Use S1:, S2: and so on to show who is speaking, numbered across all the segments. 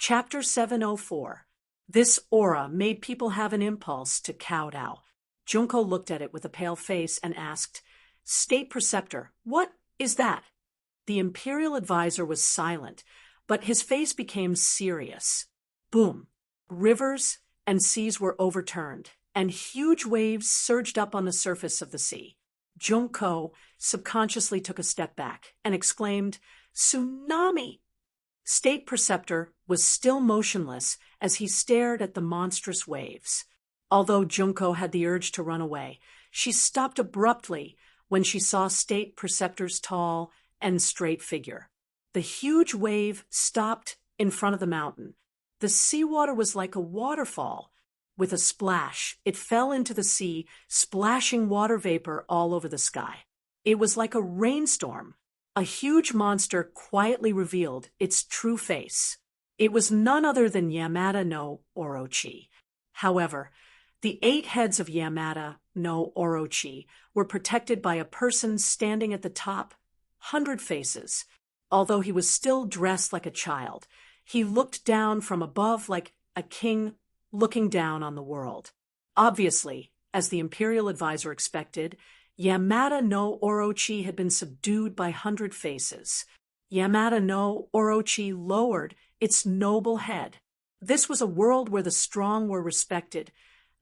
S1: Chapter 704. This aura made people have an impulse to kowtow. Junko looked at it with a pale face and asked, "State Preceptor, what is that?" The Imperial Advisor was silent, but his face became serious. Boom! Rivers and seas were overturned, and huge waves surged up on the surface of the sea. Junko subconsciously took a step back and exclaimed, "Tsunami!" State Preceptor was still motionless as he stared at the monstrous waves. Although Junko had the urge to run away, she stopped abruptly when she saw State Preceptor's tall and straight figure. The huge wave stopped in front of the mountain. The seawater was like a waterfall. With a splash, it fell into the sea, splashing water vapor all over the sky. It was like a rainstorm. A huge monster quietly revealed its true face. It was none other than Yamada no Orochi. However, the 8 heads of Yamada no Orochi were protected by a person standing at the top, 100 faces. Although he was still dressed like a child, he looked down from above like a king looking down on the world. Obviously, as the Imperial Advisor expected, Yamada no Orochi had been subdued by 100 faces. Yamada no Orochi lowered its noble head. This was a world where the strong were respected,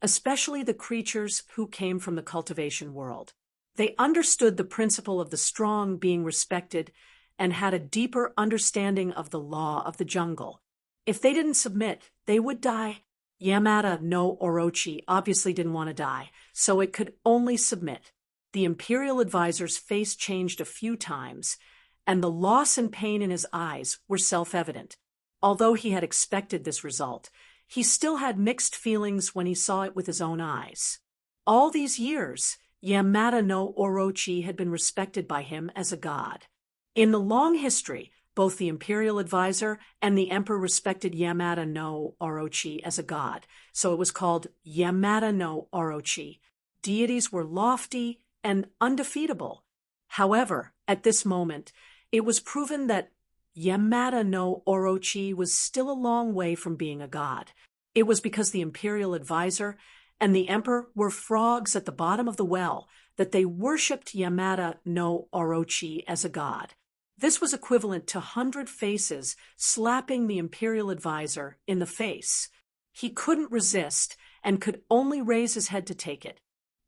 S1: especially the creatures who came from the cultivation world. They understood the principle of the strong being respected and had a deeper understanding of the law of the jungle. If they didn't submit, they would die. Yamada no Orochi obviously didn't want to die, so it could only submit. The Imperial Advisor's face changed a few times, and the loss and pain in his eyes were self-evident. Although he had expected this result, he still had mixed feelings when he saw it with his own eyes. All these years, Yamada no Orochi had been respected by him as a god. In the long history, both the Imperial Advisor and the Emperor respected Yamada no Orochi as a god, so it was called Yamada no Orochi. Deities were lofty and undefeatable. However, at this moment, it was proven that Yamada no Orochi was still a long way from being a god. It was because the Imperial Advisor and the Emperor were frogs at the bottom of the well that they worshipped Yamada no Orochi as a god. This was equivalent to 100 faces slapping the Imperial Advisor in the face. He couldn't resist and could only raise his head to take it.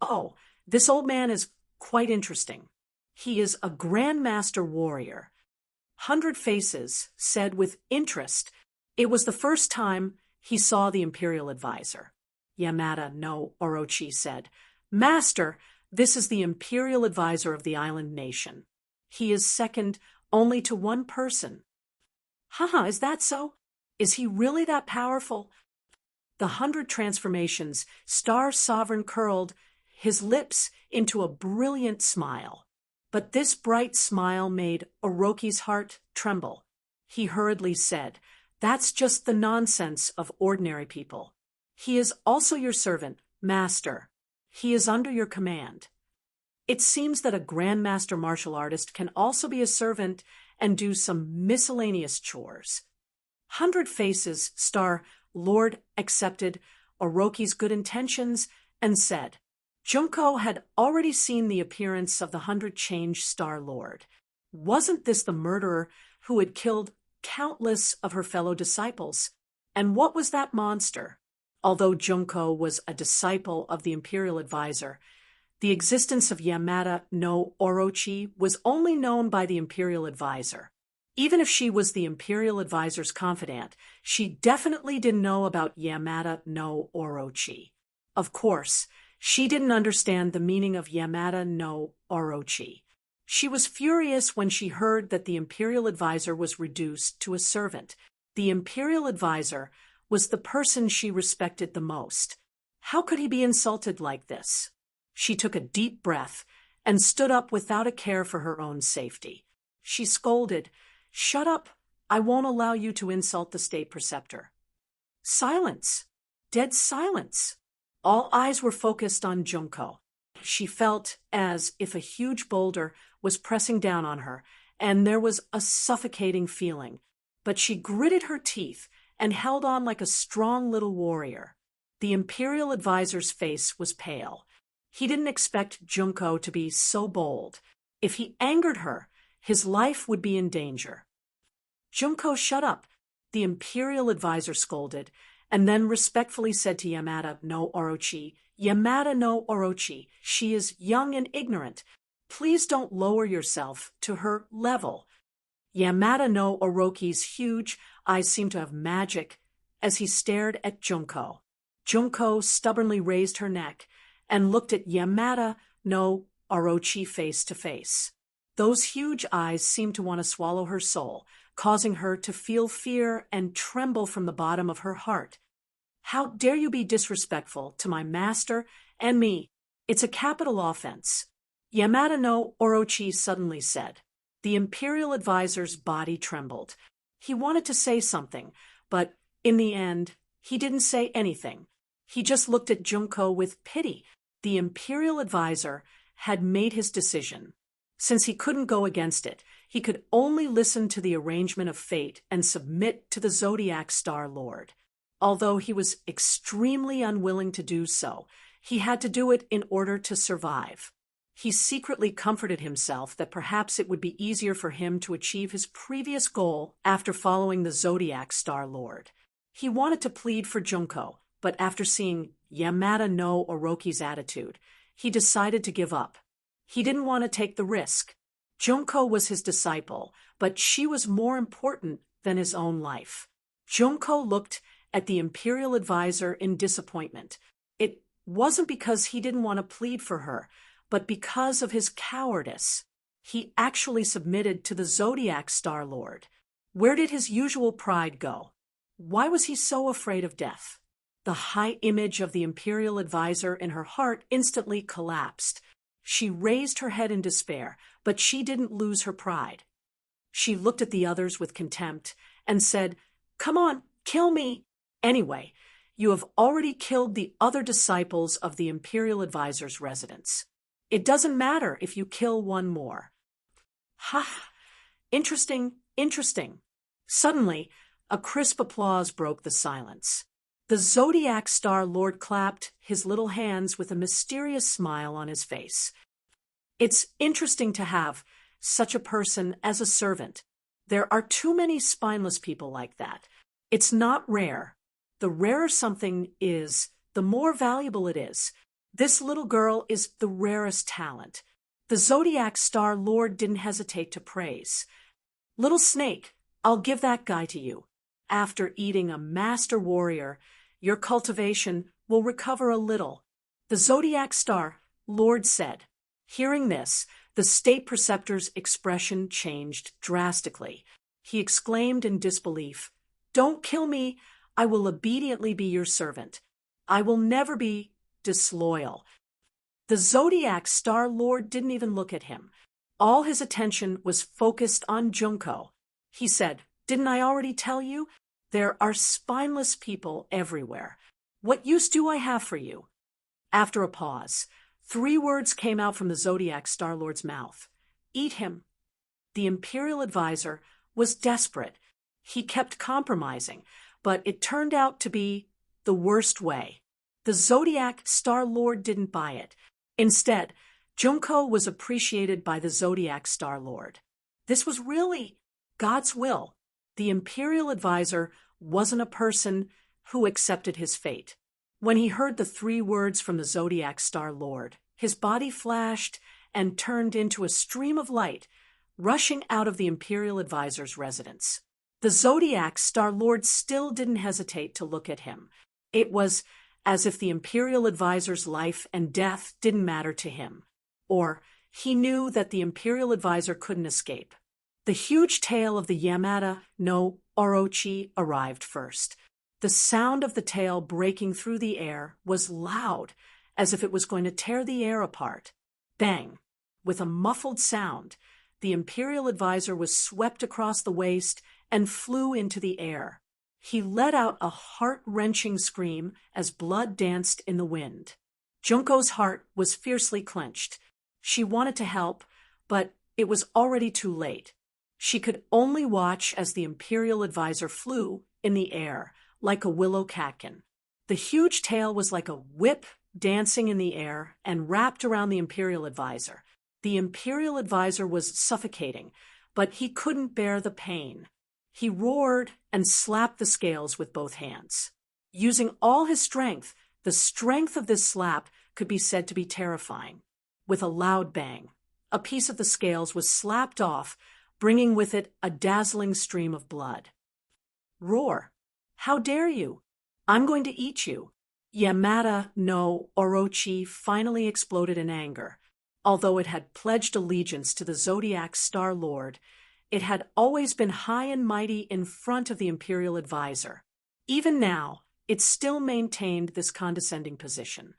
S1: "Oh, this old man is quite interesting. He is a Grandmaster warrior." 100 faces said with interest. It was the first time he saw the Imperial Advisor. Yamada no Orochi said, "Master, this is the Imperial Advisor of the island nation. He is second only to one person." "Haha, is that so? Is he really that powerful?" The 100 transformations, Star Sovereign curled his lips into a brilliant smile. But this bright smile made Orochi's heart tremble. He hurriedly said, "That's just the nonsense of ordinary people. He is also your servant, master. He is under your command." It seems that a grandmaster martial artist can also be a servant and do some miscellaneous chores. 100 Faces Star Lord accepted Orochi's good intentions and said, Junko had already seen the appearance of the 100 Change Star Lord. Wasn't this the murderer who had killed countless of her fellow disciples? And what was that monster? Although Junko was a disciple of the Imperial Advisor, the existence of Yamada no Orochi was only known by the Imperial Advisor. Even if she was the Imperial Advisor's confidant, she definitely didn't know about Yamada no Orochi. Of course, she didn't understand the meaning of Yamada no Orochi. She was furious when she heard that the Imperial Advisor was reduced to a servant. The Imperial Advisor was the person she respected the most. How could he be insulted like this? She took a deep breath and stood up without a care for her own safety. She scolded, "Shut up! I won't allow you to insult the state preceptor." Silence. Dead silence. All eyes were focused on Junko. She felt as if a huge boulder was pressing down on her, and there was a suffocating feeling. But she gritted her teeth and held on like a strong little warrior. The Imperial advisor's face was pale. He didn't expect Junko to be so bold. If he angered her, his life would be in danger. "Junko, shut up," the Imperial advisor scolded, and then respectfully said to Yamada no Orochi, "Yamada no Orochi, she is young and ignorant. Please don't lower yourself to her level." Yamada no Orochi's huge eyes seemed to have magic as he stared at Junko. Junko stubbornly raised her neck and looked at Yamada no Orochi face to face. Those huge eyes seemed to want to swallow her soul, causing her to feel fear and tremble from the bottom of her heart. "How dare you be disrespectful to my master and me? It's a capital offense," Yamada no Orochi suddenly said. The Imperial advisor's body trembled. He wanted to say something, but in the end, he didn't say anything. He just looked at Junko with pity. The Imperial advisor had made his decision. Since he couldn't go against it, he could only listen to the arrangement of fate and submit to the Zodiac Star Lord. Although he was extremely unwilling to do so, he had to do it in order to survive. He secretly comforted himself that perhaps it would be easier for him to achieve his previous goal after following the Zodiac Star Lord. He wanted to plead for Junko, but after seeing Yamada no Orochi's attitude, he decided to give up. He didn't want to take the risk. Junko was his disciple, but she was more important than his own life. Junko looked at the Imperial advisor in disappointment. It wasn't because he didn't want to plead for her, but because of his cowardice. He actually submitted to the Zodiac Star Lord. Where did his usual pride go? Why was he so afraid of death? The high image of the Imperial advisor in her heart instantly collapsed. She raised her head in despair, but she didn't lose her pride. She looked at the others with contempt and said, "Come on, kill me. Anyway, you have already killed the other disciples of the Imperial advisor's residence. It doesn't matter if you kill one more." "Ha! Interesting, interesting." Suddenly, a crisp applause broke the silence. The Zodiac Star Lord clapped his little hands with a mysterious smile on his face. "It's interesting to have such a person as a servant. There are too many spineless people like that. It's not rare. The rarer something is, the more valuable it is. This little girl is the rarest talent." The Zodiac Star Lord didn't hesitate to praise. "Little snake, I'll give that guy to you. After eating a master warrior, your cultivation will recover a little," the Zodiac Star Lord said. Hearing this, the state preceptor's expression changed drastically. He exclaimed in disbelief, "Don't kill me. I will obediently be your servant. I will never be disloyal." The Zodiac Star Lord didn't even look at him. All his attention was focused on Junko. He said, "Didn't I already tell you? There are spineless people everywhere. What use do I have for you?" After a pause, 3 words came out from the Zodiac Star Lord's mouth. "Eat him." The Imperial advisor was desperate. He kept compromising, but it turned out to be the worst way. The Zodiac Star Lord didn't buy it. Instead, Junko was appreciated by the Zodiac Star Lord. This was really God's will. The Imperial advisor wasn't a person who accepted his fate. When he heard the 3 words from the Zodiac Star Lord, his body flashed and turned into a stream of light, rushing out of the Imperial advisor's residence. The Zodiac Star Lord still didn't hesitate to look at him. It was as if the Imperial advisor's life and death didn't matter to him. Or he knew that the Imperial advisor couldn't escape. The huge tail of the Yamada no Orochi arrived first. The sound of the tail breaking through the air was loud, as if it was going to tear the air apart. Bang! With a muffled sound, the Imperial advisor was swept across the waist and flew into the air. He let out a heart-wrenching scream as blood danced in the wind. Junko's heart was fiercely clenched. She wanted to help, but it was already too late. She could only watch as the Imperial advisor flew in the air, like a willow catkin. The huge tail was like a whip dancing in the air and wrapped around the Imperial Advisor. The Imperial Advisor was suffocating, but he couldn't bear the pain. He roared and slapped the scales with both hands. Using all his strength, the strength of this slap could be said to be terrifying. With a loud bang, a piece of the scales was slapped off, bringing with it a dazzling stream of blood. Roar! How dare you? I'm going to eat you. Yamada no Orochi finally exploded in anger. Although it had pledged allegiance to the Zodiac Star Lord, it had always been high and mighty in front of the Imperial Advisor. Even now, it still maintained this condescending position.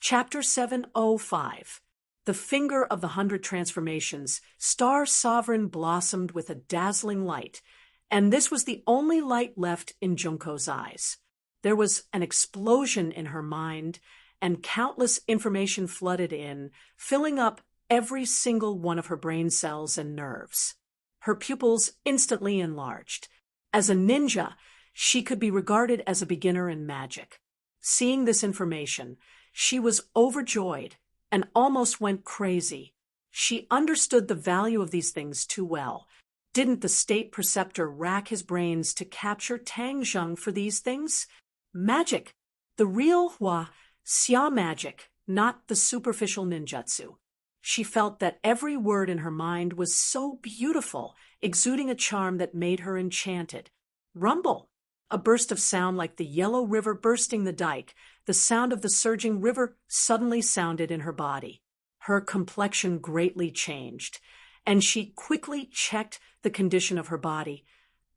S1: Chapter 705. The Finger of the 100 Transformations. Star Sovereign blossomed with a dazzling light, and this was the only light left in Junko's eyes. There was an explosion in her mind, and countless information flooded in, filling up every single one of her brain cells and nerves. Her pupils instantly enlarged. As a ninja, she could be regarded as a beginner in magic. Seeing this information, she was overjoyed and almost went crazy. She understood the value of these things too well. Didn't the state preceptor rack his brains to capture Tang Zheng for these things? Magic! The real Xia magic, not the superficial ninjutsu. She felt that every word in her mind was so beautiful, exuding a charm that made her enchanted. Rumble! A burst of sound like the yellow river bursting the dike. The sound of the surging river suddenly sounded in her body. Her complexion greatly changed, and she quickly checked the condition of her body,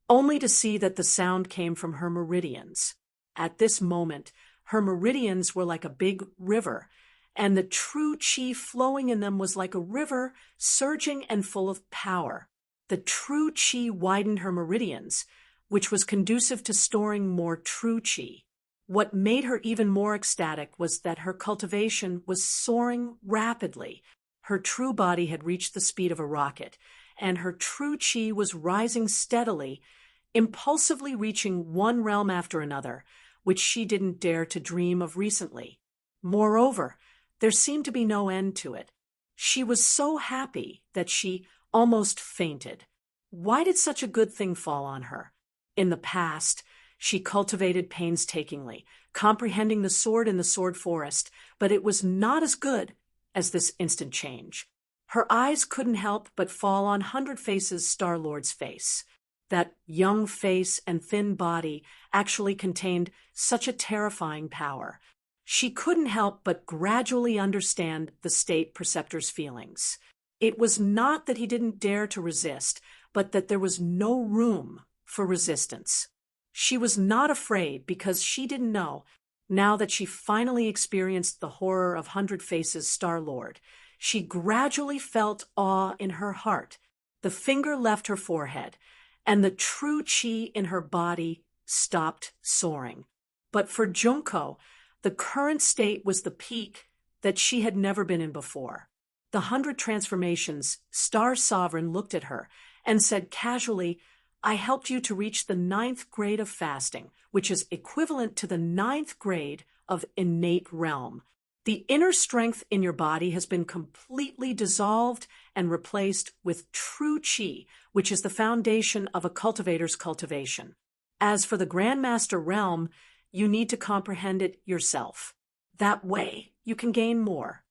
S1: only to see that the sound came from her meridians. At this moment, her meridians were like a big river, and the true chi flowing in them was like a river, surging and full of power. The true chi widened her meridians, which was conducive to storing more true chi. What made her even more ecstatic was that her cultivation was soaring rapidly. Her true body had reached the speed of a rocket, and her true chi was rising steadily, impulsively reaching one realm after another, which she didn't dare to dream of recently. Moreover, there seemed to be no end to it. She was so happy that she almost fainted. Why did such a good thing fall on her? In the past, she cultivated painstakingly, comprehending the sword in the sword forest, but it was not as good as this instant change. Her eyes couldn't help but fall on 100 Faces' Star-Lord's face. That young face and thin body actually contained such a terrifying power. She couldn't help but gradually understand the state preceptor's feelings. It was not that he didn't dare to resist, but that there was no room for resistance. She was not afraid because she didn't know, now that she finally experienced the horror of 100 Faces' Star-Lord. She gradually felt awe in her heart. The finger left her forehead, and the true chi in her body stopped soaring. But for Junko, the current state was the peak that she had never been in before. The 100 Transformations, Star Sovereign looked at her and said casually, "I helped you to reach the 9th grade of fasting, which is equivalent to the 9th grade of innate realm. The inner strength in your body has been completely dissolved and replaced with true chi, which is the foundation of a cultivator's cultivation. As for the Grandmaster realm, you need to comprehend it yourself. That way, you can gain more."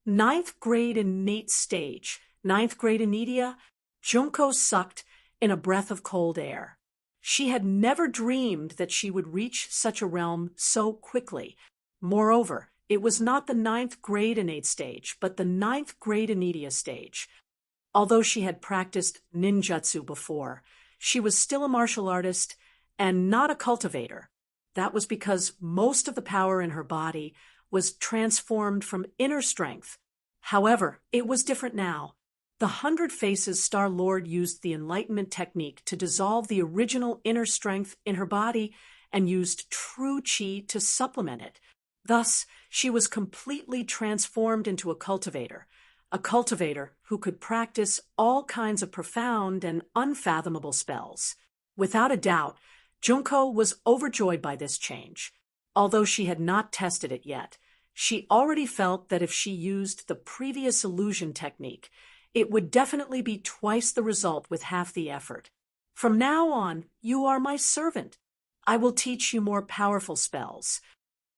S1: 9th grade innate stage, 9th grade Anidia, Junko sucked in a breath of cold air. She had never dreamed that she would reach such a realm so quickly. Moreover, it was not the 9th grade innate stage, but the 9th grade Anidia stage. Although she had practiced ninjutsu before, she was still a martial artist and not a cultivator. That was because most of the power in her body was transformed from inner strength. However, it was different now. The 100 Faces Star-Lord used the Enlightenment technique to dissolve the original inner strength in her body and used true chi to supplement it. Thus, she was completely transformed into a cultivator who could practice all kinds of profound and unfathomable spells. Without a doubt, Junko was overjoyed by this change. Although she had not tested it yet, she already felt that if she used the previous illusion technique, it would definitely be twice the result with half the effort. From now on, you are my servant. I will teach you more powerful spells.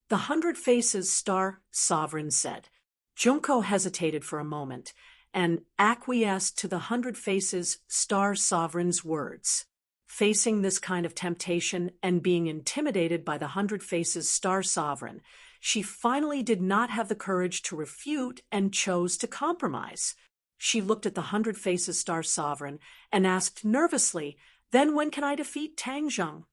S1: The 100 Faces Star Sovereign said. Junko hesitated for a moment and acquiesced to the 100 Faces Star Sovereign's words. Facing this kind of temptation and being intimidated by the 100 Faces Star Sovereign, she finally did not have the courage to refute and chose to compromise. She looked at the 100 Faces Star Sovereign and asked nervously, "Then when can I defeat Tang Zheng?"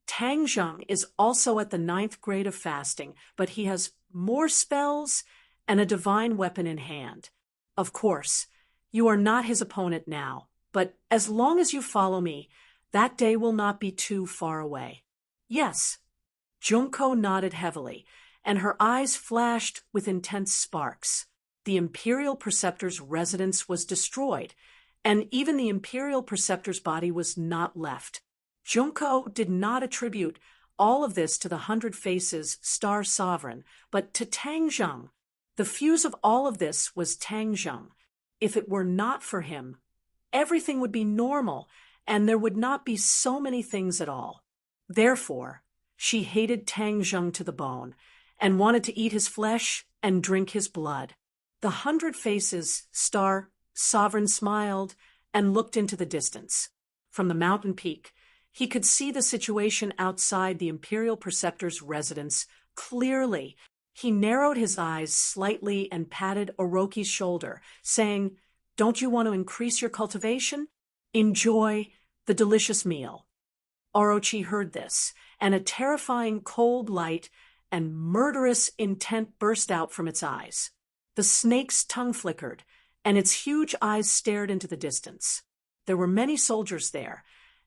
S1: Tang Zheng is also at the 9th grade of fasting, but he has more spells and a divine weapon in hand. Of course, you are not his opponent now, but as long as you follow me, that day will not be too far away. Yes. Junko nodded heavily, and her eyes flashed with intense sparks. The Imperial Preceptor's residence was destroyed, and even the Imperial Preceptor's body was not left. Junko did not attribute all of this to the 100 Faces Star Sovereign, but to Tang Zheng. The fuse of all of this was Tang Zheng. If it were not for him, everything would be normal, and there would not be so many things at all. Therefore, she hated Tang Zheng to the bone, and wanted to eat his flesh and drink his blood. The 100 Faces Star Sovereign smiled and looked into the distance. From the mountain peak, he could see the situation outside the Imperial Preceptor's residence clearly. He narrowed his eyes slightly and patted Orochi's shoulder, saying, "Don't you want to increase your cultivation? Enjoy the delicious meal." Orochi heard this, and a terrifying cold light and murderous intent burst out from its eyes. The snake's tongue flickered, and its huge eyes stared into the distance. There were many soldiers there,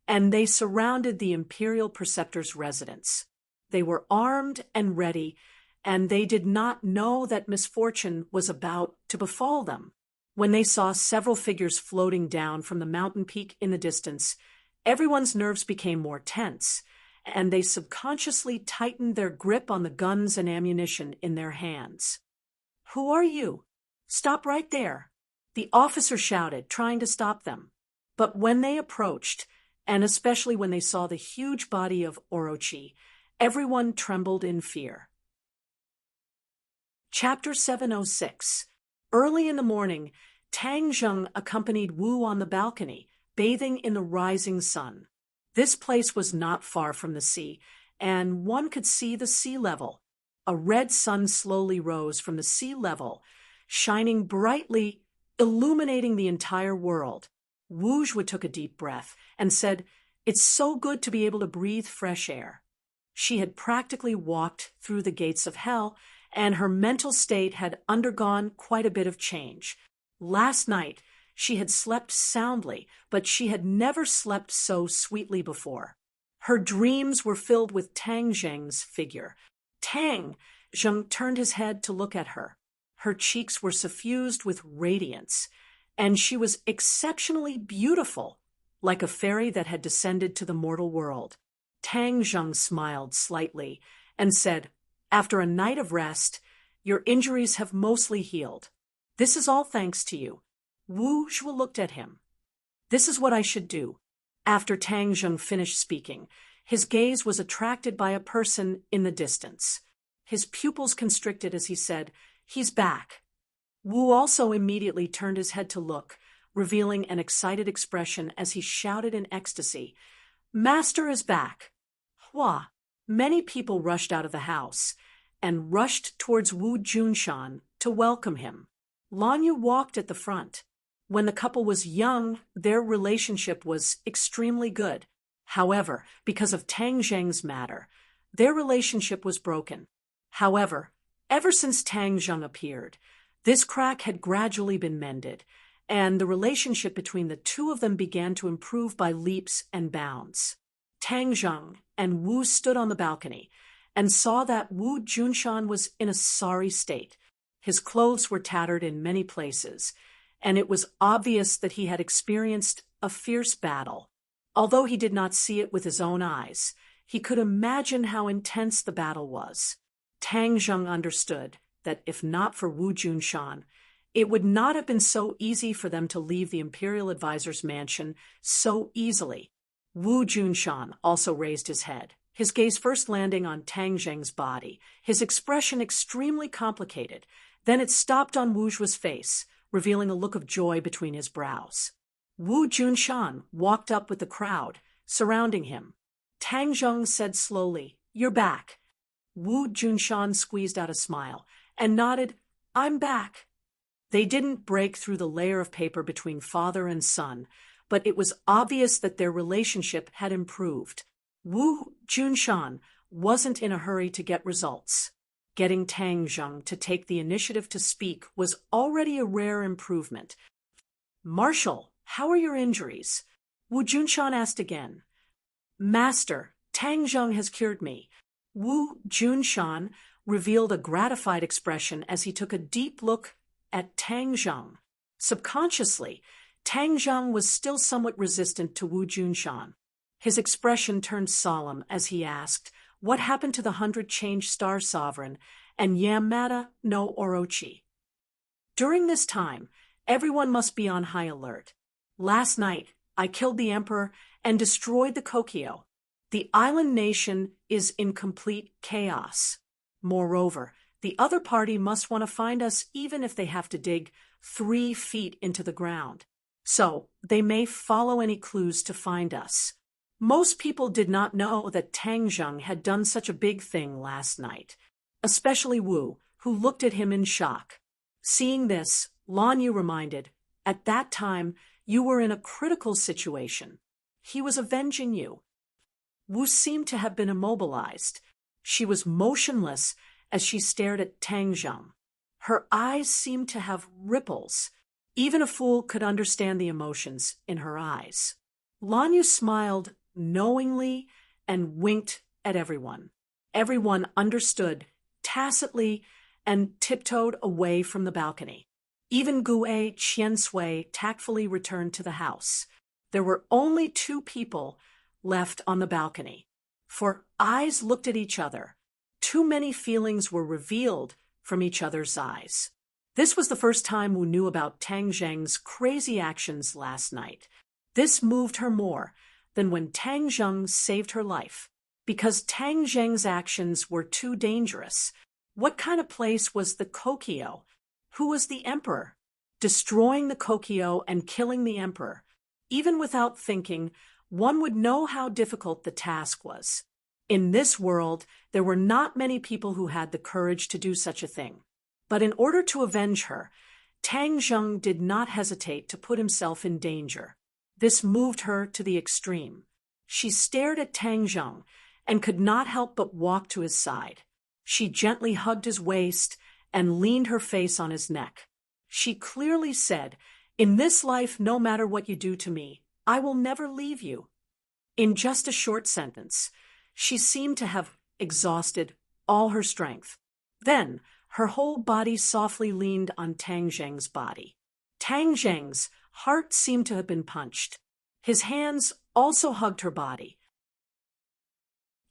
S1: and they surrounded the Imperial Preceptor's residence. They were armed and ready, and they did not know that misfortune was about to befall them. When they saw several figures floating down from the mountain peak in the distance, everyone's nerves became more tense, and they subconsciously tightened their grip on the guns and ammunition in their hands. "Who are you? Stop right there," the officer shouted, trying to stop them. But when they approached, and especially when they saw the huge body of Orochi, everyone trembled in fear. Chapter 706. Early in the morning, Tang Zheng accompanied Wu on the balcony, bathing in the rising sun. This place was not far from the sea, and one could see the sea level. A red sun slowly rose from the sea level, shining brightly, illuminating the entire world. Wu Zhui took a deep breath and said, "It's so good to be able to breathe fresh air." She had practically walked through the gates of hell, and her mental state had undergone quite a bit of change. Last night, she had slept soundly, but she had never slept so sweetly before. Her dreams were filled with Tang Zheng's figure. Tang Zheng turned his head to look at her. Her cheeks were suffused with radiance, and she was exceptionally beautiful, like a fairy that had descended to the mortal world. Tang Zheng smiled slightly and said, "After a night of rest, your injuries have mostly healed. This is all thanks to you." Wu Zhui looked at him. "This is what I should do." After Tang Zheng finished speaking, his gaze was attracted by a person in the distance. His pupils constricted as he said, "He's back." Wu also immediately turned his head to look, revealing an excited expression as he shouted in ecstasy, "Master is back!" Hua! Many people rushed out of the house and rushed towards Wu Junshan to welcome him. Lan Yu walked at the front. When the couple was young, their relationship was extremely good. However, because of Tang Zheng's matter, their relationship was broken. However, ever since Tang Zheng appeared, this crack had gradually been mended, and the relationship between the two of them began to improve by leaps and bounds. Tang Zheng and Wu stood on the balcony and saw that Wu Junshan was in a sorry state. His clothes were tattered in many places, and it was obvious that he had experienced a fierce battle. Although he did not see it with his own eyes, he could imagine how intense the battle was. Tang Zheng understood that if not for Wu Junshan, it would not have been so easy for them to leave the imperial advisor's mansion so easily. Wu Junshan also raised his head, his gaze first landing on Tang Zheng's body, his expression extremely complicated. Then it stopped on Wu Zhu's face, revealing a look of joy between his brows. Wu Junshan walked up with the crowd, surrounding him. Tang Zheng said slowly, "You're back." Wu Junshan squeezed out a smile and nodded, "I'm back." They didn't break through the layer of paper between father and son, but it was obvious that their relationship had improved. Wu Junshan wasn't in a hurry to get results. Getting Tang Zheng to take the initiative to speak was already a rare improvement. "Marshal, how are your injuries?" Wu Junshan asked again. "Master, Tang Zheng has cured me." Wu Junshan revealed a gratified expression as he took a deep look at Tang Zheng. Subconsciously, Tang Zheng was still somewhat resistant to Wu Junshan. His expression turned solemn as he asked, "What happened to the 100 Star Sovereign and Yamada no Orochi?" During this time, everyone must be on high alert. "Last night, I killed the emperor and destroyed the Kokyo. The island nation is in complete chaos. Moreover, the other party must want to find us even if they have to dig 3 feet into the ground. So, they may follow any clues to find us." Most people did not know that Tang Zheng had done such a big thing last night, especially Wu, who looked at him in shock. Seeing this, Lan Yu reminded, "At that time, you were in a critical situation. He was avenging you." Wu seemed to have been immobilized. She was motionless as she stared at Tang Zheng. Her eyes seemed to have ripples. Even a fool could understand the emotions in her eyes. Lan Yu smiled knowingly and winked at everyone. Everyone understood tacitly and tiptoed away from the balcony. Even Gue Qiansui tactfully returned to the house. There were only 2 people left on the balcony, for eyes looked at each other. Too many feelings were revealed from each other's eyes. This was the first time Wu knew about Tang Zheng's crazy actions last night. This moved her more than when Tang Zheng saved her life, because Tang Zheng's actions were too dangerous. What kind of place was the Kokyo? Who was the emperor? Destroying the Kokyo and killing the emperor. Even without thinking, one would know how difficult the task was. In this world, there were not many people who had the courage to do such a thing. But in order to avenge her, Tang Zheng did not hesitate to put himself in danger. This moved her to the extreme. She stared at Tang Zheng and could not help but walk to his side. She gently hugged his waist and leaned her face on his neck. She clearly said, "In this life, no matter what you do to me, I will never leave you." In just a short sentence, she seemed to have exhausted all her strength. Then, her whole body softly leaned on Tang Zheng's body. Tang Zheng's heart seemed to have been punched. His hands also hugged her body.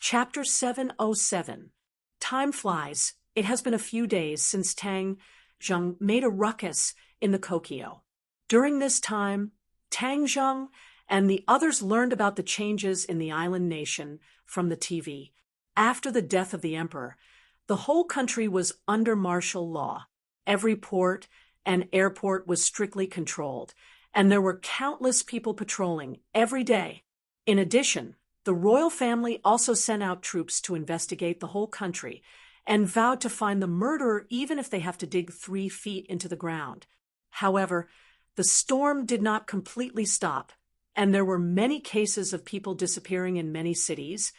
S1: Chapter 707. Time flies. It has been a few days since Tang Zheng made a ruckus in the Kokyo. During this time, Tang Zheng and the others learned about the changes in the island nation from the TV. After the death of the emperor, the whole country was under martial law. Every port and airport was strictly controlled, and there were countless people patrolling every day. In addition, the royal family also sent out troops to investigate the whole country and vowed to find the murderer even if they have to dig 3 feet into the ground. However, the storm did not completely stop, and there were many cases of people disappearing in many cities,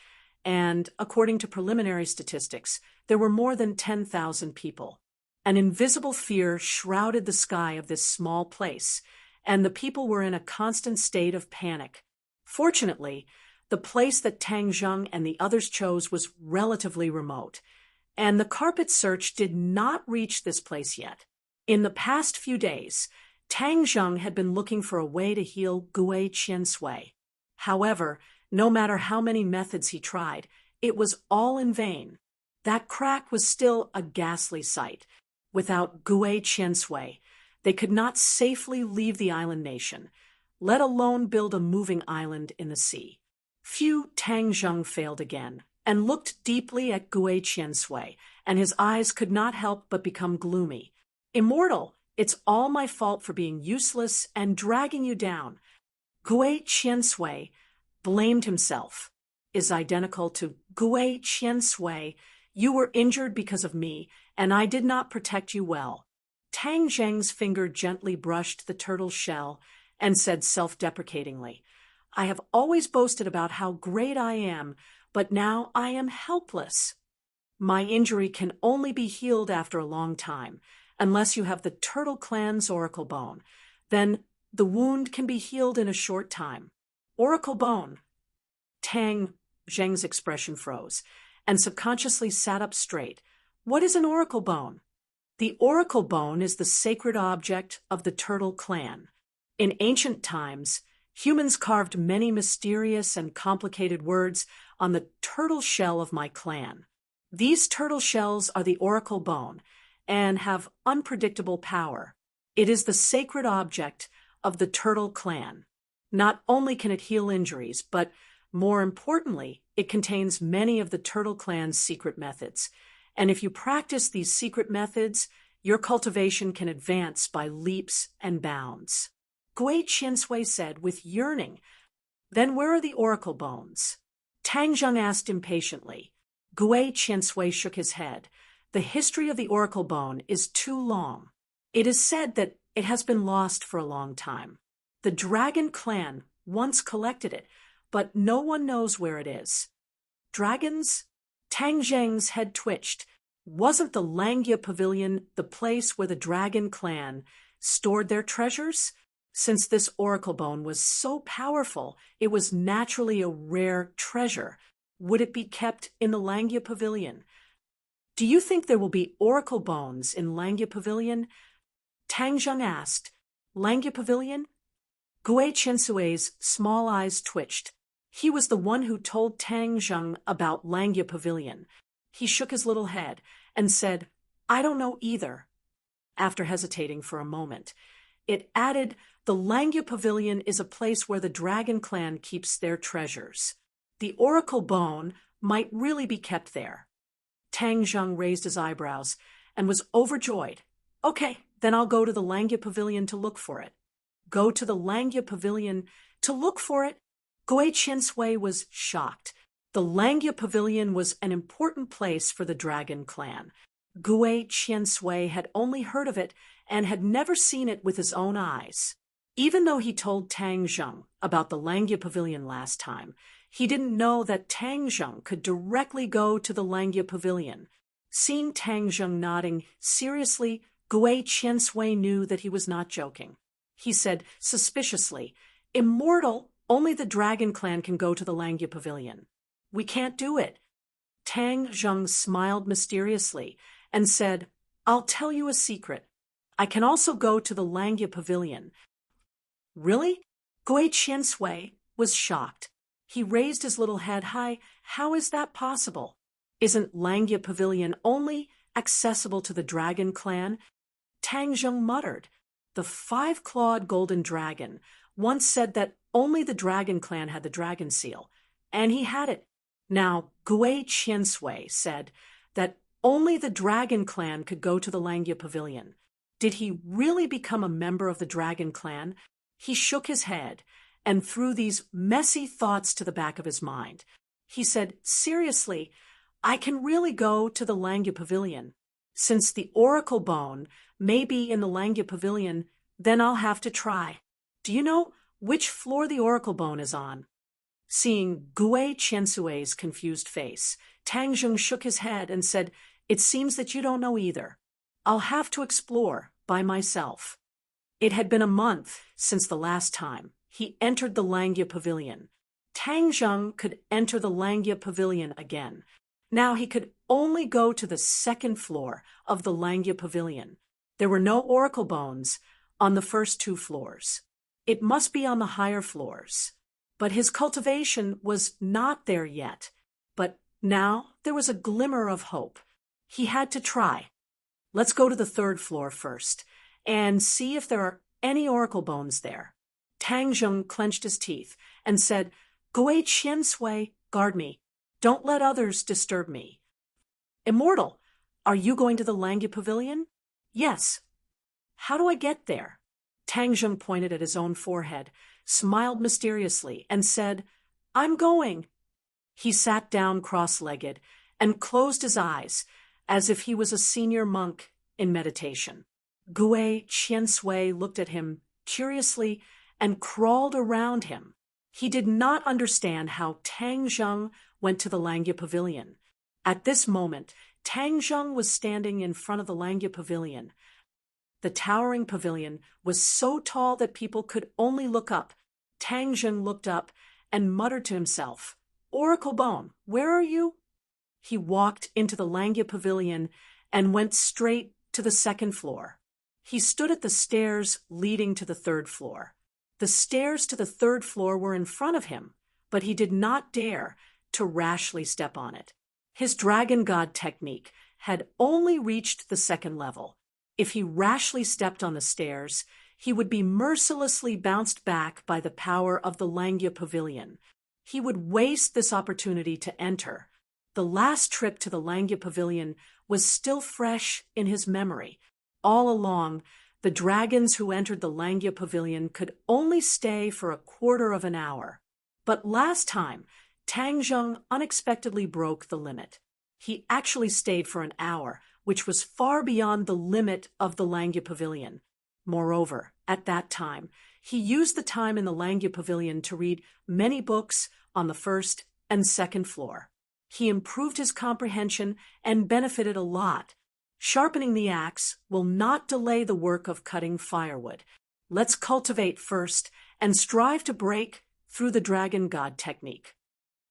S1: and according to preliminary statistics, there were more than 10,000 people. An invisible fear shrouded the sky of this small place, and the people were in a constant state of panic. Fortunately, the place that Tang Zheng and the others chose was relatively remote, and the carpet search did not reach this place yet. In the past few days, Tang Zheng had been looking for a way to heal Gue Qiansui. However, no matter how many methods he tried, it was all in vain. That crack was still a ghastly sight. Without Gue Qiansui, they could not safely leave the island nation, let alone build a moving island in the sea. Tang Zheng failed again, and looked deeply at Gue Qiansui, and his eyes could not help but become gloomy. Immortal, it's all my fault for being useless and dragging you down. Gue Qiansui blamed himself, is identical to Gue Qiansui. You were injured because of me, and I did not protect you well. Tang Zheng's finger gently brushed the turtle's shell and said self-deprecatingly, I have always boasted about how great I am, but now I am helpless. My injury can only be healed after a long time, unless you have the Turtle Clan's Oracle Bone. Then the wound can be healed in a short time. Oracle Bone. Tang Zheng's expression froze, and subconsciously sat up straight. What is an Oracle Bone? The Oracle Bone is the sacred object of the Turtle Clan. In ancient times, humans carved many mysterious and complicated words on the turtle shell of my clan. These turtle shells are the Oracle Bone and have unpredictable power. It is the sacred object of the Turtle Clan. Not only can it heal injuries, but more importantly, it contains many of the Turtle Clan's secret methods. And if you practice these secret methods, your cultivation can advance by leaps and bounds. Gue Qiansui said with yearning, Then where are the Oracle Bones? Tang Zheng asked impatiently. Gue Qiansui shook his head. The history of the Oracle Bone is too long. It is said that it has been lost for a long time. The Dragon Clan once collected it, but no one knows where it is. Dragons? Tang Zheng's head twitched. Wasn't the Langia Pavilion the place where the Dragon Clan stored their treasures? Since this Oracle Bone was so powerful, it was naturally a rare treasure. Would it be kept in the Langia Pavilion? Do you think there will be Oracle Bones in Langia Pavilion? Tang Zheng asked. Langia Pavilion? Gue Qiansui's small eyes twitched. He was the one who told Tang Zheng about Langia Pavilion. He shook his little head and said, I don't know either. After hesitating for a moment, it added, the Langia Pavilion is a place where the Dragon Clan keeps their treasures. The Oracle Bone might really be kept there. Tang Zheng raised his eyebrows and was overjoyed. Okay, then I'll go to the Langia Pavilion to look for it. Go to the Langia Pavilion to look for it? Gue Qiansui was shocked. The Langia Pavilion was an important place for the Dragon Clan. Gue Qiansui had only heard of it and had never seen it with his own eyes. Even though he told Tang Zheng about the Langia Pavilion last time, he didn't know that Tang Zheng could directly go to the Langia Pavilion. Seeing Tang Zheng nodding seriously, Gue Qiansui knew that he was not joking. He said suspiciously, Immortal, only the Dragon Clan can go to the Langia Pavilion. We can't do it. Tang Zheng smiled mysteriously and said, I'll tell you a secret. I can also go to the Langia Pavilion. Really? Gue Qiansui was shocked. He raised his little head high. How is that possible? Isn't Langia Pavilion only accessible to the Dragon Clan? Tang Zheng muttered. The five-clawed golden dragon once said that only the Dragon Clan had the dragon seal, and he had it. Now, Gue Qiansui said that only the Dragon Clan could go to the Langia Pavilion. Did he really become a member of the Dragon Clan? He shook his head and threw these messy thoughts to the back of his mind. He said, seriously, I can really go to the Langia Pavilion. Since the Oracle Bone may be in the Langia Pavilion, then I'll have to try. Do you know which floor the Oracle Bone is on? Seeing Gue Qiansui's confused face, Tang Zheng shook his head and said, It seems that you don't know either. I'll have to explore by myself. It had been a month since the last time he entered the Langia Pavilion. Tang Zheng could enter the Langia Pavilion again. Now he could only go to the second floor of the Langia Pavilion. There were no Oracle Bones on the first two floors. It must be on the higher floors. But his cultivation was not there yet. But now there was a glimmer of hope. He had to try. Let's go to the third floor first, and see if there are any oracle bones there. Tang Zheng clenched his teeth and said, "Gui Qian Sui, guard me. Don't let others disturb me." "Immortal, are you going to the Langya Pavilion?" "Yes." "How do I get there?" Tang Zheng pointed at his own forehead, smiled mysteriously, and said, "I'm going." He sat down cross-legged and closed his eyes as if he was a senior monk in meditation. Gui Qiansui looked at him curiously and crawled around him. He did not understand how Tang Zheng went to the Langya Pavilion. At this moment, Tang Zheng was standing in front of the Langya Pavilion. The towering pavilion was so tall that people could only look up. Tang Zheng looked up and muttered to himself, "Oracle Bone, where are you?" He walked into the Langya Pavilion and went straight to the second floor. He stood at the stairs leading to the third floor. The stairs to the third floor were in front of him, but he did not dare to rashly step on it. His Dragon God technique had only reached the second level. If he rashly stepped on the stairs, he would be mercilessly bounced back by the power of the Langya Pavilion. He would waste this opportunity to enter. The last trip to the Langya Pavilion was still fresh in his memory. All along, the dragons who entered the Langya Pavilion could only stay for a quarter of an hour. But last time, Tang Zheng unexpectedly broke the limit. He actually stayed for an hour, which was far beyond the limit of the Langya Pavilion. Moreover, at that time, he used the time in the Langya Pavilion to read many books on the first and second floor. He improved his comprehension and benefited a lot. Sharpening the axe will not delay the work of cutting firewood. Let's cultivate first and strive to break through the Dragon God technique.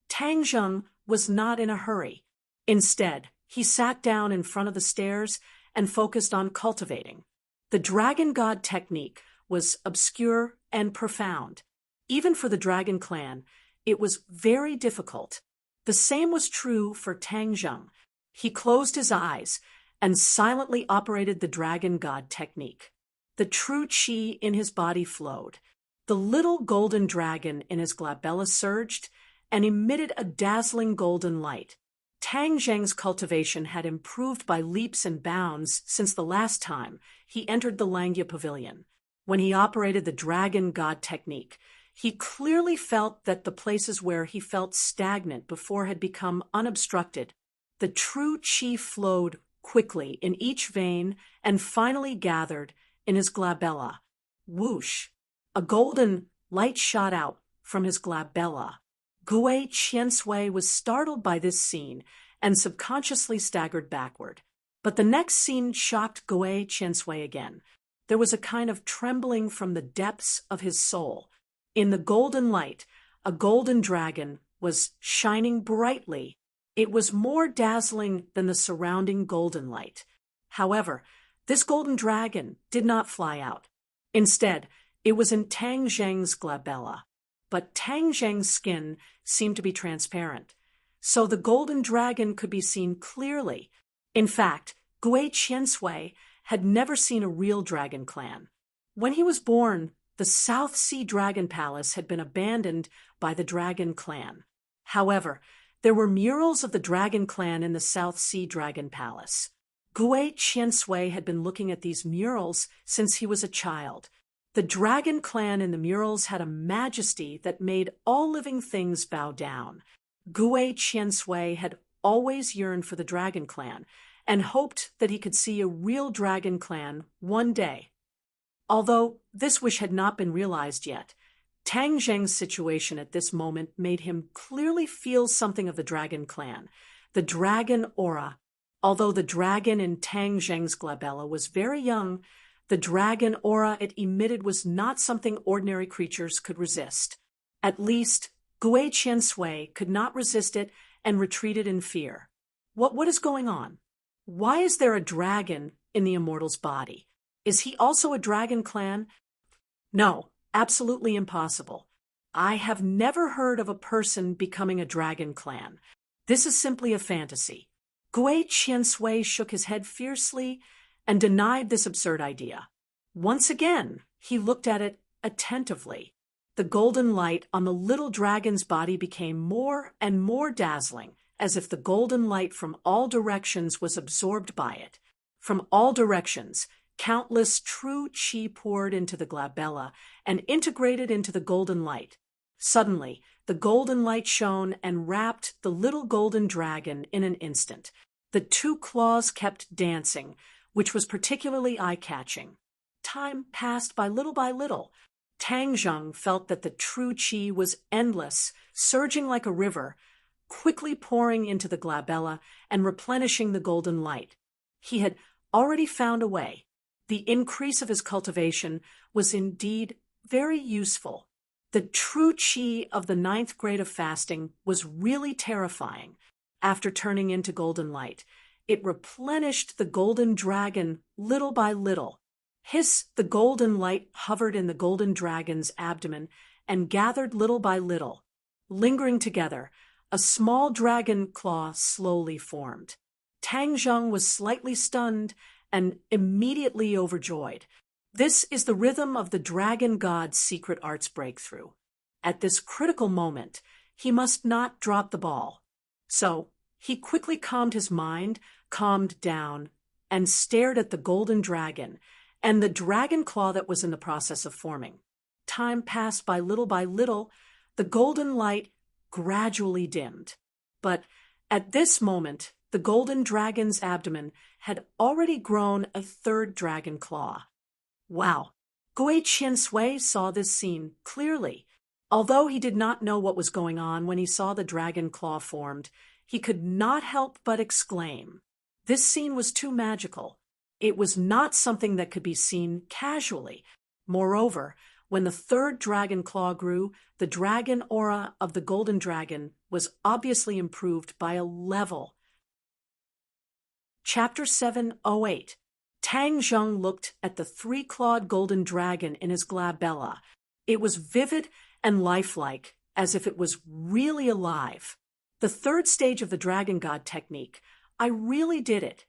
S1: Tang Zheng was not in a hurry. Instead, he sat down in front of the stairs and focused on cultivating. The Dragon God technique was obscure and profound. Even for the Dragon Clan, it was very difficult. The same was true for Tang Zheng. He closed his eyes and silently operated the Dragon God technique. The true qi in his body flowed. The little golden dragon in his glabella surged and emitted a dazzling golden light. Tang Zheng's cultivation had improved by leaps and bounds since the last time he entered the Langya Pavilion. When he operated the Dragon God technique, he clearly felt that the places where he felt stagnant before had become unobstructed. The true qi flowed quickly in each vein and finally gathered in his glabella. Whoosh! A golden light shot out from his glabella. Gui Qiansui was startled by this scene and subconsciously staggered backward. But the next scene shocked Gui Qiansui again. There was a kind of trembling from the depths of his soul. In the golden light, a golden dragon was shining brightly. It was more dazzling than the surrounding golden light. However, this golden dragon did not fly out. Instead, it was in Tang Zheng's glabella. But Tang Zheng's skin seemed to be transparent, so the golden dragon could be seen clearly. In fact, Gui Qiansui had never seen a real dragon clan. When he was born, the South Sea Dragon Palace had been abandoned by the Dragon Clan. However, there were murals of the Dragon Clan in the South Sea Dragon Palace. Gui Qiansui had been looking at these murals since he was a child. The Dragon Clan in the murals had a majesty that made all living things bow down. Gui Qiansui had always yearned for the Dragon Clan and hoped that he could see a real Dragon Clan one day. Although this wish had not been realized yet, Tang Zheng's situation at this moment made him clearly feel something of the Dragon Clan, the dragon aura. Although the dragon in Tang Zheng's glabella was very young, the dragon aura it emitted was not something ordinary creatures could resist. At least, Gui Qiansui could not resist it and retreated in fear. What is going on? Why is there a dragon in the immortal's body? Is he also a Dragon Clan? No, absolutely impossible. I have never heard of a person becoming a dragon clan. This is simply a fantasy. Gui Qiansui shook his head fiercely and denied this absurd idea. Once again, he looked at it attentively. The golden light on the little dragon's body became more and more dazzling, as if the golden light from all directions was absorbed by it. From all directions, countless true qi poured into the glabella and integrated into the golden light. Suddenly, the golden light shone and wrapped the little golden dragon in an instant. The two claws kept dancing, which was particularly eye-catching. Time passed by little. Tang Zheng felt that the true qi was endless, surging like a river, quickly pouring into the glabella and replenishing the golden light. He had already found a way. The increase of his cultivation was indeed very useful. The true qi of the 9th grade of fasting was really terrifying. After turning into golden light, it replenished the golden dragon little by little. Hiss, the golden light hovered in the golden dragon's abdomen and gathered little by little. Lingering together, a small dragon claw slowly formed. Tang Zheng was slightly stunned and immediately overjoyed. This is the rhythm of the dragon god's secret arts breakthrough. At this critical moment, he must not drop the ball. So, he quickly calmed his mind, calmed down, and stared at the golden dragon and the dragon claw that was in the process of forming. Time passed by little, the golden light gradually dimmed. But at this moment, the golden dragon's abdomen had already grown a 3rd dragon claw. Wow! Gui Qiansui saw this scene clearly. Although he did not know what was going on when he saw the dragon claw formed, he could not help but exclaim. This scene was too magical. It was not something that could be seen casually. Moreover, when the 3rd dragon claw grew, the dragon aura of the golden dragon was obviously improved by a level. Chapter 708. Tang Zheng looked at the 3-clawed golden dragon in his glabella. It was vivid and lifelike, as if it was really alive. The 3rd stage of the dragon god technique. I really did it.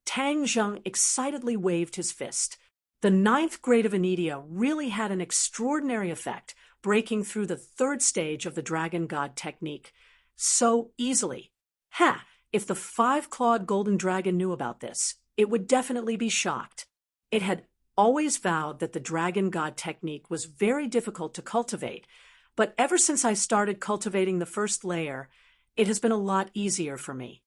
S1: Tang Zheng excitedly waved his fist. The 9th grade of Anidia really had an extraordinary effect, breaking through the 3rd stage of the dragon god technique so easily. If the 5-clawed golden dragon knew about this, it would definitely be shocked. It had always vowed that the dragon god technique was very difficult to cultivate, but ever since I started cultivating the 1st layer, it has been a lot easier for me.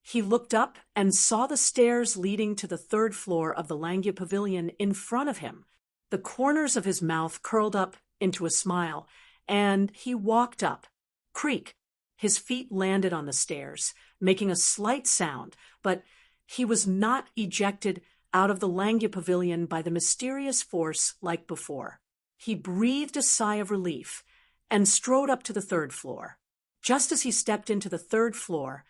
S1: He looked up and saw the stairs leading to the 3rd floor of the Langya Pavilion in front of him. The corners of his mouth curled up into a smile, and he walked up. Creak! His feet landed on the stairs, making a slight sound, but he was not ejected out of the Langya Pavilion by the mysterious force like before. He breathed a sigh of relief and strode up to the 3rd floor. Just as he stepped into the 3rd floor,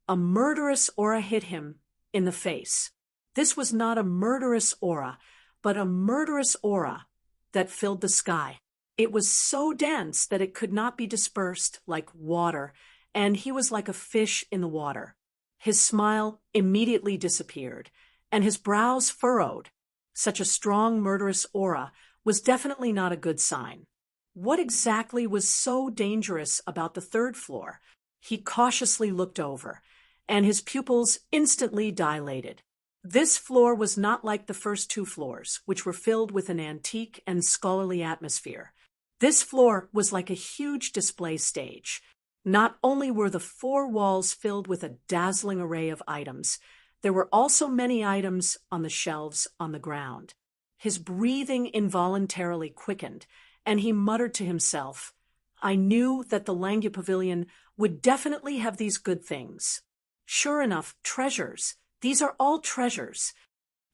S1: a murderous aura hit him in the face. This was not a murderous aura, but a murderous aura that filled the sky. It was so dense that it could not be dispersed like water, and he was like a fish in the water. His smile immediately disappeared, and his brows furrowed. Such a strong murderous aura was definitely not a good sign. What exactly was so dangerous about the 3rd floor? He cautiously looked over, and his pupils instantly dilated. This floor was not like the first 2 floors, which were filled with an antique and scholarly atmosphere. This floor was like a huge display stage. Not only were the 4 walls filled with a dazzling array of items, there were also many items on the shelves on the ground. His breathing involuntarily quickened, and he muttered to himself, I knew that the Langya Pavilion would definitely have these good things. Sure enough, treasures. These are all treasures.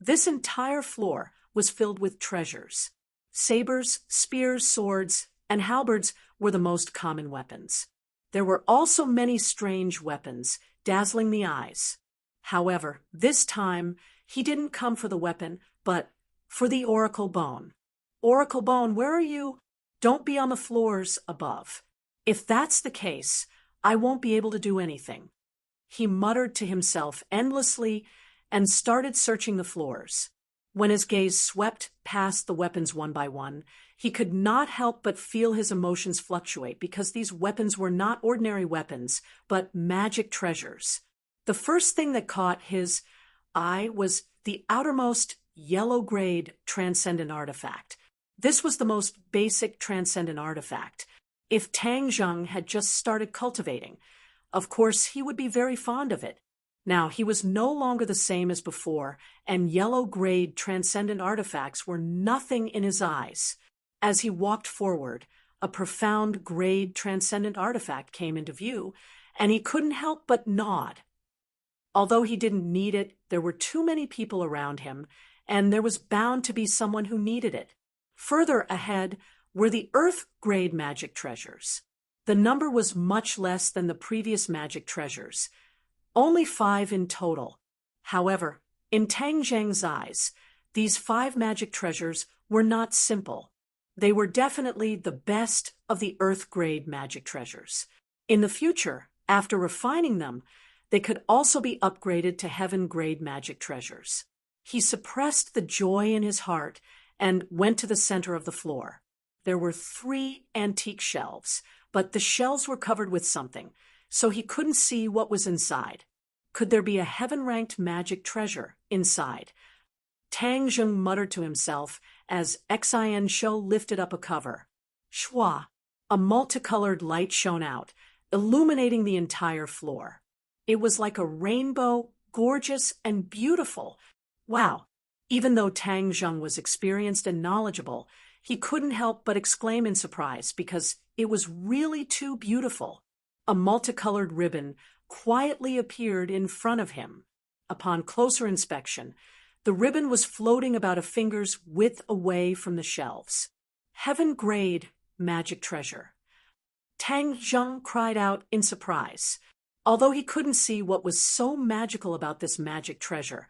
S1: This entire floor was filled with treasures. Sabers, spears, swords, and halberds were the most common weapons. There were also many strange weapons, dazzling the eyes. However, this time, he didn't come for the weapon, but for the oracle bone. Oracle bone, where are you? Don't be on the floors above. If that's the case, I won't be able to do anything. He muttered to himself endlessly and started searching the floors. When his gaze swept past the weapons one by one, he could not help but feel his emotions fluctuate because these weapons were not ordinary weapons, but magic treasures. The first thing that caught his eye was the outermost yellow-grade transcendent artifact. This was the most basic transcendent artifact. If Tang Zheng had just started cultivating, of course he would be very fond of it. Now he was no longer the same as before, and yellow-grade transcendent artifacts were nothing in his eyes. As he walked forward, a profound grade transcendent artifact came into view, and he couldn't help but nod. Although he didn't need it, there were too many people around him, and there was bound to be someone who needed it. Further ahead were the Earth-grade magic treasures. The number was much less than the previous magic treasures, only 5 in total. However, in Tang Zheng's eyes, these 5 magic treasures were not simple. They were definitely the best of the Earth-grade magic treasures. In the future, after refining them, they could also be upgraded to Heaven-grade magic treasures. He suppressed the joy in his heart and went to the center of the floor. There were 3 antique shelves, but the shelves were covered with something, so he couldn't see what was inside. Could there be a heaven-ranked magic treasure inside? Tang Zheng muttered to himself as Xin Shou lifted up a cover. Shua! A multicolored light shone out, illuminating the entire floor. It was like a rainbow, gorgeous and beautiful. Wow! Even though Tang Zheng was experienced and knowledgeable, he couldn't help but exclaim in surprise because it was really too beautiful. A multicolored ribbon quietly appeared in front of him. Upon closer inspection, the ribbon was floating about a finger's width away from the shelves. Heaven-grade magic treasure. Tang Zheng cried out in surprise. Although he couldn't see what was so magical about this magic treasure,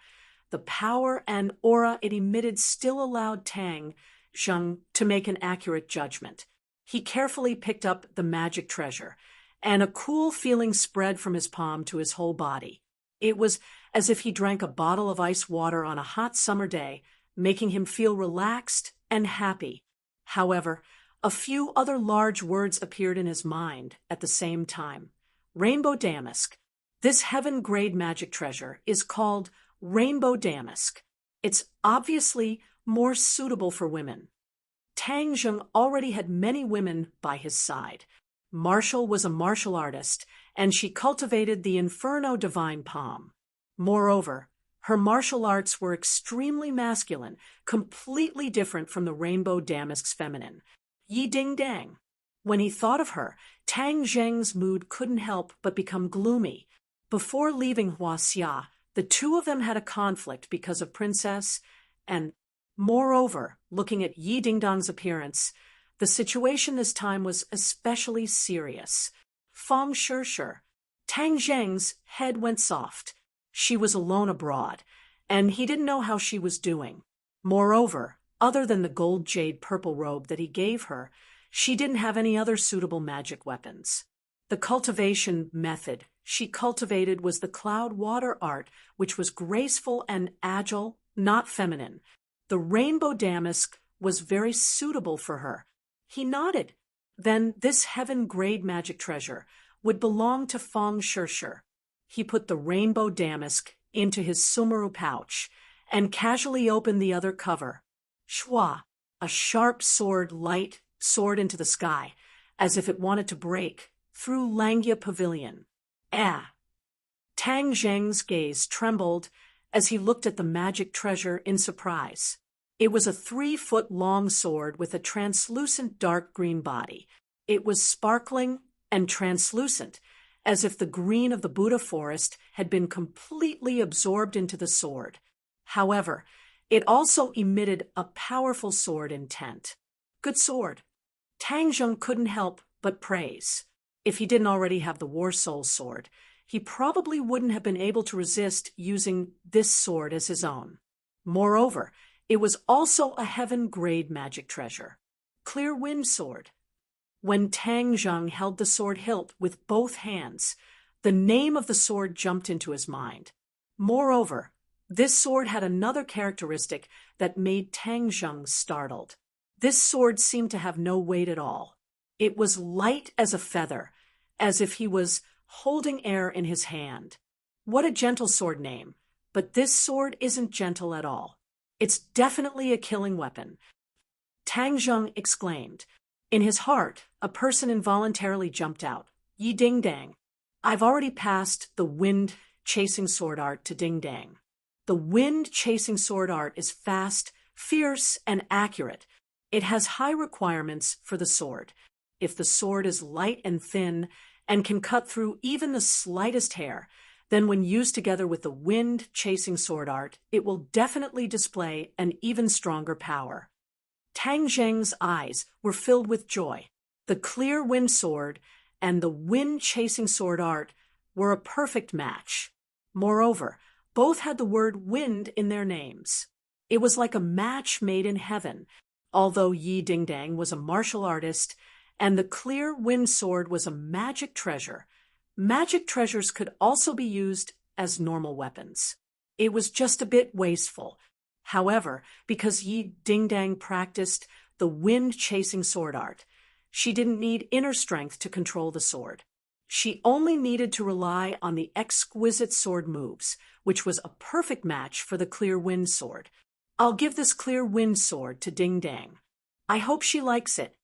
S1: the power and aura it emitted still allowed Tang Zheng to make an accurate judgment. He carefully picked up the magic treasure, and a cool feeling spread from his palm to his whole body. It was as if he drank a bottle of ice water on a hot summer day, making him feel relaxed and happy. However, a few other large words appeared in his mind at the same time. Rainbow damask. This heaven-grade magic treasure is called rainbow damask. It's obviously more suitable for women. Tang Zheng already had many women by his side. Martial was a martial artist, and she cultivated the Inferno Divine Palm. Moreover, her martial arts were extremely masculine, completely different from the rainbow damask's feminine. Yi Ding Dang. When he thought of her, Tang Zheng's mood couldn't help but become gloomy. Before leaving Huaxia, the two of them had a conflict because of Princess, and moreover, looking at Yi Dingdang's appearance, the situation this time was especially serious. Feng Shishir. Tang Zheng's head went soft. She was alone abroad, and he didn't know how she was doing. Moreover, other than the gold jade purple robe that he gave her, she didn't have any other suitable magic weapons. The cultivation method she cultivated was the cloud water art, which was graceful and agile, not feminine. The rainbow damask was very suitable for her. He nodded. Then this heaven-grade magic treasure would belong to Feng Shishir. He put the rainbow damask into his sumeru pouch and casually opened the other cover. Shua! A sharp sword light soared into the sky, as if it wanted to break through Langia Pavilion. Ah! Tang Zheng's gaze trembled as he looked at the magic treasure in surprise. It was a 3-foot-long sword with a translucent dark green body. It was sparkling and translucent, as if the green of the Buddha forest had been completely absorbed into the sword. However, it also emitted a powerful sword intent. Good sword. Tang Zheng couldn't help but praise. If he didn't already have the War Soul sword, he probably wouldn't have been able to resist using this sword as his own. Moreover, it was also a heaven-grade magic treasure. Clear Wind Sword. When Tang Zheng held the sword hilt with both hands, the name of the sword jumped into his mind. Moreover, this sword had another characteristic that made Tang Zheng startled. This sword seemed to have no weight at all. It was light as a feather, as if he was holding air in his hand. What a gentle sword name, but this sword isn't gentle at all. It's definitely a killing weapon. Tang Zheng exclaimed. In his heart, a person involuntarily jumped out. Yi Ding Dang. I've already passed the wind-chasing sword art to Ding Dang. The wind-chasing sword art is fast, fierce, and accurate. It has high requirements for the sword. If the sword is light and thin and can cut through even the slightest hair, then when used together with the wind-chasing sword art, it will definitely display an even stronger power. Tang Zheng's eyes were filled with joy. The clear wind sword and the wind-chasing sword art were a perfect match. Moreover, both had the word wind in their names. It was like a match made in heaven, although Yi Dingdang was a martial artist and the clear wind sword was a magic treasure. Magic treasures could also be used as normal weapons. It was just a bit wasteful. However, because Yi Dingdang practiced the wind-chasing sword art, she didn't need inner strength to control the sword. She only needed to rely on the exquisite sword moves, which was a perfect match for the clear wind sword. I'll give this clear wind sword to Ding Dang. I hope she likes it.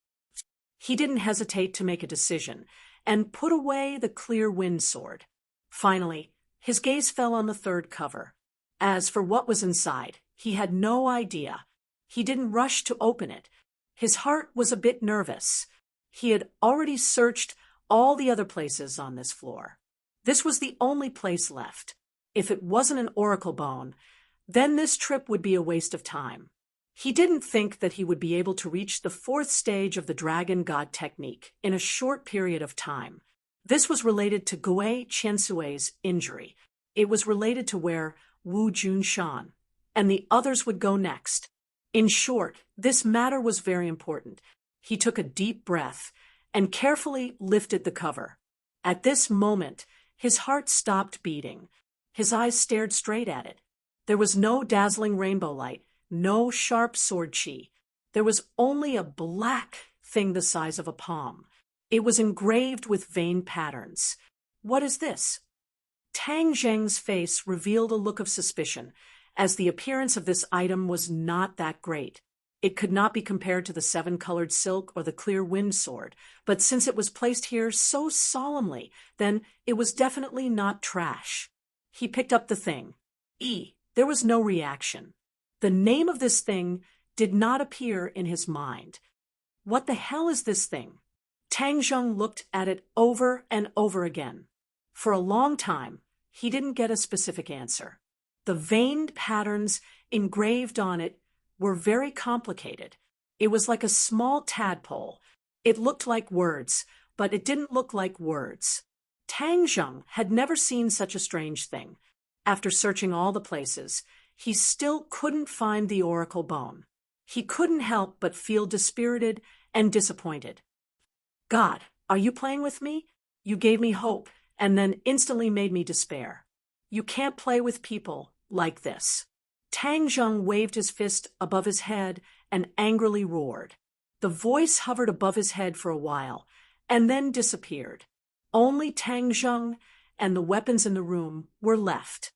S1: He didn't hesitate to make a decision and put away the clear wind sword. Finally, his gaze fell on the third cover. As for what was inside, he had no idea. He didn't rush to open it. His heart was a bit nervous. He had already searched all the other places on this floor. This was the only place left. If it wasn't an oracle bone, then this trip would be a waste of time. He didn't think that he would be able to reach the fourth stage of the Dragon God technique in a short period of time. This was related to Gui Qiansui's injury. It was related to where Wu Junshan and the others would go next. In short, this matter was very important. He took a deep breath and carefully lifted the cover. At this moment, his heart stopped beating. His eyes stared straight at it. There was no dazzling rainbow light, no sharp sword chi. There was only a black thing the size of a palm. It was engraved with vein patterns. What is this? Tang Zheng's face revealed a look of suspicion, as the appearance of this item was not that great. It could not be compared to the seven-colored silk or the clear wind sword, but since it was placed here so solemnly, then it was definitely not trash. He picked up the thing. There was no reaction. The name of this thing did not appear in his mind. What the hell is this thing? Tang Zheng looked at it over and over again. For a long time, he didn't get a specific answer. The veined patterns engraved on it were very complicated. It was like a small tadpole. It looked like words, but it didn't look like words. Tang Zheng had never seen such a strange thing. After searching all the places, he still couldn't find the oracle bone. He couldn't help but feel dispirited and disappointed. God, are you playing with me? You gave me hope and then instantly made me despair. You can't play with people like this. Tang Zheng waved his fist above his head and angrily roared. The voice hovered above his head for a while and then disappeared. Only Tang Zheng and the weapons in the room were left.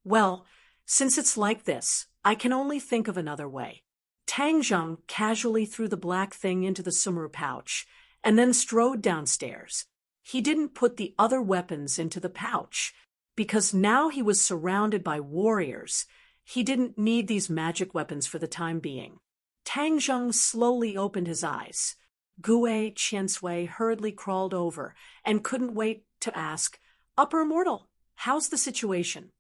S1: Well, since it's like this, I can only think of another way. Tang Zheng casually threw the black thing into the sumru pouch and then strode downstairs. He didn't put the other weapons into the pouch because now he was surrounded by warriors. He didn't need these magic weapons for the time being. Tang Zheng slowly opened his eyes. Gui Qiansui hurriedly crawled over and couldn't wait to ask, Upper Immortal, how's the situation?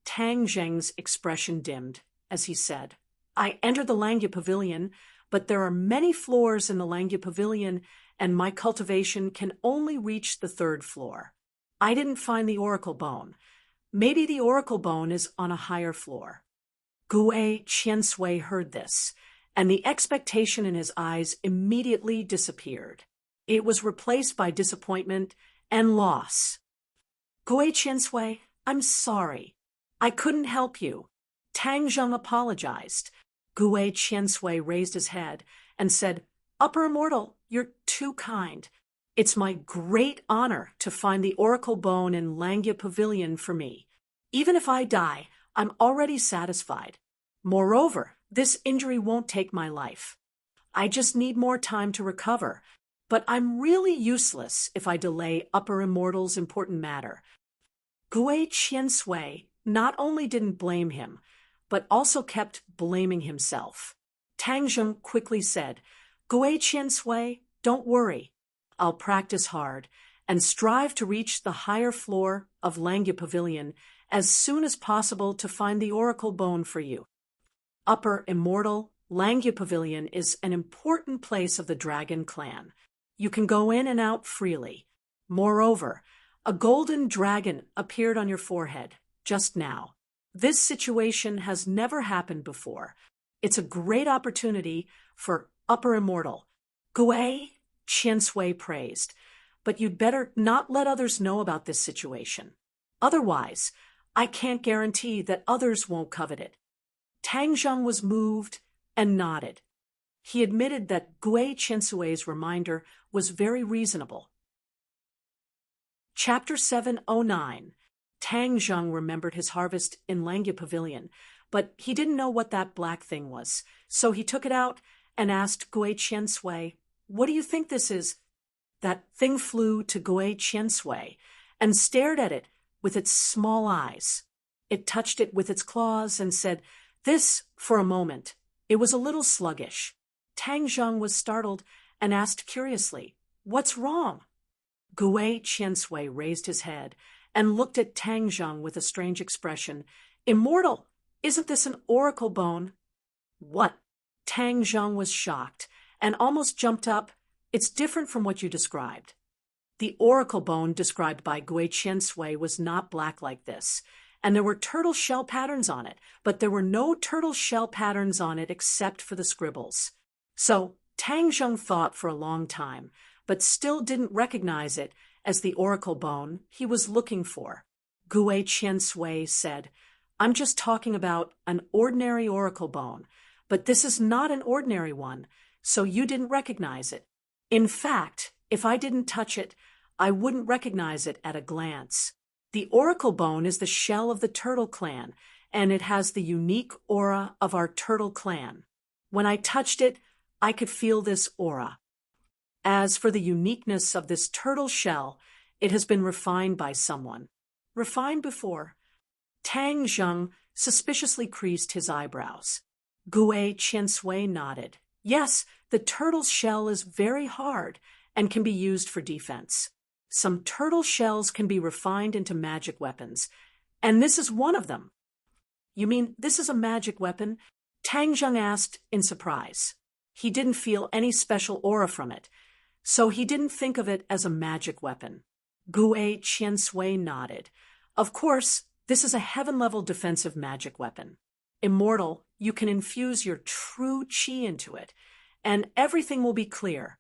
S1: Tang Zheng's expression dimmed as he said, I entered the Langya Pavilion, but there are many floors in the Langya Pavilion and my cultivation can only reach the third floor. I didn't find the oracle bone. Maybe the oracle bone is on a higher floor. Gui Qiansui heard this and the expectation in his eyes immediately disappeared. It was replaced by disappointment and loss. Gui Qiansui, I'm sorry. I couldn't help you. Tang Zheng apologized. Gui Qiansui raised his head and said, Upper Immortal, you're too kind. It's my great honor to find the oracle bone in Langya Pavilion for me. Even if I die, I'm already satisfied. Moreover, this injury won't take my life. I just need more time to recover, but I'm really useless if I delay Upper Immortal's important matter. Gui Qiansui not only didn't blame him, but also kept blaming himself. Tang Zheng quickly said, Gui Qiansui, don't worry. I'll practice hard and strive to reach the higher floor of Langya Pavilion as soon as possible to find the oracle bone for you. Upper Immortal, Langya Pavilion is an important place of the dragon clan. You can go in and out freely. Moreover, a golden dragon appeared on your forehead just now. This situation has never happened before. It's a great opportunity for Upper Immortal. Gui Qiansui praised, but you'd better not let others know about this situation. Otherwise, I can't guarantee that others won't covet it. Tang Zheng was moved and nodded. He admitted that Gui Qiansui's reminder was very reasonable. Chapter 709. Tang Zheng remembered his harvest in Langya Pavilion, but he didn't know what that black thing was, so he took it out and asked Gui Qiansui, What do you think this is? That thing flew to Gui Qiansui and stared at it with its small eyes. It touched it with its claws and said, This, for a moment. It was a little sluggish. Tang Zheng was startled and asked curiously, What's wrong? Gui Qiansui raised his head and looked at Tang Zheng with a strange expression. Immortal, isn't this an oracle bone? What? Tang Zheng was shocked and almost jumped up. It's different from what you described. The oracle bone described by Gui Qiansui was not black like this, and there were turtle shell patterns on it, but there were no turtle shell patterns on it except for the scribbles. So Tang Zheng thought for a long time, but still didn't recognize it as the oracle bone he was looking for. Gui Qiansui said, I'm just talking about an ordinary oracle bone, but this is not an ordinary one, so you didn't recognize it. In fact, if I didn't touch it, I wouldn't recognize it at a glance. The oracle bone is the shell of the turtle clan, and it has the unique aura of our turtle clan. When I touched it, I could feel this aura. As for the uniqueness of this turtle shell, it has been refined by someone. Refined before. Tang Zheng suspiciously creased his eyebrows. Gui Qiansui nodded. Yes, the turtle's shell is very hard and can be used for defense. Some turtle shells can be refined into magic weapons, and this is one of them. You mean this is a magic weapon? Tang Zheng asked in surprise. He didn't feel any special aura from it, so he didn't think of it as a magic weapon. Gui Qiansui nodded. Of course, this is a heaven-level defensive magic weapon. Immortal, you can infuse your true qi into it, and everything will be clear.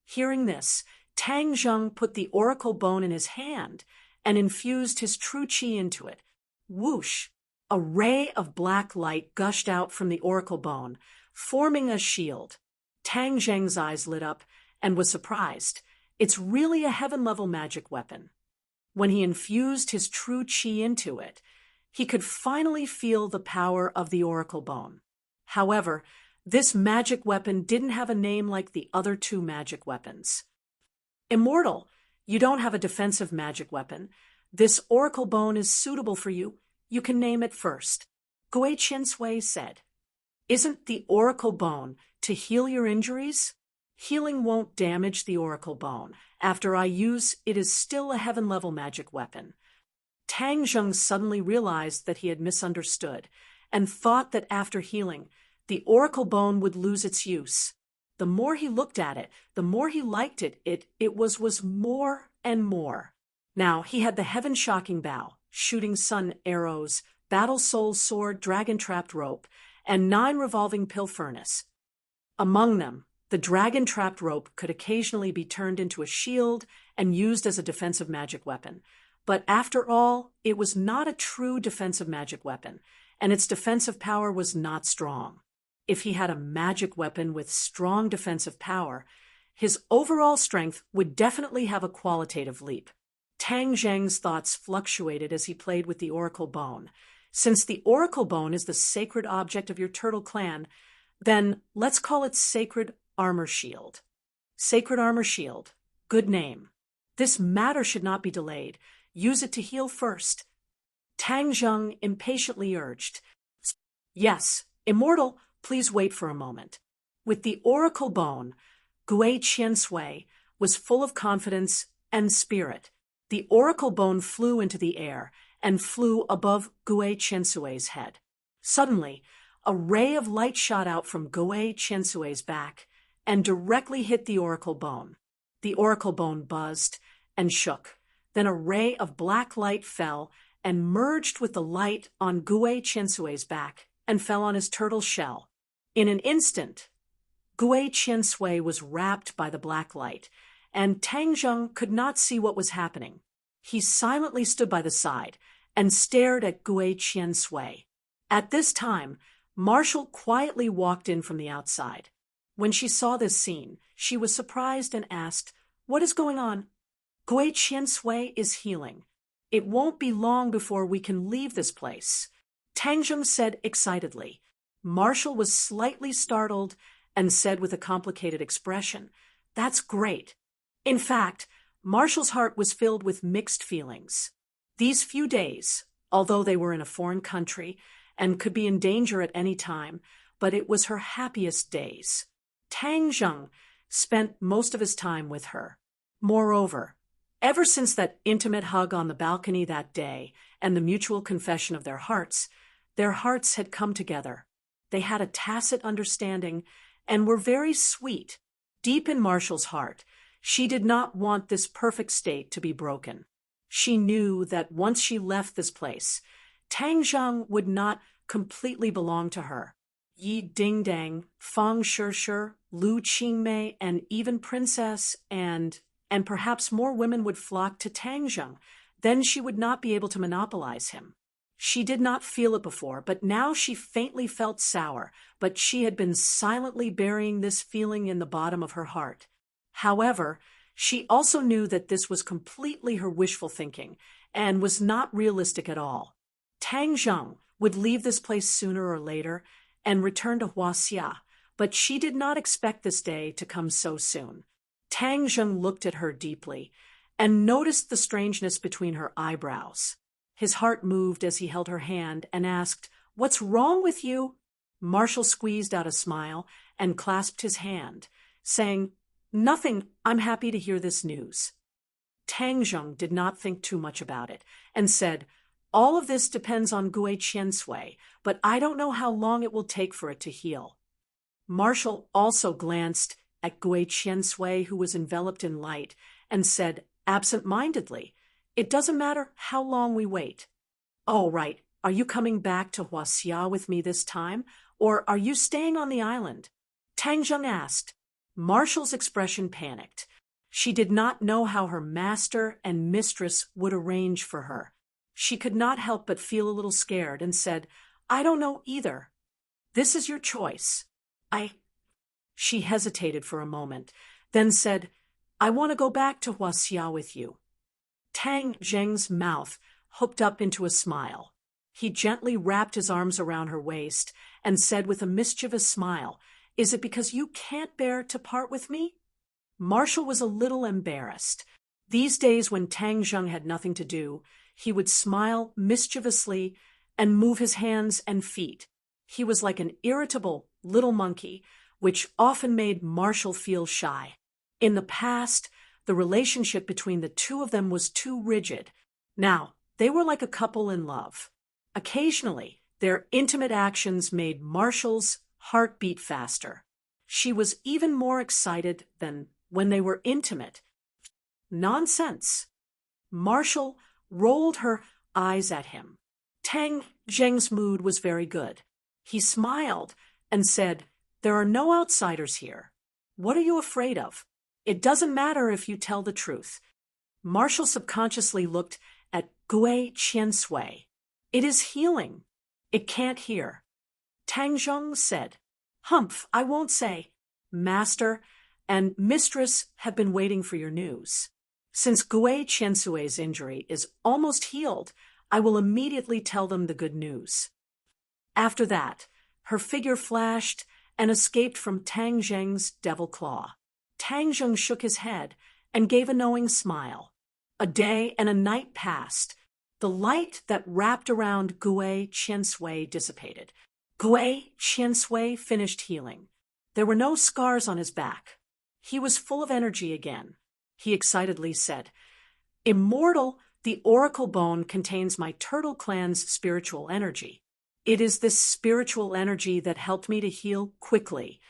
S1: Hearing this, Tang Zheng put the oracle bone in his hand and infused his true qi into it. Whoosh! A ray of black light gushed out from the oracle bone, forming a shield. Tang Zheng's eyes lit up and was surprised. It's really a heaven-level magic weapon. When he infused his true qi into it, he could finally feel the power of the oracle bone. However, this magic weapon didn't have a name like the other two magic weapons. Immortal, you don't have a defensive magic weapon. This oracle bone is suitable for you. You can name it first. Gui Qiansui said, Isn't the oracle bone to heal your injuries? Healing won't damage the oracle bone. After I use, it is still a heaven-level magic weapon. Tang Zheng suddenly realized that he had misunderstood and thought that after healing, the oracle bone would lose its use. The more he looked at it, the more he liked it. It was more and more. Now he had the heaven-shocking bow, shooting sun arrows, battle soul sword, dragon-trapped rope, and 9 revolving pill furnace. Among them, the dragon-trapped rope could occasionally be turned into a shield and used as a defensive magic weapon. But after all, it was not a true defensive magic weapon, and its defensive power was not strong. If he had a magic weapon with strong defensive power, his overall strength would definitely have a qualitative leap. Tang Zheng's thoughts fluctuated as he played with the oracle bone. Since the oracle bone is the sacred object of your turtle clan, then let's call it Sacred Armor Shield. Sacred Armor Shield. Good name. This matter should not be delayed. Use it to heal first. Tang Zheng impatiently urged. Yes, Immortal, please wait for a moment. With the oracle bone, Gui Qiansui was full of confidence and spirit. The oracle bone flew into the air and flew above Gui Qiansui's head. Suddenly, a ray of light shot out from Gui Qiansui's back and directly hit the oracle bone. The oracle bone buzzed and shook. Then a ray of black light fell and merged with the light on Gui Qiansui's back and fell on his turtle shell. In an instant, Gui Qiansui was wrapped by the black light, and Tang Zheng could not see what was happening. He silently stood by the side and stared at Gui Qiansui. At this time, Marshall quietly walked in from the outside. When she saw this scene, she was surprised and asked, "What is going on?" "Gui Qiansui is healing. It won't be long before we can leave this place," Tang Zheng said excitedly. Marshall was slightly startled and said with a complicated expression, "That's great." In fact, Marshall's heart was filled with mixed feelings. These few days, although they were in a foreign country and could be in danger at any time, but it was her happiest days. Tang Zheng spent most of his time with her. Moreover, ever since that intimate hug on the balcony that day and the mutual confession of their hearts had come together. They had a tacit understanding and were very sweet. Deep in Marshall's heart, she did not want this perfect state to be broken. She knew that once she left this place, Tang Zheng would not completely belong to her. Yi Dingdang, Fang Shishir, Lu Qingmei, and even Princess and perhaps more women would flock to Tang Zheng. Then she would not be able to monopolize him. She did not feel it before, but now she faintly felt sour, but she had been silently burying this feeling in the bottom of her heart. However, she also knew that this was completely her wishful thinking and was not realistic at all. Tang Zheng would leave this place sooner or later and return to Huaxia, but she did not expect this day to come so soon. Tang Zheng looked at her deeply and noticed the strangeness between her eyebrows. His heart moved as he held her hand and asked, "What's wrong with you?" Marshall squeezed out a smile and clasped his hand, saying, "Nothing, I'm happy to hear this news." Tang Zheng did not think too much about it and said, "All of this depends on Gui Qiansui, but I don't know how long it will take for it to heal." Marshall also glanced at Gui Qiansui, who was enveloped in light, and said absent-mindedly, "It doesn't matter how long we wait." "All right, are you coming back to Huaxia with me this time, or are you staying on the island?" Tang Zheng asked. Marshall's expression panicked. She did not know how her master and mistress would arrange for her. She could not help but feel a little scared and said, "I don't know either." "This is your choice." She hesitated for a moment, then said, "I want to go back to Huaxia with you." Tang Zheng's mouth hooked up into a smile. He gently wrapped his arms around her waist and said with a mischievous smile, "Is it because you can't bear to part with me?" Marshall was a little embarrassed. These days when Tang Zheng had nothing to do, he would smile mischievously and move his hands and feet. He was like an irritable little monkey, which often made Marshall feel shy. In the past, the relationship between the two of them was too rigid. Now, they were like a couple in love. Occasionally, their intimate actions made Marshall's heart beat faster. She was even more excited than when they were intimate. Nonsense. Marshall rolled her eyes at him. Tang Zheng's mood was very good. He smiled and said, "There are no outsiders here. What are you afraid of? It doesn't matter if you tell the truth." Marshall subconsciously looked at Gui Qiansui. "It is healing. It can't hear." Tang Zheng said, "Humph, I won't say. Master and Mistress have been waiting for your news. Since Gui Qiansui's injury is almost healed, I will immediately tell them the good news." After that, her figure flashed and escaped from Tang Zheng's devil claw. Tang Zheng shook his head and gave a knowing smile. A day and a night passed. The light that wrapped around Gui Qiansui dissipated. Gui Qiansui finished healing. There were no scars on his back. He was full of energy again. He excitedly said, "Immortal, the oracle bone contains my turtle clan's spiritual energy. It is this spiritual energy that helped me to heal quickly."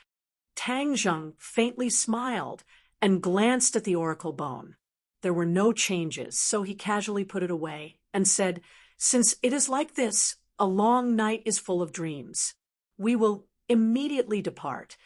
S1: Tang Zheng faintly smiled and glanced at the oracle bone. There were no changes, so he casually put it away and said, "Since it is like this, a long night is full of dreams. We will immediately depart."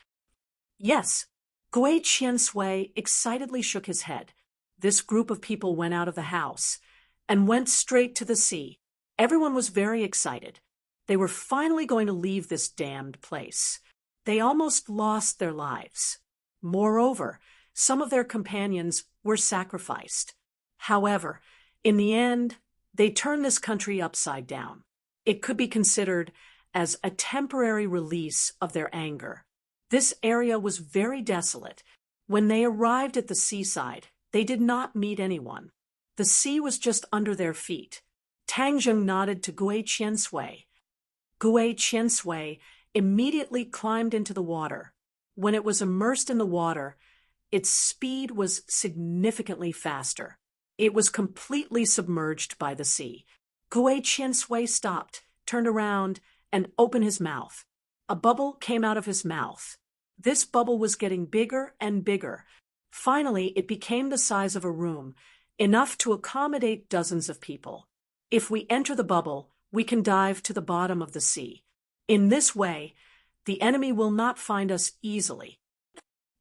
S1: "Yes." Gui Qiansui excitedly shook his head. This group of people went out of the house and went straight to the sea. Everyone was very excited. They were finally going to leave this damned place. They almost lost their lives. Moreover, some of their companions were sacrificed. However, in the end, they turned this country upside down. It could be considered as a temporary release of their anger. This area was very desolate. When they arrived at the seaside, they did not meet anyone. The sea was just under their feet. Tang Zheng nodded to Gui Qiansui. Gui Qiansui immediately climbed into the water. When it was immersed in the water, its speed was significantly faster. It was completely submerged by the sea. Gui Qiansui stopped, turned around, and opened his mouth. A bubble came out of his mouth. This bubble was getting bigger and bigger. Finally, it became the size of a room, enough to accommodate dozens of people. If we enter the bubble, we can dive to the bottom of the sea. In this way, the enemy will not find us easily.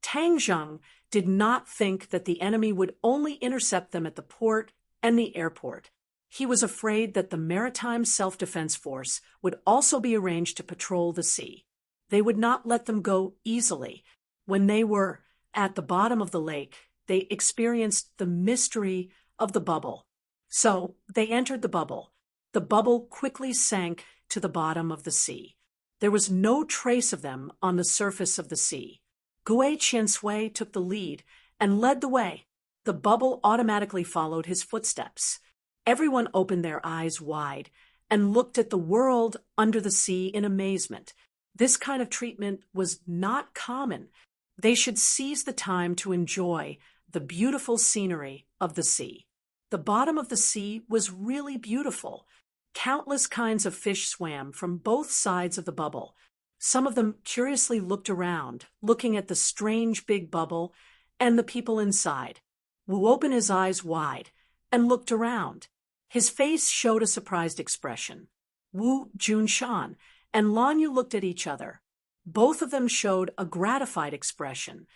S1: Tang Zheng did not think that the enemy would only intercept them at the port and the airport. He was afraid that the Maritime Self-Defense Force would also be arranged to patrol the sea. They would not let them go easily. When they were at the bottom of the lake, they experienced the mystery of the bubble. So they entered the bubble. The bubble quickly sank to the bottom of the sea. There was no trace of them on the surface of the sea. Gui Qiansui took the lead and led the way. The bubble automatically followed his footsteps. Everyone opened their eyes wide and looked at the world under the sea in amazement. This kind of treatment was not common. They should seize the time to enjoy the beautiful scenery of the sea. The bottom of the sea was really beautiful. Countless kinds of fish swam from both sides of the bubble. Some of them curiously looked around, looking at the strange big bubble and the people inside. Wu opened his eyes wide and looked around. His face showed a surprised expression. Wu Junshan and Lan Yu looked at each other. Both of them showed a gratified expression.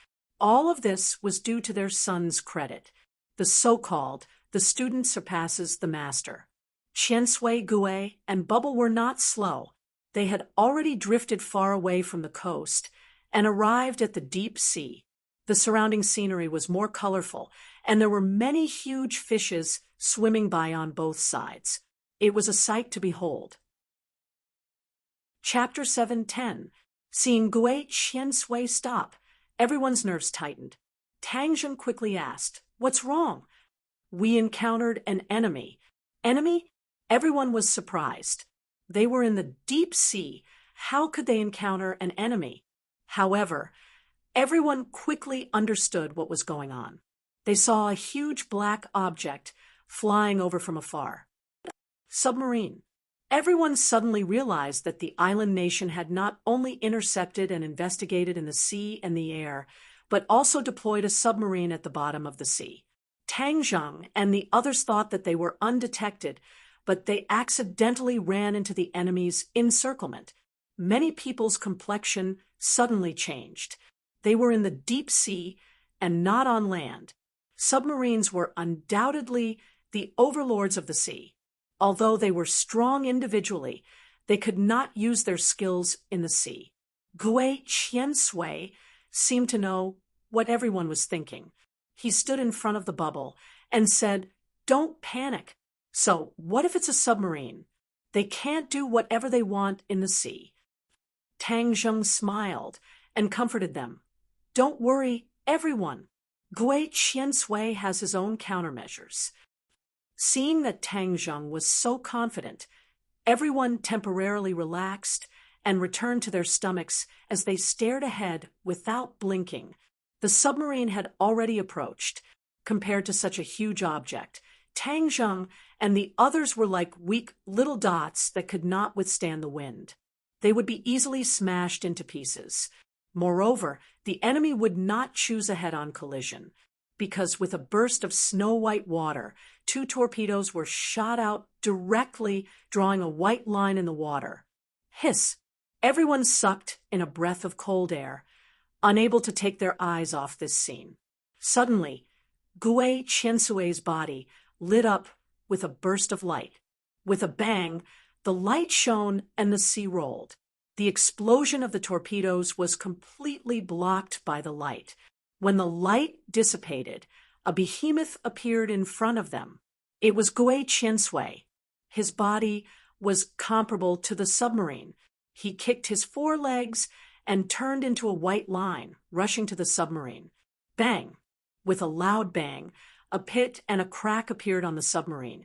S1: All of this was due to their son's credit. The so-called, the student surpasses the master. Qiansui, Gui, and Bubble were not slow. They had already drifted far away from the coast and arrived at the deep sea. The surrounding scenery was more colorful, and there were many huge fishes swimming by on both sides. It was a sight to behold. Chapter 7:10. Seeing Gui Qiansui stop, everyone's nerves tightened. Tang Zheng quickly asked, "What's wrong?" "We encountered an enemy." "Enemy?" Everyone was surprised. They were in the deep sea. How could they encounter an enemy? However, everyone quickly understood what was going on. They saw a huge black object flying over from afar. Submarine. Everyone suddenly realized that the island nation had not only intercepted and investigated in the sea and the air, but also deployed a submarine at the bottom of the sea. Tang Zheng and the others thought that they were undetected, but they accidentally ran into the enemy's encirclement. many people's complexion suddenly changed. They were in the deep sea and not on land. Submarines were undoubtedly the overlords of the sea. Although they were strong individually, they could not use their skills in the sea. Gui Qiansui seemed to know what everyone was thinking. He stood in front of the bubble and said, "Don't panic. So, what if it's a submarine? They can't do whatever they want in the sea." Tang Zheng smiled and comforted them. "Don't worry, everyone. Gui Qiansui has his own countermeasures." Seeing that Tang Zheng was so confident, everyone temporarily relaxed and returned to their stomachs as they stared ahead without blinking. The submarine had already approached. Compared to such a huge object, Tang Zheng and the others were like weak little dots that could not withstand the wind. They would be easily smashed into pieces. Moreover, the enemy would not choose a head-on collision, because with a burst of snow-white water, 2 torpedoes were shot out directly, drawing a white line in the water. Hiss! Everyone sucked in a breath of cold air, unable to take their eyes off this scene. Suddenly, Gui Qiansui's body lit up with a burst of light. With a bang, the light shone and the sea rolled. The explosion of the torpedoes was completely blocked by the light. When the light dissipated, a behemoth appeared in front of them. It was Gui Qiansui. His body was comparable to the submarine. He kicked his forelegs and turned into a white line, rushing to the submarine. Bang! With a loud bang, a pit and a crack appeared on the submarine,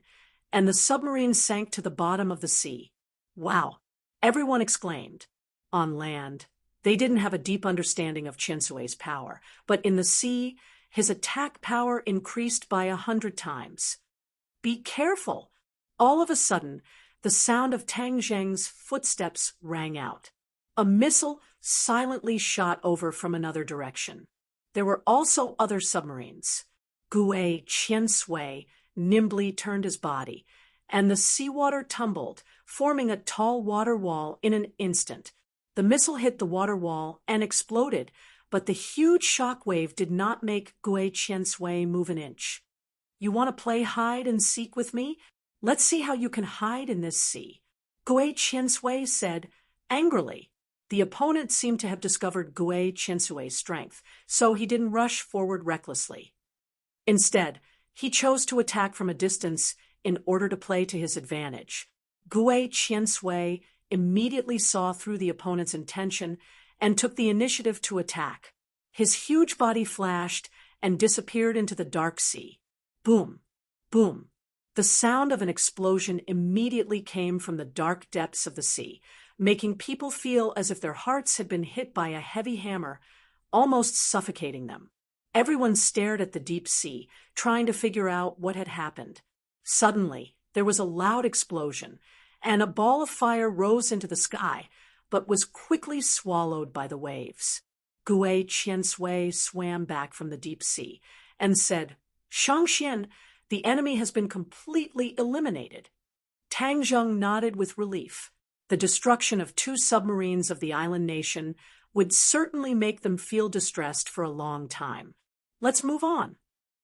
S1: and the submarine sank to the bottom of the sea. Wow! Everyone exclaimed. On land, they didn't have a deep understanding of Qiansui's power, but in the sea, his attack power increased by 100 times. Be careful! All of a sudden, the sound of Tang Zheng's footsteps rang out. A missile silently shot over from another direction. There were also other submarines. Gui Qiansui nimbly turned his body, and the seawater tumbled, forming a tall water wall in an instant. The missile hit the water wall and exploded, but the huge shock wave did not make Gui Qiansui move an inch. "You want to play hide and seek with me? Let's see how you can hide in this sea," Gui Qiansui said angrily. The opponent seemed to have discovered Gui Qiansui's strength, so he didn't rush forward recklessly. Instead, he chose to attack from a distance in order to play to his advantage. Gui Qiansui immediately saw through the opponent's intention and took the initiative to attack. His huge body flashed and disappeared into the dark sea. Boom! Boom! The sound of an explosion immediately came from the dark depths of the sea, making people feel as if their hearts had been hit by a heavy hammer, almost suffocating them. Everyone stared at the deep sea, trying to figure out what had happened. Suddenly, there was a loud explosion, and a ball of fire rose into the sky, but was quickly swallowed by the waves. Gui Qiansui swam back from the deep sea and said, "Shangxian, the enemy has been completely eliminated." Tang Zheng nodded with relief. The destruction of 2 submarines of the island nation would certainly make them feel distressed for a long time. "Let's move on."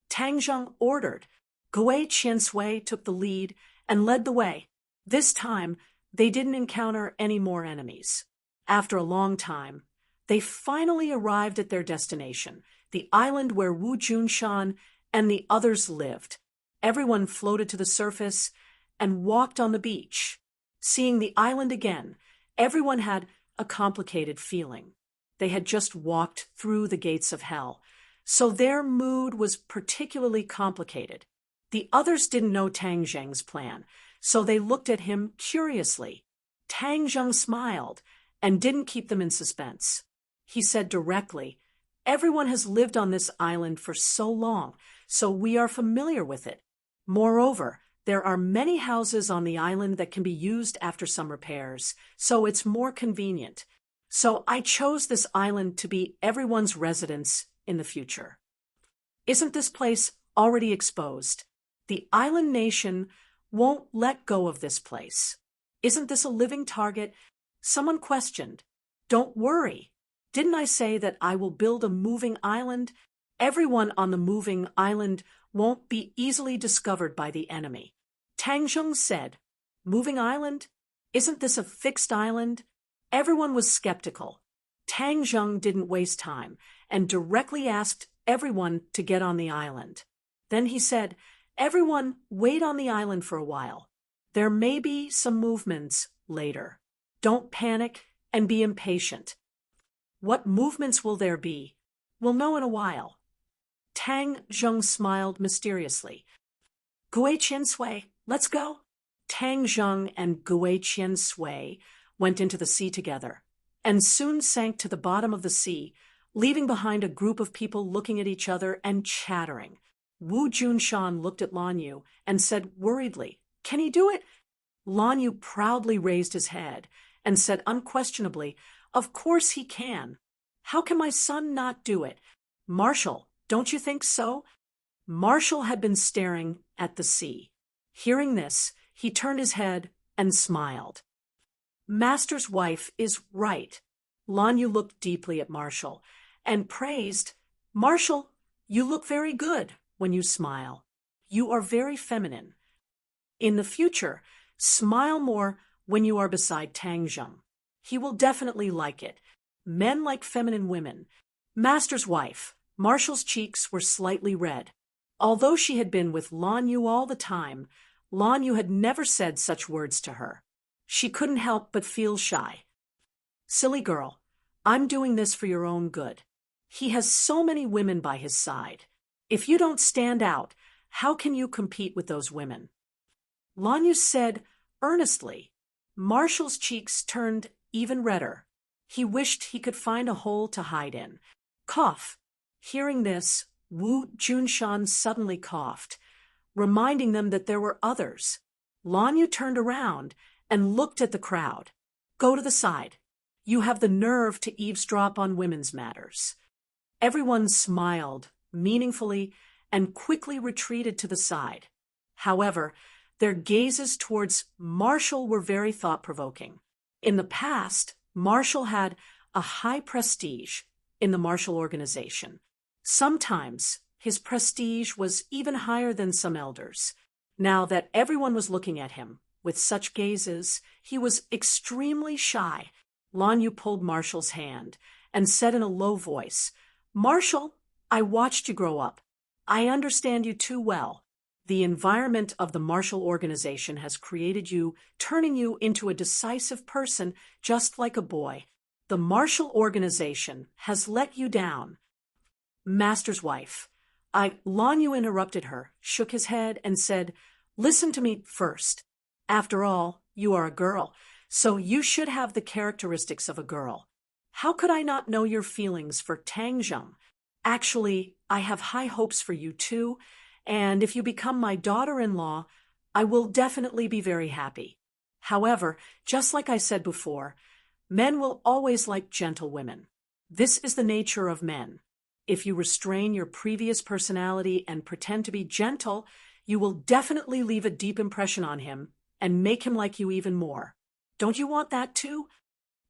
S1: Tang Zheng ordered. Gui Qiansui took the lead and led the way. This time, they didn't encounter any more enemies. After a long time, they finally arrived at their destination, the island where Wu Junshan and the others lived. Everyone floated to the surface and walked on the beach. Seeing the island again, everyone had a complicated feeling. They had just walked through the gates of hell, so their mood was particularly complicated. The others didn't know Tang Zheng's plan, so they looked at him curiously. Tang Zheng smiled and didn't keep them in suspense. He said directly, "Everyone has lived on this island for so long, so we are familiar with it. Moreover, there are many houses on the island that can be used after some repairs, so it's more convenient. So I chose this island to be everyone's residence in the future. Isn't this place already exposed? The island nation won't let go of this place. Isn't this a living target Someone questioned. Don't worry. Didn't I say that I will build a moving island? Everyone on the moving island won't be easily discovered by the enemy. Tang Zheng said, Moving island? Isn't this a fixed island? Everyone was skeptical. Tang Zheng didn't waste time and directly asked everyone to get on the island. Then he said, Everyone, wait on the island for a while. There may be some movements later. Don't panic and be impatient. What movements will there be? We'll know in a while. Tang Zheng smiled mysteriously. Gui Qiansui, let's go. Tang Zheng and Gui Qiansui went into the sea together and soon sank to the bottom of the sea, leaving behind a group of people looking at each other and chattering. Wu Junshan looked at Lan Yu and said worriedly, Can he do it? Lan Yu proudly raised his head and said unquestionably, Of course he can. How can my son not do it? Marshall, don't you think so? Marshall had been staring at the sea. Hearing this, he turned his head and smiled. Master's wife is right. Lan Yu looked deeply at Marshall and praised, Marshall, you look very good when you smile. You are very feminine. In the future, smile more when you are beside Tang Zheng. He will definitely like it. Men like feminine women. Master's wife. Marshall's cheeks were slightly red. Although she had been with Lan Yu all the time, Lan Yu had never said such words to her. She couldn't help but feel shy. Silly girl, I'm doing this for your own good. He has so many women by his side. If you don't stand out, how can you compete with those women? Lan Yu said earnestly. Marshall's cheeks turned even redder. He wished he could find a hole to hide in. Cough. Hearing this, Wu Junshan suddenly coughed, reminding them that there were others. Lan Yu turned around and looked at the crowd. Go to the side. You have the nerve to eavesdrop on women's matters. Everyone smiled meaningfully and quickly retreated to the side. However, their gazes towards Marshall were very thought-provoking. In the past, Marshall had a high prestige in the Marshall organization. Sometimes his prestige was even higher than some elders. Now that everyone was looking at him with such gazes, he was extremely shy. Lan Yu pulled Marshall's hand and said in a low voice, Marshall, I watched you grow up. I understand you too well. The environment of the Marshall organization has created you, turning you into a decisive person just like a boy. The Marshall organization has let you down. Master's wife. Lan Yu interrupted her, shook his head, and said, Listen to me first. After all, you are a girl, so you should have the characteristics of a girl. How could I not know your feelings for Tang Zheng? Actually, I have high hopes for you too, and if you become my daughter-in-law, I will definitely be very happy. However, just like I said before, men will always like gentle women. This is the nature of men. If you restrain your previous personality and pretend to be gentle, you will definitely leave a deep impression on him and make him like you even more. Don't you want that too?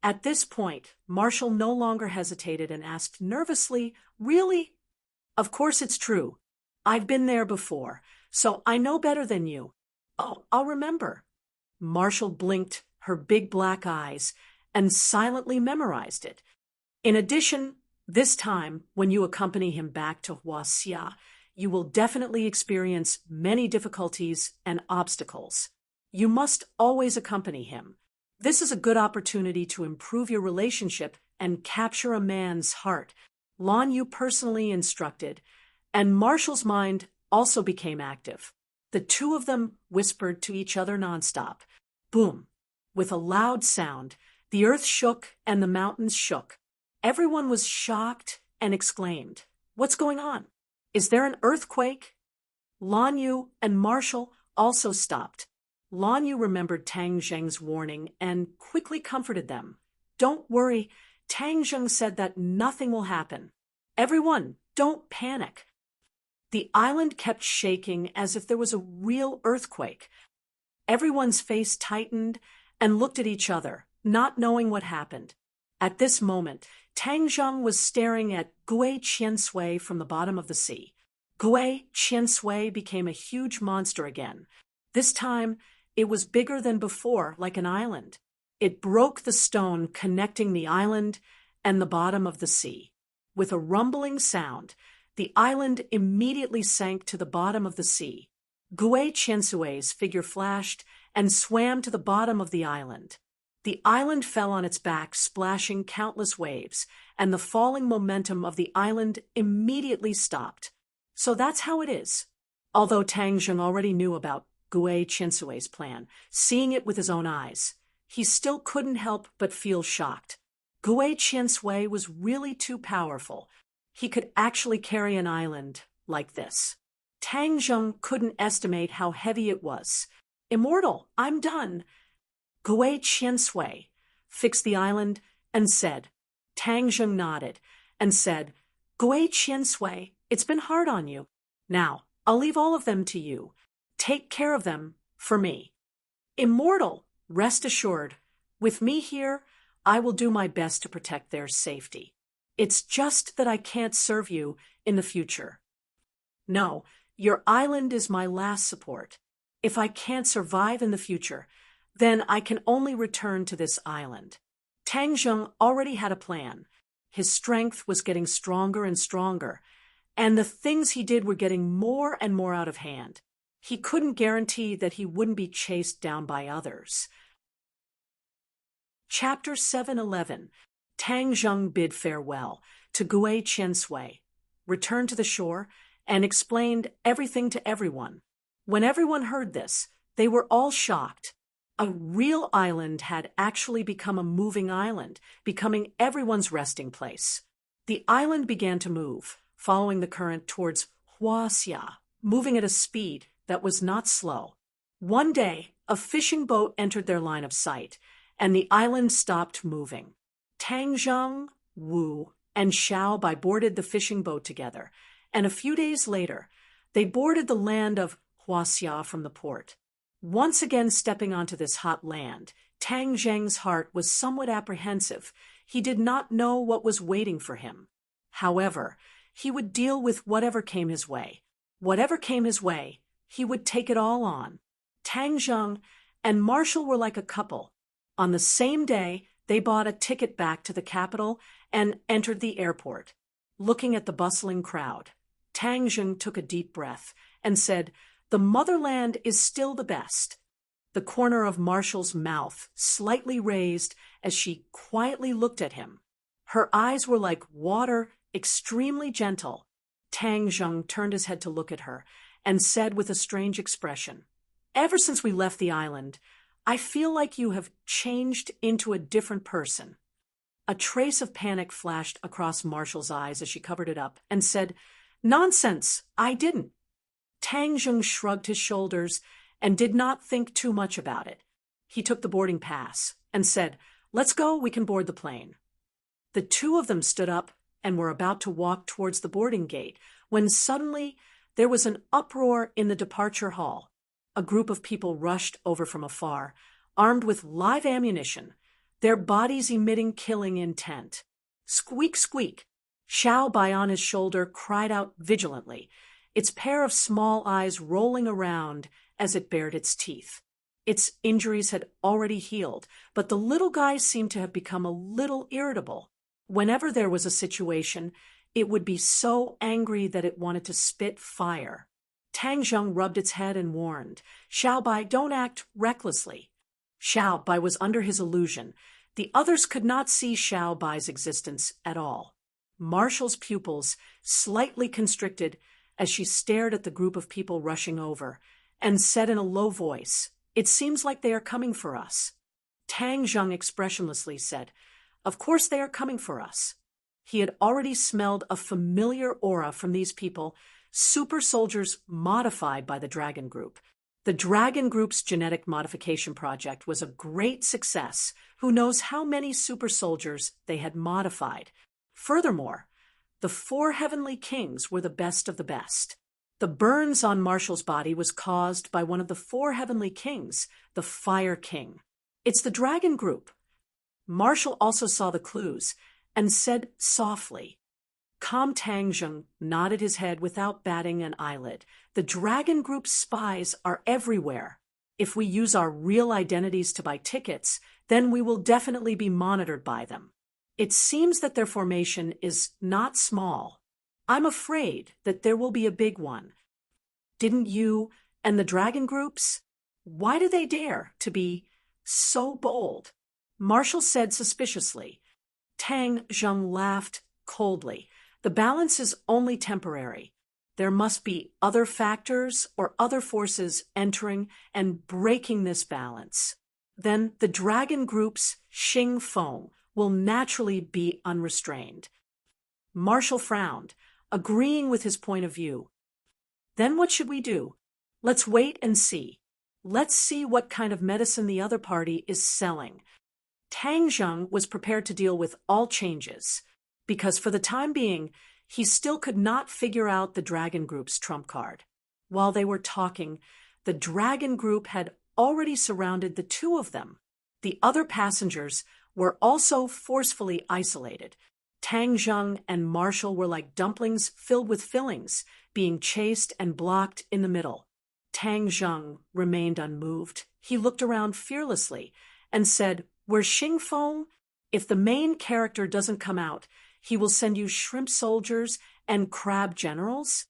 S1: At this point, Marshall no longer hesitated and asked nervously, Really? Of course it's true. I've been there before, so I know better than you. Oh, I'll remember. Marshall blinked her big black eyes and silently memorized it. In addition, this time, when you accompany him back to Huaxia, you will definitely experience many difficulties and obstacles. You must always accompany him. This is a good opportunity to improve your relationship and capture a man's heart. Lan Yu personally instructed, and Marshall's mind also became active. The two of them whispered to each other nonstop. Boom! With a loud sound, the earth shook and the mountains shook. Everyone was shocked and exclaimed, What's going on? Is there an earthquake? Lan Yu and Marshall also stopped. Lan Yu remembered Tang Zheng's warning and quickly comforted them. Don't worry, Tang Zheng said that nothing will happen. Everyone, don't panic. The island kept shaking as if there was a real earthquake. Everyone's face tightened and looked at each other, not knowing what happened. At this moment, Tang Zheng was staring at Gui Qiansui from the bottom of the sea. Gui Qiansui became a huge monster again. This time, it was bigger than before, like an island. It broke the stone connecting the island and the bottom of the sea. With a rumbling sound, the island immediately sank to the bottom of the sea. Gui Qiansui's figure flashed and swam to the bottom of the island. The island fell on its back, splashing countless waves, and the falling momentum of the island immediately stopped. So that's how it is. Although Tang Zheng already knew about Gui Qiansui's plan, seeing it with his own eyes, he still couldn't help but feel shocked. Gui Qiansui was really too powerful. He could actually carry an island like this. Tang Zheng couldn't estimate how heavy it was. Immortal, I'm done. Gui Qiansui fixed the island and said. Tang Zheng nodded and said, Gui Qiansui, it's been hard on you. Now, I'll leave all of them to you. Take care of them for me. Immortal, rest assured, with me here, I will do my best to protect their safety. It's just that I can't serve you in the future. No, your island is my last support. If I can't survive in the future, then I can only return to this island. Tang Zheng already had a plan. His strength was getting stronger and stronger, and the things he did were getting more and more out of hand. He couldn't guarantee that he wouldn't be chased down by others. Chapter 7:11. Tang Zheng bid farewell to Gui Qiansui, returned to the shore, and explained everything to everyone. When everyone heard this, they were all shocked. A real island had actually become a moving island, becoming everyone's resting place. The island began to move, following the current towards Huaxia, moving at a speed that was not slow. One day, a fishing boat entered their line of sight, and the island stopped moving. Tang Zheng, Wu, and Xiao Bai boarded the fishing boat together, and a few days later, they boarded the land of Huaxia from the port. Once again stepping onto this hot land, Tang Zheng's heart was somewhat apprehensive. He did not know what was waiting for him. However, he would deal with whatever came his way. Whatever came his way, he would take it all on. Tang Zheng and Marshall were like a couple. On the same day, they bought a ticket back to the capital and entered the airport. Looking at the bustling crowd, Tang Zheng took a deep breath and said, "The motherland is still the best." The corner of Marshall's mouth slightly raised as she quietly looked at him. Her eyes were like water, extremely gentle. Tang Zheng turned his head to look at her and said with a strange expression, "Ever since we left the island, I feel like you have changed into a different person." A trace of panic flashed across Marshall's eyes as she covered it up and said, "Nonsense, I didn't." Tang Zheng shrugged his shoulders and did not think too much about it. He took the boarding pass and said, "Let's go, we can board the plane." The two of them stood up and were about to walk towards the boarding gate when suddenly there was an uproar in the departure hall. A group of people rushed over from afar, armed with live ammunition, their bodies emitting killing intent. Squeak, squeak. Xiao Bai on his shoulder cried out vigilantly, its pair of small eyes rolling around as it bared its teeth. Its injuries had already healed, but the little guy seemed to have become a little irritable. Whenever there was a situation, it would be so angry that it wanted to spit fire. Tang Zheng rubbed its head and warned, "Xiao Bai, don't act recklessly." Xiao Bai was under his illusion. The others could not see Xiao Bai's existence at all. Marshall's pupils slightly constricted as she stared at the group of people rushing over, and said in a low voice, "It seems like they are coming for us." Tang Zheng expressionlessly said, "Of course they are coming for us." He had already smelled a familiar aura from these people, super soldiers modified by the Dragon Group. The Dragon Group's genetic modification project was a great success. Who knows how many super soldiers they had modified. Furthermore, the 4 heavenly kings were the best of the best. The burns on Marshall's body was caused by one of the 4 heavenly kings, the Fire King. It's the Dragon Group. Marshall also saw the clues and said softly. Kam Tangjung nodded his head without batting an eyelid. The Dragon Group's spies are everywhere. If we use our real identities to buy tickets, then we will definitely be monitored by them. It seems that their formation is not small. I'm afraid that there will be a big one. Didn't you and the Dragon Groups? Why do they dare to be so bold? Marshall said suspiciously. Tang Zheng laughed coldly. The balance is only temporary. There must be other factors or other forces entering and breaking this balance. Then the Dragon Group's Xing Feng will naturally be unrestrained. Marshall frowned, agreeing with his point of view. Then what should we do? Let's wait and see. Let's see what kind of medicine the other party is selling. Tang Zheng was prepared to deal with all changes, because for the time being, he still could not figure out the Dragon Group's trump card. While they were talking, the Dragon Group had already surrounded the two of them. The other passengers were also forcefully isolated. Tang Zheng and Marshall were like dumplings filled with fillings, being chased and blocked in the middle. Tang Zheng remained unmoved. He looked around fearlessly and said, "Where's Xing Feng? If the main character doesn't come out, he will send you shrimp soldiers and crab generals?"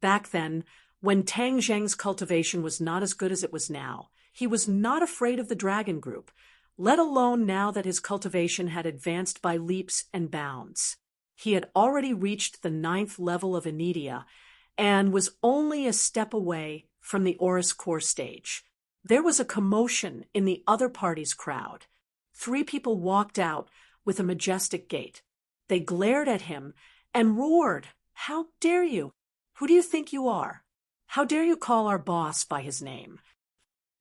S1: Back then, when Tang Zheng's cultivation was not as good as it was now, he was not afraid of the Dragon Group, let alone now that his cultivation had advanced by leaps and bounds. He had already reached the 9th level of Anidia and was only a step away from the Oris core stage. There was a commotion in the other party's crowd. 3 people walked out with a majestic gait. They glared at him and roared, "How dare you? Who do you think you are? How dare you call our boss by his name?"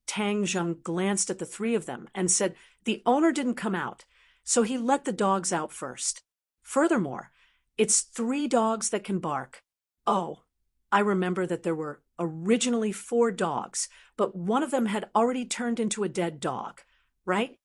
S1: Tang Zheng glanced at the 3 of them and said, "The owner didn't come out, so he let the dogs out first. Furthermore, it's 3 dogs that can bark. Oh, I remember that there were originally 4 dogs, but one of them had already turned into a dead dog, right?"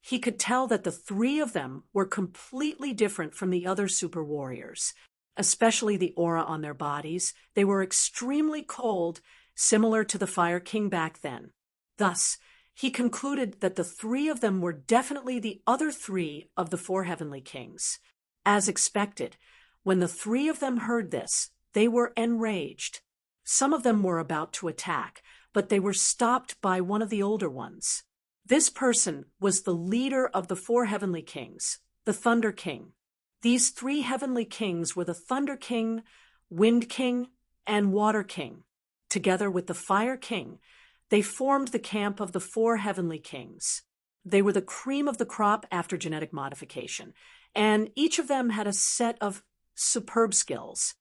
S1: He could tell that the 3 of them were completely different from the other super warriors, especially the aura on their bodies. They were extremely cold, similar to the Fire King back then. Thus, he concluded that the 3 of them were definitely the other 3 of the 4 heavenly kings. As expected, when the 3 of them heard this, they were enraged. Some of them were about to attack, but they were stopped by one of the older ones. This person was the leader of the 4 heavenly kings, the Thunder King. These 3 heavenly kings were the Thunder King, Wind King, and Water King. Together with the Fire King, they formed the camp of the 4 heavenly kings. They were the cream of the crop after genetic modification, and each of them had a set of superb skills.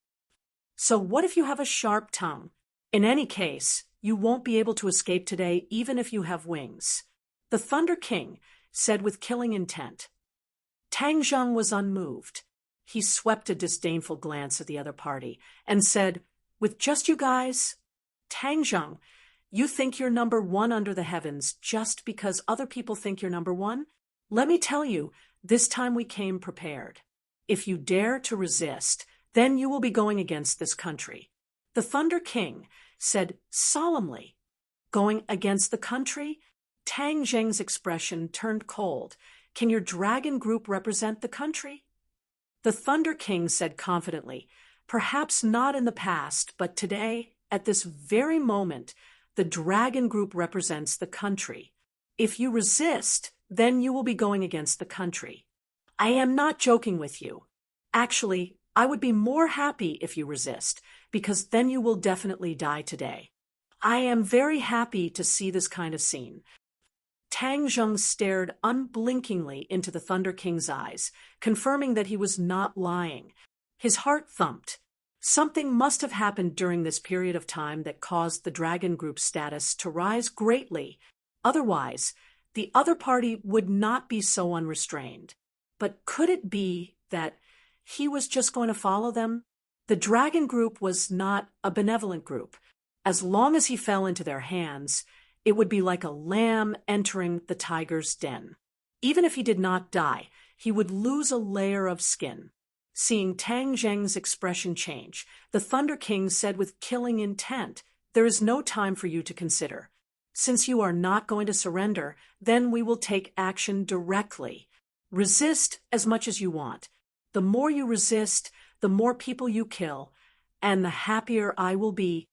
S1: So what if you have a sharp tongue? In any case, you won't be able to escape today even if you have wings. The Thunder King said with killing intent. Tang Zheng was unmoved. He swept a disdainful glance at the other party and said, "With just you guys? Tang Zheng, you think you're number 1 under the heavens just because other people think you're number 1? Let me tell you, this time we came prepared. If you dare to resist, then you will be going against this country." The Thunder King said solemnly, "Going against the country?" Tang Zheng's expression turned cold. "Can your Dragon Group represent the country?" The Thunder King said confidently, "Perhaps not in the past, but today, at this very moment, the Dragon Group represents the country. If you resist, then you will be going against the country. I am not joking with you. Actually, I would be more happy if you resist, because then you will definitely die today. I am very happy to see this kind of scene." Tang Zheng stared unblinkingly into the Thunder King's eyes, confirming that he was not lying. His heart thumped. Something must have happened during this period of time that caused the Dragon Group's status to rise greatly. Otherwise, the other party would not be so unrestrained. But could it be that he was just going to follow them? The Dragon Group was not a benevolent group. As long as he fell into their hands, it would be like a lamb entering the tiger's den. Even if he did not die, he would lose a layer of skin. Seeing Tang Zheng's expression change, the Thunder King said with killing intent, "There is no time for you to consider. Since you are not going to surrender, then we will take action directly. Resist as much as you want. The more you resist, the more people you kill, and the happier I will be."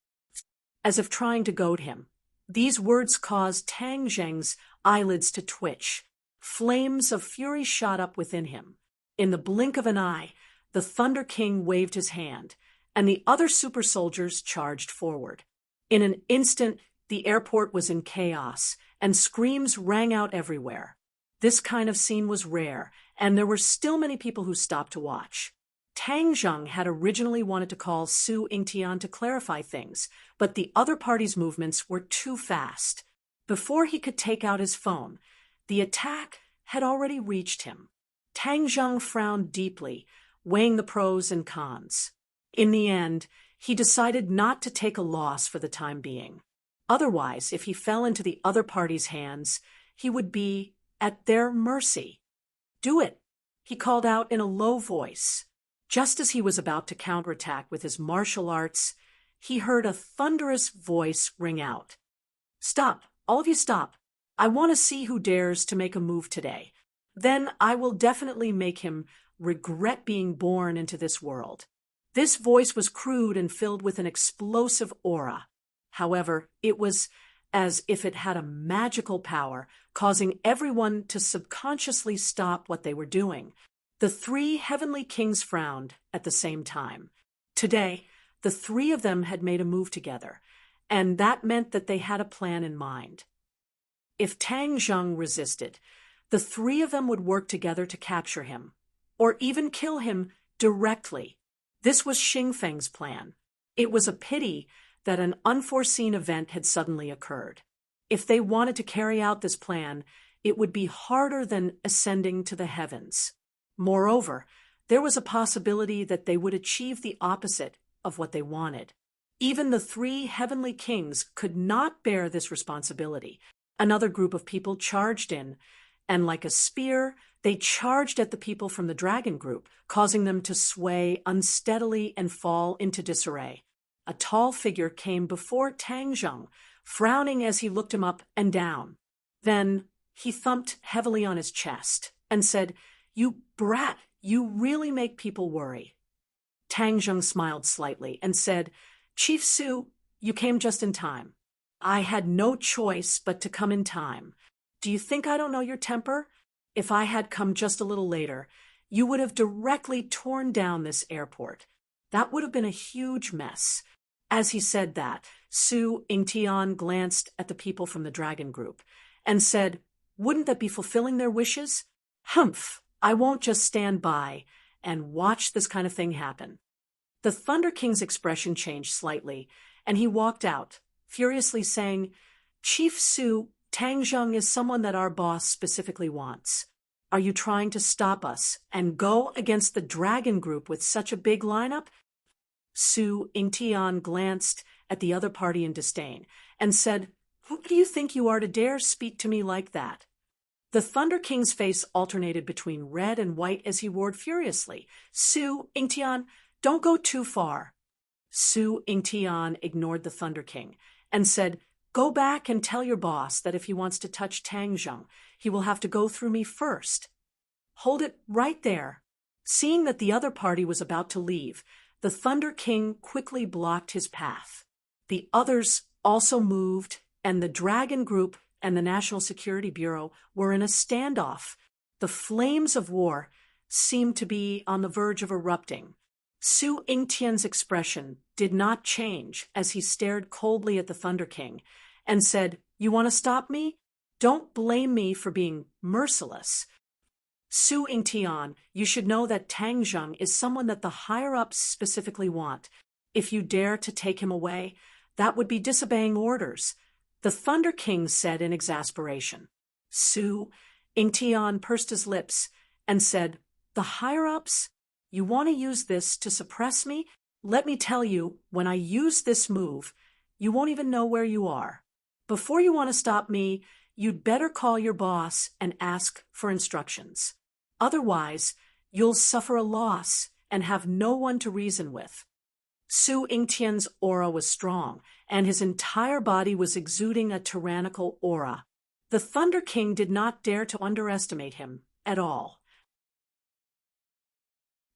S1: As if trying to goad him. These words caused Tang Zheng's eyelids to twitch. Flames of fury shot up within him. In the blink of an eye, the Thunder King waved his hand, and the other super soldiers charged forward. In an instant, the airport was in chaos, and screams rang out everywhere. This kind of scene was rare, and there were still many people who stopped to watch. Tang Zheng had originally wanted to call Su Yingtian to clarify things, but the other party's movements were too fast. Before he could take out his phone, the attack had already reached him. Tang Zheng frowned deeply, weighing the pros and cons. In the end, he decided not to take a loss for the time being. Otherwise, if he fell into the other party's hands, he would be at their mercy. "Do it," he called out in a low voice. Just as he was about to counterattack with his martial arts, he heard a thunderous voice ring out. "Stop, all of you stop. I want to see who dares to make a move today. Then I will definitely make him regret being born into this world." This voice was crude and filled with an explosive aura. However, it was as if it had a magical power, causing everyone to subconsciously stop what they were doing. The three heavenly kings frowned at the same time. Today, the three of them had made a move together, and that meant that they had a plan in mind. If Tang Zheng resisted, the three of them would work together to capture him, or even kill him directly. This was Xingfeng's plan. It was a pity that an unforeseen event had suddenly occurred. If they wanted to carry out this plan, it would be harder than ascending to the heavens. Moreover, there was a possibility that they would achieve the opposite of what they wanted. Even the three heavenly kings could not bear this responsibility. Another group of people charged in, and like a spear, they charged at the people from the dragon group, causing them to sway unsteadily and fall into disarray. A tall figure came before Tang Zheng, frowning as he looked him up and down. Then he thumped heavily on his chest and said, "You brat, you really make people worry." Tang Zheng smiled slightly and said, "Chief Su, you came just in time. I had no choice but to come in time. Do you think I don't know your temper? If I had come just a little later, you would have directly torn down this airport. That would have been a huge mess." As he said that, Su Yingtian glanced at the people from the dragon group and said, "Wouldn't that be fulfilling their wishes? Humph, I won't just stand by and watch this kind of thing happen." The Thunder King's expression changed slightly, and he walked out, furiously saying, "Chief Su, Tang Zheng is someone that our boss specifically wants. Are you trying to stop us and go against the dragon group with such a big lineup?" Su Yingtian glanced at the other party in disdain and said, "Who do you think you are to dare speak to me like that?" The Thunder King's face alternated between red and white as he roared furiously, "Su Yingtian, don't go too far." Su Yingtian ignored the Thunder King and said, "Go back and tell your boss that if he wants to touch Tang Zheng, he will have to go through me first." "Hold it right there." Seeing that the other party was about to leave, the Thunder King quickly blocked his path. The others also moved, and the Dragon Group and the National Security Bureau were in a standoff. The flames of war seemed to be on the verge of erupting. Su Yingtian's expression did not change as he stared coldly at the Thunder King and said, "You want to stop me? Don't blame me for being merciless. Su Yingtian, you should know that Tang Zheng is someone that the higher-ups specifically want. If you dare to take him away, that would be disobeying orders," the Thunder King said in exasperation. Su Yingtian pursed his lips and said, "The higher-ups? You want to use this to suppress me? Let me tell you, when I use this move, you won't even know where you are. Before you want to stop me, you'd better call your boss and ask for instructions. Otherwise, you'll suffer a loss and have no one to reason with. Su Yingtian's aura was strong, and his entire body was exuding a tyrannical aura. The Thunder King did not dare to underestimate him at all.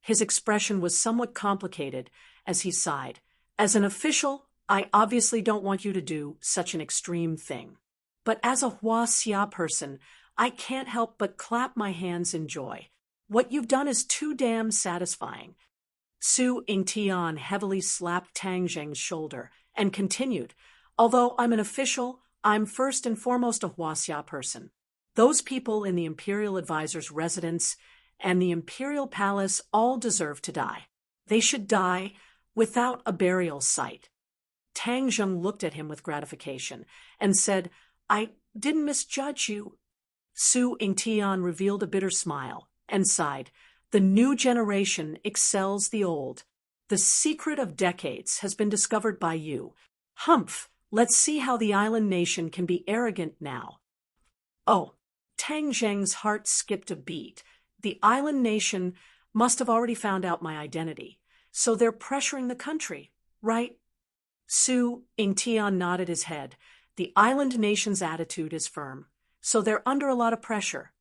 S1: His expression was somewhat complicated as he sighed. As an official, I obviously don't want you to do such an extreme thing. But as a Huaxia person, I can't help but clap my hands in joy. What you've done is too damn satisfying. Su Yingtian heavily slapped Tang Zheng's shoulder and continued, although I'm an official, I'm first and foremost a Huaxia person. Those people in the Imperial Advisor's residence and the Imperial Palace all deserve to die. They should die without a burial site. Tang Zheng looked at him with gratification and said, I didn't misjudge you. Su Yingtian revealed a bitter smile and sighed. The new generation excels the old. The secret of decades has been discovered by you. Humph, let's see how the island nation can be arrogant now. Oh, Tang Zheng's heart skipped a beat. The island nation must have already found out my identity, so they're pressuring the country, right? Su Yingtian nodded his head. The island nation's attitude is firm, so they're under a lot of pressure.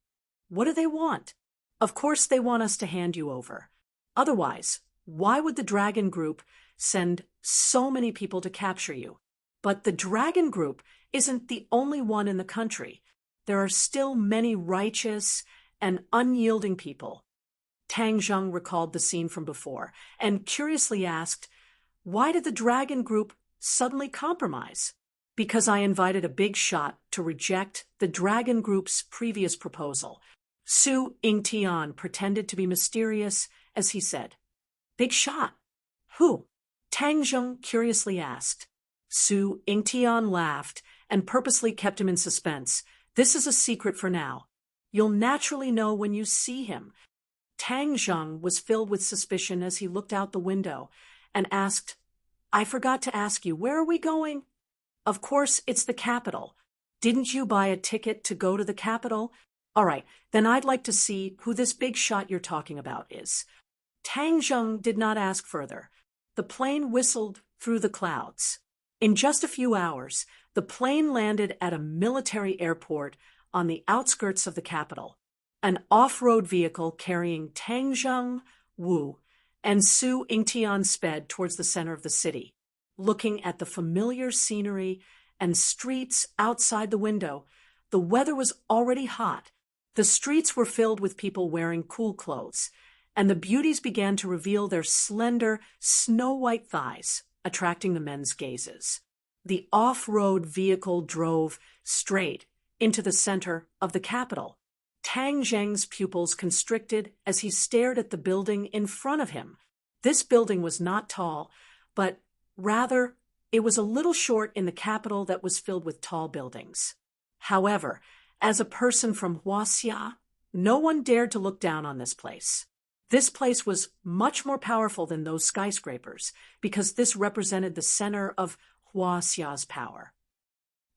S1: What do they want? Of course they want us to hand you over. Otherwise, why would the Dragon Group send so many people to capture you? But the Dragon Group isn't the only one in the country. There are still many righteous and unyielding people. Tang Zheng recalled the scene from before and curiously asked, why did the Dragon Group suddenly compromise? Because I invited a big shot to reject the Dragon Group's previous proposal. Su Yingtian pretended to be mysterious as he said, Big shot? Who? Tang Zheng curiously asked. Su Yingtian laughed and purposely kept him in suspense. This is a secret for now. You'll naturally know when you see him. Tang Zheng was filled with suspicion as he looked out the window and asked, I forgot to ask you, where are we going? Of course, it's the capital. Didn't you buy a ticket to go to the capital? All right, then I'd like to see who this big shot you're talking about is. Tang Zheng did not ask further. The plane whistled through the clouds. In just a few hours, the plane landed at a military airport on the outskirts of the capital. An off-road vehicle carrying Tang Zheng, Wu, and Su Yingtian sped towards the center of the city. Looking at the familiar scenery and streets outside the window, the weather was already hot. The streets were filled with people wearing cool clothes, and the beauties began to reveal their slender, snow-white thighs, attracting the men's gazes. The off-road vehicle drove straight into the center of the capital. Tang Zheng's pupils constricted as he stared at the building in front of him. This building was not tall, but rather, it was a little short in the capital that was filled with tall buildings. However, as a person from Huaxia, no one dared to look down on this place. This place was much more powerful than those skyscrapers because this represented the center of Huaxia's power.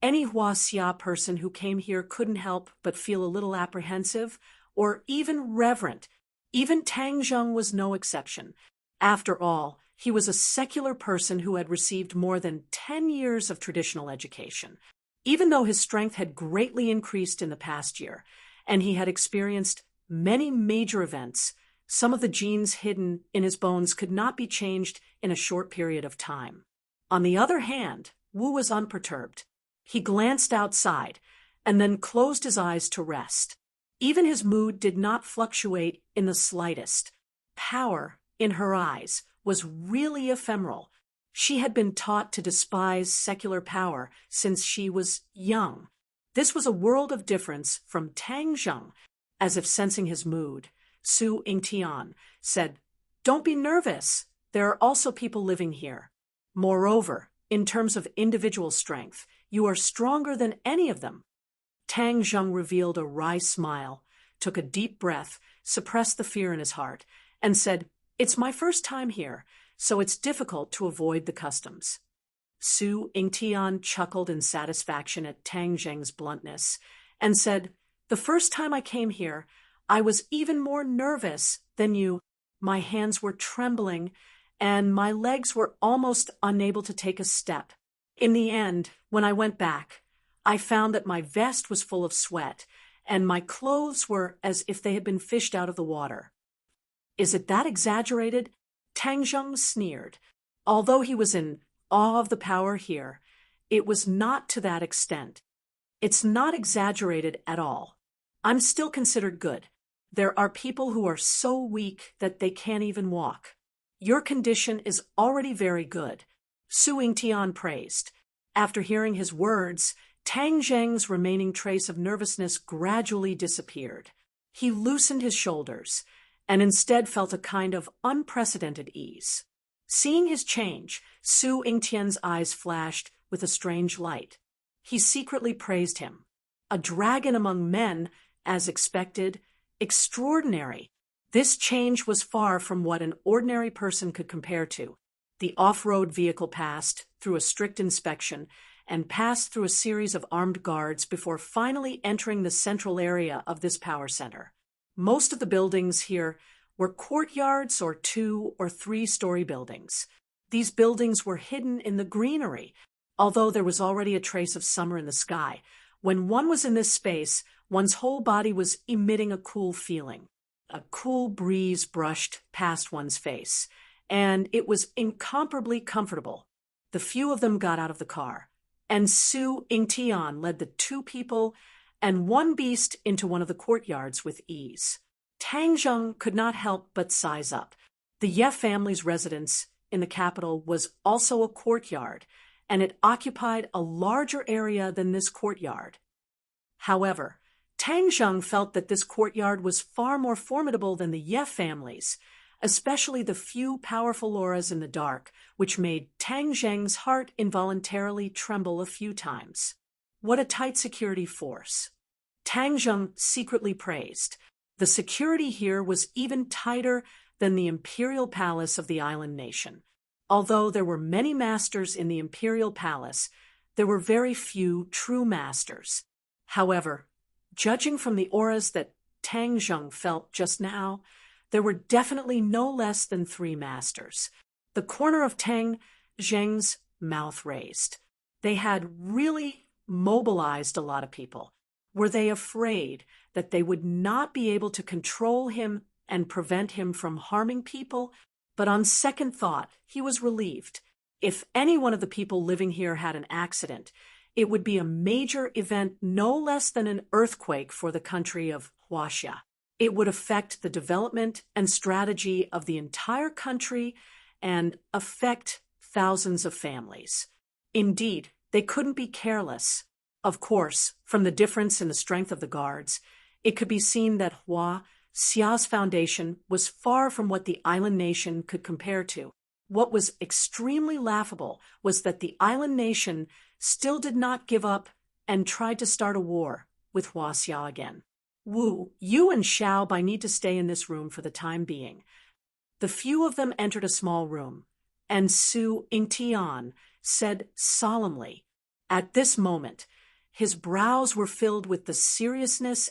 S1: Any Huaxia person who came here couldn't help but feel a little apprehensive or even reverent. Even Tang Zheng was no exception. After all, he was a secular person who had received more than 10 years of traditional education. Even though his strength had greatly increased in the past year, and he had experienced many major events, some of the genes hidden in his bones could not be changed in a short period of time. On the other hand, Wu was unperturbed. He glanced outside and then closed his eyes to rest. Even his mood did not fluctuate in the slightest. Power, in her eyes, was really ephemeral. She had been taught to despise secular power since she was young. This was a world of difference from Tang Zheng. As if sensing his mood, Su Yingtian said, Don't be nervous. There are also people living here. Moreover, in terms of individual strength, you are stronger than any of them. Tang Zheng revealed a wry smile, took a deep breath, suppressed the fear in his heart, and said, It's my first time here, so it's difficult to avoid the customs. Su Ingtian chuckled in satisfaction at Tang Zheng's bluntness and said, "The first time I came here, I was even more nervous than you. My hands were trembling, and my legs were almost unable to take a step. In the end, when I went back, I found that my vest was full of sweat, and my clothes were as if they had been fished out of the water." "Is it that exaggerated?" Tang Zheng sneered. Although he was in awe of the power here, it was not to that extent. "It's not exaggerated at all. I'm still considered good. There are people who are so weak that they can't even walk. Your condition is already very good," Su Ingtian praised. After hearing his words, Tang Zheng's remaining trace of nervousness gradually disappeared. He loosened his shoulders and instead felt a kind of unprecedented ease. Seeing his change, Su Ingtian's eyes flashed with a strange light. He secretly praised him. A dragon among men, as expected, extraordinary. This change was far from what an ordinary person could compare to. The off-road vehicle passed through a strict inspection and passed through a series of armed guards before finally entering the central area of this power center. Most of the buildings here were courtyards or 2- or 3-story buildings. These buildings were hidden in the greenery, although there was already a trace of summer in the sky. When one was in this space, one's whole body was emitting a cool feeling. A cool breeze brushed past one's face, and it was incomparably comfortable. The few of them got out of the car, and Su Ingtian led the 2 people and 1 beast into one of the courtyards with ease. Tang Zheng could not help but size up. The Ye family's residence in the capital was also a courtyard, and it occupied a larger area than this courtyard. However, Tang Zheng felt that this courtyard was far more formidable than the Ye family's, especially the few powerful auras in the dark, which made Tang Zheng's heart involuntarily tremble a few times. What a tight security force! Tang Zheng secretly praised. The security here was even tighter than the imperial palace of the island nation. Although there were many masters in the imperial palace, there were very few true masters. However, judging from the auras that Tang Zheng felt just now, there were definitely no less than 3 masters. The corner of Tang Zheng's mouth raised. They had really mobilized a lot of people. Were they afraid that they would not be able to control him and prevent him from harming people? But on second thought, he was relieved. If any one of the people living here had an accident, it would be a major event no less than an earthquake for the country of Huaxia. It would affect the development and strategy of the entire country and affect thousands of families. Indeed, they couldn't be careless. Of course, from the difference in the strength of the guards, it could be seen that Xia's foundation was far from what the island nation could compare to. What was extremely laughable was that the island nation still did not give up and tried to start a war with Huaxia again. "Wu, you and Xiao need to stay in this room for the time being." The few of them entered a small room, and Su Ingtian said solemnly. At this moment, his brows were filled with the seriousness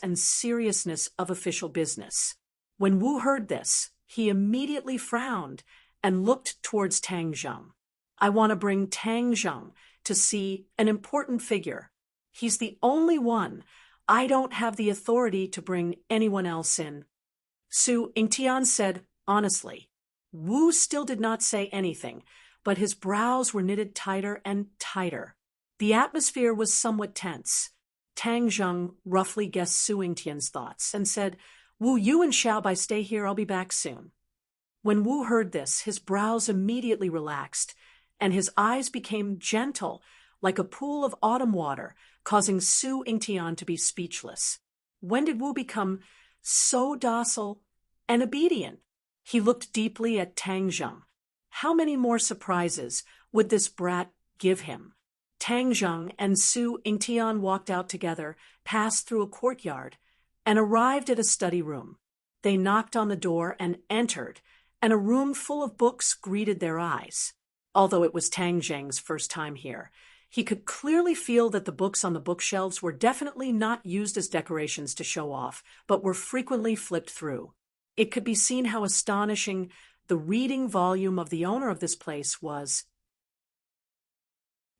S1: of official business. When Wu heard this, he immediately frowned and looked towards Tang Zheng. "I want to bring Tang Zheng to see an important figure. He's the only one. I don't have the authority to bring anyone else in." Su Ingtian said honestly. Wu still did not say anything, but his brows were knitted tighter and tighter. The atmosphere was somewhat tense. Tang Zheng roughly guessed Su Ingtian's thoughts and said, "Wu, you and Xiaobai stay here. I'll be back soon." When Wu heard this, his brows immediately relaxed, and his eyes became gentle, like a pool of autumn water, causing Su Ingtian to be speechless. When did Wu become so docile and obedient? He looked deeply at Tang Zheng. How many more surprises would this brat give him? Tang Zheng and Su Ingtian walked out together, passed through a courtyard, and arrived at a study room. They knocked on the door and entered, and a room full of books greeted their eyes. although it was Tang Zheng's first time here. He could clearly feel that the books on the bookshelves were definitely not used as decorations to show off, but were frequently flipped through. It could be seen how astonishing the reading volume of the owner of this place was.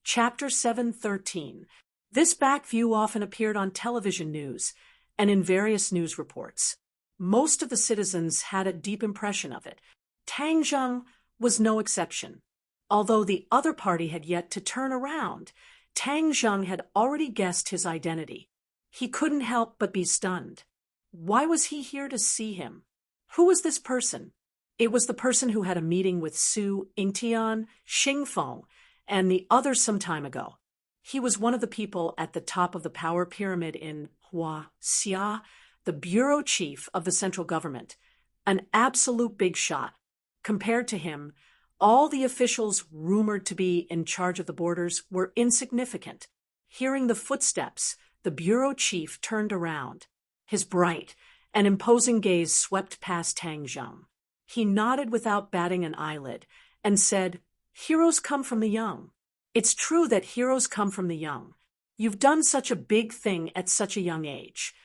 S1: Chapter 713. This back view often appeared on television news and in various news reports. Most of the citizens had a deep impression of it. Tang Zheng was no exception. Although the other party had yet to turn around, Tang Zheng had already guessed his identity. He couldn't help but be stunned. Why was he here to see him? Who was this person? It was the person who had a meeting with Su Yingtian, Xingfeng, and the others some time ago. He was one of the people at the top of the power pyramid in Huaxia, the bureau chief of the central government, an absolute big shot. Compared to him, all the officials rumored to be in charge of the borders were insignificant. Hearing the footsteps, the bureau chief turned around. His bright and imposing gaze swept past Tang Zheng. He nodded without batting an eyelid and said, "Heroes come from the young. It's true that heroes come from the young. You've done such a big thing at such a young age."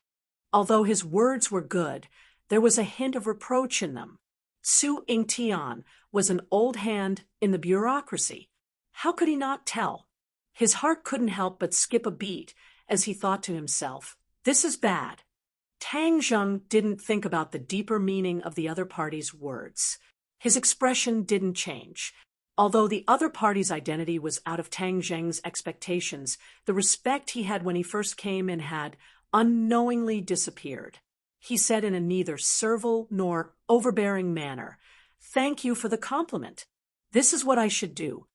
S1: Although his words were good, there was a hint of reproach in them. Su Yingtian was an old hand in the bureaucracy. How could he not tell? His heart couldn't help but skip a beat as he thought to himself, "This is bad." Tang Zheng didn't think about the deeper meaning of the other party's words. His expression didn't change. Although the other party's identity was out of Tang Zheng's expectations, the respect he had when he first came in had unknowingly disappeared. He said in a neither servile nor overbearing manner, "Thank you for the compliment. This is what I should do."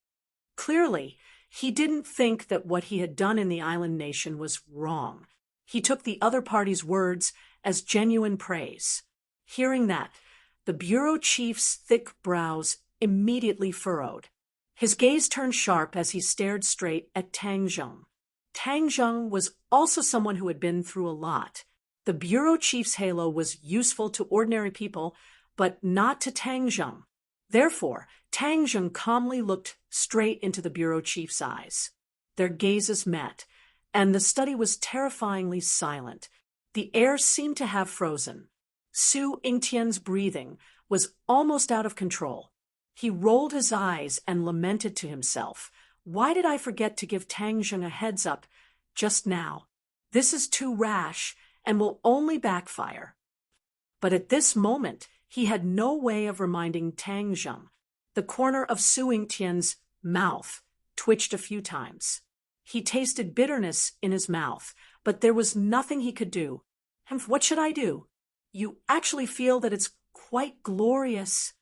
S1: Clearly, he didn't think that what he had done in the island nation was wrong. He took the other party's words as genuine praise. Hearing that, the bureau chief's thick brows immediately furrowed. His gaze turned sharp as he stared straight at Tang Zheng. Tang Zheng was also someone who had been through a lot. The bureau chief's halo was useful to ordinary people, but not to Tang Zheng. Therefore, Tang Zheng calmly looked straight into the bureau chief's eyes. Their gazes met, and the study was terrifyingly silent. The air seemed to have frozen. Su Yingtian's breathing was almost out of control. He rolled his eyes and lamented to himself, "Why did I forget to give Tang Zheng a heads up just now? This is too rash and will only backfire." But at this moment, he had no way of reminding Tang Zheng. The corner of Su Yingtian's mouth twitched a few times. He tasted bitterness in his mouth, but there was nothing he could do. "What should I do?" "You actually feel that it's quite glorious."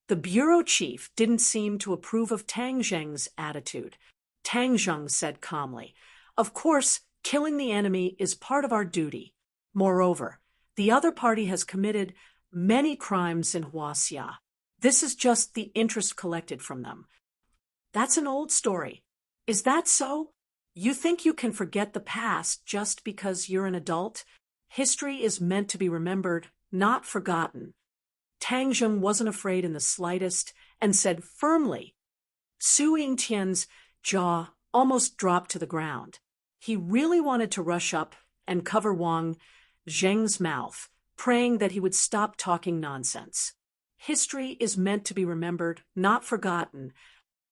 S1: The bureau chief didn't seem to approve of Tang Zheng's attitude. Tang Zheng said calmly, "Of course, killing the enemy is part of our duty. Moreover, the other party has committed many crimes in Huaxia. This is just the interest collected from them." "That's an old story." "Is that so? You think you can forget the past just because you're an adult? History is meant to be remembered, not forgotten." Tang Zheng wasn't afraid in the slightest and said firmly. Su Yingtian's jaw almost dropped to the ground. He really wanted to rush up and cover Wang Zheng's mouth, praying that he would stop talking nonsense. History is meant to be remembered, not forgotten.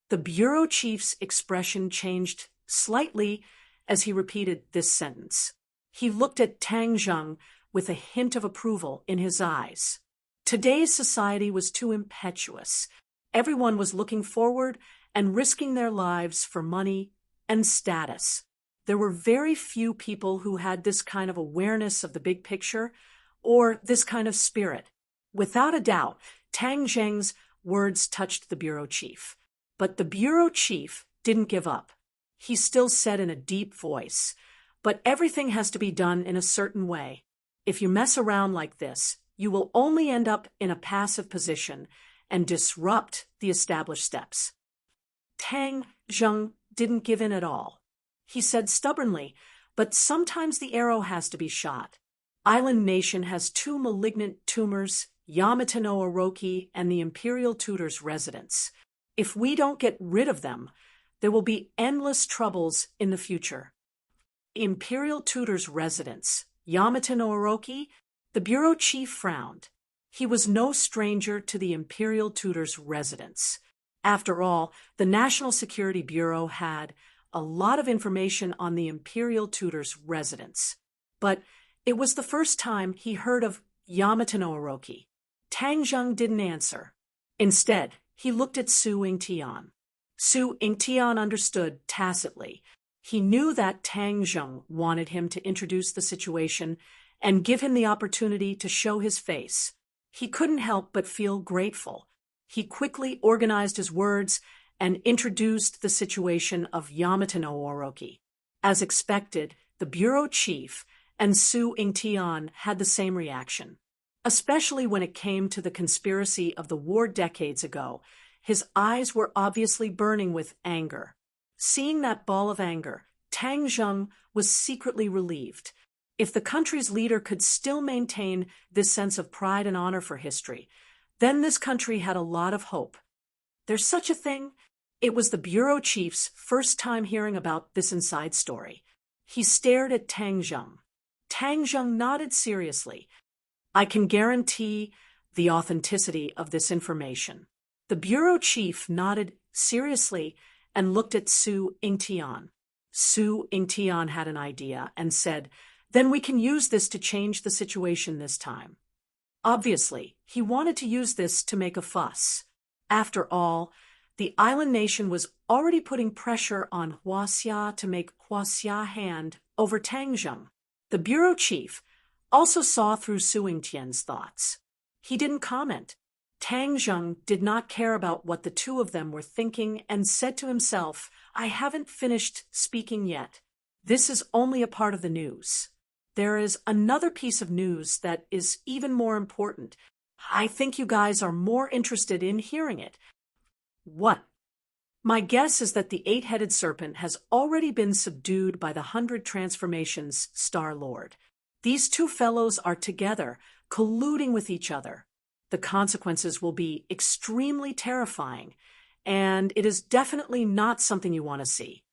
S1: The bureau chief's expression changed slightly as he repeated this sentence. He looked at Tang Zheng with a hint of approval in his eyes. Today's society was too impetuous. Everyone was looking forward and risking their lives for money and status. There were very few people who had this kind of awareness of the big picture or this kind of spirit. Without a doubt, Tang Zheng's words touched the bureau chief. But the bureau chief didn't give up. He still said in a deep voice, "But everything has to be done in a certain way. If you mess around like this, you will only end up in a passive position and disrupt the established steps." Tang Zheng didn't give in at all. He said stubbornly, "But sometimes the arrow has to be shot. Island Nation has two malignant tumors, Yamato no Orochi and the Imperial Tutor's residence. If we don't get rid of them, there will be endless troubles in the future. Imperial Tutor's residence, Yamata no Orochi, the bureau chief frowned. He was no stranger to the Imperial Tutor's residence. After all, the National Security Bureau had a lot of information on the Imperial Tutor's residence. But it was the first time he heard of Yamata no Orochi. Tang Zheng didn't answer. Instead, he looked at Su Yingtian. Su Yingtian understood tacitly. He knew that Tang Zheng wanted him to introduce the situation and give him the opportunity to show his face. He couldn't help but feel grateful. He quickly organized his words and introduced the situation of Yamata no Orochi. As expected, the bureau chief and Su Yingtian had the same reaction. Especially when it came to the conspiracy of the war decades ago, his eyes were obviously burning with anger. Seeing that ball of anger, Tang Zheng was secretly relieved. If the country's leader could still maintain this sense of pride and honor for history, then this country had a lot of hope. There's such a thing. It was the bureau chief's first time hearing about this inside story. He stared at Tang Zheng. Tang Zheng nodded seriously. I can guarantee the authenticity of this information. The bureau chief nodded seriously and looked at Su Yingtian. Su Yingtian had an idea and said, then we can use this to change the situation this time. Obviously, he wanted to use this to make a fuss. After all, the island nation was already putting pressure on Huaxia to make Huaxia hand over Tang Zheng. The bureau chief also saw through Su Yingtian's thoughts. He didn't comment. Tang Zheng did not care about what the two of them were thinking and said to himself, I haven't finished speaking yet. This is only a part of the news. There is another piece of news that is even more important. I think you guys are more interested in hearing it. What? My guess is that the eight-headed serpent has already been subdued by the 100 Transformations Star-Lord. These two fellows are together, colluding with each other. The consequences will be extremely terrifying, and it is definitely not something you want to see.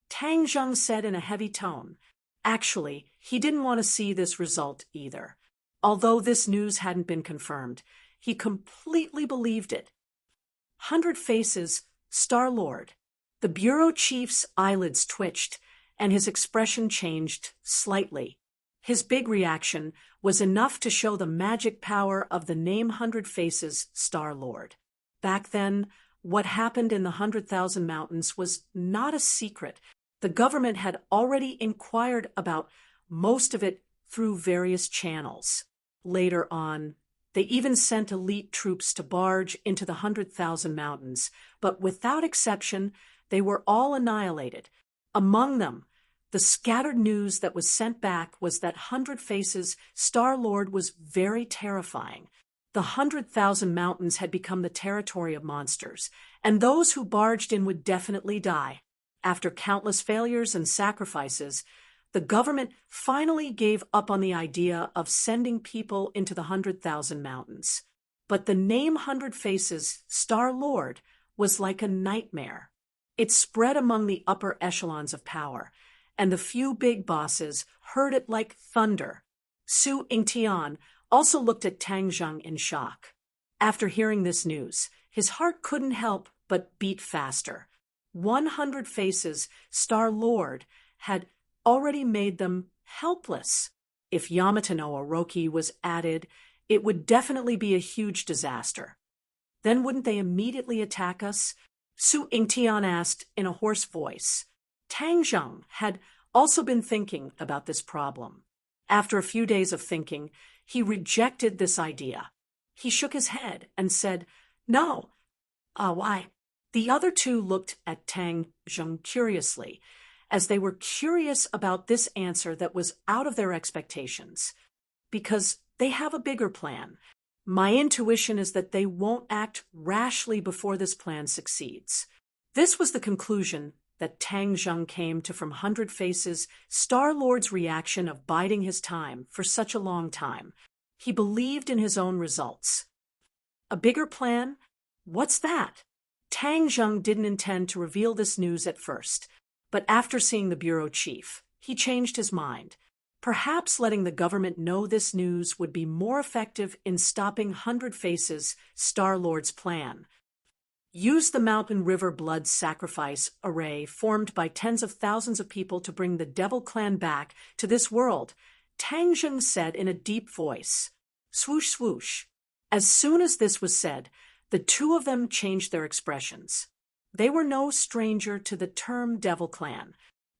S1: Tang Zheng said in a heavy tone. Actually, he didn't want to see this result either. Although this news hadn't been confirmed, he completely believed it. 100 Faces, Star-Lord. The bureau chief's eyelids twitched, and his expression changed slightly. His big reaction was enough to show the magic power of the name 100 Faces, Star-Lord. Back then, what happened in the 100,000 Mountains was not a secret. The government had already inquired about most of it through various channels. Later on, they even sent elite troops to barge into the 100,000 Mountains, but without exception, they were all annihilated. Among them, the scattered news that was sent back was that 100 Faces Star-Lord was very terrifying. The 100,000 Mountains had become the territory of monsters, and those who barged in would definitely die. After countless failures and sacrifices, the government finally gave up on the idea of sending people into the 100,000 Mountains. But the name 100 Faces Star-Lord was like a nightmare. It spread among the upper echelons of power, and the few big bosses heard it like thunder. Su Yingtian also looked at Tang Zheng in shock. After hearing this news, his heart couldn't help but beat faster. 100 Faces Star-Lord had already made them helpless. If Yamata no Orochi was added, it would definitely be a huge disaster. Then wouldn't they immediately attack us? Su Yingtian asked in a hoarse voice. Tang Zheng had also been thinking about this problem. After a few days of thinking, he rejected this idea. He shook his head and said, No. Why? The other two looked at Tang Zheng curiously, as they were curious about this answer that was out of their expectations. Because they have a bigger plan. My intuition is that they won't act rashly before this plan succeeds. This was the conclusion that Tang Zheng came to from 100 Faces Star-Lord's reaction of biding his time for such a long time. He believed in his own results. A bigger plan? What's that? Tang Zheng didn't intend to reveal this news at first, but after seeing the bureau chief, he changed his mind. Perhaps letting the government know this news would be more effective in stopping Hundred Faces' Star-Lord's plan. Use the Mountain River blood sacrifice array formed by tens of thousands of people to bring the Devil Clan back to this world, Tang Zheng said in a deep voice. Swoosh, swoosh. As soon as this was said, the two of them changed their expressions. They were no stranger to the term Devil Clan.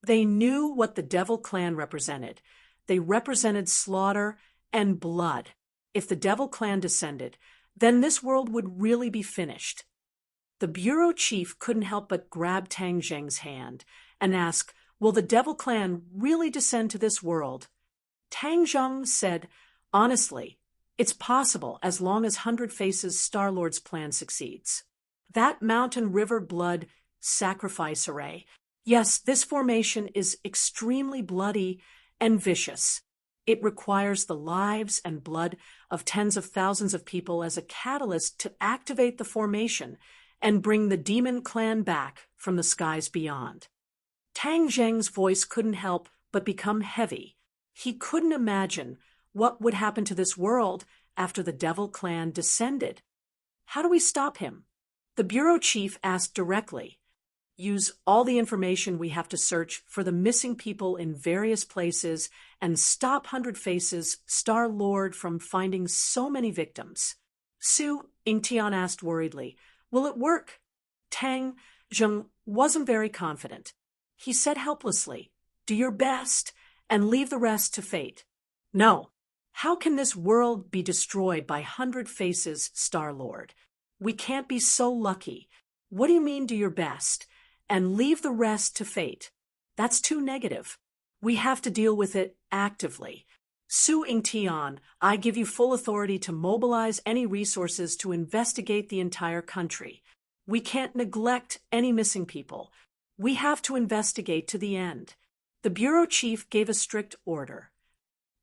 S1: They knew what the Devil Clan represented. They represented slaughter and blood. If the Devil Clan descended, then this world would really be finished. The bureau chief couldn't help but grab Tang Zheng's hand and ask, will the Devil Clan really descend to this world? Tang Zheng said, honestly, it's possible as long as Hundred Faces' Star-Lord's plan succeeds. That Mountain River blood sacrifice array, yes, this formation is extremely bloody and vicious. It requires the lives and blood of tens of thousands of people as a catalyst to activate the formation and bring the demon clan back from the skies beyond. Tang Zheng's voice couldn't help but become heavy. He couldn't imagine what would happen to this world after the Devil Clan descended. How do we stop him? The bureau chief asked directly. Use all the information we have to search for the missing people in various places and stop Hundred Faces' Star-Lord from finding so many victims. Su Yingtian asked worriedly, will it work? Tang Zheng wasn't very confident. He said helplessly, do your best and leave the rest to fate. No. How can this world be destroyed by Hundred Faces' Star-Lord? We can't be so lucky. What do you mean do your best and leave the rest to fate? That's too negative. We have to deal with it actively. Su Yingtian, I give you full authority to mobilize any resources to investigate the entire country. We can't neglect any missing people. We have to investigate to the end. The bureau chief gave a strict order.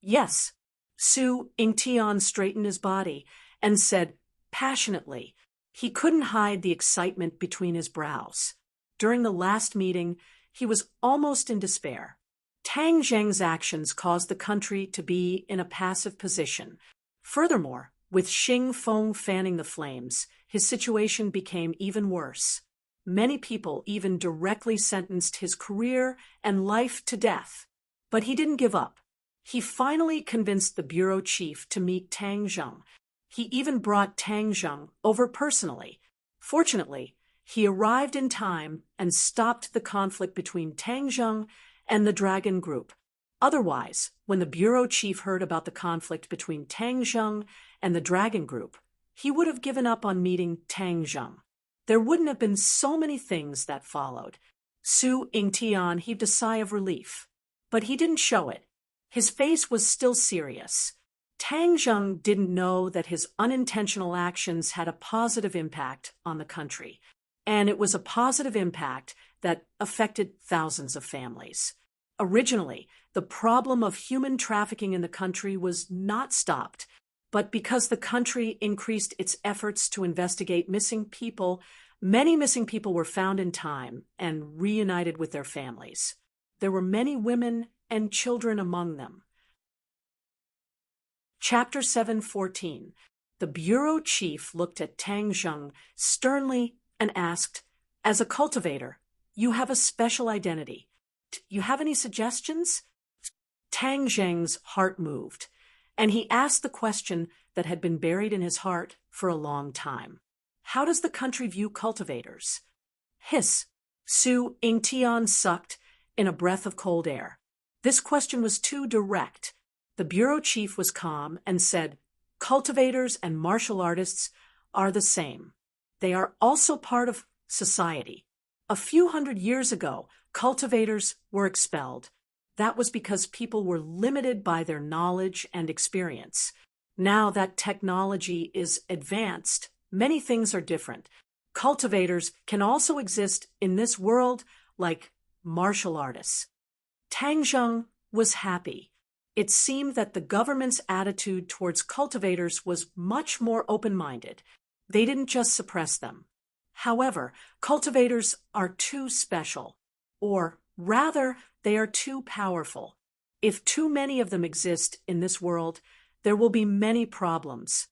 S1: Yes. Su Yingtian straightened his body and said passionately. He couldn't hide the excitement between his brows. During the last meeting, he was almost in despair. Tang Zheng's actions caused the country to be in a passive position. Furthermore, with Xing Feng fanning the flames, his situation became even worse. Many people even directly sentenced his career and life to death. But he didn't give up. He finally convinced the bureau chief to meet Tang Zheng. He even brought Tang Zheng over personally. Fortunately, he arrived in time and stopped the conflict between Tang Zheng and the Dragon Group. Otherwise, when the bureau chief heard about the conflict between Tang Zheng and the Dragon Group, he would have given up on meeting Tang Zheng. There wouldn't have been so many things that followed. Su Yingtian heaved a sigh of relief, but he didn't show it. His face was still serious. Tang Zheng didn't know that his unintentional actions had a positive impact on the country, and it was a positive impact that affected thousands of families. Originally, the problem of human trafficking in the country was not stopped, but because the country increased its efforts to investigate missing people, many missing people were found in time and reunited with their families. There were many women and children among them. Chapter 7:14. The bureau chief looked at Tang Zheng sternly and asked, as a cultivator, you have a special identity. You have any suggestions? Tang Zheng's heart moved, and he asked the question that had been buried in his heart for a long time. How does the country view cultivators? Hiss. Su Yingtian sucked in a breath of cold air. This question was too direct. The bureau chief was calm and said, cultivators and martial artists are the same. They are also part of society. A few hundred years ago, cultivators were expelled. That was because people were limited by their knowledge and experience. Now that technology is advanced, many things are different. Cultivators can also exist in this world like martial artists. Tang Zheng was happy. It seemed that the government's attitude towards cultivators was much more open-minded. They didn't just suppress them. However, cultivators are too special, or rather, they are too powerful. If too many of them exist in this world, there will be many problems.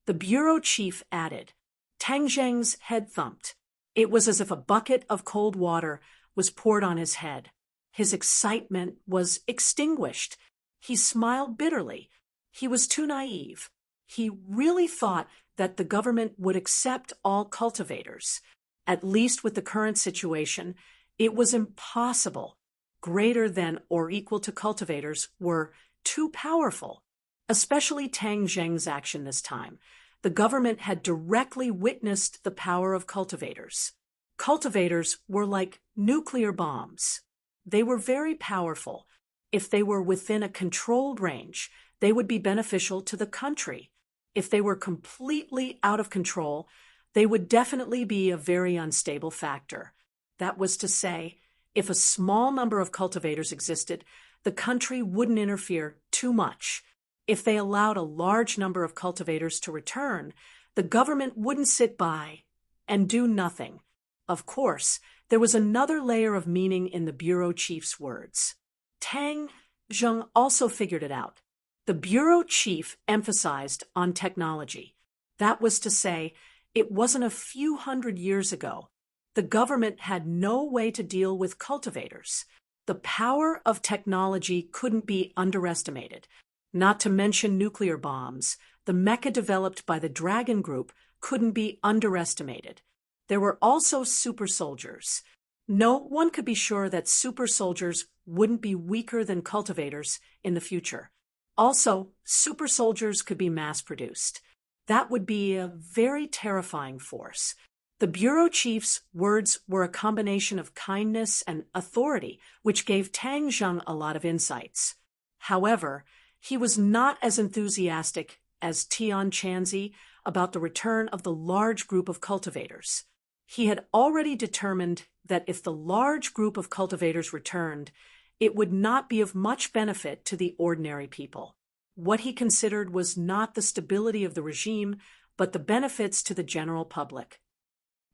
S1: The bureau chief added. Tang Zheng's head thumped. It was as if a bucket of cold water was poured on his head. His excitement was extinguished. He smiled bitterly. He was too naive. He really thought that the government would accept all cultivators. At least with the current situation, it was impossible. Greater than or equal to cultivators were too powerful, especially Tang Zheng's action this time. The government had directly witnessed the power of cultivators. Cultivators were like nuclear bombs. They were very powerful. If they were within a controlled range, they would be beneficial to the country. If they were completely out of control, they would definitely be a very unstable factor. That was to say, if a small number of cultivators existed, the country wouldn't interfere too much. If they allowed a large number of cultivators to return, the government wouldn't sit by and do nothing. Of course, there was another layer of meaning in the bureau chief's words. Tang Zheng also figured it out. The bureau chief emphasized on technology. That was to say, it wasn't a few hundred years ago. The government had no way to deal with cultivators. The power of technology couldn't be underestimated. Not to mention nuclear bombs, the mecha developed by the Dragon Group couldn't be underestimated. There were also super soldiers. No one could be sure that super soldiers wouldn't be weaker than cultivators in the future. Also, super soldiers could be mass-produced. That would be a very terrifying force. The bureau chief's words were a combination of kindness and authority, which gave Tang Zheng a lot of insights. However, he was not as enthusiastic as Tian Chanzi about the return of the large group of cultivators. He had already determined that if the large group of cultivators returned, it would not be of much benefit to the ordinary people. What he considered was not the stability of the regime, but the benefits to the general public.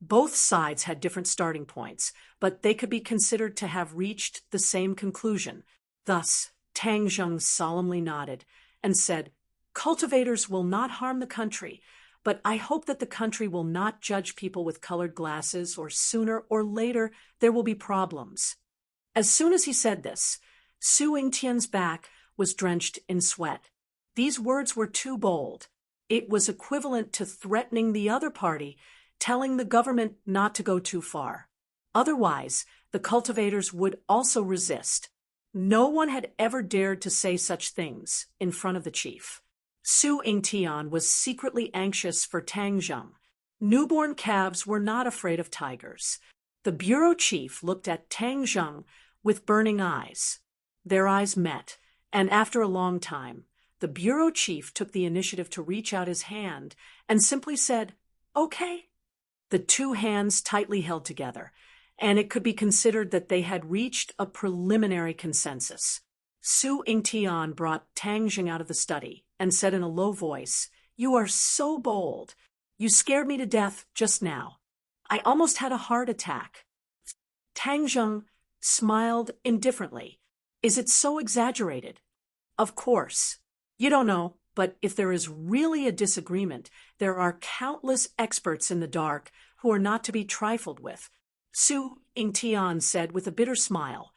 S1: Both sides had different starting points, but they could be considered to have reached the same conclusion. Thus, Tang Zheng solemnly nodded and said, "Cultivators will not harm the country, but I hope that the country will not judge people with colored glasses, or sooner or later there will be problems." As soon as he said this, Su Yingtian's back was drenched in sweat. These words were too bold. It was equivalent to threatening the other party, telling the government not to go too far. Otherwise, the cultivators would also resist. No one had ever dared to say such things in front of the chief. Su Yingtian was secretly anxious for Tang Zheng. Newborn calves were not afraid of tigers. The bureau chief looked at Tang Zheng with burning eyes. Their eyes met, and after a long time, the bureau chief took the initiative to reach out his hand and simply said, "Okay." The two hands tightly held together, and it could be considered that they had reached a preliminary consensus. Su Yingtian brought Tang Zheng out of the study and said in a low voice, "You are so bold. You scared me to death just now. I almost had a heart attack." Tang Zheng smiled indifferently. "Is it so exaggerated?" "Of course. You don't know, but if there is really a disagreement, there are countless experts in the dark who are not to be trifled with." Su Yingtian said with a bitter smile,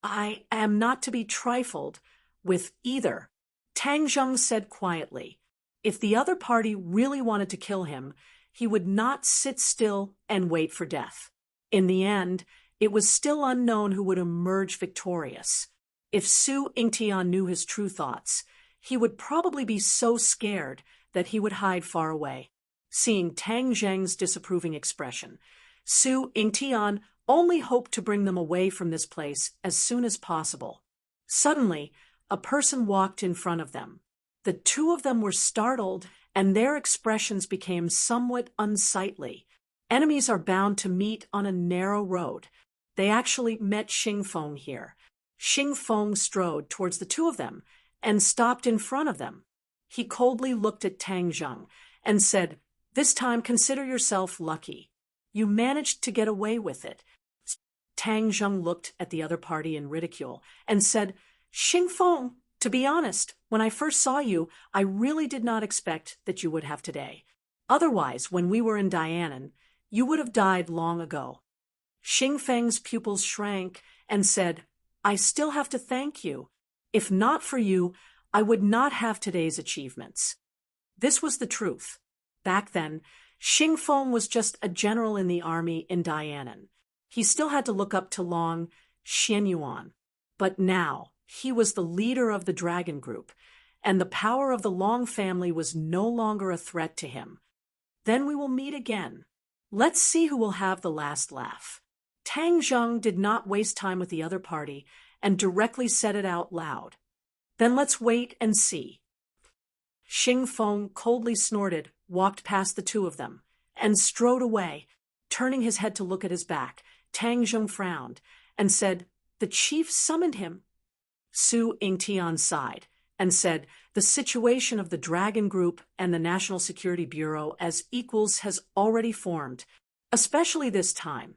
S1: "I am not to be trifled with either." Tang Zheng said quietly, if the other party really wanted to kill him, he would not sit still and wait for death. In the end, it was still unknown who would emerge victorious. If Su Yingtian knew his true thoughts, he would probably be so scared that he would hide far away. Seeing Tang Zheng's disapproving expression, Su Yingtian only hoped to bring them away from this place as soon as possible. Suddenly, a person walked in front of them. The two of them were startled, and their expressions became somewhat unsightly. Enemies are bound to meet on a narrow road. They actually met Xingfeng here. Xingfeng strode towards the two of them and stopped in front of them. He coldly looked at Tang Zheng and said, "This time consider yourself lucky." You managed to get away with it. Tang Zheng looked at the other party in ridicule and said, Xing Feng, to be honest, when I first saw you, I really did not expect that you would have today. Otherwise, when we were in Dianan, you would have died long ago. Xing Feng's pupils shrank and said, I still have to thank you. If not for you, I would not have today's achievements. This was the truth. Back then, Xing Feng was just a general in the army in Dianan. He still had to look up to Long Xianyuan. But now, he was the leader of the dragon group, and the power of the Long family was no longer a threat to him. Then we will meet again. Let's see who will have the last laugh. Tang Zheng did not waste time with the other party and directly said it out loud. Then let's wait and see. Xing Feng coldly snorted, walked past the two of them, and strode away. Turning his head to look at his back, Tang Zheng frowned and said, The chief summoned him. Su Yingtian sighed and said, The situation of the Dragon Group and the National Security Bureau as equals has already formed, especially this time.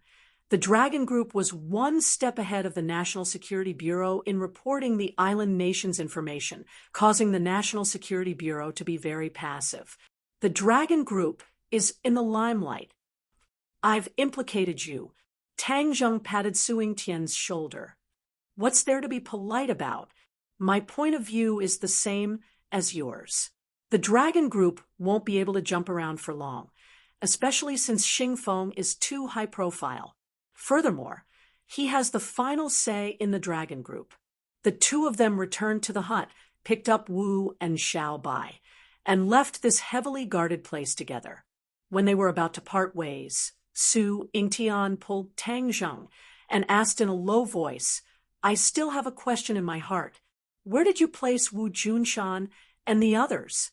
S1: The Dragon Group was one step ahead of the National Security Bureau in reporting the island nation's information, causing the National Security Bureau to be very passive. The Dragon Group is in the limelight. I've implicated you. Tang Zheng patted Su Yingtian's shoulder. What's there to be polite about? My point of view is the same as yours. The Dragon Group won't be able to jump around for long, especially since Xing Feng is too high profile. Furthermore, he has the final say in the Dragon Group. The two of them returned to the hut, picked up Wu and Xiao Bai, and left this heavily guarded place together. When they were about to part ways, Su Yingtian pulled Tang Zheng and asked in a low voice, I still have a question in my heart. Where did you place Wu Junshan and the others?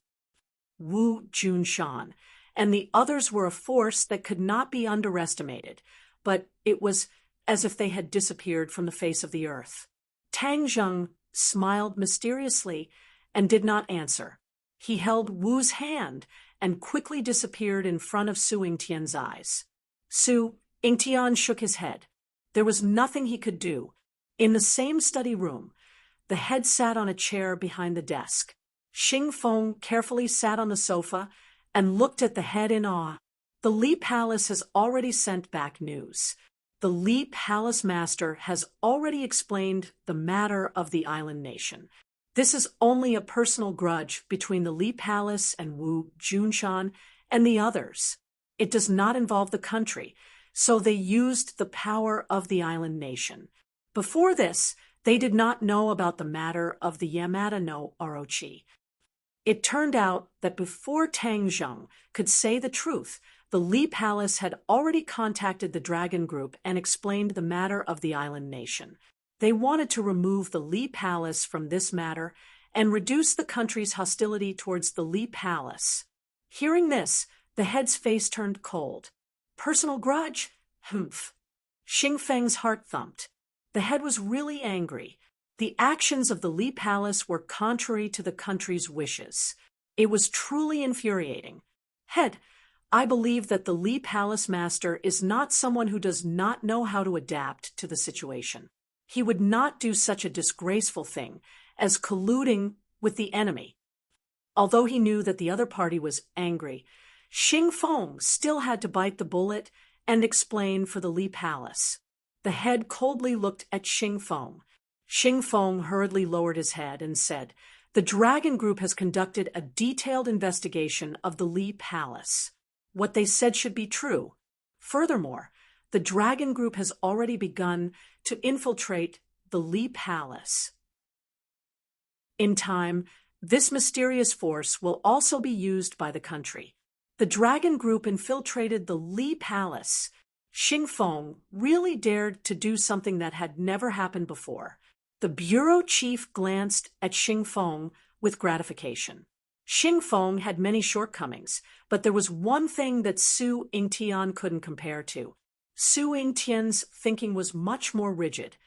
S1: Wu Junshan and the others were a force that could not be underestimated, but it was as if they had disappeared from the face of the earth. Tang Zheng smiled mysteriously and did not answer. He held Wu's hand and quickly disappeared in front of Su Yingtian's eyes. Su Yingtian shook his head. There was nothing he could do. In the same study room, the head sat on a chair behind the desk. Xing Feng carefully sat on the sofa and looked at the head in awe. The Li Palace has already sent back news. The Li Palace Master has already explained the matter of the island nation. This is only a personal grudge between the Li Palace and Wu Junshan and the others. It does not involve the country, so they used the power of the island nation. Before this, they did not know about the matter of the Yamada no Orochi. It turned out that before Tang Zheng could say the truth, the Li Palace had already contacted the Dragon Group and explained the matter of the island nation. They wanted to remove the Li Palace from this matter and reduce the country's hostility towards the Li Palace. Hearing this, the head's face turned cold. Personal grudge? Humph. Xing Feng's heart thumped. The head was really angry. The actions of the Li Palace were contrary to the country's wishes. It was truly infuriating. Head, I believe that the Li Palace Master is not someone who does not know how to adapt to the situation. He would not do such a disgraceful thing as colluding with the enemy. Although he knew that the other party was angry, Xing Feng still had to bite the bullet and explain for the Li Palace. The head coldly looked at Xing Feng. Xing Feng hurriedly lowered his head and said, The Dragon Group has conducted a detailed investigation of the Li Palace. What they said should be true. Furthermore, the Dragon Group has already begun to infiltrate the Li Palace. In time, this mysterious force will also be used by the country. The Dragon Group infiltrated the Li Palace. Xing Feng really dared to do something that had never happened before. The bureau chief glanced at Xing Feng with gratification. Xing Feng had many shortcomings, but there was one thing that Su Yingtian couldn't compare to. Su Yingtian's thinking was much more rigid,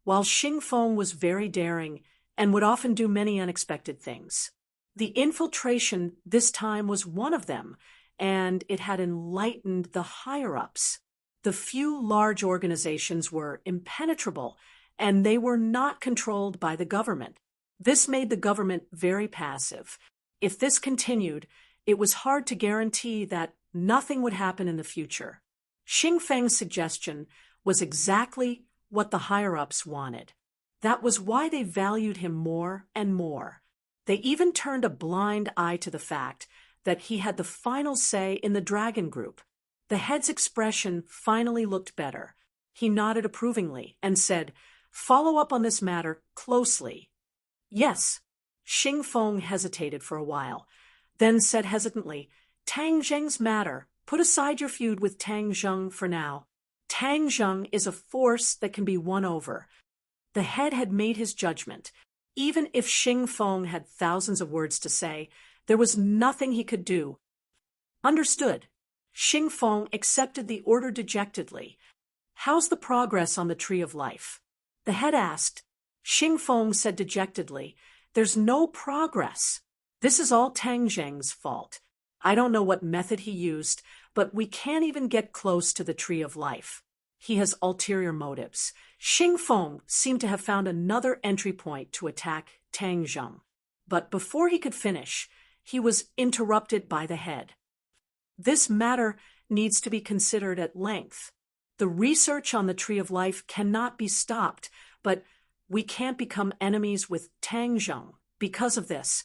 S1: while Xing Feng was very daring and would often do many unexpected things. The infiltration this time was one of them, and it had enlightened the higher-ups. The few large organizations were impenetrable, and they were not controlled by the government. This made the government very passive. If this continued, it was hard to guarantee that nothing would happen in the future. Xing Feng's suggestion was exactly what the higher-ups wanted. That was why they valued him more and more. They even turned a blind eye to the fact that he had the final say in the Dragon Group. The head's expression finally looked better. He nodded approvingly and said, "Follow up on this matter closely." "Yes." Xing Feng hesitated for a while, then said hesitantly, "Tang Zheng's matter. Put aside your feud with Tang Zheng for now. Tang Zheng is a force that can be won over." The head had made his judgment. Even if Xing Feng had thousands of words to say, there was nothing he could do. "Understood." Xing Feng accepted the order dejectedly. "How's the progress on the Tree of Life?" the head asked. Xing Feng said dejectedly, "There's no progress. This is all Tang Zheng's fault. I don't know what method he used, but we can't even get close to the Tree of Life. He has ulterior motives." Xing Feng seemed to have found another entry point to attack Tang Zheng. But before he could finish, he was interrupted by the head. "This matter needs to be considered at length. The research on the Tree of Life cannot be stopped, but we can't become enemies with Tang Zheng because of this."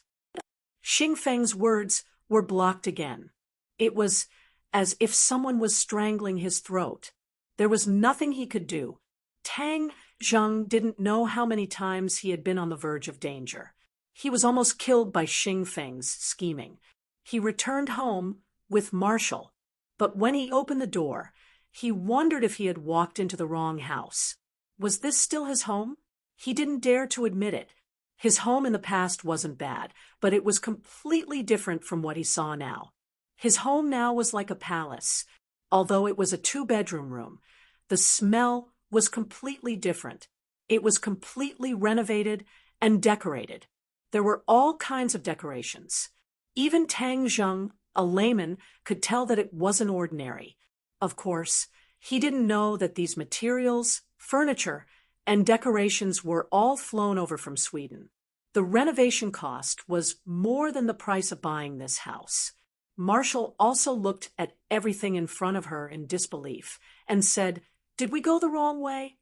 S1: Xing Feng's words were blocked again. It was as if someone was strangling his throat. There was nothing he could do. Tang Zheng didn't know how many times he had been on the verge of danger. He was almost killed by Xing Feng's scheming. He returned home with Marshall, but when he opened the door, he wondered if he had walked into the wrong house. Was this still his home? He didn't dare to admit it. His home in the past wasn't bad, but it was completely different from what he saw now. His home now was like a palace. Although it was a two-bedroom room, the smell was completely different. It was completely renovated and decorated. There were all kinds of decorations. Even Tang Zheng, a layman, could tell that it wasn't ordinary. Of course, he didn't know that these materials, furniture, and decorations were all flown over from Sweden. The renovation cost was more than the price of buying this house. Marshall also looked at everything in front of her in disbelief and said, "Did we go the wrong way?"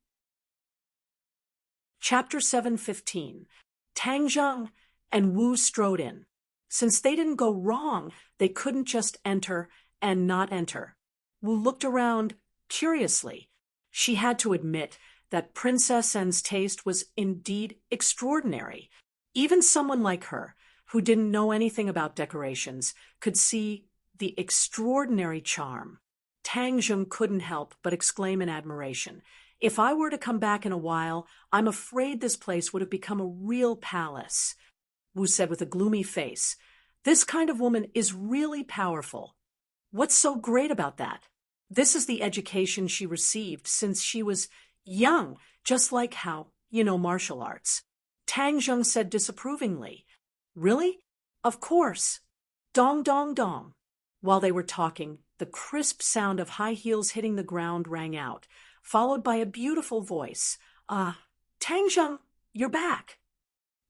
S1: Chapter 7:15. Tang Zheng and Wu strode in. Since they didn't go wrong, they couldn't just enter and not enter. Wu looked around curiously. She had to admit that Princess N's taste was indeed extraordinary. Even someone like her, who didn't know anything about decorations, could see the extraordinary charm. Tang Zheng couldn't help but exclaim in admiration, "If I were to come back in a while, I'm afraid this place would have become a real palace." Wu said with a gloomy face, "This kind of woman is really powerful." "What's so great about that?" "This is the education she received since she was young, just like how you know martial arts." Tang Zheng said disapprovingly, "Really? Of course." Dong, dong, dong. While they were talking, the crisp sound of high heels hitting the ground rang out, followed by a beautiful voice. Tang Zheng, you're back."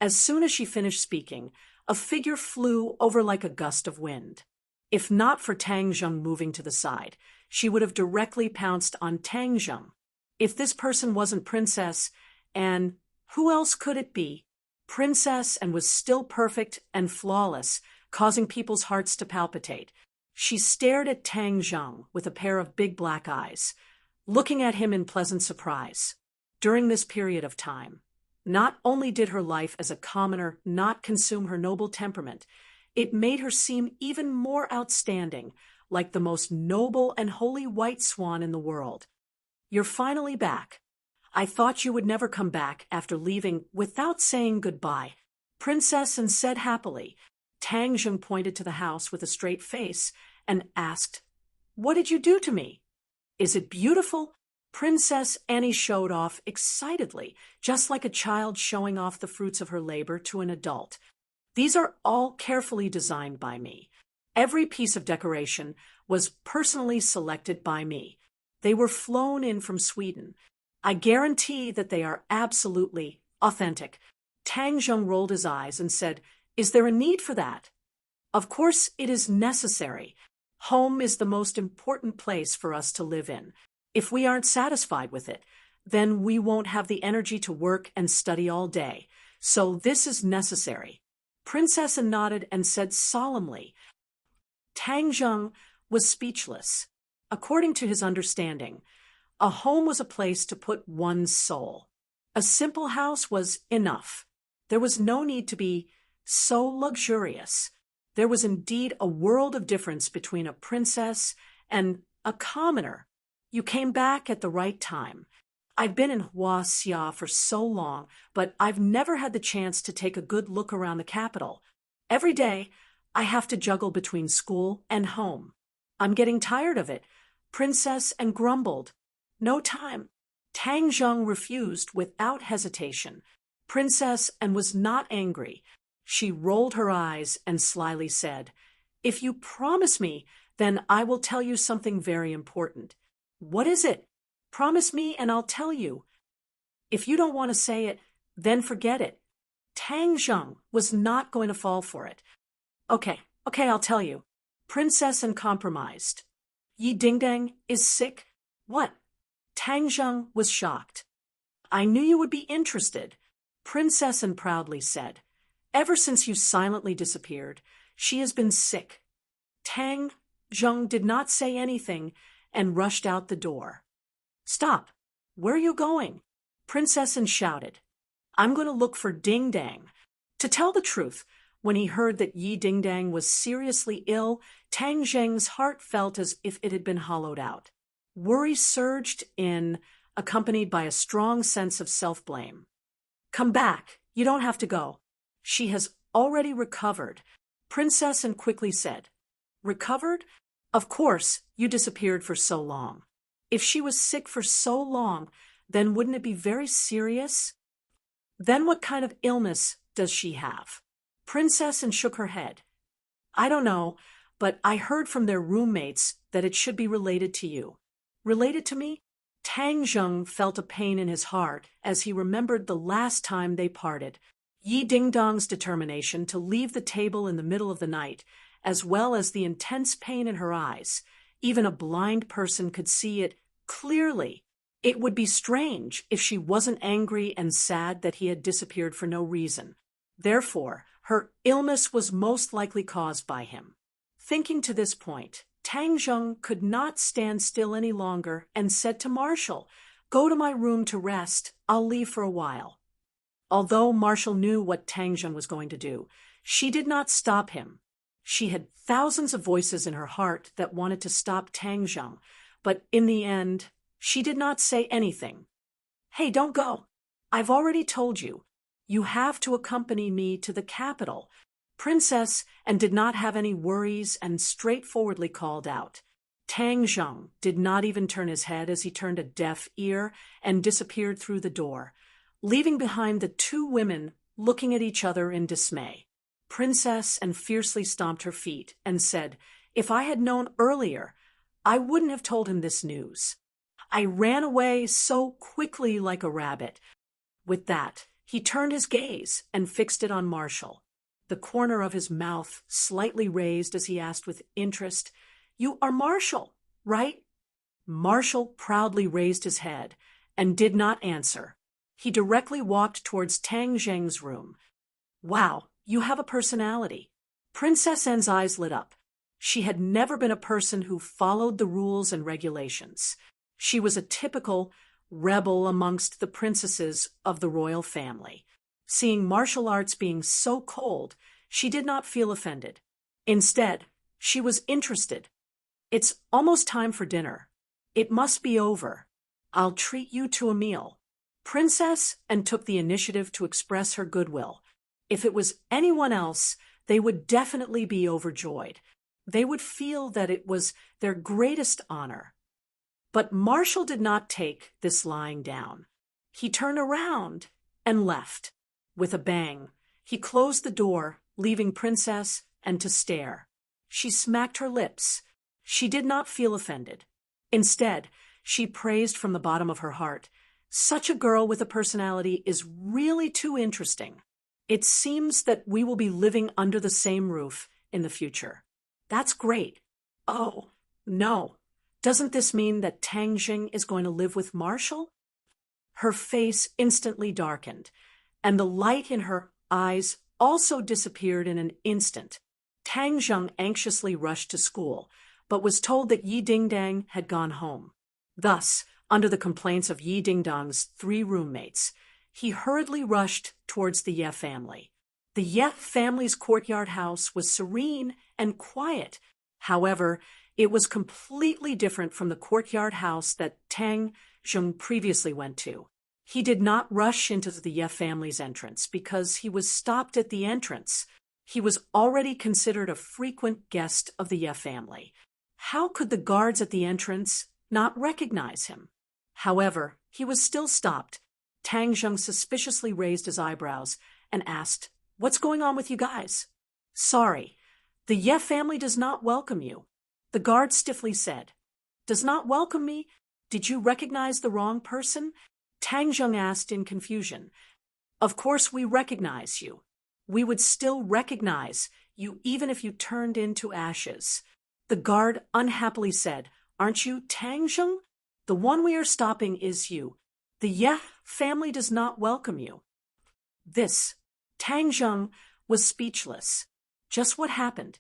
S1: As soon as she finished speaking, a figure flew over like a gust of wind. If not for Tang Zheng moving to the side, she would have directly pounced on Tang Zheng. If this person wasn't Princess, and who else could it be? Princess and was still perfect and flawless, causing people's hearts to palpitate. She stared at Tang Zheng with a pair of big black eyes, looking at him in pleasant surprise. During this period of time, not only did her life as a commoner not consume her noble temperament, it made her seem even more outstanding, like the most noble and holy white swan in the world. "You're finally back. I thought you would never come back after leaving without saying goodbye," Princess N said happily. Tang Zheng pointed to the house with a straight face and asked, "What did you do to me?" "Is it beautiful?" Princess Annie showed off excitedly, just like a child showing off the fruits of her labor to an adult. "These are all carefully designed by me. Every piece of decoration was personally selected by me. They were flown in from Sweden. I guarantee that they are absolutely authentic. Tang Zheng rolled his eyes and said, "Is there a need for that?" "Of course it is necessary. Home is the most important place for us to live in. If we aren't satisfied with it, then we won't have the energy to work and study all day. So this is necessary." Princess nodded and said solemnly. Tang Zheng was speechless. According to his understanding, a home was a place to put one's soul. A simple house was enough. There was no need to be so luxurious. There was indeed a world of difference between a princess and a commoner. "You came back at the right time. I've been in Huaxia for so long, but I've never had the chance to take a good look around the capital. Every day, I have to juggle between school and home. I'm getting tired of it," Princess and grumbled. "No time." Tang Zheng refused without hesitation. Princess and was not angry. She rolled her eyes and slyly said, "If you promise me, then I will tell you something very important." "What is it?" "Promise me and I'll tell you. If you don't want to say it, then forget it." Tang Zheng was not going to fall for it. Okay, I'll tell you." Princess and compromised. "Yi Dingdang is sick." "What?" Tang Zheng was shocked. "I knew you would be interested," Princess and proudly said. "Ever since you silently disappeared, she has been sick." Tang Zheng did not say anything and rushed out the door. "Stop! Where are you going?" Princess and shouted. "I'm going to look for Ding Dang." To tell the truth, when he heard that Yi Ding Dang was seriously ill, Tang Zheng's heart felt as if it had been hollowed out. Worry surged in, accompanied by a strong sense of self-blame. "Come back. You don't have to go. She has already recovered," Princess and quickly said. "Recovered? Of course, you disappeared for so long. If she was sick for so long, then wouldn't it be very serious?" "Then what kind of illness does she have?" Princess and shook her head. "I don't know, but I heard from their roommates that it should be related to you." "Related to me?" Tang Zheng felt a pain in his heart as he remembered the last time they parted. Yi Dingdong's determination to leave the table in the middle of the night, as well as the intense pain in her eyes. Even a blind person could see it clearly. It would be strange if she wasn't angry and sad that he had disappeared for no reason. Therefore, her illness was most likely caused by him. Thinking to this point, Tang Zheng could not stand still any longer and said to Marshall, "Go to my room to rest. I'll leave for a while." Although Marshall knew what Tang Zheng was going to do, she did not stop him. She had thousands of voices in her heart that wanted to stop Tang Zheng, but in the end, she did not say anything. "Hey, don't go. I've already told you. You have to accompany me to the capital." Princess and did not have any worries and straightforwardly called out. Tang Zheng did not even turn his head as he turned a deaf ear and disappeared through the door, leaving behind the two women looking at each other in dismay. Princess and fiercely stomped her feet and said, "If I had known earlier, I wouldn't have told him this news. I ran away so quickly like a rabbit." With that, he turned his gaze and fixed it on Marshall. The corner of his mouth slightly raised as he asked with interest, "You are Marshall, right?" Marshall proudly raised his head and did not answer. He directly walked towards Tang Zheng's room. "Wow, you have a personality." Princess N's eyes lit up. She had never been a person who followed the rules and regulations. She was a typical rebel amongst the princesses of the royal family. Seeing martial arts being so cold, she did not feel offended. Instead, she was interested. "It's almost time for dinner. It must be over. I'll treat you to a meal." Princess and took the initiative to express her goodwill. If it was anyone else, they would definitely be overjoyed. They would feel that it was their greatest honor. But Marshall did not take this lying down. He turned around and left. With a bang, he closed the door, leaving Princess and to stare. She smacked her lips. She did not feel offended. Instead, She praised from the bottom of her heart. Such a girl with a personality is really too interesting. It seems that we will be living under the same roof in the future. That's great. Oh, no. Doesn't this mean that Tang Jing is going to live with Marshall? Her face instantly darkened, and the light in her eyes also disappeared in an instant. Tang Zheng anxiously rushed to school, but was told that Yi Dingdang had gone home. Thus, under the complaints of Yi Dingdang's 3 roommates, he hurriedly rushed towards the Ye family. The Ye family's courtyard house was serene and quiet. However, it was completely different from the courtyard house that Tang Zheng previously went to. He did not rush into the Ye family's entrance because he was stopped at the entrance. He was already considered a frequent guest of the Ye family. How could the guards at the entrance not recognize him? However, he was still stopped. Tang Zheng suspiciously raised his eyebrows and asked, "What's going on with you guys?" "Sorry, the Ye family does not welcome you," the guard stiffly said. "Does not welcome me? Did you recognize the wrong person?" Tang Zheng asked in confusion. "Of course we recognize you. We would still recognize you even if you turned into ashes." The guard unhappily said, "Aren't you Tang Zheng? The one we are stopping is you. The Ye family does not welcome you." Tang Zheng was speechless. Just what happened?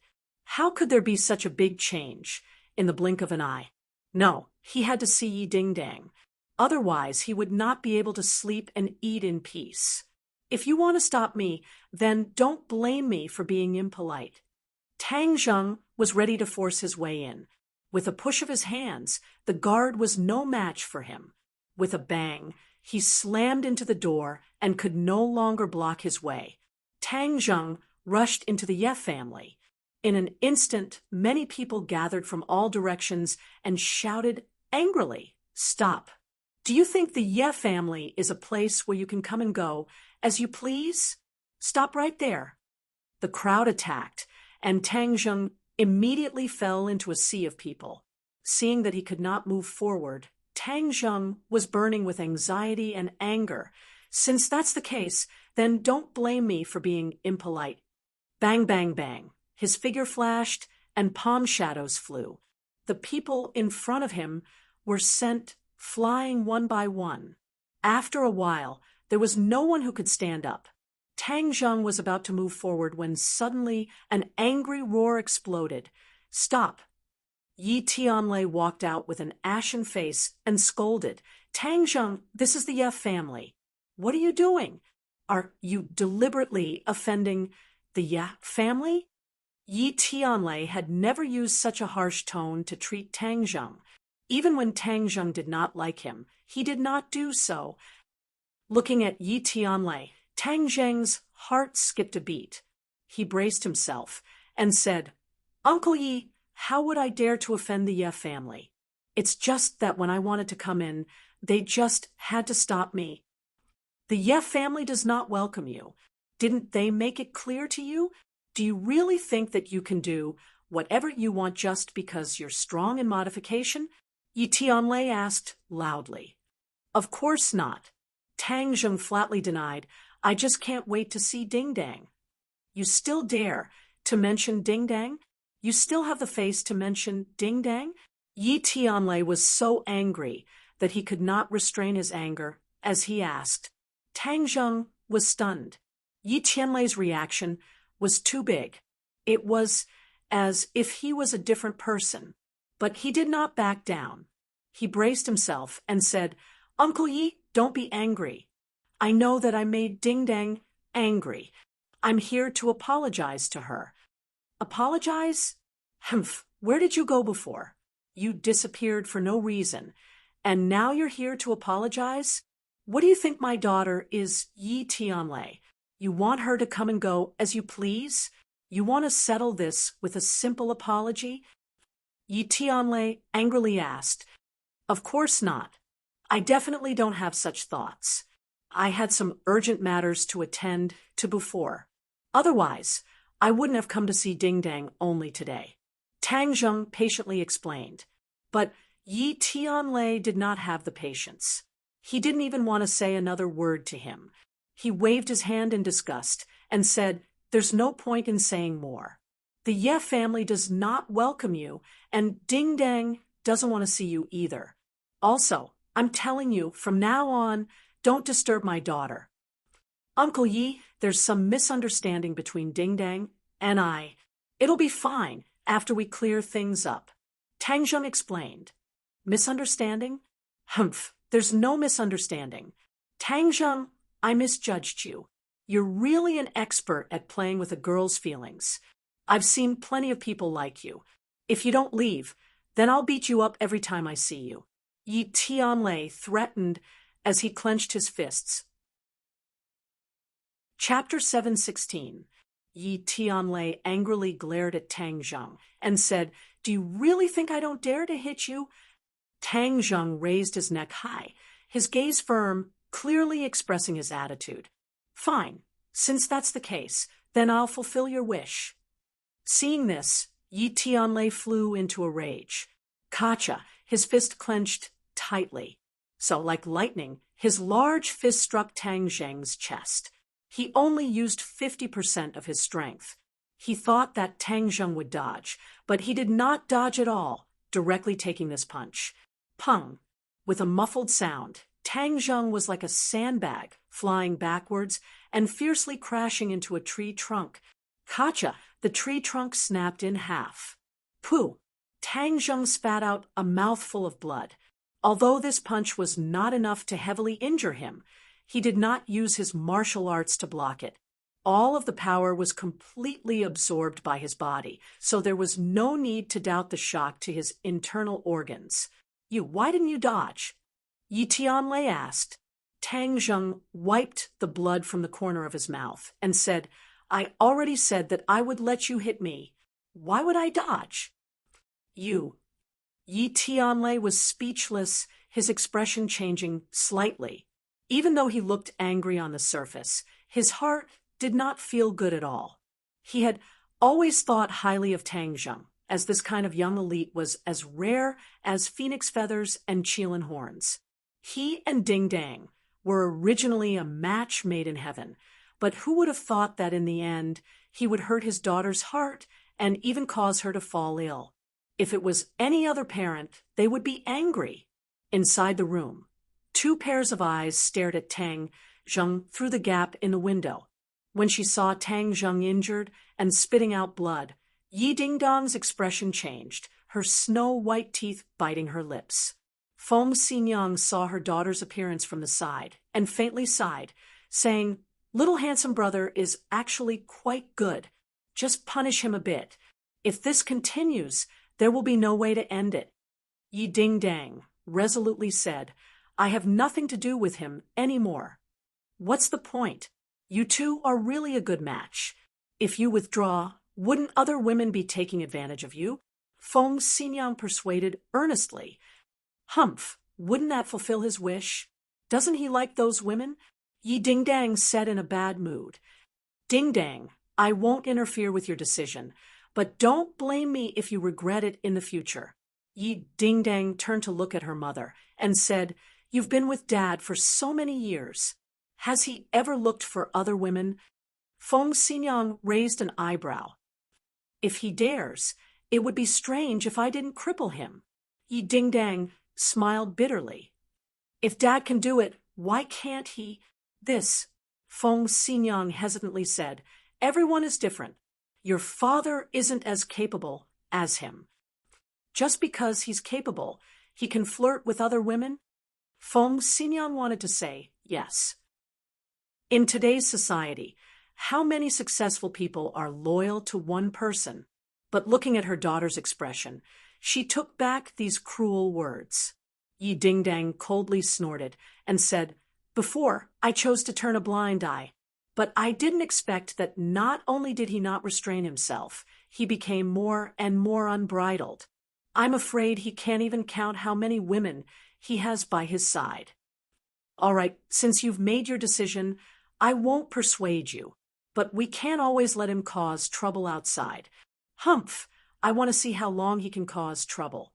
S1: How could there be such a big change in the blink of an eye? No, he had to see Yi Dingdang. Otherwise, he would not be able to sleep and eat in peace. "If you want to stop me, then don't blame me for being impolite." Tang Zheng was ready to force his way in. With a push of his hands, the guard was no match for him. With a bang, he slammed into the door and could no longer block his way. Tang Zheng rushed into the Ye family. In an instant, many people gathered from all directions and shouted angrily, "Stop! Do you think the Ye family is a place where you can come and go as you please? Stop right there." The crowd attacked, and Tang Zheng immediately fell into a sea of people. Seeing that he could not move forward, Tang Zheng was burning with anxiety and anger. "Since that's the case, then don't blame me for being impolite." Bang, bang, bang. His figure flashed, and palm shadows flew. The people in front of him were sent flying one by one. After a while, there was no one who could stand up. Tang Zheng was about to move forward when suddenly an angry roar exploded. "Stop!" Yi Tianlei walked out with an ashen face and scolded, "Tang Zheng, this is the Ye family. What are you doing? Are you deliberately offending the Ye family?" Yi Tianlei had never used such a harsh tone to treat Tang Zheng. Even when Tang Zheng did not like him, he did not do so. Looking at Yi Tianlei, Tang Zheng's heart skipped a beat. He braced himself and said, "Uncle Yi, how would I dare to offend the Ye family? It's just that when I wanted to come in, they just had to stop me." "The Ye family does not welcome you. Didn't they make it clear to you? Do you really think that you can do whatever you want just because you're strong in modification?" Yi Tianlei asked loudly. "Of course not." Tang Zheng flatly denied, "I just can't wait to see Dingdang." "You still dare to mention Dingdang? You still have the face to mention Dingdang?" Yi Tianlei was so angry that he could not restrain his anger as he asked. Tang Zheng was stunned. Yi Tianlei's reaction was too big. It was as if he was a different person. But he did not back down. He braced himself and said, "Uncle Yi, don't be angry. I know that I made Dingdang angry. I'm here to apologize to her." "Apologize? Humph, where did you go before? You disappeared for no reason, and now you're here to apologize? What do you think my daughter is, Yi Tianlei? You want her to come and go as you please? You want to settle this with a simple apology?" Yi Tianlei angrily asked. "Of course not. I definitely don't have such thoughts. I had some urgent matters to attend to before. Otherwise, I wouldn't have come to see Dingdang only today." Tang Zheng patiently explained. "But Yi Tianlei did not have the patience. He didn't even want to say another word to him. He waved his hand in disgust and said, "There's no point in saying more. The Ye family does not welcome you, and Ding Dang doesn't want to see you either. Also, I'm telling you, from now on, don't disturb my daughter." "Uncle Yi, there's some misunderstanding between Ding Dang and I. It'll be fine after we clear things up," Tang Zheng explained. "Misunderstanding? Humph, there's no misunderstanding. Tang Zheng, I misjudged you. You're really an expert at playing with a girl's feelings. I've seen plenty of people like you. If you don't leave, then I'll beat you up every time I see you," Yi Tianlei threatened as he clenched his fists. Chapter 716. Yi Tianlei angrily glared at Tang Zheng and said, "Do you really think I don't dare to hit you?" Tang Zheng raised his neck high, his gaze firm, clearly expressing his attitude. "Fine. Since that's the case, then I'll fulfill your wish." Seeing this, Yi Tianlei flew into a rage. Kacha, his fist clenched tightly. So, like lightning, his large fist struck Tang Zheng's chest. He only used 50% of his strength. He thought that Tang Zheng would dodge, but he did not dodge at all, directly taking this punch. Pung! With a muffled sound, Tang Zheng was like a sandbag, flying backwards and fiercely crashing into a tree trunk. Kacha! The tree trunk snapped in half. Pooh! Tang Zheng spat out a mouthful of blood. Although this punch was not enough to heavily injure him, he did not use his martial arts to block it. All of the power was completely absorbed by his body, so there was no need to doubt the shock to his internal organs. Why didn't you dodge?" Yi Tianlei asked. Tang Zheng wiped the blood from the corner of his mouth and said, "I already said that I would let you hit me. Why would I dodge?" Yi Tianlei was speechless, his expression changing slightly. Even though he looked angry on the surface, his heart did not feel good at all. He had always thought highly of Tang Zheng, as this kind of young elite was as rare as phoenix feathers and Qilin horns. He and Ding Dang were originally a match made in heaven, but who would have thought that in the end he would hurt his daughter's heart and even cause her to fall ill? If it was any other parent, they would be angry. Inside the room, two pairs of eyes stared at Tang Zheng through the gap in the window. When she saw Tang Zheng injured and spitting out blood, Yi Ding Dong's expression changed, her snow-white teeth biting her lips. Feng Xinyang saw her daughter's appearance from the side and faintly sighed, saying, "Little handsome brother is actually quite good. Just punish him a bit. If this continues, there will be no way to end it." Yi Ding Dang resolutely said, "I have nothing to do with him anymore. What's the point? You two are really a good match. If you withdraw, wouldn't other women be taking advantage of you?" Feng Xinyang persuaded earnestly. "Humph, wouldn't that fulfill his wish? Doesn't he like those women?" Yi Ding Dang said in a bad mood. "Ding Dang, I won't interfere with your decision, but don't blame me if you regret it in the future." Yi Ding Dang turned to look at her mother and said, "You've been with Dad for so many years. Has he ever looked for other women?" Feng Xinyang raised an eyebrow. "If he dares, it would be strange if I didn't cripple him." Yi Ding Dang smiled bitterly. "If Dad can do it, why can't he?" "This," Feng Xinyang hesitantly said, "everyone is different. Your father isn't as capable as him. Just because he's capable, he can flirt with other women?" Feng Xinyang wanted to say yes. In today's society, how many successful people are loyal to one person? But looking at her daughter's expression, she took back these cruel words. Yi Ding Dang coldly snorted and said, "Before, I chose to turn a blind eye. But I didn't expect that not only did he not restrain himself, he became more and more unbridled. I'm afraid he can't even count how many women he has by his side." "All right, since you've made your decision, I won't persuade you. But we can't always let him cause trouble outside." "Humph! I want to see how long he can cause trouble."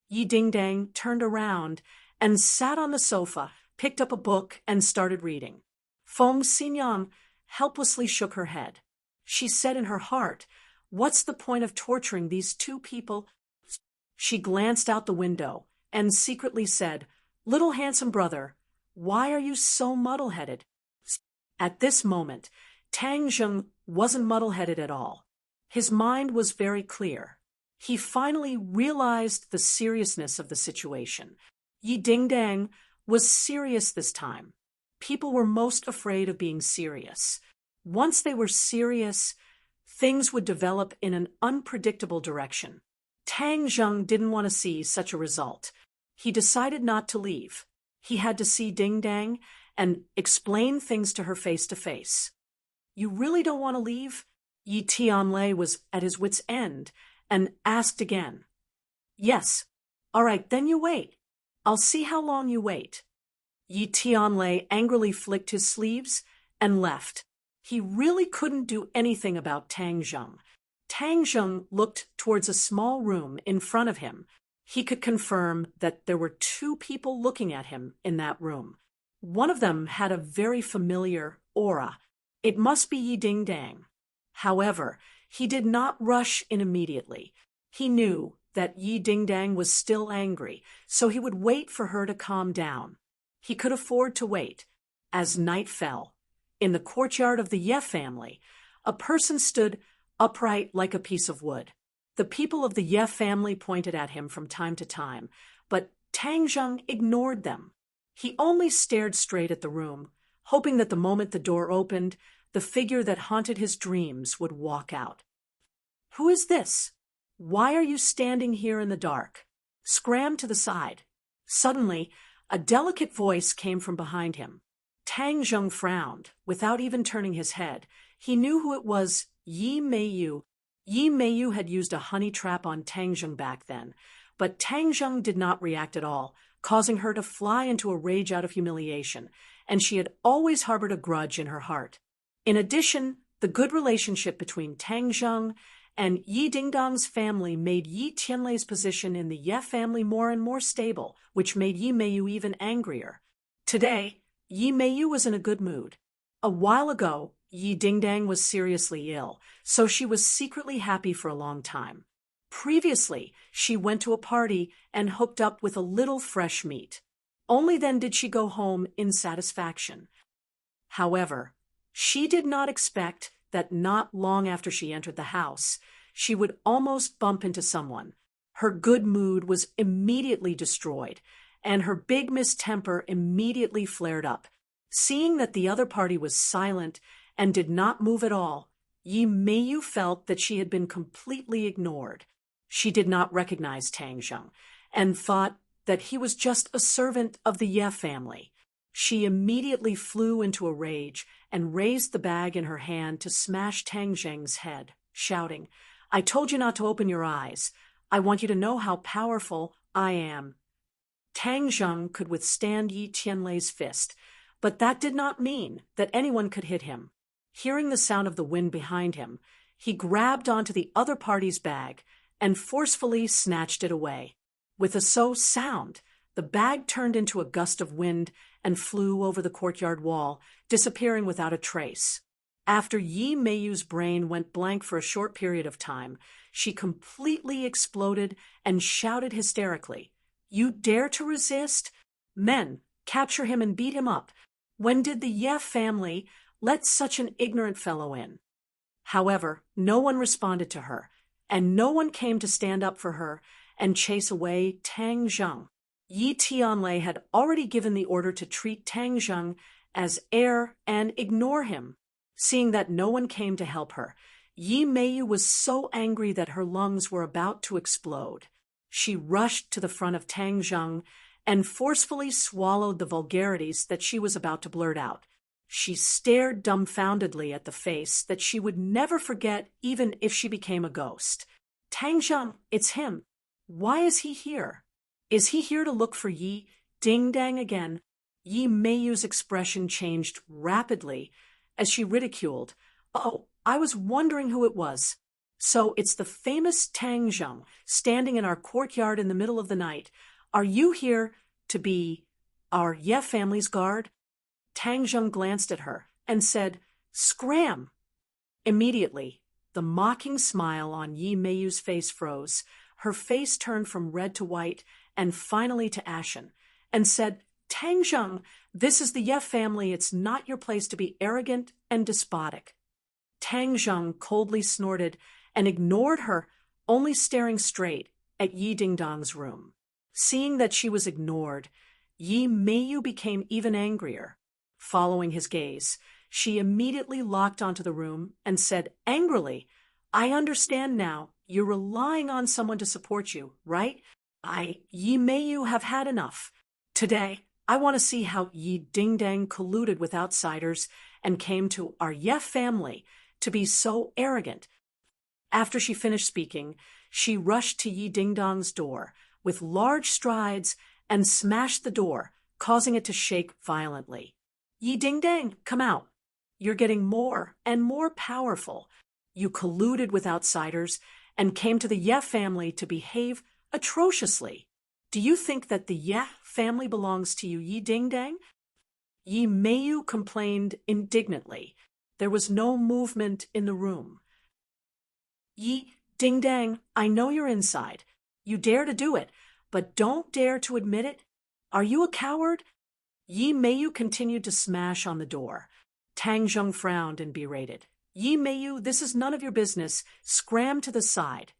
S1: Yi Dingdang turned around and sat on the sofa, picked up a book, and started reading. Feng Xinyan helplessly shook her head. She said in her heart, "What's the point of torturing these two people?" She glanced out the window and secretly said, "Little handsome brother, why are you so muddle-headed?" At this moment, Tang Zheng wasn't muddle-headed at all. His mind was very clear. He finally realized the seriousness of the situation. Yi Dingdang was serious this time. People were most afraid of being serious. Once they were serious, things would develop in an unpredictable direction. Tang Zheng didn't want to see such a result. He decided not to leave. He had to see Dingdang and explain things to her face to face. "You really don't want to leave?" Yi Tianlei was at his wit's end and asked again. "Yes." "All right, then you wait. I'll see how long you wait." Yi Tianlei angrily flicked his sleeves and left. He really couldn't do anything about Tang Zheng. Tang Zheng looked towards a small room in front of him. He could confirm that there were two people looking at him in that room. One of them had a very familiar aura. It must be Yi Dingdang. However, he did not rush in immediately. He knew that Yi Dingdang was still angry, so he would wait for her to calm down. He could afford to wait. As night fell, in the courtyard of the Ye family, a person stood upright like a piece of wood. The people of the Ye family pointed at him from time to time, but Tang Zheng ignored them. He only stared straight at the room, hoping that the moment the door opened, the figure that haunted his dreams would walk out. "Who is this? Why are you standing here in the dark? Scram to the side." Suddenly, a delicate voice came from behind him. Tang Zheng frowned, without even turning his head. He knew who it was, Yi Meiyu. Yi Meiyu had used a honey trap on Tang Zheng back then, but Tang Zheng did not react at all, causing her to fly into a rage out of humiliation, and she had always harbored a grudge in her heart. In addition, the good relationship between Tang Zheng and Yi Dingdang's family made Yi Tianlei's position in the Ye family more and more stable, which made Yi Meiyu even angrier. Today, Yi Meiyu was in a good mood. A while ago, Yi Dingdang was seriously ill, so she was secretly happy for a long time. Previously, she went to a party and hooked up with a little fresh meat. Only then did she go home in satisfaction. However, she did not expect that not long after she entered the house, she would almost bump into someone. Her good mood was immediately destroyed, and her big mistemper immediately flared up. Seeing that the other party was silent and did not move at all, Yi Meiyu felt that she had been completely ignored. She did not recognize Tang Zheng and thought that he was just a servant of the Ye family. She immediately flew into a rage and raised the bag in her hand to smash Tang Zheng's head, shouting, "I told you not to open your eyes. I want you to know how powerful I am." Tang Zheng could withstand Yi Tianlei's fist, but that did not mean that anyone could hit him. Hearing the sound of the wind behind him, he grabbed onto the other party's bag and forcefully snatched it away. With a sound, the bag turned into a gust of wind and flew over the courtyard wall, disappearing without a trace. After Yi Meiyu's brain went blank for a short period of time, she completely exploded and shouted hysterically, "You dare to resist? Men, capture him and beat him up. When did the Ye family let such an ignorant fellow in?" However, no one responded to her, and no one came to stand up for her and chase away Tang Zheng. Yi Tianlei had already given the order to treat Tang Zheng as heir and ignore him. Seeing that no one came to help her, Yi Meiyu was so angry that her lungs were about to explode. She rushed to the front of Tang Zheng and forcefully swallowed the vulgarities that she was about to blurt out. She stared dumbfoundedly at the face that she would never forget even if she became a ghost. "Tang Zheng, it's him. Why is he here? Is he here to look for Yi Dingdang again?" Yi Meiyu's expression changed rapidly as she ridiculed, "Oh, I was wondering who it was. So it's the famous Tang Zheng standing in our courtyard in the middle of the night. Are you here to be our Ye family's guard? Tang Zheng glanced at her and said, "Scram!" Immediately, the mocking smile on Yi Meiyu's face froze. Her face turned from red to white and finally to ashen, and said, "Tang Zheng, this is the Ye family. It's not your place to be arrogant and despotic." Tang Zheng coldly snorted and ignored her, only staring straight at Yi Dingdong's room. Seeing that she was ignored, Yi Meiyu became even angrier. Following his gaze, she immediately locked onto the room and said angrily, "I understand now. You're relying on someone to support you, right? Yi Meiyu, have had enough. Today, I want to see how Yi Dingdang colluded with outsiders and came to our Ye family to be so arrogant." After she finished speaking, she rushed to Yi Dingdong's door with large strides and smashed the door, causing it to shake violently. "Yi Dingdang, come out. You're getting more and more powerful. You colluded with outsiders and came to the Ye family to behave atrociously. Do you think that the Ye family belongs to you, Yi Dingdang?" Yi Meiyu complained indignantly. There was no movement in the room. "Yi Dingdang, I know you're inside. You dare to do it, but don't dare to admit it. Are you a coward?" Yi Meiyu continued to smash on the door. Tang Zheng frowned and berated. "Yi Meiyu, this is none of your business. Scram to the side."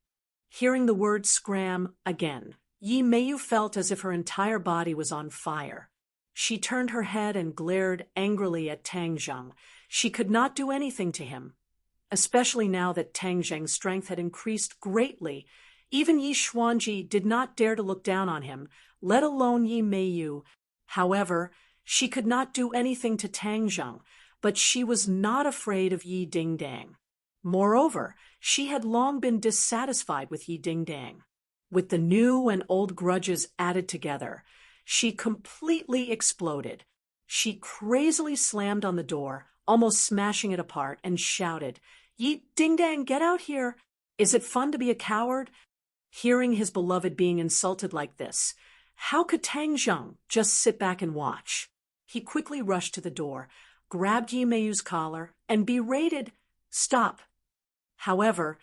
S1: Hearing the word scram again, Yi Meiyu felt as if her entire body was on fire. She turned her head and glared angrily at Tang Zheng. She could not do anything to him, especially now that Tang Zheng's strength had increased greatly. Even Yi Xuanji did not dare to look down on him, let alone Yi Meiyu. However, she could not do anything to Tang Zheng, but she was not afraid of Yi Dingdang. Moreover, she had long been dissatisfied with Yi Dingdang. With the new and old grudges added together, she completely exploded. She crazily slammed on the door, almost smashing it apart, and shouted, "Yi Dingdang, get out here! Is it fun to be a coward?" Hearing his beloved being insulted like this, how could Tang Zheng just sit back and watch? He quickly rushed to the door, grabbed Yi Meiyu's collar, and berated, "Stop." However,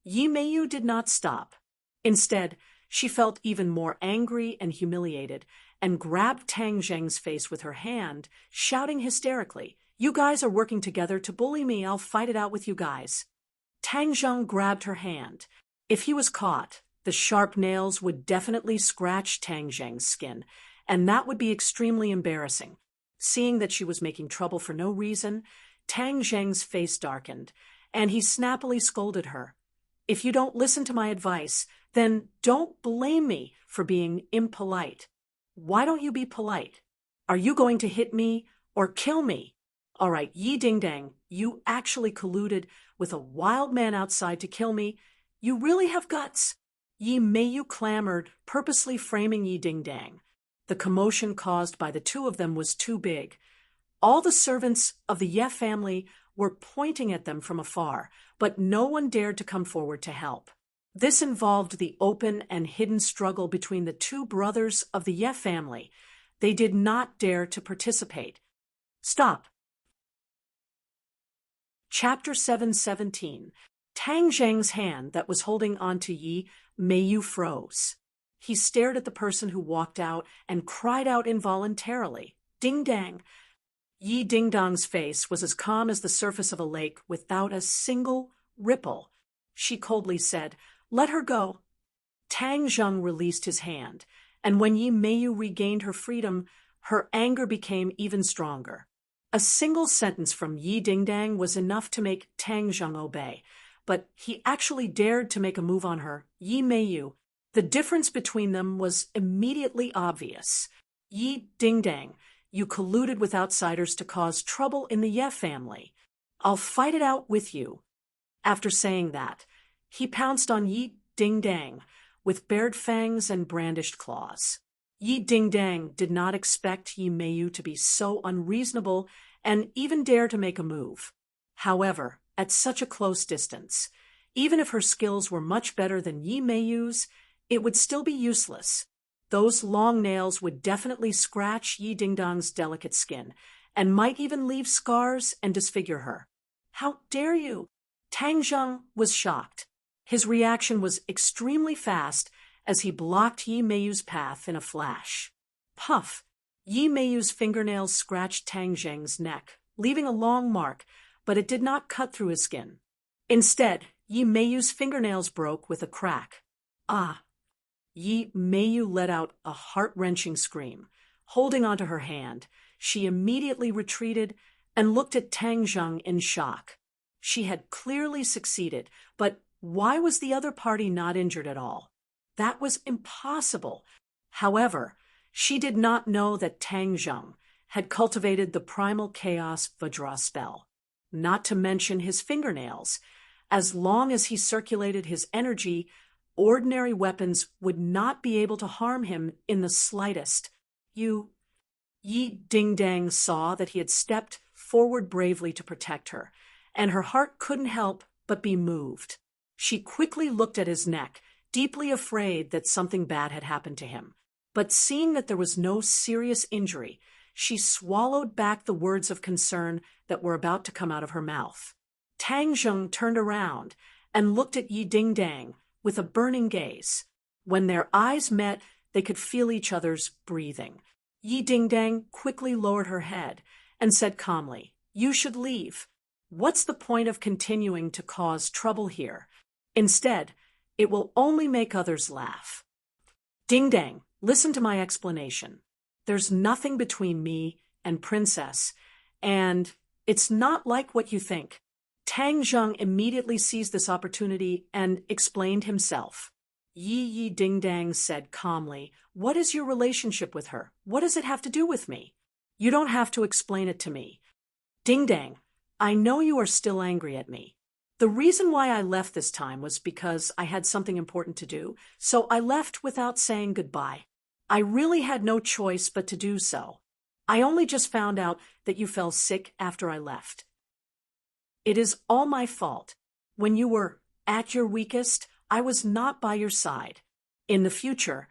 S1: Yi Meiyu did not stop. Instead, she felt even more angry and humiliated, and grabbed Tang Zheng's face with her hand, shouting hysterically, "You guys are working together to bully me. I'll fight it out with you guys." Tang Zheng grabbed her hand. If he was caught, the sharp nails would definitely scratch Tang Zheng's skin, and that would be extremely embarrassing. Seeing that she was making trouble for no reason, Tang Zheng's face darkened, and he snappily scolded her. "If you don't listen to my advice, then don't blame me for being impolite. Why don't you be polite? Are you going to hit me or kill me? All right, Yi Dingdang, you actually colluded with a wild man outside to kill me. You really have guts." Yi Meiyu clamored, purposely framing Yi Dingdang. The commotion caused by the two of them was too big. All the servants of the Ye family were pointing at them from afar, but no one dared to come forward to help. This involved the open and hidden struggle between the two brothers of the Ye family. They did not dare to participate. Stop. Chapter 717. Tang Zheng's hand that was holding onto Yi Meiyu froze. He stared at the person who walked out and cried out involuntarily, "Ding Dang!" Yi Dingdong's face was as calm as the surface of a lake without a single ripple. She coldly said, "Let her go." Tang Zheng released his hand, and when Yi Meiyu regained her freedom, her anger became even stronger. A single sentence from Yi Dingdang was enough to make Tang Zheng obey, but he actually dared to make a move on her, Yi Meiyu. The difference between them was immediately obvious. "Yi Dingdang, you colluded with outsiders to cause trouble in the Ye family. I'll fight it out with you." After saying that, he pounced on Yi Dingdang with bared fangs and brandished claws. Yi Dingdang did not expect Yi Meiyu to be so unreasonable and even dare to make a move. However, at such a close distance, Even if her skills were much better than Yi Meiyu's, it would still be useless. Those long nails would definitely scratch Yi Dingdong's delicate skin, and might even leave scars and disfigure her. How dare you? Tang Zheng was shocked. His reaction was extremely fast as he blocked Yi Meiyu's path in a flash. Puff! Yi Meiyu's fingernails scratched Tang Zheng's neck, leaving a long mark, but it did not cut through his skin. Instead, Yi Meiyu's fingernails broke with a crack. Ah! Yi Meiyu let out a heart-wrenching scream. Holding onto her hand, she immediately retreated and looked at Tang Zheng in shock. She had clearly succeeded, but why was the other party not injured at all? That was impossible. However, she did not know that Tang Zheng had cultivated the primal chaos Vajra spell, not to mention his fingernails. As long as he circulated his energy, ordinary weapons would not be able to harm him in the slightest. Yi Dingdang saw that he had stepped forward bravely to protect her, and her heart couldn't help but be moved. She quickly looked at his neck, deeply afraid that something bad had happened to him. But seeing that there was no serious injury, she swallowed back the words of concern that were about to come out of her mouth. Tang Zheng turned around and looked at Yi Dingdang with a burning gaze. When their eyes met, they could feel each other's breathing. Yi Dingdang quickly lowered her head and said calmly, "You should leave. What's the point of continuing to cause trouble here? Instead, it will only make others laugh." Dingdang, listen to my explanation. There's nothing between me and Princess, and it's not like what you think. Tang Zheng immediately seized this opportunity and explained himself. Yi Dingdang said calmly, "What is your relationship with her? What does it have to do with me? You don't have to explain it to me." Dingdang, I know you are still angry at me. The reason why I left this time was because I had something important to do, so I left without saying goodbye. I really had no choice but to do so. I only just found out that you fell sick after I left. It is all my fault. When you were at your weakest, I was not by your side. In the future,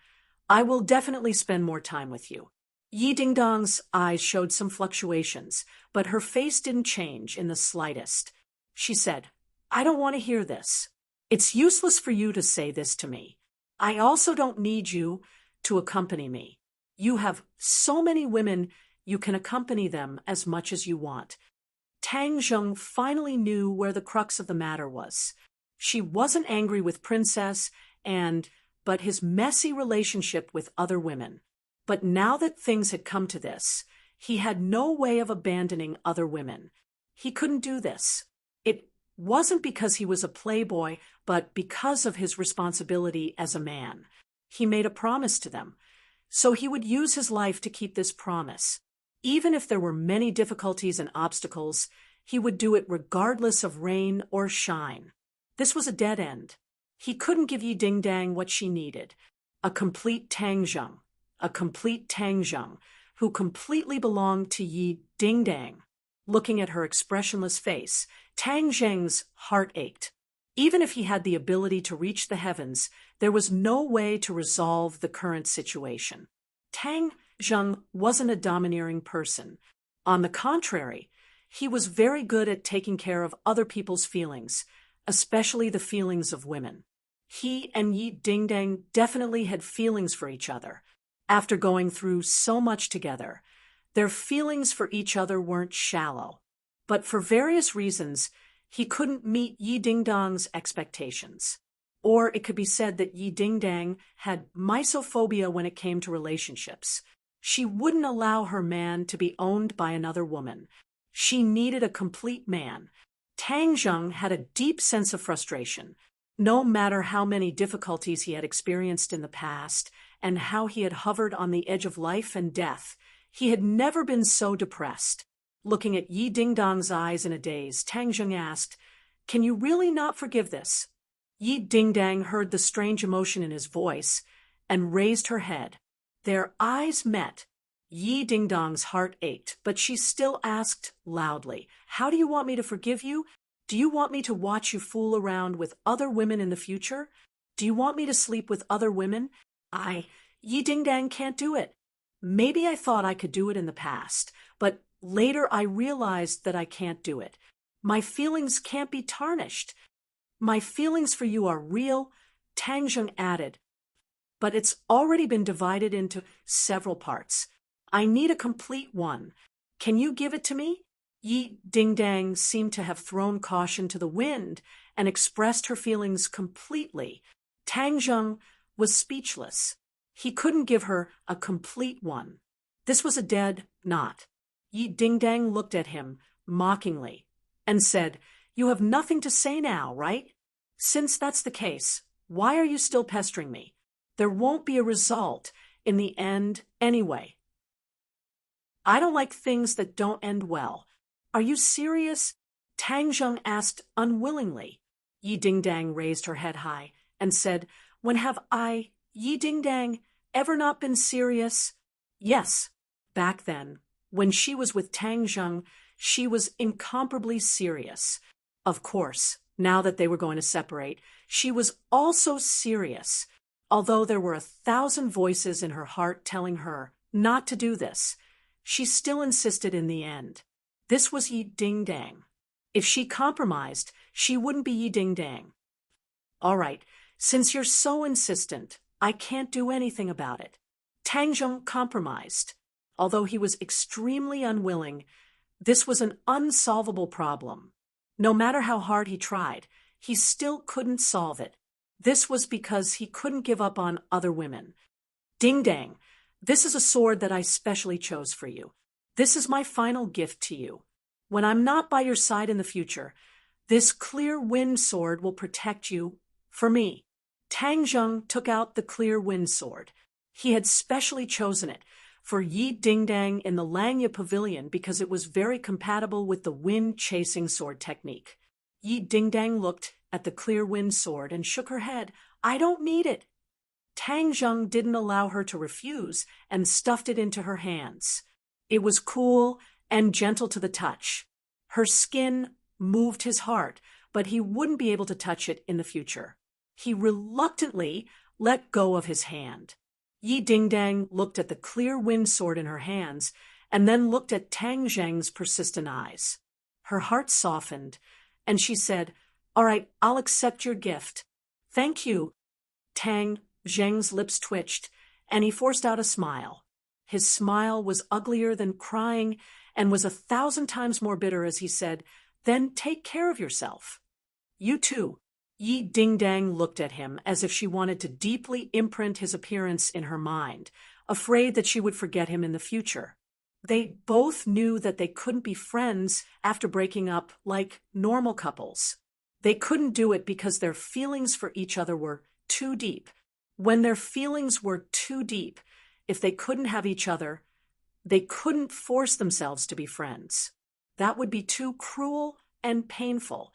S1: I will definitely spend more time with you. Yi Dingdong's eyes showed some fluctuations, but her face didn't change in the slightest. She said, "I don't want to hear this. It's useless for you to say this to me. I also don't need you to accompany me. You have so many women, you can accompany them as much as you want." Tang Zheng finally knew where the crux of the matter was. She wasn't angry with Princess but his messy relationship with other women. But now that things had come to this, he had no way of abandoning other women. He couldn't do this. It wasn't because he was a playboy, but because of his responsibility as a man. He made a promise to them, so he would use his life to keep this promise. Even if there were many difficulties and obstacles, he would do it regardless of rain or shine. This was a dead end. He couldn't give Yi Dingdang what she needed, a complete Tang Zheng who completely belonged to Yi Dingdang. Looking at her expressionless face, Tang Zheng's heart ached. Even if he had the ability to reach the heavens, there was no way to resolve the current situation. Tang Zheng wasn't a domineering person. On the contrary, he was very good at taking care of other people's feelings, especially the feelings of women. He and Yi Dingdang definitely had feelings for each other. After going through so much together, their feelings for each other weren't shallow. But for various reasons, he couldn't meet Yi Dingdang's expectations. Or it could be said that Yi Dingdang had misophobia when it came to relationships. She wouldn't allow her man to be owned by another woman. She needed a complete man. Tang Zheng had a deep sense of frustration. No matter how many difficulties he had experienced in the past and how he had hovered on the edge of life and death, he had never been so depressed. Looking at Yi Dingdang's eyes in a daze, Tang Zheng asked, "Can you really not forgive this?" Yi Dingdang heard the strange emotion in his voice and raised her head. Their eyes met. Yi Dingdang's heart ached, but she still asked loudly, "How do you want me to forgive you?" Do you want me to watch you fool around with other women in the future? Do you want me to sleep with other women? Yi Ding Dang can't do it. Maybe I thought I could do it in the past, but later I realized that I can't do it. My feelings can't be tarnished. My feelings for you are real, Tang Zheng added, but it's already been divided into several parts. I need a complete one. Can you give it to me? Yi Ding Dang seemed to have thrown caution to the wind and expressed her feelings completely. Tang Zheng was speechless. He couldn't give her a complete one. This was a dead knot. Yi Ding Dang looked at him mockingly and said, "You have nothing to say now, right? Since that's the case, why are you still pestering me? There won't be a result in the end anyway. I don't like things that don't end well. Are you serious?" Tang Zheng asked unwillingly. Yi Ding Dang raised her head high and said, "When have I, Yi Ding Dang, ever not been serious?" Yes, back then, when she was with Tang Zheng, she was incomparably serious. Of course, now that they were going to separate, she was also serious. Although there were 1,000 voices in her heart telling her not to do this, she still insisted in the end. This was Yi Ding Dang. If she compromised, she wouldn't be Yi Ding Dang. "All right, since you're so insistent, I can't do anything about it." Tang Zheng compromised. Although he was extremely unwilling, this was an unsolvable problem. No matter how hard he tried, he still couldn't solve it. This was because he couldn't give up on other women. "Ding Dang, this is a sword that I specially chose for you. This is my final gift to you. When I'm not by your side in the future, this clear wind sword will protect you for me." Tang Zheng took out the clear wind sword. He had specially chosen it for Yi Ding Dang in the Langya Pavilion because it was very compatible with the wind-chasing sword technique. Yi Ding Dang looked at the clear wind sword and shook her head. "I don't need it." Tang Zheng didn't allow her to refuse and stuffed it into her hands. It was cool and gentle to the touch. Her skin moved his heart, but he wouldn't be able to touch it in the future. He reluctantly let go of his hand. Yi Ding Dang looked at the clear wind sword in her hands and then looked at Tang Zheng's persistent eyes. Her heart softened, and she said, "All right, I'll accept your gift." "Thank you." Tang Zheng's lips twitched, and he forced out a smile. His smile was uglier than crying and was 1,000 times more bitter as he said, "Then take care of yourself." "You too." Yi Ding Dang looked at him as if she wanted to deeply imprint his appearance in her mind, afraid that she would forget him in the future. They both knew that they couldn't be friends after breaking up like normal couples. They couldn't do it because their feelings for each other were too deep. When their feelings were too deep, if they couldn't have each other, they couldn't force themselves to be friends. That would be too cruel and painful.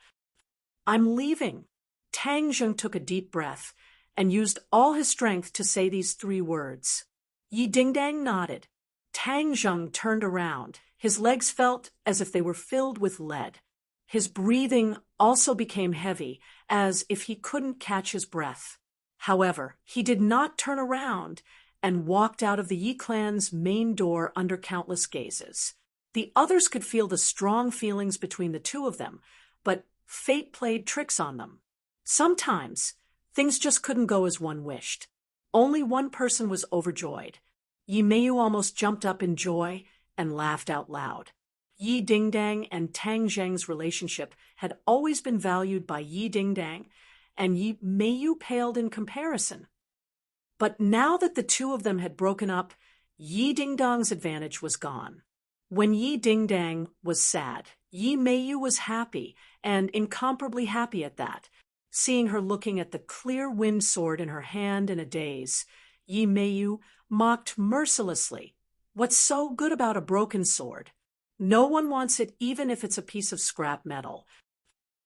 S1: "I'm leaving." Tang Zheng took a deep breath and used all his strength to say these 3 words. Yi Ding Dang nodded. Tang Zheng turned around. His legs felt as if they were filled with lead. His breathing also became heavy, as if he couldn't catch his breath. However, he did not turn around and walked out of the Yi clan's main door under countless gazes. The others could feel the strong feelings between the two of them, but fate played tricks on them. Sometimes, things just couldn't go as one wished. Only one person was overjoyed. Yi Meiyu almost jumped up in joy and laughed out loud. Yi Ding Dang and Tang Zheng's relationship had always been valued by Yi Ding Dang, and Yi Meiyu paled in comparison. But now that the two of them had broken up, Yi Ding Dang's advantage was gone. When Yi Ding Dang was sad, Yi Meiyu was happy, and incomparably happy at that. Seeing her looking at the clear wind sword in her hand in a daze, Yi Meiyu mocked mercilessly. "What's so good about a broken sword? No one wants it even if it's a piece of scrap metal."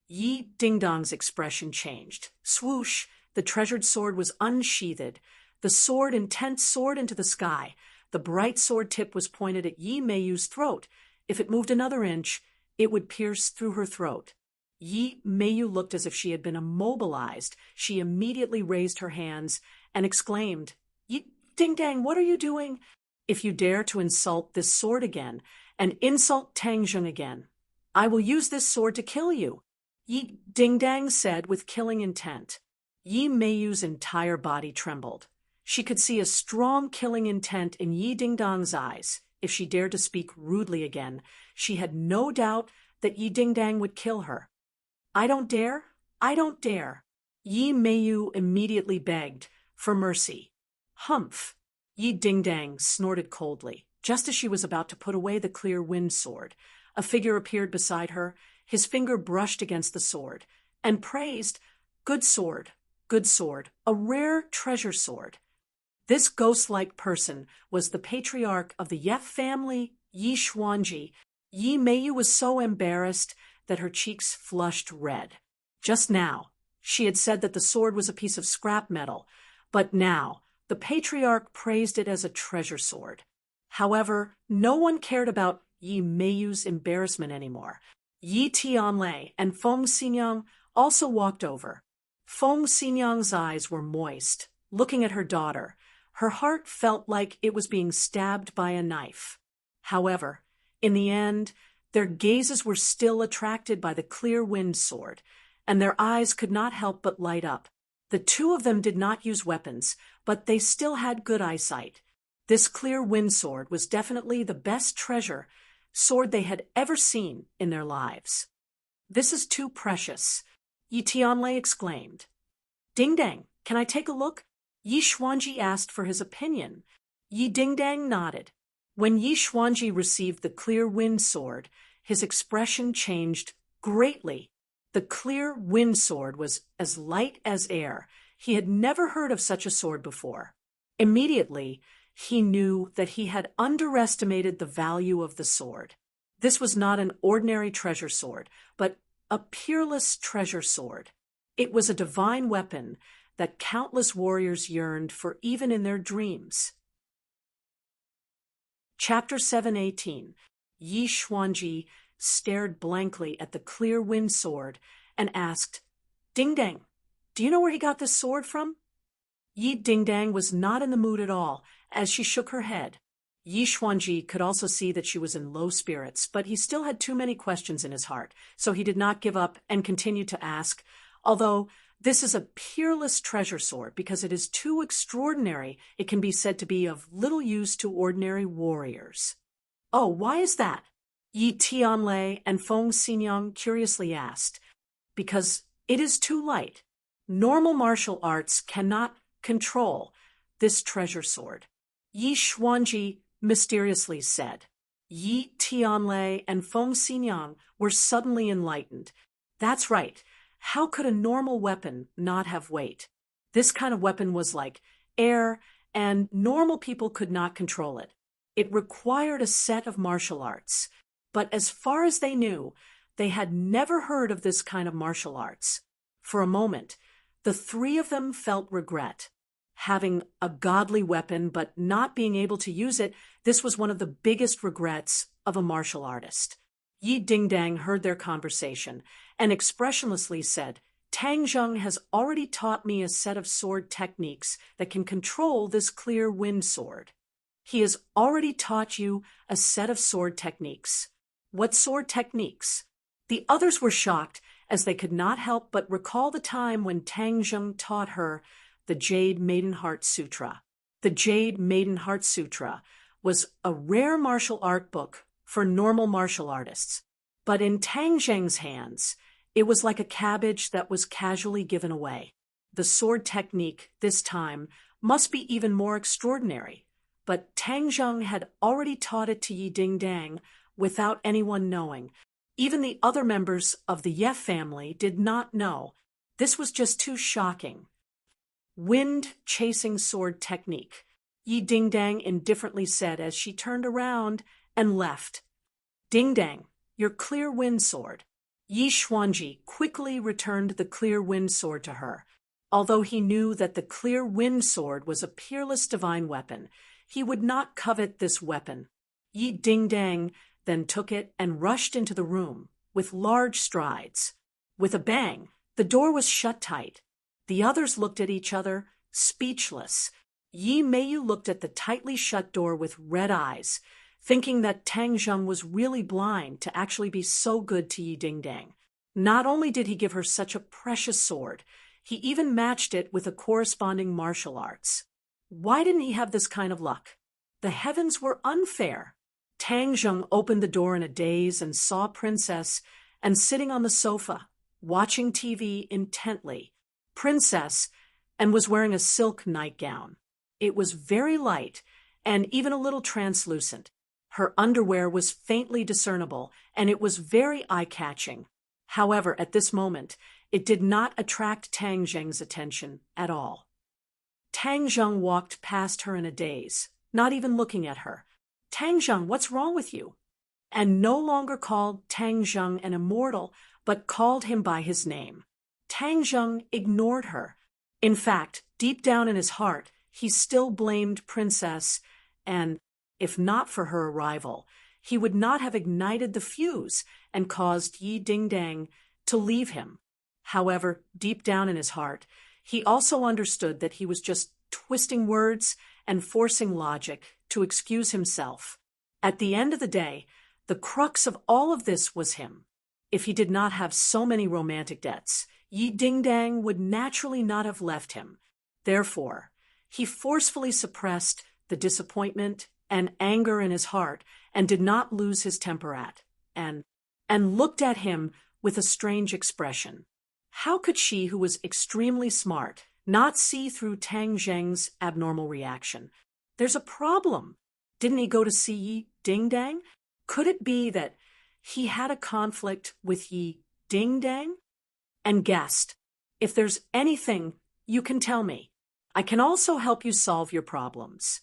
S1: Yi Ding Dong's expression changed. Swoosh, the treasured sword was unsheathed. The sword intent soared into the sky. The bright sword tip was pointed at Yi Meiyu's throat. If it moved another inch, it would pierce through her throat. Yi Meiyu looked as if she had been immobilized. She immediately raised her hands and exclaimed, Yi Ding Dang, what are you doing? If you dare to insult this sword again, and insult Tang Zheng again, I will use this sword to kill you, Yi Ding Dang said with killing intent. Yi Meiyu's entire body trembled. She could see a strong killing intent in Yi Ding Dang's eyes. If she dared to speak rudely again, she had no doubt that Yi Ding Dang would kill her. I don't dare. I don't dare. Yi Meiyu immediately begged for mercy. Humph! Yi Ding Dang snorted coldly. Just as she was about to put away the clear wind sword, a figure appeared beside her. His finger brushed against the sword and praised, good sword, a rare treasure sword. This ghost-like person was the patriarch of the Yef family, Yi Xuanji. Yi Meiyu was so embarrassed that her cheeks flushed red. Just now, she had said that the sword was a piece of scrap metal, but now the patriarch praised it as a treasure sword. However, no one cared about Yi Meiyu's embarrassment anymore. Yi Tianlei and Feng Xinyang also walked over. Feng Xinyang's eyes were moist, looking at her daughter. Her heart felt like it was being stabbed by a knife. However, in the end, their gazes were still attracted by the clear wind sword, and their eyes could not help but light up. The two of them did not use weapons, but they still had good eyesight. This clear wind sword was definitely the best treasure sword they had ever seen in their lives. This is too precious, Yi Tianlei exclaimed. Ding Dang, can I take a look? Yi Xuanji asked for his opinion. Yi Ding Dang nodded. When Yi Xuanji received the clear wind sword, his expression changed greatly. The clear wind sword was as light as air. He had never heard of such a sword before. Immediately, he knew that he had underestimated the value of the sword. This was not an ordinary treasure sword, but a peerless treasure sword. It was a divine weapon that countless warriors yearned for even in their dreams. Chapter 718. Yi Xuanji stared blankly at the clear wind sword and asked, Ding Dang, do you know where he got this sword from? Yi Ding Dang was not in the mood at all as she shook her head. Yi Xuanji could also see that she was in low spirits, but he still had too many questions in his heart, so he did not give up and continued to ask, although this is a peerless treasure sword because it is too extraordinary, it can be said to be of little use to ordinary warriors. Oh, why is that? Yi Tianlei and Feng Xinyang curiously asked. Because it is too light. Normal martial arts cannot control this treasure sword, Yi Xuanji mysteriously said. Yi Tianlei and Feng Xinyang were suddenly enlightened. That's right. How could a normal weapon not have weight? This kind of weapon was like air, and normal people could not control it. It required a set of martial arts. But as far as they knew, they had never heard of this kind of martial arts. For a moment, the three of them felt regret. Having a godly weapon but not being able to use it, this was one of the biggest regrets of a martial artist. Yi Ding Dang heard their conversation and expressionlessly said, Tang Zheng has already taught me a set of sword techniques that can control this clear wind sword. He has already taught you a set of sword techniques. What sword techniques? The others were shocked as they could not help but recall the time when Tang Zheng taught her the Jade Maiden Heart Sutra. The Jade Maiden Heart Sutra was a rare martial art book for normal martial artists. But in Tang Zheng's hands, it was like a cabbage that was casually given away. The sword technique, this time, must be even more extraordinary. But Tang Zheng had already taught it to Yi Ding Dang without anyone knowing. Even the other members of the Yef family did not know. This was just too shocking. Wind-chasing sword technique, Yi Ding Dang indifferently said as she turned around and left. Ding Dang, your clear wind sword. Yi Xuanji quickly returned the clear wind sword to her. Although he knew that the clear wind sword was a peerless divine weapon, he would not covet this weapon. Yi Ding Dang then took it and rushed into the room with large strides. With a bang, the door was shut tight. The others looked at each other, speechless. Yi Meiyu looked at the tightly shut door with red eyes, thinking that Tang Zheng was really blind to actually be so good to Yi Dingdang. Not only did he give her such a precious sword, he even matched it with a corresponding martial arts. Why didn't he have this kind of luck? The heavens were unfair. Tang Zheng opened the door in a daze and saw Princess and sitting on the sofa, watching TV intently. Princess, and was wearing a silk nightgown. It was very light and even a little translucent. Her underwear was faintly discernible, and it was very eye-catching. However, at this moment, it did not attract Tang Zheng's attention at all. Tang Zheng walked past her in a daze, not even looking at her. "Tang Zheng, what's wrong with you?" And no longer called Tang Zheng an immortal, but called him by his name. Tang Zheng ignored her. In fact, deep down in his heart, he still blamed Princess, and, if not for her arrival, he would not have ignited the fuse and caused Yi Dingdang to leave him. However, deep down in his heart, he also understood that he was just twisting words and forcing logic to excuse himself. At the end of the day, the crux of all of this was him. If he did not have so many romantic debts, Yi Dingdang would naturally not have left him. Therefore, he forcefully suppressed the disappointment and anger in his heart and did not lose his temper and looked at him with a strange expression. How could she, who was extremely smart, not see through Tang Zheng's abnormal reaction? There's a problem. Didn't he go to see Yi Dingdang? Could it be that he had a conflict with Yi Dingdang? And guessed, "If there's anything, you can tell me. I can also help you solve your problems."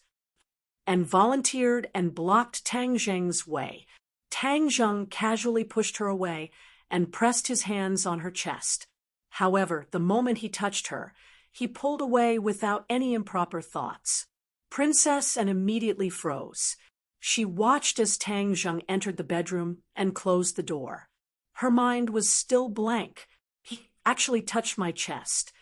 S1: And volunteered and blocked Tang Zheng's way. Tang Zheng casually pushed her away and pressed his hands on her chest. However, the moment he touched her, he pulled away without any improper thoughts. Princess and immediately froze. She watched as Tang Zheng entered the bedroom and closed the door. Her mind was still blank. "He actually touched my chest."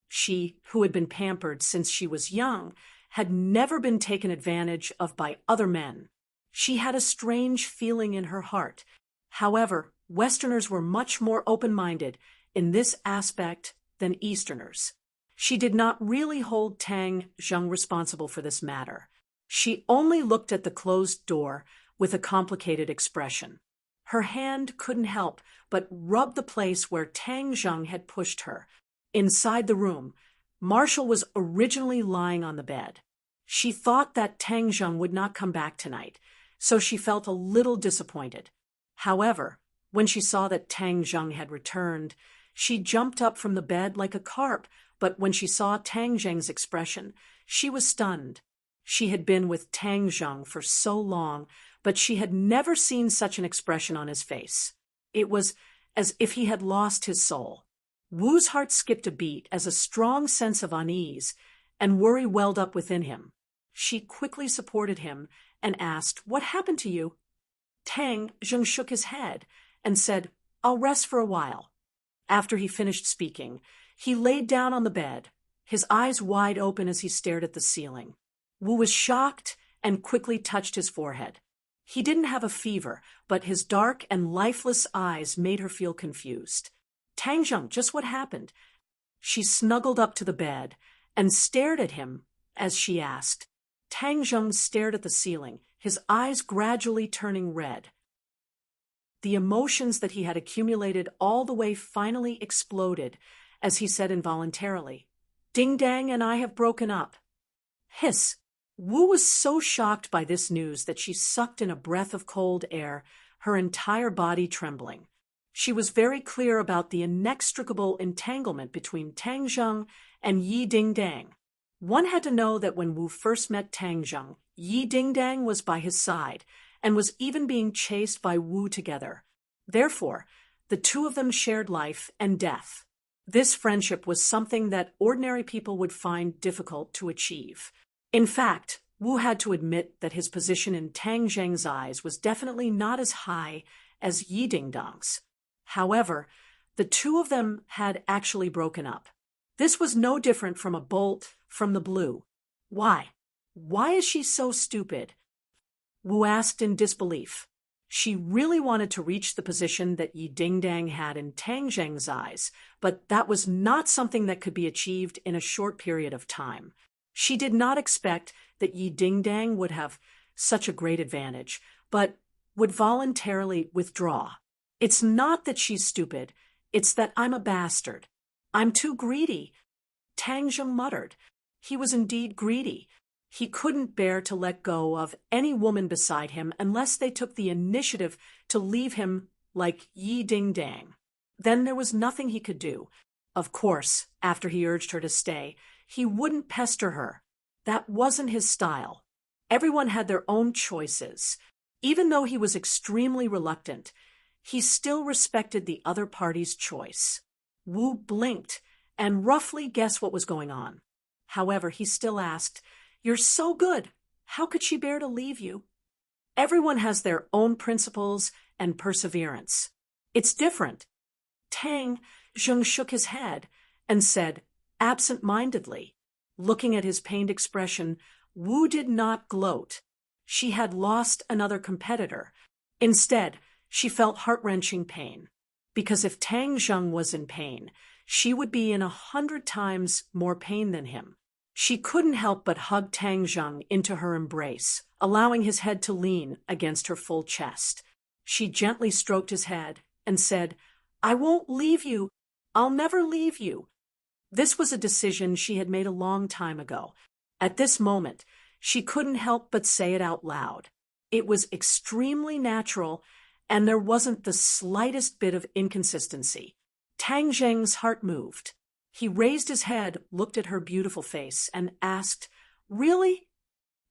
S1: She, who had been pampered since she was young, had never been taken advantage of by other men. She had a strange feeling in her heart. However, Westerners were much more open-minded in this aspect than Easterners. She did not really hold Tang Zheng responsible for this matter. She only looked at the closed door with a complicated expression. Her hand couldn't help but rub the place where Tang Zheng had pushed her. Inside the room, Marshall was originally lying on the bed. She thought that Tang Zheng would not come back tonight, so she felt a little disappointed. However, when she saw that Tang Zheng had returned, she jumped up from the bed like a carp, but when she saw Tang Zheng's expression, she was stunned. She had been with Tang Zheng for so long, but she had never seen such an expression on his face. It was as if he had lost his soul. Wu's heart skipped a beat as a strong sense of unease and worry welled up within him. She quickly supported him and asked, "What happened to you?" Tang Zheng shook his head and said, "I'll rest for a while." After he finished speaking, he laid down on the bed, his eyes wide open as he stared at the ceiling. Wu was shocked and quickly touched his forehead. He didn't have a fever, but his dark and lifeless eyes made her feel confused. "Tang Zheng, just what happened?" She snuggled up to the bed and stared at him as she asked. Tang Zheng stared at the ceiling, his eyes gradually turning red. The emotions that he had accumulated all the way finally exploded as he said involuntarily, "Dingdang and I have broken up." Hiss! Wu was so shocked by this news that she sucked in a breath of cold air, her entire body trembling. She was very clear about the inextricable entanglement between Tang Zheng and Yi Dingdang. One had to know that when Wu first met Tang Zheng, Yi Dingdang was by his side and was even being chased by Wu together. Therefore, the two of them shared life and death. This friendship was something that ordinary people would find difficult to achieve. In fact, Wu had to admit that his position in Tang Zheng's eyes was definitely not as high as Yi Dingdang's. However, The two of them had actually broken up. This was no different from a bolt from the blue. Why? Why is she so stupid? Wu asked in disbelief. She really wanted to reach the position that Yi Dingdang had in Tang Zheng's eyes, but that was not something that could be achieved in a short period of time. She did not expect that Yi Dingdang would have such a great advantage, but would voluntarily withdraw. It's not that she's stupid, it's that I'm a bastard. I'm too greedy. Tang Zheng muttered. He was indeed greedy. He couldn't bear to let go of any woman beside him unless they took the initiative to leave him like Yi Dingdang. Then there was nothing he could do. Of course, after he urged her to stay, he wouldn't pester her. That wasn't his style. Everyone had their own choices. Even though he was extremely reluctant, he still respected the other party's choice. Wu blinked and roughly guessed what was going on. However, he still asked, "You're so good. How could she bear to leave you?" Everyone has their own principles and perseverance. It's different. Tang Zheng shook his head and said, absent-mindedly. Looking at his pained expression, Wu did not gloat. She had lost another competitor. Instead, she felt heart-wrenching pain. Because if Tang Zheng was in pain, she would be in 100 times more pain than him. She couldn't help but hug Tang Zheng into her embrace, allowing his head to lean against her full chest. She gently stroked his head and said, "I won't leave you. I'll never leave you." This was a decision she had made a long time ago. At this moment, she couldn't help but say it out loud. It was extremely natural, and there wasn't the slightest bit of inconsistency. Tang Zheng's heart moved. He raised his head, looked at her beautiful face, and asked, "Really?"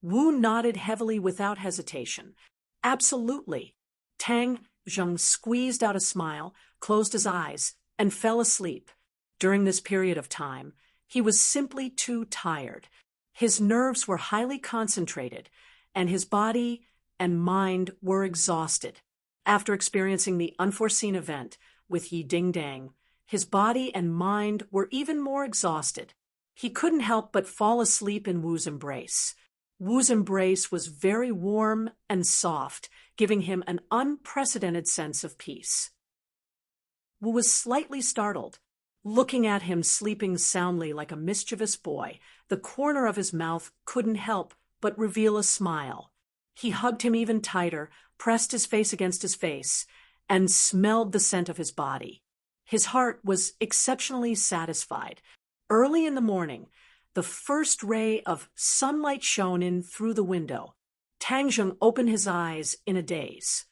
S1: Wu nodded heavily without hesitation. "Absolutely." Tang Zheng squeezed out a smile, closed his eyes, and fell asleep. During this period of time, he was simply too tired. His nerves were highly concentrated, and his body and mind were exhausted. After experiencing the unforeseen event with Yi Dingdang, his body and mind were even more exhausted. He couldn't help but fall asleep in Wu's embrace. Wu's embrace was very warm and soft, giving him an unprecedented sense of peace. Wu was slightly startled. Looking at him sleeping soundly like a mischievous boy, the corner of his mouth couldn't help but reveal a smile. He hugged him even tighter, pressed his face against his face, and smelled the scent of his body. His heart was exceptionally satisfied. Early in the morning, the first ray of sunlight shone in through the window. Tang Zheng opened his eyes in a daze.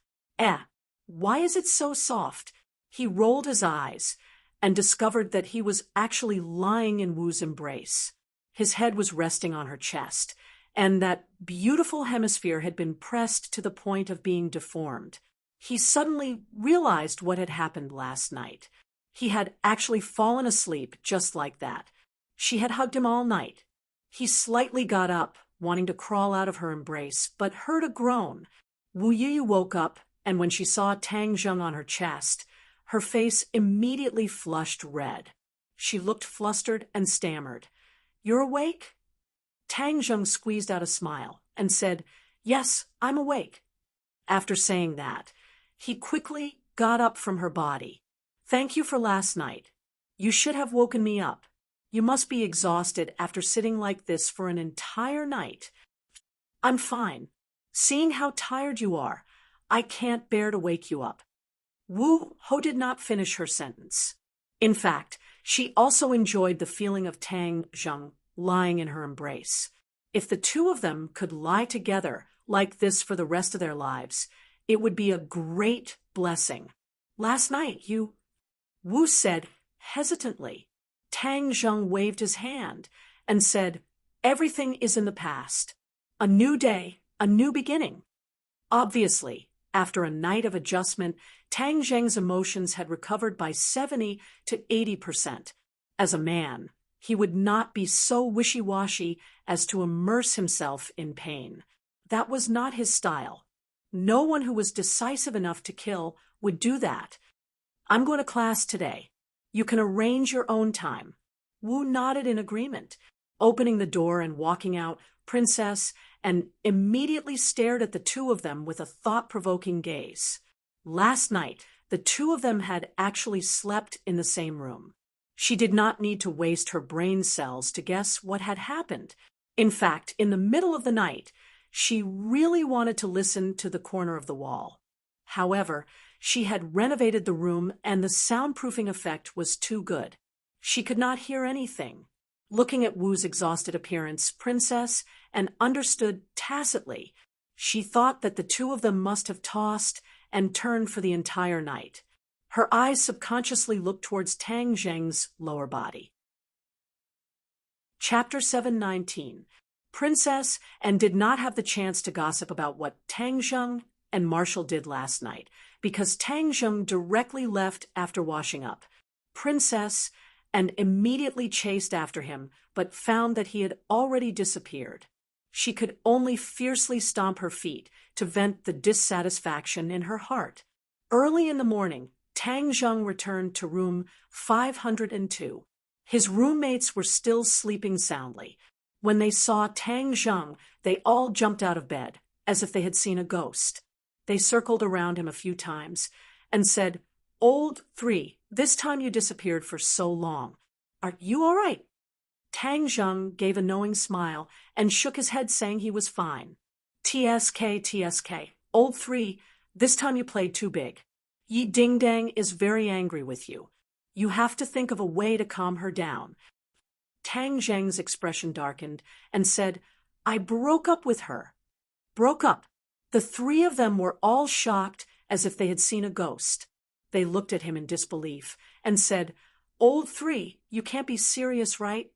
S1: Why is it so soft? He rolled his eyes and discovered that he was actually lying in Wu's embrace. His head was resting on her chest, and that beautiful hemisphere had been pressed to the point of being deformed. He suddenly realized what had happened last night. He had actually fallen asleep just like that. She had hugged him all night. He slightly got up, wanting to crawl out of her embrace, but heard a groan. Wu Yi woke up, and when she saw Tang Zheng on her chest, her face immediately flushed red. She looked flustered and stammered, "You're awake?" Tang Zheng squeezed out a smile and said, "Yes, I'm awake." After saying that, he quickly got up from her body. "Thank you for last night. You should have woken me up. You must be exhausted after sitting like this for an entire night." "I'm fine. Seeing how tired you are, I can't bear to wake you up." Wu Ho did not finish her sentence. In fact, she also enjoyed the feeling of Tang Zheng lying in her embrace. If the two of them could lie together like this for the rest of their lives, it would be a great blessing. "Last night, Wu said hesitantly. Tang Zheng waved his hand and said, "Everything is in the past. A new day, a new beginning." Obviously, after a night of adjustment, Tang Zheng's emotions had recovered by 70 to 80%. As a man, he would not be so wishy-washy as to immerse himself in pain. That was not his style. No one who was decisive enough to kill would do that. I'm going to class today. You can arrange your own time. Wu nodded in agreement, opening the door and walking out, Princess, and immediately stared at the two of them with a thought-provoking gaze. Last night, the two of them had actually slept in the same room. She did not need to waste her brain cells to guess what had happened. In fact, in the middle of the night, she really wanted to listen to the corner of the wall. However, she had renovated the room and the soundproofing effect was too good. She could not hear anything. Looking at Wu's exhausted appearance, Princess, and understood tacitly, she thought that the two of them must have tossed and turned for the entire night. Her eyes subconsciously looked towards Tang Zheng's lower body. Chapter 719. Princess and did not have the chance to gossip about what Tang Zheng and Marshall did last night, because Tang Zheng directly left after washing up. Princess and immediately chased after him, but found that he had already disappeared. She could only fiercely stomp her feet to vent the dissatisfaction in her heart. Early in the morning, Tang Zheng returned to room 502. His roommates were still sleeping soundly. When they saw Tang Zheng, they all jumped out of bed, as if they had seen a ghost. They circled around him a few times and said, "Old 3, this time you disappeared for so long. Are you all right?" Tang Zheng gave a knowing smile and shook his head saying he was fine. TSK, Old 3, this time you played too big. Yi Ding Dang is very angry with you. You have to think of a way to calm her down. Tang Zheng's expression darkened and said, "I broke up with her." Broke up. The three of them were all shocked as if they had seen a ghost. They looked at him in disbelief and said, "Old 3, you can't be serious, right?"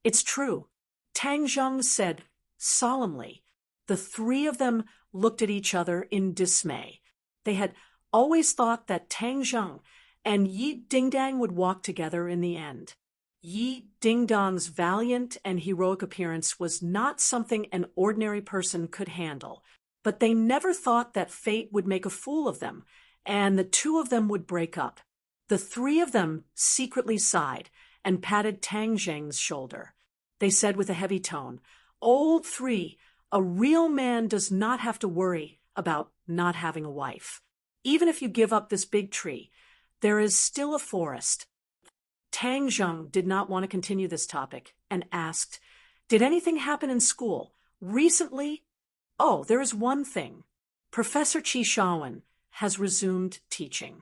S1: "It's true," Tang Zheng said solemnly. The three of them looked at each other in dismay. They had always thought that Tang Zheng and Yi Dingdang would walk together in the end. Yi Dingdang's valiant and heroic appearance was not something an ordinary person could handle, but they never thought that fate would make a fool of them, and the two of them would break up. The three of them secretly sighed and patted Tang Zheng's shoulder. They said with a heavy tone, "Old 3, a real man does not have to worry about not having a wife. Even if you give up this big tree, there is still a forest." Tang Zheng did not want to continue this topic and asked, "Did anything happen in school recently?" "Oh, there is one thing. Professor Qi Shaowen has resumed teaching."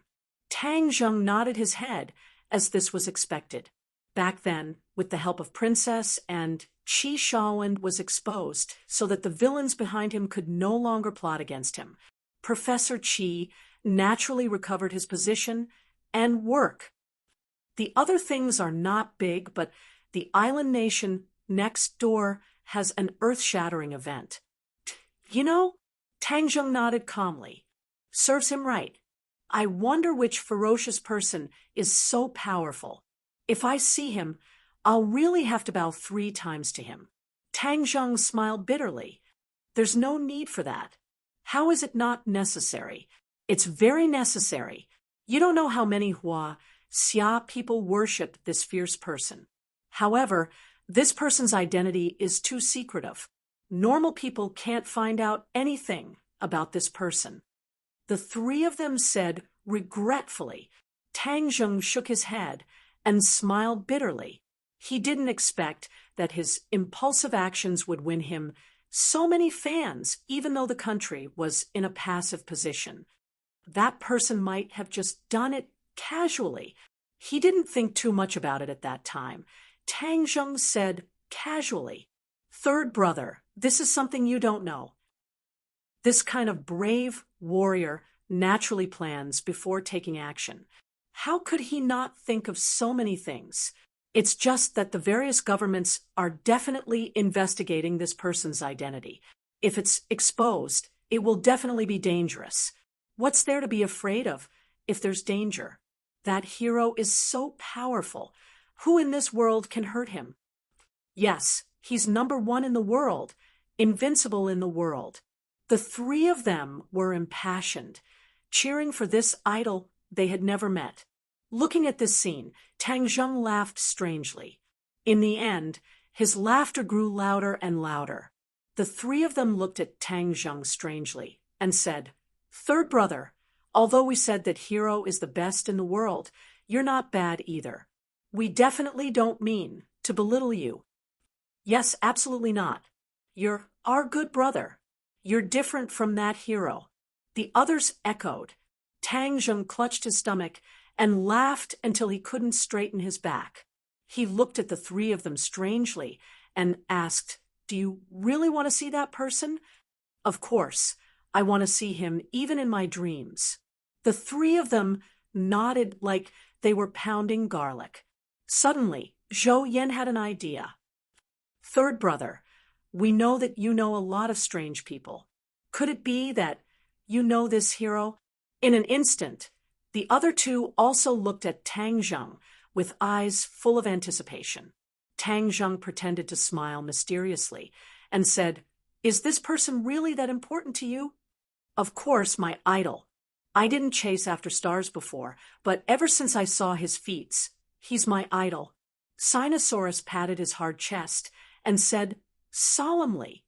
S1: Tang Zheng nodded his head as this was expected. Back then, with the help of Princess and Qi Shaowen was exposed so that the villains behind him could no longer plot against him. Professor Qi naturally recovered his position and work. The other things are not big, but the island nation next door has an earth-shattering event. You know, Tang Zheng nodded calmly. Serves him right. I wonder which ferocious person is so powerful. If I see him, I'll really have to bow 3 times to him. Tang Zheng smiled bitterly. There's no need for that. How is it not necessary? It's very necessary. You don't know how many Xia people worship this fierce person. However, this person's identity is too secretive. Normal people can't find out anything about this person. The three of them said regretfully. Tang Zheng shook his head and smiled bitterly. He didn't expect that his impulsive actions would win him so many fans, even though the country was in a passive position. That person might have just done it casually. He didn't think too much about it at that time. Tang Zheng said casually, "Third brother, this is something you don't know. This kind of brave warrior naturally plans before taking action. How could he not think of so many things? It's just that the various governments are definitely investigating this person's identity. If it's exposed, it will definitely be dangerous. What's there to be afraid of if there's danger? That hero is so powerful. Who in this world can hurt him? Yes, he's #1 in the world, invincible in the world." The three of them were impassioned, cheering for this idol they had never met. Looking at this scene, Tang Zheng laughed strangely. In the end, his laughter grew louder and louder. The three of them looked at Tang Zheng strangely and said, "Third brother, although we said that Hero is the best in the world, you're not bad either. We definitely don't mean to belittle you." "Yes, absolutely not. You're our good brother. You're different from that Hero." The others echoed. Tang Zheng clutched his stomach and laughed until he couldn't straighten his back. He looked at the three of them strangely and asked, "Do you really want to see that person?" "Of course. I want to see him even in my dreams." The three of them nodded like they were pounding garlic. Suddenly, Zhou Yan had an idea. "Third brother, we know that you know a lot of strange people. Could it be that you know this Hero?" In an instant, the other two also looked at Tang Zheng with eyes full of anticipation. Tang Zheng pretended to smile mysteriously and said, "Is this person really that important to you?" "Of course, my idol. I didn't chase after stars before, but ever since I saw his feats, he's my idol." Sinosaurus patted his hard chest and said solemnly,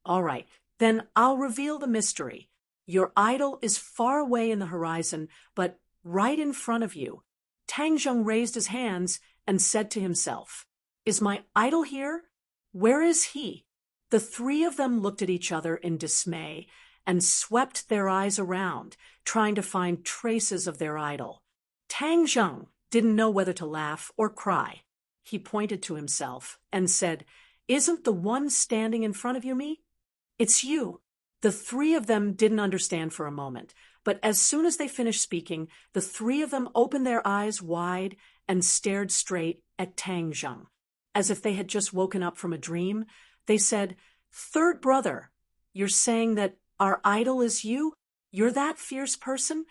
S1: "All right, then I'll reveal the mystery. Your idol is far away in the horizon, but right in front of you." Tang Zheng raised his hands and said to himself, "Is my idol here? Where is he?" The three of them looked at each other in dismay and swept their eyes around, trying to find traces of their idol. Tang Zheng didn't know whether to laugh or cry. He pointed to himself and said, "Isn't the one standing in front of you me? It's you." The three of them didn't understand for a moment, but as soon as they finished speaking, the three of them opened their eyes wide and stared straight at Tang Zheng. As if they had just woken up from a dream, they said, "Third brother, you're saying that our idol is you? You're that fierce person?"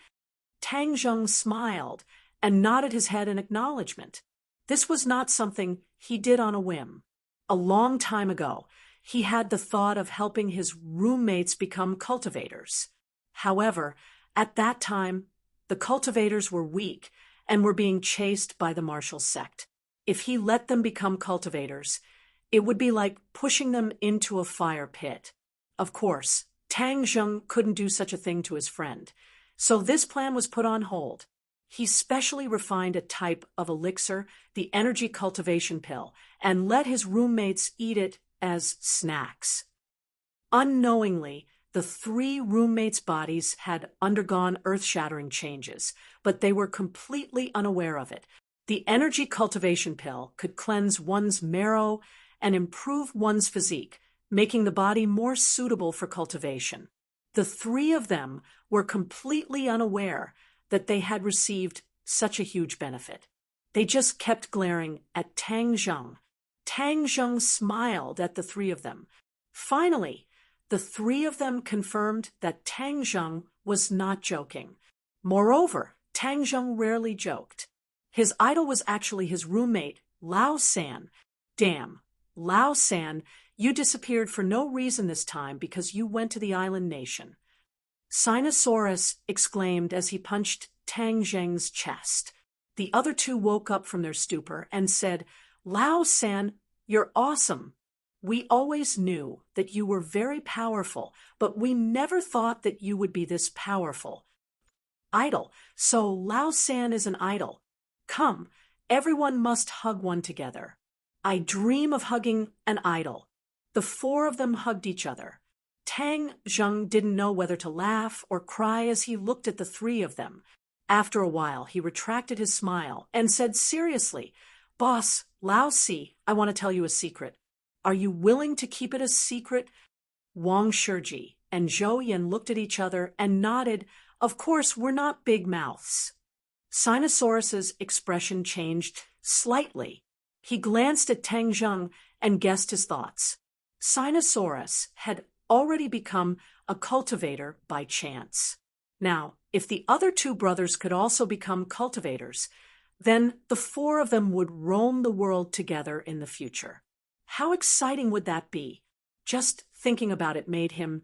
S1: Tang Zheng smiled and nodded his head in acknowledgement. This was not something he did on a whim. A long time ago, he had the thought of helping his roommates become cultivators. However, at that time, the cultivators were weak and were being chased by the martial sect. If he let them become cultivators, it would be like pushing them into a fire pit. Of course, Tang Zheng couldn't do such a thing to his friend, so this plan was put on hold. He specially refined a type of elixir, the energy cultivation pill, and let his roommates eat it as snacks. Unknowingly, the three roommates' bodies had undergone earth-shattering changes, but they were completely unaware of it. The energy cultivation pill could cleanse one's marrow and improve one's physique, making the body more suitable for cultivation. The three of them were completely unaware that they had received such a huge benefit. They just kept glaring at Tang Zheng. Tang Zheng smiled at the three of them. Finally, the three of them confirmed that Tang Zheng was not joking. Moreover, Tang Zheng rarely joked. His idol was actually his roommate, Lao San. "Damn, Lao San, you disappeared for no reason this time because you went to the island nation." Sinosaurus exclaimed as he punched Tang Zheng's chest. The other two woke up from their stupor and said, "Lao San, you're awesome. We always knew that you were very powerful, but we never thought that you would be this powerful." "Idol. So Lao San is an idol. Come, everyone must hug one together. I dream of hugging an idol." The four of them hugged each other. Tang Zheng didn't know whether to laugh or cry as he looked at the three of them. After a while, he retracted his smile and said seriously, "Boss, Lao Si, I want to tell you a secret. Are you willing to keep it a secret?" Wang Shiji and Zhou Yan looked at each other and nodded. "Of course, we're not big mouths." Sinosaurus's expression changed slightly. He glanced at Tang Zheng and guessed his thoughts. Sinosaurus had already become a cultivator by chance. Now, if the other two brothers could also become cultivators, then the four of them would roam the world together in the future. How exciting would that be? Just thinking about it made him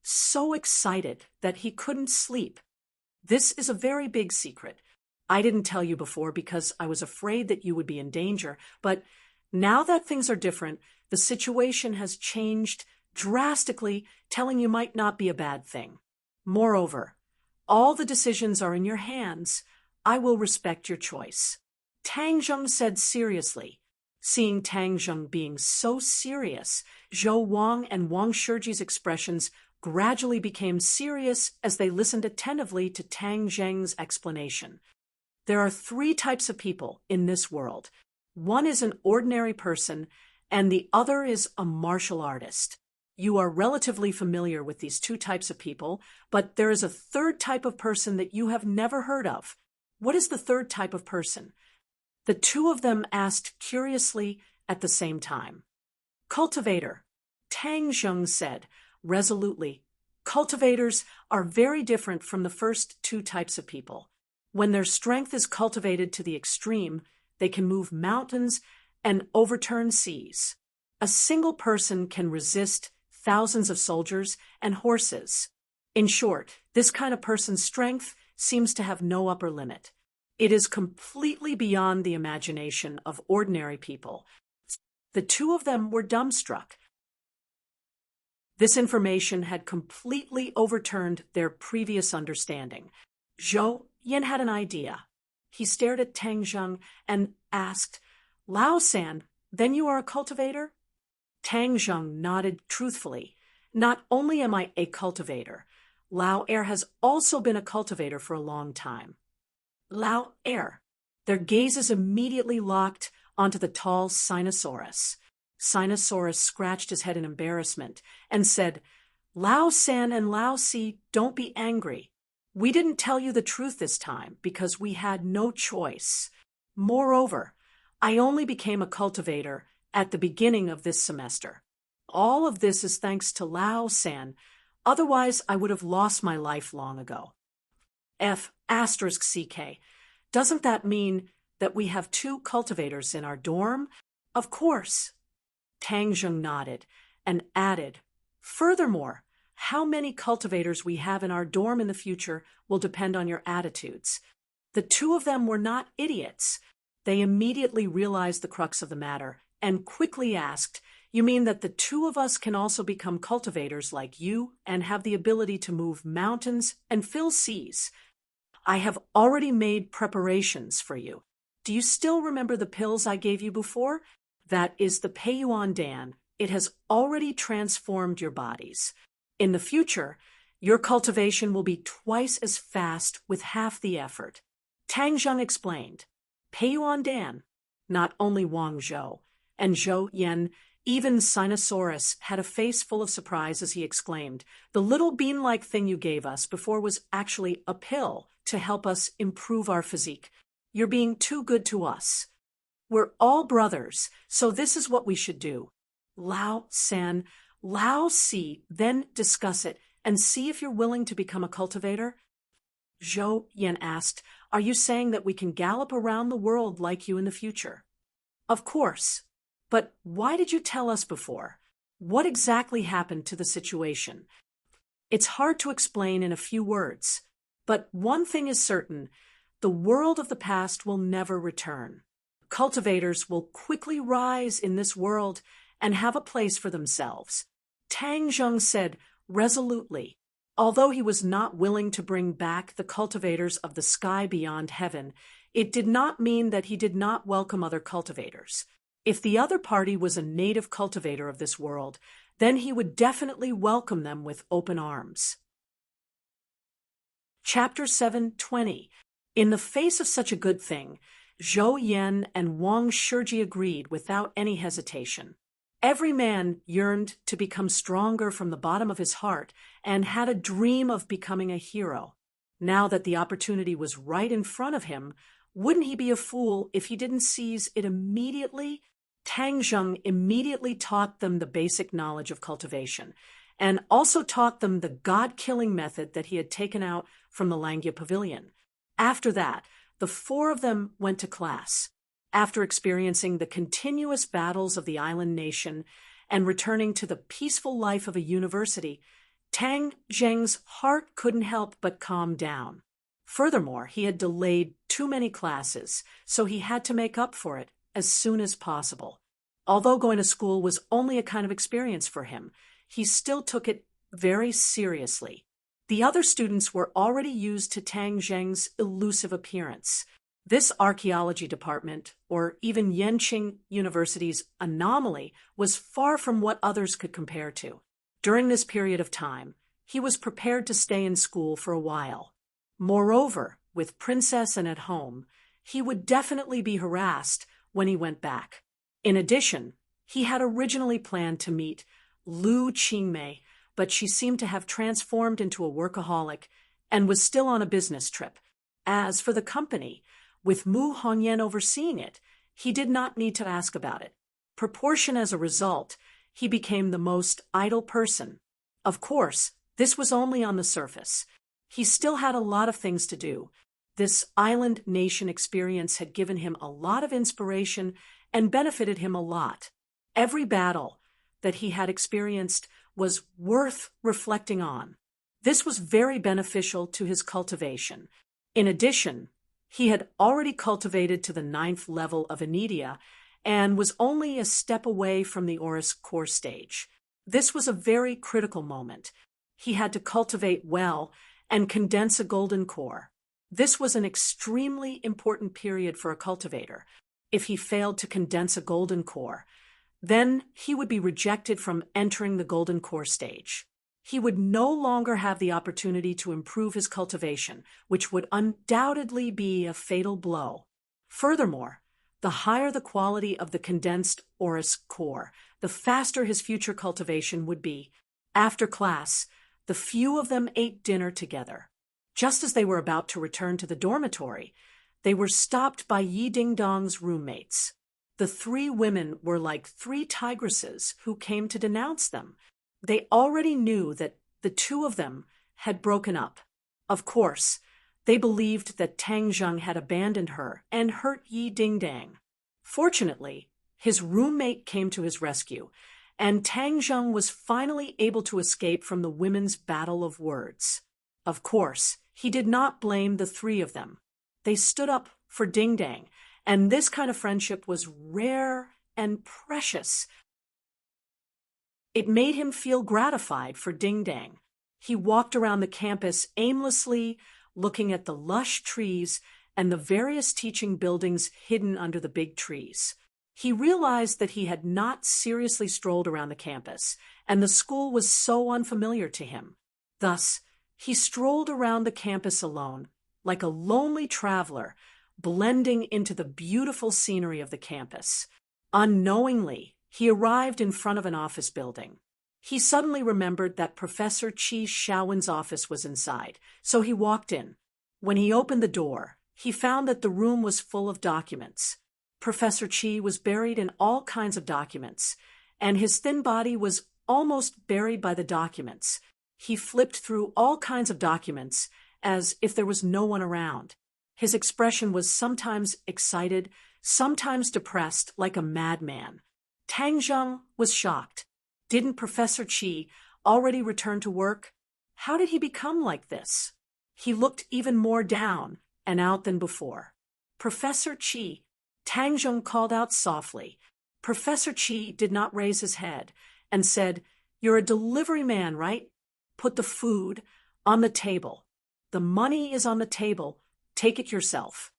S1: so excited that he couldn't sleep. This is a very big secret. I didn't tell you before because I was afraid that you would be in danger, but now that things are different, the situation has changed drastically, telling you might not be a bad thing. Moreover, all the decisions are in your hands. I will respect your choice. Tang Zheng said seriously. Seeing Tang Zheng being so serious, Zhou Wang and Wang Shiji's expressions gradually became serious as they listened attentively to Tang Zheng's explanation. There are 3 types of people in this world. One is an ordinary person, and the other is a martial artist. You are relatively familiar with these 2 types of people, but there is a 3rd type of person that you have never heard of. What is the 3rd type of person? The 2 of them asked curiously at the same time. Cultivator, Tang Zheng said resolutely. Cultivators are very different from the first 2 types of people. When their strength is cultivated to the extreme, they can move mountains and overturn seas. A single person can resist thousands of soldiers and horses. In short, this kind of person's strength seems to have no upper limit. It is completely beyond the imagination of ordinary people. The 2 of them were dumbstruck. This information had completely overturned their previous understanding. Zhou Yan had an idea. He stared at Tang Zheng and asked, Lao San, then you are a cultivator? Tang Zheng nodded truthfully. Not only am I a cultivator, Lao Er has also been a cultivator for a long time. Lao Er. Their gazes immediately locked onto the tall Sinosaurus. Sinosaurus scratched his head in embarrassment and said, Lao San and Lao Si, don't be angry. We didn't tell you the truth this time because we had no choice. Moreover, I only became a cultivator at the beginning of this semester. All of this is thanks to Lao San. Otherwise, I would have lost my life long ago. F***CK. Doesn't that mean that we have 2 cultivators in our dorm? Of course. Tang Zheng nodded and added, Furthermore, how many cultivators we have in our dorm in the future will depend on your attitudes. The 2 of them were not idiots. They immediately realized the crux of the matter and quickly asked, You mean that the 2 of us can also become cultivators like you and have the ability to move mountains and fill seas? I have already made preparations for you. Do you still remember the pills I gave you before? That is the Peiyuan Dan. It has already transformed your bodies. In the future, your cultivation will be twice as fast with half the effort. Tang Zheng explained. Peiyuan Dan. Not only Wang Zhou and Zhou Yan, even Sinosaurus had a face full of surprise as he exclaimed, The little bean-like thing you gave us before was actually a pill to help us improve our physique. You're being too good to us. We're all brothers, so this is what we should do. Lao San, Lao Si, then discuss it and see if you're willing to become a cultivator. Zhou Yan asked, Are you saying that we can gallop around the world like you in the future? Of course. But why did you tell us before? What exactly happened to the situation? It's hard to explain in a few words, but one thing is certain, the world of the past will never return. Cultivators will quickly rise in this world and have a place for themselves. Tang Zheng said resolutely. Although he was not willing to bring back the cultivators of the sky beyond heaven, it did not mean that he did not welcome other cultivators. If the other party was a native cultivator of this world, then he would definitely welcome them with open arms. Chapter 7:20. In the face of such a good thing, Zhou Yan and Wang Shiji agreed without any hesitation. Every man yearned to become stronger from the bottom of his heart and had a dream of becoming a hero. Now that the opportunity was right in front of him, wouldn't he be a fool if he didn't seize it immediately? Tang Zheng immediately taught them the basic knowledge of cultivation, and also taught them the god-killing method that he had taken out from the Langya Pavilion. After that, the 4 of them went to class. After experiencing the continuous battles of the island nation and returning to the peaceful life of a university, Tang Zheng's heart couldn't help but calm down. Furthermore, he had delayed too many classes, so he had to make up for it as soon as possible. Although going to school was only a kind of experience for him, he still took it very seriously. The other students were already used to Tang Zheng's elusive appearance. This archaeology department, or even Yenqing University's anomaly, was far from what others could compare to. During this period of time, he was prepared to stay in school for a while. Moreover, with Princess and at home, he would definitely be harassed when he went back. In addition, he had originally planned to meet Lu Qingmei, but she seemed to have transformed into a workaholic and was still on a business trip. As for the company, with Mu Hongyan overseeing it, he did not need to ask about it. Proportion as a result, he became the most idle person. Of course, this was only on the surface. He still had a lot of things to do. This island nation experience had given him a lot of inspiration and benefited him a lot. Every battle that he had experienced was worth reflecting on. This was very beneficial to his cultivation. In addition, he had already cultivated to the 9th level of Anidia and was only a step away from the Oris core stage. This was a very critical moment. He had to cultivate well and condense a golden core. This was an extremely important period for a cultivator. If he failed to condense a golden core, then he would be rejected from entering the golden core stage. He would no longer have the opportunity to improve his cultivation, which would undoubtedly be a fatal blow. Furthermore, the higher the quality of the condensed Oris core, the faster his future cultivation would be. After class, the few of them ate dinner together. Just as they were about to return to the dormitory, they were stopped by Yi Dingdong's roommates. The 3 women were like 3 tigresses who came to denounce them. They already knew that the 2 of them had broken up. Of course, they believed that Tang Zheng had abandoned her and hurt Yi Dingdang. Fortunately, his roommate came to his rescue, and Tang Zheng was finally able to escape from the women's battle of words. Of course, he did not blame the 3 of them. They stood up for Dingdang, and this kind of friendship was rare and precious. It made him feel gratified for Dingdang. He walked around the campus aimlessly, looking at the lush trees and the various teaching buildings hidden under the big trees. He realized that he had not seriously strolled around the campus, and the school was so unfamiliar to him. Thus, he strolled around the campus alone, like a lonely traveler, blending into the beautiful scenery of the campus. Unknowingly, he arrived in front of an office building. He suddenly remembered that Professor Qi Shaowen's office was inside, so he walked in. When he opened the door, he found that the room was full of documents. Professor Qi was buried in all kinds of documents, and his thin body was almost buried by the documents. He flipped through all kinds of documents as if there was no one around. His expression was sometimes excited, sometimes depressed, like a madman. Tang Zheng was shocked. Didn't Professor Qi already return to work? How did he become like this? He looked even more down and out than before. Professor Qi, Tang Zheng called out softly. Professor Qi did not raise his head and said, "You're a delivery man, right? Put the food on the table. The money is on the table. Take it yourself."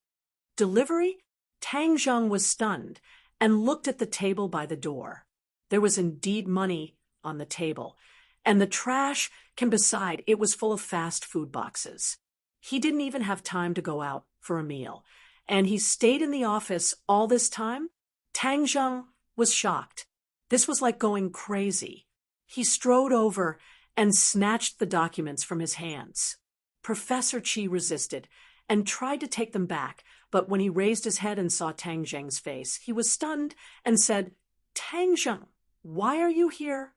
S1: Delivery? Tang Zheng was stunned and looked at the table by the door. There was indeed money on the table, and the trash can beside it was full of fast food boxes. He didn't even have time to go out for a meal, and he stayed in the office all this time? Tang Zheng was shocked. This was like going crazy. He strode over and snatched the documents from his hands. Professor Qi resisted and tried to take them back, but when he raised his head and saw Tang Zheng's face, he was stunned and said, "Tang Zheng, why are you here?"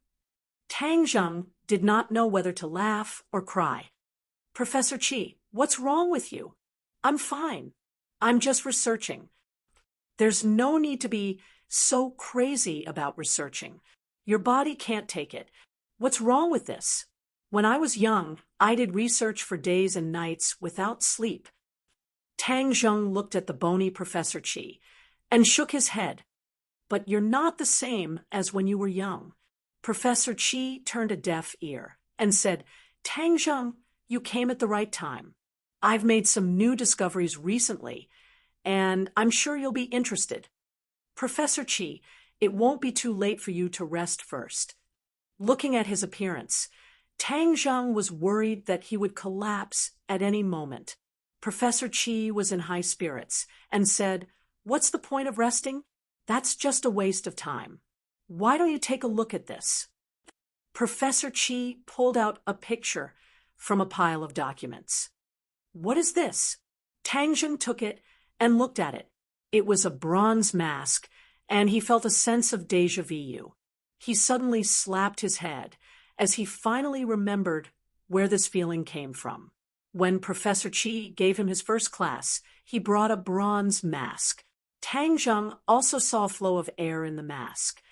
S1: Tang Zheng did not know whether to laugh or cry. "Professor Qi, what's wrong with you?" "I'm fine. I'm just researching." "There's no need to be so crazy about researching. Your body can't take it. What's wrong with this?" When I was young, I did research for days and nights without sleep. Tang Zheng looked at the bony Professor Chi and shook his head. But you're not the same as when you were young. Professor Chi turned a deaf ear and said, Tang Zheng, you came at the right time. I've made some new discoveries recently, and I'm sure you'll be interested. Professor Chi, it won't be too late for you to rest first. Looking at his appearance, Tang Zheng was worried that he would collapse at any moment. Professor Chi was in high spirits and said, What's the point of resting? That's just a waste of time. Why don't you take a look at this? Professor Chi pulled out a picture from a pile of documents. What is this? Tang Zheng took it and looked at it. It was a bronze mask, and he felt a sense of déjà vu. He suddenly slapped his head as he finally remembered where this feeling came from. When Professor Chi gave him his first class, he brought a bronze mask. Tang Zheng also saw a flow of air in the mask.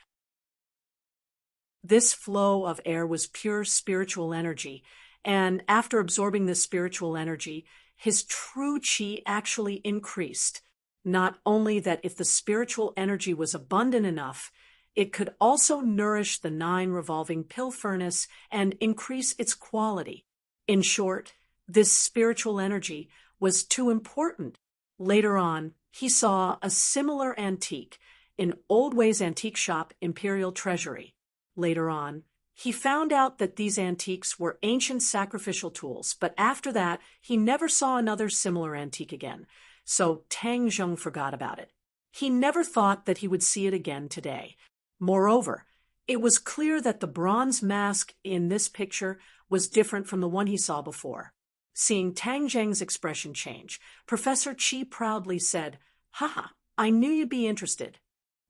S1: This flow of air was pure spiritual energy, and after absorbing this spiritual energy, his true chi actually increased. Not only that, if the spiritual energy was abundant enough, it could also nourish the 9 revolving pill furnace and increase its quality. In short, this spiritual energy was too important. Later on, he saw a similar antique in Old Way's antique shop, Imperial Treasury. Later on, he found out that these antiques were ancient sacrificial tools, but after that, he never saw another similar antique again, so Tang Zheng forgot about it. He never thought that he would see it again today. Moreover, it was clear that the bronze mask in this picture was different from the one he saw before. Seeing Tang Zheng's expression change, Professor Chi proudly said, Haha, I knew you'd be interested.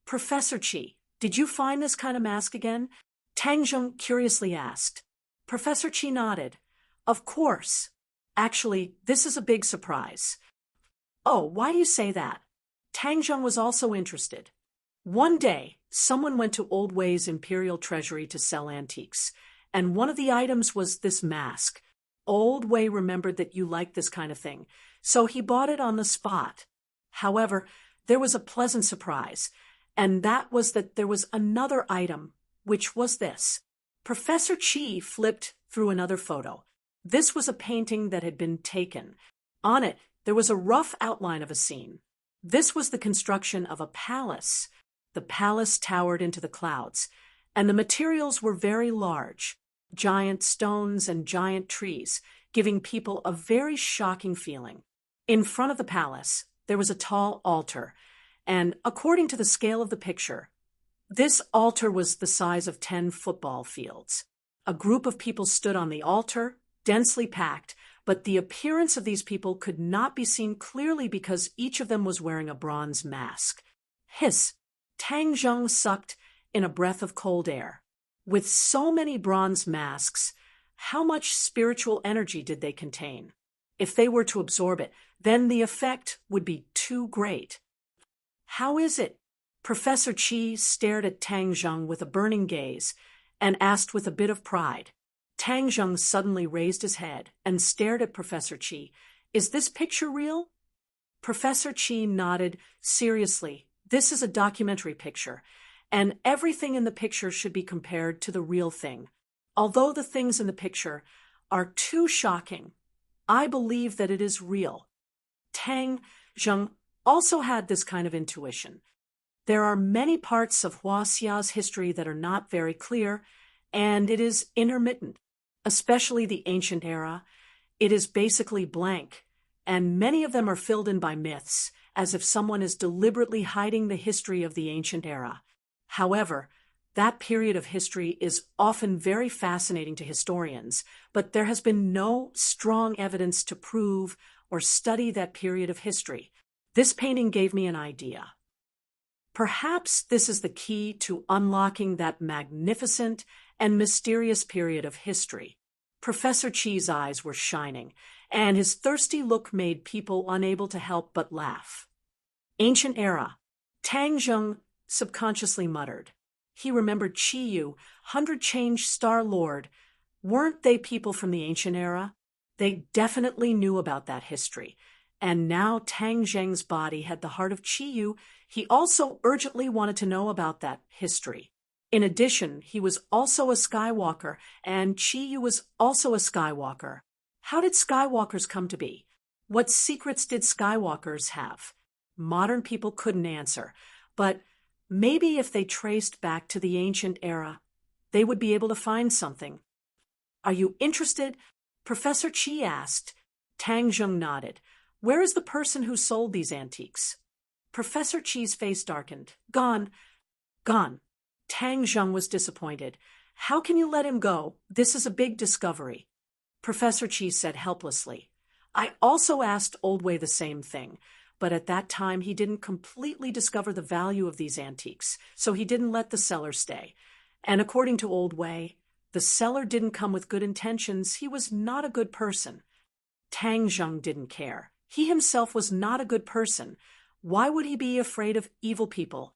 S1: Professor Chi, did you find this kind of mask again? Tang Zheng curiously asked. Professor Chi nodded. Of course. Actually, this is a big surprise. Oh, why do you say that? Tang Zheng was also interested. One day, someone went to Old Way's Imperial Treasury to sell antiques, and one of the items was this mask. Old Way remembered that you liked this kind of thing, so he bought it on the spot. However, there was a pleasant surprise, and that was that there was another item, which was this. Professor Chi flipped through another photo. This was a painting that had been taken. On it, there was a rough outline of a scene. This was the construction of a palace. The palace towered into the clouds, and the materials were very large. Giant stones and giant trees, giving people a very shocking feeling. In front of the palace, there was a tall altar, and according to the scale of the picture, this altar was the size of 10 football fields. A group of people stood on the altar, densely packed, but the appearance of these people could not be seen clearly because each of them was wearing a bronze mask. Hiss! Tang Zheng sucked in a breath of cold air. With so many bronze masks, how much spiritual energy did they contain? If they were to absorb it, then the effect would be too great. How is it? Professor Chi stared at Tang Zheng with a burning gaze and asked with a bit of pride. Tang Zheng suddenly raised his head and stared at Professor Chi. Is this picture real? Professor Chi nodded seriously. This is a documentary picture, and everything in the picture should be compared to the real thing. Although the things in the picture are too shocking, I believe that it is real. Tang Zheng also had this kind of intuition. There are many parts of Huaxia's history that are not very clear, and it is intermittent, especially the ancient era. It is basically blank, and many of them are filled in by myths, as if someone is deliberately hiding the history of the ancient era. However, that period of history is often very fascinating to historians, but there has been no strong evidence to prove or study that period of history. This painting gave me an idea. Perhaps this is the key to unlocking that magnificent and mysterious period of history. Professor Chi's eyes were shining, and his thirsty look made people unable to help but laugh. Ancient era. Tang Zheng subconsciously muttered. He remembered Chi Yu, 100 Change Star Lord. Weren't they people from the ancient era? They definitely knew about that history. And now Tang Zheng's body had the heart of Qiyu. He also urgently wanted to know about that history. In addition, he was also a Skywalker, and Qiyu was also a Skywalker. How did Skywalkers come to be? What secrets did Skywalkers have? Modern people couldn't answer, but maybe if they traced back to the ancient era, they would be able to find something. Are you interested? Professor Qi asked. Tang Zheng nodded. Where is the person who sold these antiques? Professor Qi's face darkened. Gone. Gone. Tang Zheng was disappointed. How can you let him go? This is a big discovery. Professor Qi said helplessly. I also asked Old Wei the same thing, but at that time he didn't completely discover the value of these antiques, so he didn't let the seller stay. And according to Old Wei, the seller didn't come with good intentions. He was not a good person. Tang Zheng didn't care. He himself was not a good person. Why would he be afraid of evil people?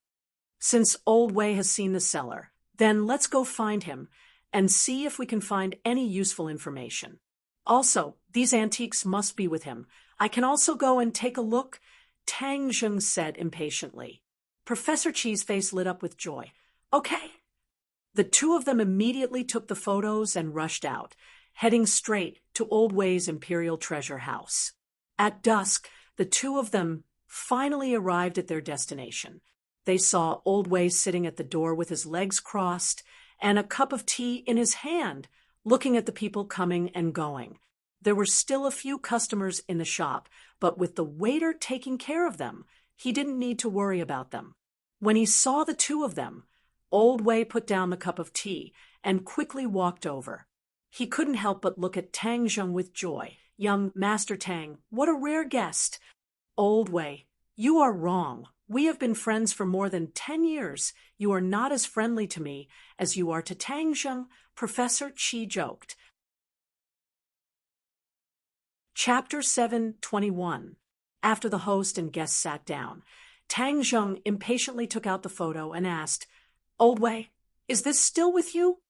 S1: Since Old Wei has seen the seller, then let's go find him and see if we can find any useful information. Also, these antiques must be with him. I can also go and take a look, Tang Zheng said impatiently. Professor Qi's face lit up with joy. Okay. The two of them immediately took the photos and rushed out, heading straight to Old Wei's Imperial Treasure House. At dusk, the two of them finally arrived at their destination. They saw Old Wei sitting at the door with his legs crossed and a cup of tea in his hand, looking at the people coming and going. There were still a few customers in the shop, but with the waiter taking care of them, he didn't need to worry about them. When he saw the two of them, Old Wei put down the cup of tea and quickly walked over. He couldn't help but look at Tang Zheng with joy. Young Master Tang, what a rare guest. Old Wei, you are wrong. We have been friends for more than 10 years. You are not as friendly to me as you are to Tang Zheng, Professor Qi joked. Chapter 7:21. After the host and guests sat down, Tang Zheng impatiently took out the photo and asked, Old Wei, is this still with you?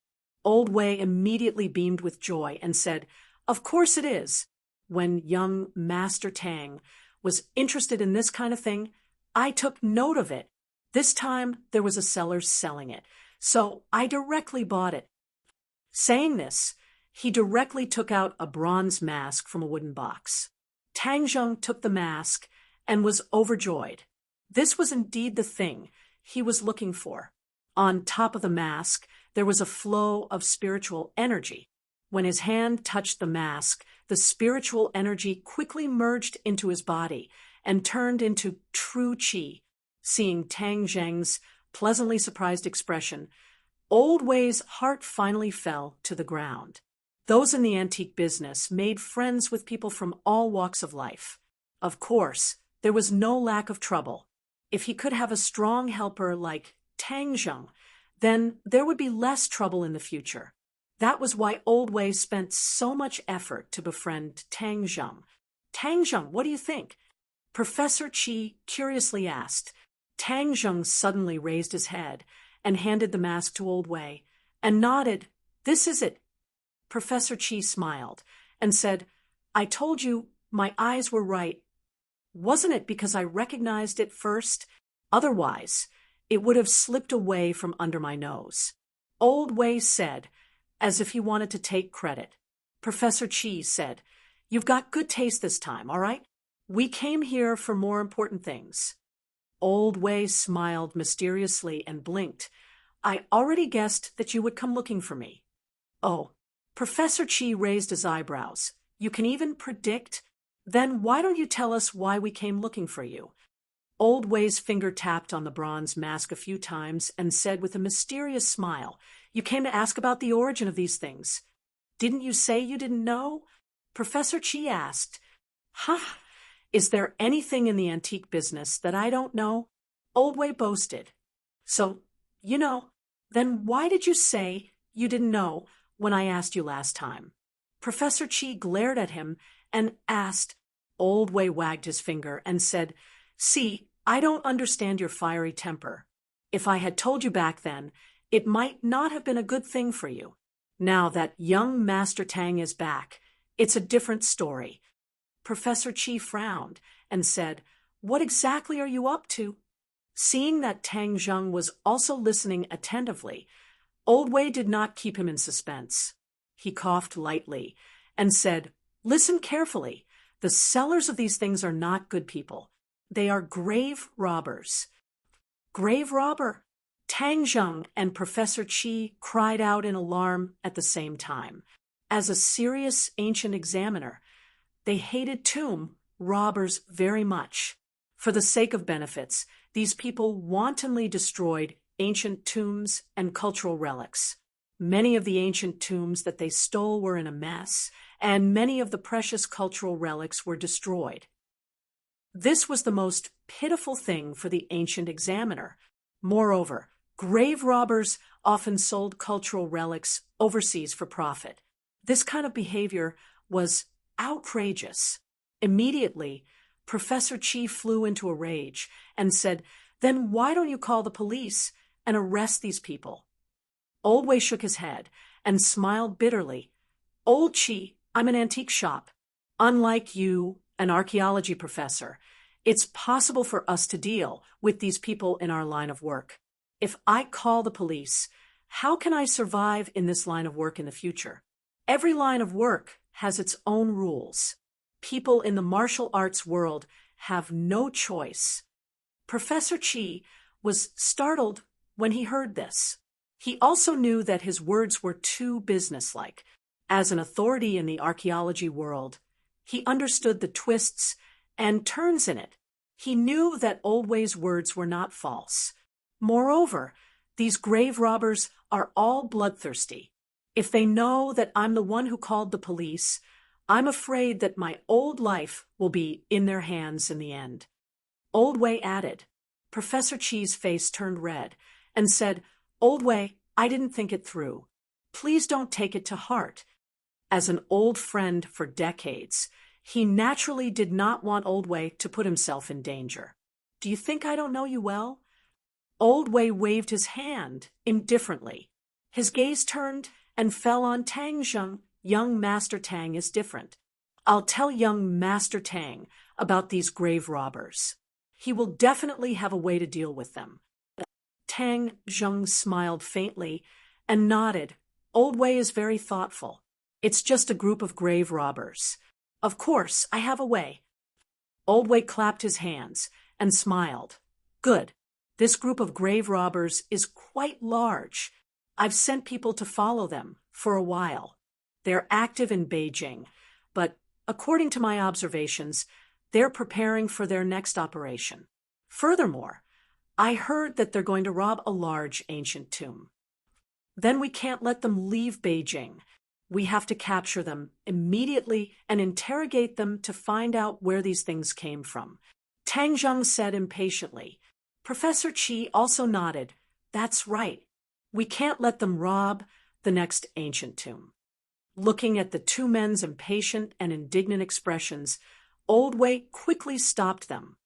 S1: Old Wei immediately beamed with joy and said, Of course it is. When young Master Tang was interested in this kind of thing, I took note of it. This time there was a seller selling it, so I directly bought it. Saying this, he directly took out a bronze mask from a wooden box. Tang Zheng took the mask and was overjoyed. This was indeed the thing he was looking for. On top of the mask, there was a flow of spiritual energy. When his hand touched the mask, the spiritual energy quickly merged into his body and turned into true qi. Seeing Tang Zheng's pleasantly surprised expression, Old Wei's heart finally fell to the ground. Those in the antique business made friends with people from all walks of life. Of course, there was no lack of trouble. If he could have a strong helper like Tang Zheng, then there would be less trouble in the future. That was why Old Wei spent so much effort to befriend Tang Zheng. Tang Zheng, what do you think? Professor Qi curiously asked. Tang Zheng suddenly raised his head and handed the mask to Old Wei and nodded. This is it. Professor Qi smiled and said, I told you my eyes were right. Wasn't it because I recognized it first? Otherwise, it would have slipped away from under my nose. Old Wei said, as if he wanted to take credit. Professor Qi said, You've got good taste this time, all right? We came here for more important things. Old Wei smiled mysteriously and blinked. I already guessed that you would come looking for me. Oh, Professor Qi raised his eyebrows. You can even predict? Then why don't you tell us why we came looking for you? Old Wei's finger tapped on the bronze mask a few times and said with a mysterious smile, You came to ask about the origin of these things. Didn't you say you didn't know? Professor Qi asked. Huh? Is there anything in the antique business that I don't know? Old Wei boasted. So, then why did you say you didn't know when I asked you last time? Professor Qi glared at him and asked. Old Wei wagged his finger and said, See, I don't understand your fiery temper. If I had told you back then, it might not have been a good thing for you. Now that young Master Tang is back, it's a different story. Professor Chi frowned and said, "What exactly are you up to?" Seeing that Tang Zheng was also listening attentively, Old Wei did not keep him in suspense. He coughed lightly and said, "Listen carefully. The sellers of these things are not good people. They are grave robbers." "Grave robber?" Tang Zheng and Professor Chi cried out in alarm at the same time. As a serious ancient examiner, they hated tomb robbers very much. For the sake of benefits, these people wantonly destroyed ancient tombs and cultural relics. Many of the ancient tombs that they stole were in a mess, and many of the precious cultural relics were destroyed. This was the most pitiful thing for the ancient examiner. Moreover, grave robbers often sold cultural relics overseas for profit. This kind of behavior was outrageous. Immediately, Professor Chi flew into a rage and said, "Then why don't you call the police and arrest these people?" Old Wei shook his head and smiled bitterly. "Old Chi, I'm an antique shop. Unlike you, an archaeology professor, it's possible for us to deal with these people in our line of work. If I call the police, how can I survive in this line of work in the future? Every line of work has its own rules. People in the martial arts world have no choice." Professor Chi was startled when he heard this. He also knew that his words were too businesslike. As an authority in the archaeology world, he understood the twists and turns in it. He knew that Old Wei's words were not false. Moreover, these grave robbers are all bloodthirsty. If they know that I'm the one who called the police, I'm afraid that my old life will be in their hands in the end. Old Wei added. Professor Chi's face turned red and said, "Old Wei, I didn't think it through. Please don't take it to heart." As an old friend for decades, he naturally did not want Old Wei to put himself in danger. "Do you think I don't know you well?" Old Wei waved his hand indifferently. His gaze turned and fell on Tang Zheng. "Young Master Tang is different. I'll tell young Master Tang about these grave robbers. He will definitely have a way to deal with them." Tang Zheng smiled faintly and nodded. "Old Wei is very thoughtful. It's just a group of grave robbers. Of course, I have a way." Old Wei clapped his hands and smiled. "Good. This group of grave robbers is quite large. I've sent people to follow them for a while. They're active in Beijing, but according to my observations, they're preparing for their next operation. Furthermore, I heard that they're going to rob a large ancient tomb. Then we can't let them leave Beijing. We have to capture them immediately and interrogate them to find out where these things came from." Tang Zheng said impatiently. Professor Chi also nodded. "That's right. We can't let them rob the next ancient tomb." Looking at the two men's impatient and indignant expressions, Old Wei quickly stopped them.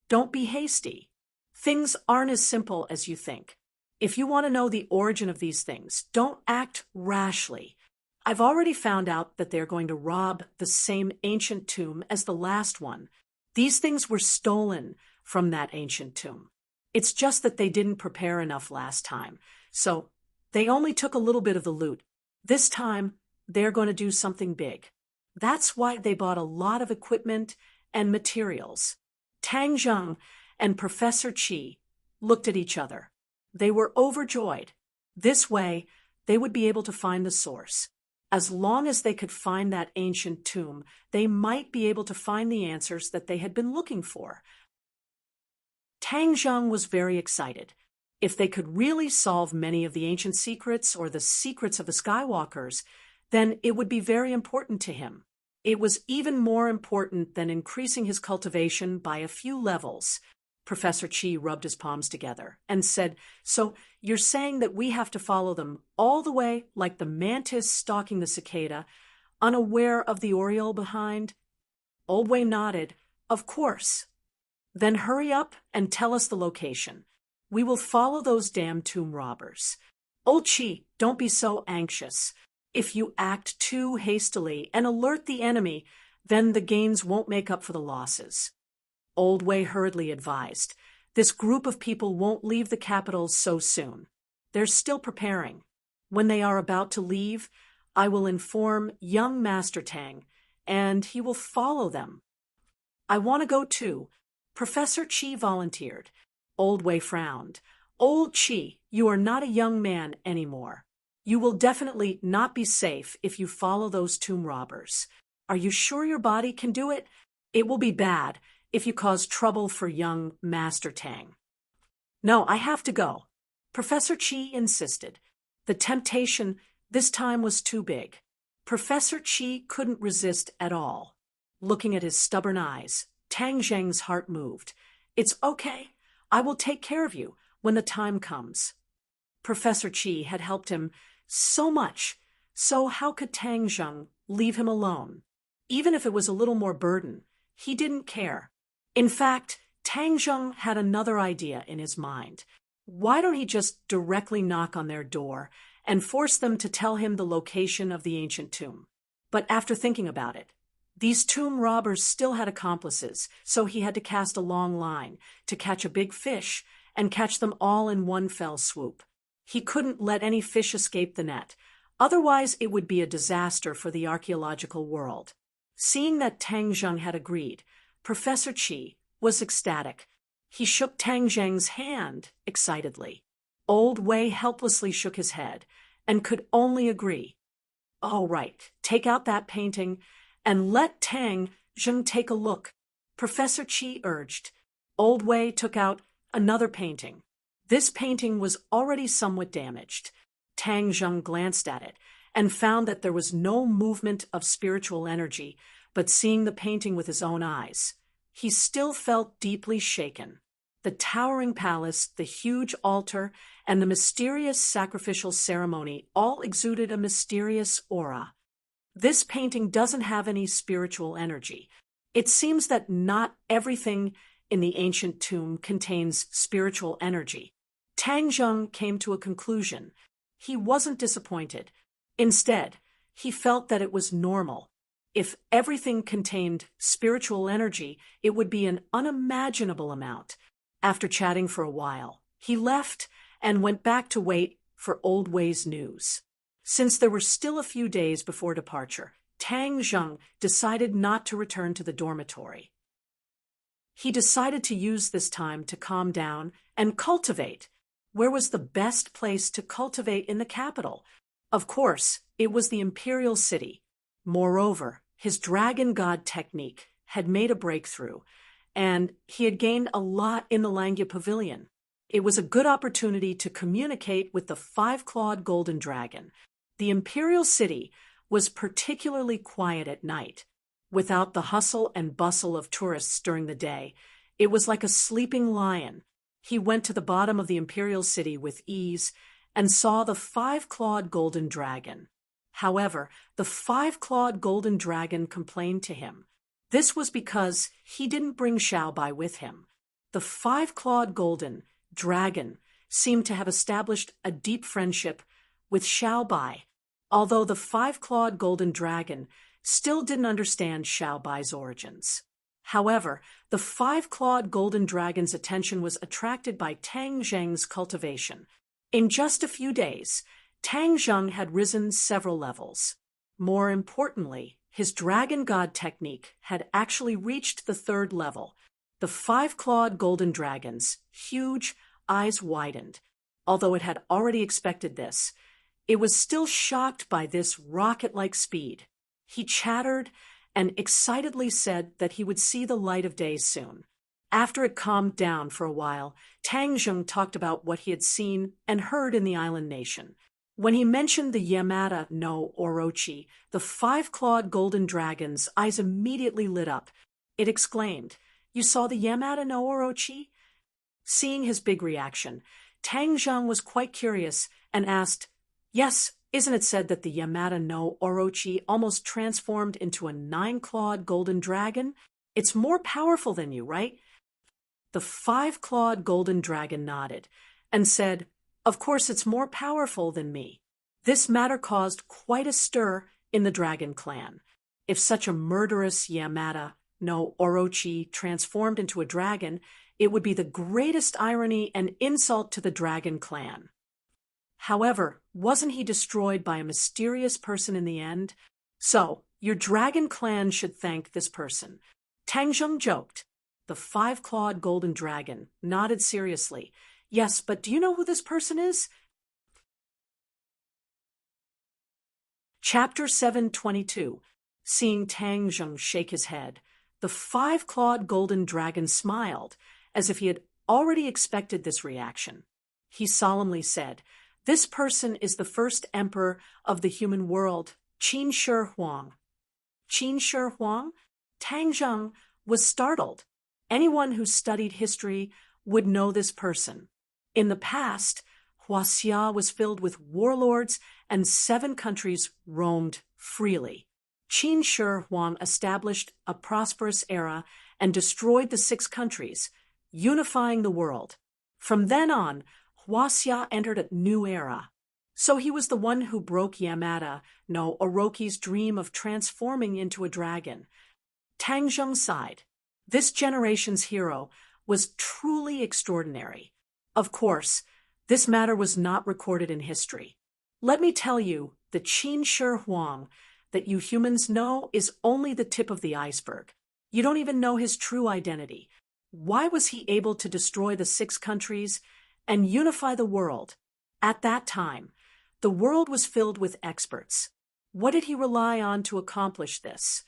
S1: "Don't be hasty. Things aren't as simple as you think. If you want to know the origin of these things, don't act rashly. I've already found out that they're going to rob the same ancient tomb as the last one. These things were stolen from that ancient tomb. It's just that they didn't prepare enough last time, so they only took a little bit of the loot. This time, they're going to do something big. That's why they bought a lot of equipment and materials." Tang Zheng and Professor Chi looked at each other. They were overjoyed. This way, they would be able to find the source. As long as they could find that ancient tomb, they might be able to find the answers that they had been looking for. Tang Zheng was very excited. If they could really solve many of the ancient secrets or the secrets of the Skywalkers, then it would be very important to him. It was even more important than increasing his cultivation by a few levels. Professor Chi rubbed his palms together and said, "So you're saying that we have to follow them all the way like the mantis stalking the cicada, unaware of the oriole behind?" Old Wei nodded. "Of course." "Then hurry up and tell us the location. We will follow those damn tomb robbers." "Old Chi, Don't be so anxious. If you act too hastily and alert the enemy, then the gains won't make up for the losses. Old Way hurriedly advised. This group of people won't leave the capital so soon. They're still preparing. When they are about to leave, I will inform young Master Tang, and he will follow them. I want to go too. Professor Chi volunteered. Old Way frowned. Old Chi, you are not a young man anymore. You will definitely not be safe if you follow those tomb robbers. Are you sure your body can do it? It will be bad if you cause trouble for young Master Tang. No, I have to go. Professor Chi insisted. The temptation this time was too big. Professor Chi couldn't resist at all. Looking at his stubborn eyes, Tang Zheng's heart moved. It's okay. I will take care of you when the time comes. Professor Chi had helped him so much, so how could Tang Zheng leave him alone? Even if it was a little more burden, he didn't care. In fact, Tang Zheng had another idea in his mind. Why don't he just directly knock on their door and force them to tell him the location of the ancient tomb? But after thinking about it, these tomb robbers still had accomplices, so he had to cast a long line to catch a big fish and catch them all in one fell swoop. He couldn't let any fish escape the net, otherwise it would be a disaster for the archaeological world. Seeing that Tang Zheng had agreed, Professor Chi was ecstatic. He shook Tang Zheng's hand excitedly. Old Wei helplessly shook his head and could only agree. All right, take out that painting and let Tang Zheng take a look, Professor Chi urged. Old Wei took out another painting. This painting was already somewhat damaged. Tang Zheng glanced at it and found that there was no movement of spiritual energy, but seeing the painting with his own eyes, he still felt deeply shaken. The towering palace, the huge altar, and the mysterious sacrificial ceremony all exuded a mysterious aura. This painting doesn't have any spiritual energy. It seems that not everything in the ancient tomb contains spiritual energy. Tang Zheng came to a conclusion. He wasn't disappointed. Instead, he felt that it was normal. If everything contained spiritual energy, it would be an unimaginable amount. After chatting for a while, he left and went back to wait for Old Wei's news. Since there were still a few days before departure, Tang Zheng decided not to return to the dormitory. He decided to use this time to calm down and cultivate. Where was the best place to cultivate in the capital? Of course, it was the imperial city. Moreover, his dragon god technique had made a breakthrough, and he had gained a lot in the Langya Pavilion. It was a good opportunity to communicate with the five-clawed golden dragon. The imperial city was particularly quiet at night. Without the hustle and bustle of tourists during the day, it was like a sleeping lion. He went to the bottom of the imperial city with ease and saw the five-clawed golden dragon. However, the five-clawed golden dragon complained to him. This was because he didn't bring Xiaobai with him. The five-clawed golden dragon seemed to have established a deep friendship with Xiaobai, although the five-clawed golden dragon still didn't understand Xiaobai's origins. However, the five-clawed golden dragon's attention was attracted by Tang Zheng's cultivation. In just a few days, Tang Zheng had risen several levels. More importantly, his dragon god technique had actually reached the third level. The five-clawed golden dragon's huge eyes widened. Although it had already expected this, it was still shocked by this rocket-like speed. He chattered and excitedly said that he would see the light of day soon. After it calmed down for a while, Tang Zheng talked about what he had seen and heard in the island nation. When he mentioned the Yamata no Orochi, the five-clawed golden dragon's eyes immediately lit up. It exclaimed, "You saw the Yamata no Orochi?" Seeing his big reaction, Tang Zheng was quite curious and asked, "Yes, isn't it said that the Yamata no Orochi almost transformed into a nine-clawed golden dragon? It's more powerful than you, right?" The five-clawed golden dragon nodded and said, "Of course it's more powerful than me." This matter caused quite a stir in the dragon clan. If such a murderous Yamada no Orochi transformed into a dragon, it would be the greatest irony and insult to the dragon clan. However, wasn't he destroyed by a mysterious person in the end? So, your dragon clan should thank this person. Tang Zheng joked. The five-clawed golden dragon nodded seriously. Yes, but do you know who this person is? Chapter 722. Seeing Tang Zheng shake his head, the five-clawed golden dragon smiled, as if he had already expected this reaction. He solemnly said, "This person is the first emperor of the human world, Qin Shi Huang." Qin Shi Huang? Tang Zheng was startled. Anyone who studied history would know this person. In the past, Huaxia was filled with warlords and 7 countries roamed freely. Qin Shi Huang established a prosperous era and destroyed the 6 countries, unifying the world. From then on, Huaxia entered a new era. So he was the one who broke Yamada no Orochi's dream of transforming into a dragon. Tang Zheng sighed. This generation's hero was truly extraordinary. Of course, this matter was not recorded in history. Let me tell you, the Qin Shi Huang that you humans know is only the tip of the iceberg. You don't even know his true identity. Why was he able to destroy the 6 countries and unify the world? At that time, the world was filled with experts. What did he rely on to accomplish this?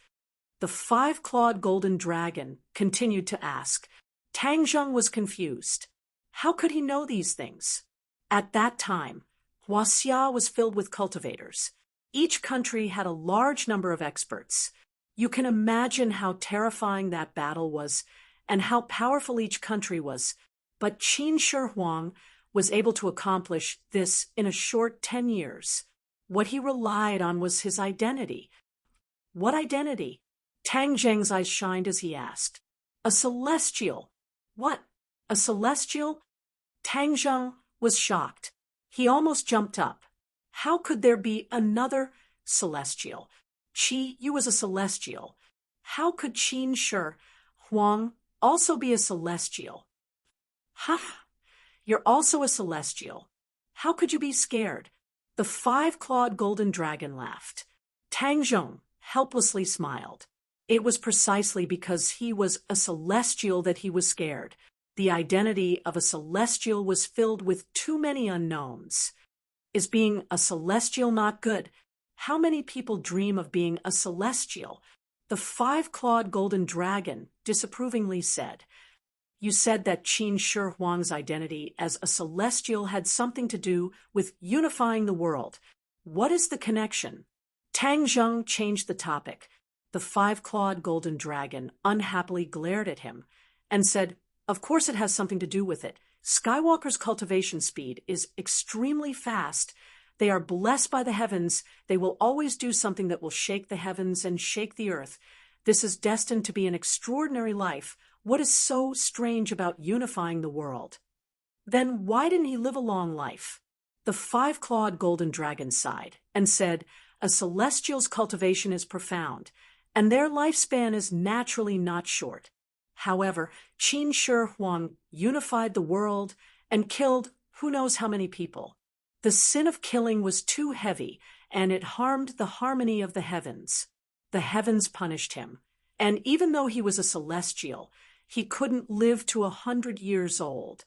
S1: The five-clawed golden dragon continued to ask. Tang Zheng was confused. How could he know these things? At that time, Huaxia was filled with cultivators. Each country had a large number of experts. You can imagine how terrifying that battle was and how powerful each country was. But Qin Shi Huang was able to accomplish this in a short 10 years. What he relied on was his identity. What identity? Tang Zheng's eyes shined as he asked. A celestial. What? A celestial? Tang Zheng was shocked. He almost jumped up. How could there be another celestial? Qi, you was a celestial. How could Qin Shi Huang also be a celestial? Ha! You're also a celestial. How could you be scared? The five-clawed golden dragon laughed. Tang Zheng helplessly smiled. It was precisely because he was a celestial that he was scared. The identity of a celestial was filled with too many unknowns. Is being a celestial not good? How many people dream of being a celestial? The five-clawed golden dragon disapprovingly said, "You said that Qin Shi Huang's identity as a celestial had something to do with unifying the world. What is the connection?" Tang Zheng changed the topic. The five-clawed golden dragon unhappily glared at him and said, "Of course it has something to do with it. Skywalker's cultivation speed is extremely fast. They are blessed by the heavens. They will always do something that will shake the heavens and shake the earth. This is destined to be an extraordinary life. What is so strange about unifying the world?" Then why didn't he live a long life? The five-clawed golden dragon sighed and said, "A celestial's cultivation is profound, and their lifespan is naturally not short. However, Qin Shi Huang unified the world and killed who knows how many people. The sin of killing was too heavy, and it harmed the harmony of the heavens. The heavens punished him, and even though he was a celestial, he couldn't live to 100 years old.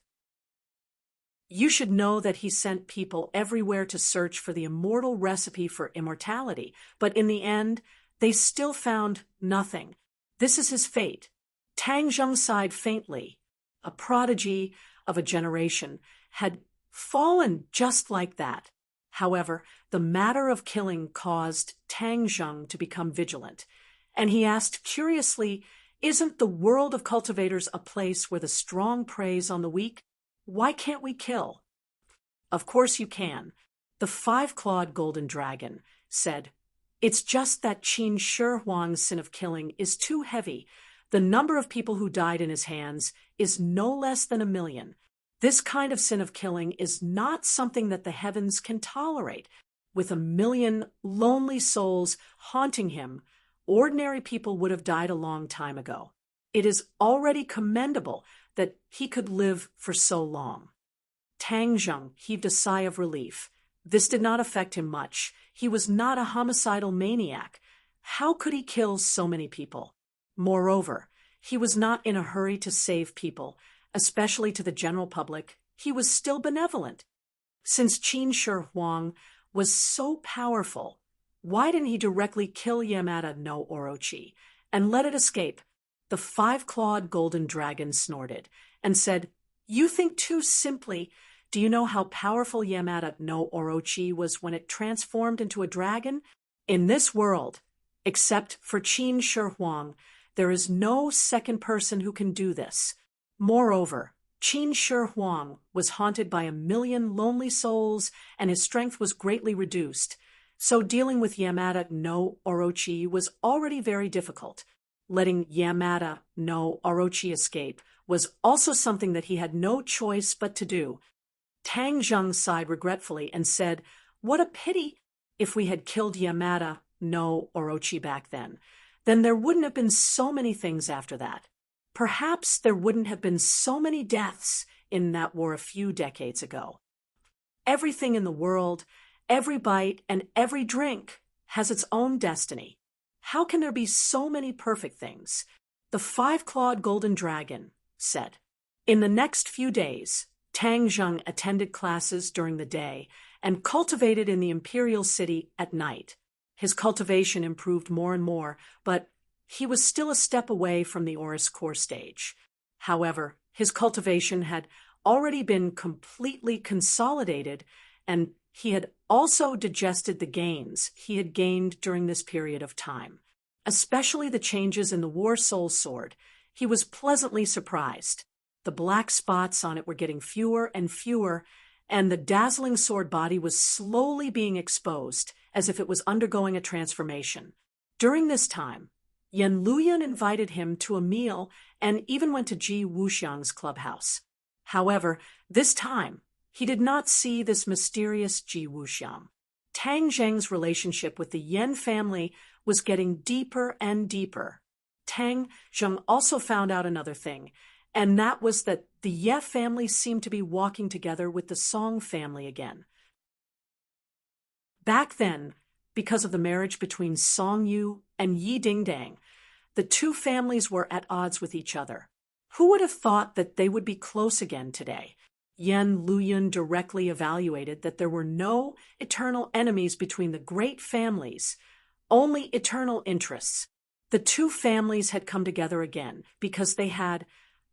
S1: You should know that he sent people everywhere to search for the immortal recipe for immortality, but in the end, they still found nothing. This is his fate." Tang Zheng sighed faintly. A prodigy of a generation had fallen just like that. However, the matter of killing caused Tang Zheng to become vigilant, and he asked curiously, "Isn't the world of cultivators a place where the strong preys on the weak? Why can't we kill?" "Of course you can," the five-clawed golden dragon said. "It's just that Qin Shi Huang's sin of killing is too heavy. The number of people who died in his hands is no less than 1,000,000. This kind of sin of killing is not something that the heavens can tolerate. with a million lonely souls haunting him, ordinary people would have died a long time ago. It is already commendable that he could live for so long. Tang Zheng heaved a sigh of relief. This did not affect him much. He was not a homicidal maniac. How could he kill so many people? Moreover, he was not in a hurry to save people, especially to the general public. He was still benevolent. Since Qin Shi Huang was so powerful, why didn't he directly kill Yamada no Orochi and let it escape? The five-clawed golden dragon snorted and said, "You think too simply. Do you know how powerful Yamada no Orochi was when it transformed into a dragon? In this world, except for Qin Shi Huang, there is no second person who can do this. Moreover, Qin Shi Huang was haunted by a million lonely souls, and his strength was greatly reduced. So dealing with Yamada no Orochi was already very difficult. Letting Yamada no Orochi escape was also something that he had no choice but to do." Tang Zheng sighed regretfully and said, "What a pity! If we had killed Yamada no Orochi back then there wouldn't have been so many things after that. Perhaps there wouldn't have been so many deaths in that war a few decades ago. Everything in the world, every bite and every drink has its own destiny. How can there be so many perfect things?" The five-clawed golden dragon said. In the next few days, Tang Zheng attended classes during the day and cultivated in the imperial city at night. His cultivation improved more and more, but he was still a step away from the Oris core stage. However, his cultivation had already been completely consolidated, and he had also digested the gains he had gained during this period of time. Especially the changes in the War Soul Sword, he was pleasantly surprised. The black spots on it were getting fewer and fewer, and the dazzling sword body was slowly being exposed, as if it was undergoing a transformation. During this time, Yan Luyan invited him to a meal and even went to Ji Wuxiang's clubhouse. However, this time, he did not see this mysterious Ji Wuxiang. Tang Zheng's relationship with the Yan family was getting deeper and deeper. Tang Zheng also found out another thing, and that was that the Ye family seemed to be walking together with the Song family again. Back then, because of the marriage between Song Yu and Yi Dingdang, the two families were at odds with each other. Who would have thought that they would be close again today? Yan Luyan directly evaluated that there were no eternal enemies between the great families, only eternal interests. The two families had come together again because they had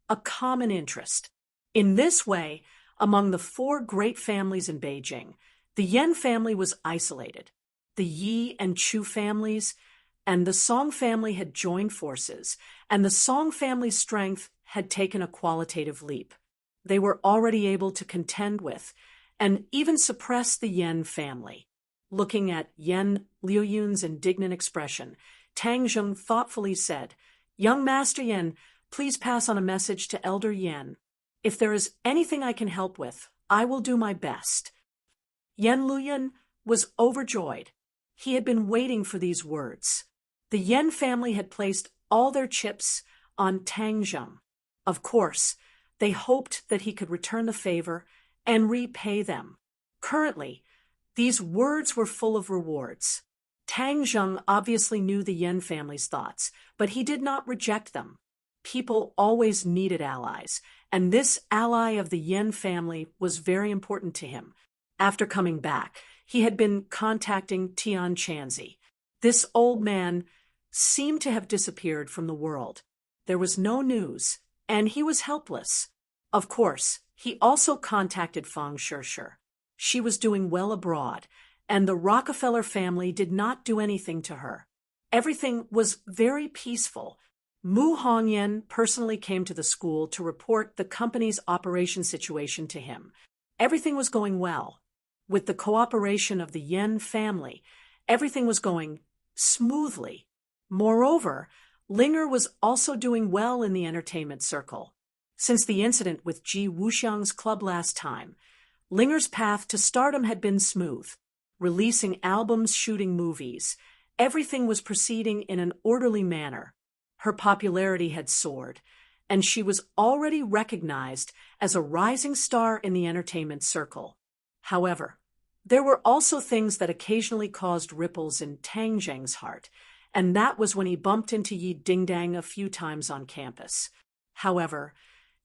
S1: a common interest. In this way, among the four great families in Beijing, the Yan family was isolated. The Yi and Chu families and the Song family had joined forces, and the Song family's strength had taken a qualitative leap. They were already able to contend with and even suppress the Yan family. Looking at Yan Liuyun's indignant expression, Tang Zheng thoughtfully said, "Young Master Yan, please pass on a message to Elder Yan. If there is anything I can help with, I will do my best." Yan Luyan was overjoyed. He had been waiting for these words. The Yan family had placed all their chips on Tang Zheng. Of course, they hoped that he could return the favor and repay them. Currently, these words were full of rewards. Tang Zheng obviously knew the Yan family's thoughts, but he did not reject them. People always needed allies, and this ally of the Yan family was very important to him. After coming back, he had been contacting Tian Chanzi. This old man seemed to have disappeared from the world. There was no news, and he was helpless. Of course, he also contacted Fang Shishir. She was doing well abroad, and the Rockefeller family did not do anything to her. Everything was very peaceful. Mu Hongyan personally came to the school to report the company's operation situation to him. Everything was going well. With the cooperation of the Yan family, everything was going smoothly. Moreover, Linger was also doing well in the entertainment circle. Since the incident with Ji Wuxiang's club last time, Linger's path to stardom had been smooth. releasing albums, shooting movies. Everything was proceeding in an orderly manner. Her popularity had soared, and she was already recognized as a rising star in the entertainment circle. However, there were also things that occasionally caused ripples in Tang Zheng's heart, and that was when he bumped into Yi Dingdang a few times on campus. However,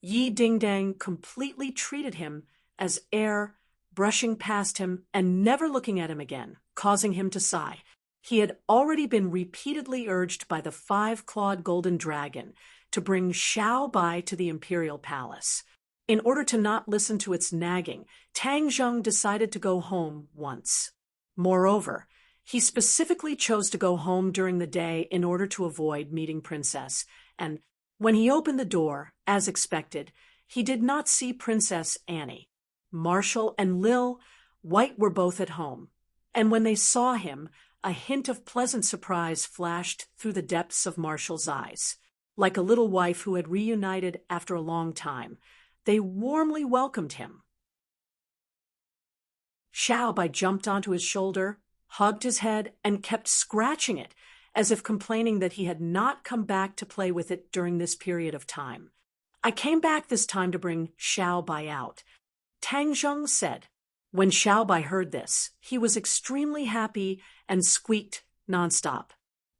S1: Yi Dingdang completely treated him as air, brushing past him and never looking at him again, causing him to sigh. He had already been repeatedly urged by the five-clawed golden dragon to bring Xiao Bai to the imperial palace. In order to not listen to its nagging, Tang Zheng decided to go home once. Moreover, he specifically chose to go home during the day in order to avoid meeting Princess, and when he opened the door, as expected, he did not see Princess Annie. Marshall and Lil White were both at home, and when they saw him, a hint of pleasant surprise flashed through the depths of Marshall's eyes. Like a little wife who had reunited after a long time, they warmly welcomed him. Xiao Bai jumped onto his shoulder, hugged his head, and kept scratching it, as if complaining that he had not come back to play with it during this period of time. I came back this time to bring Xiao Bai out, Tang Zheng said. When Xiao Bai heard this, he was extremely happy and squeaked nonstop.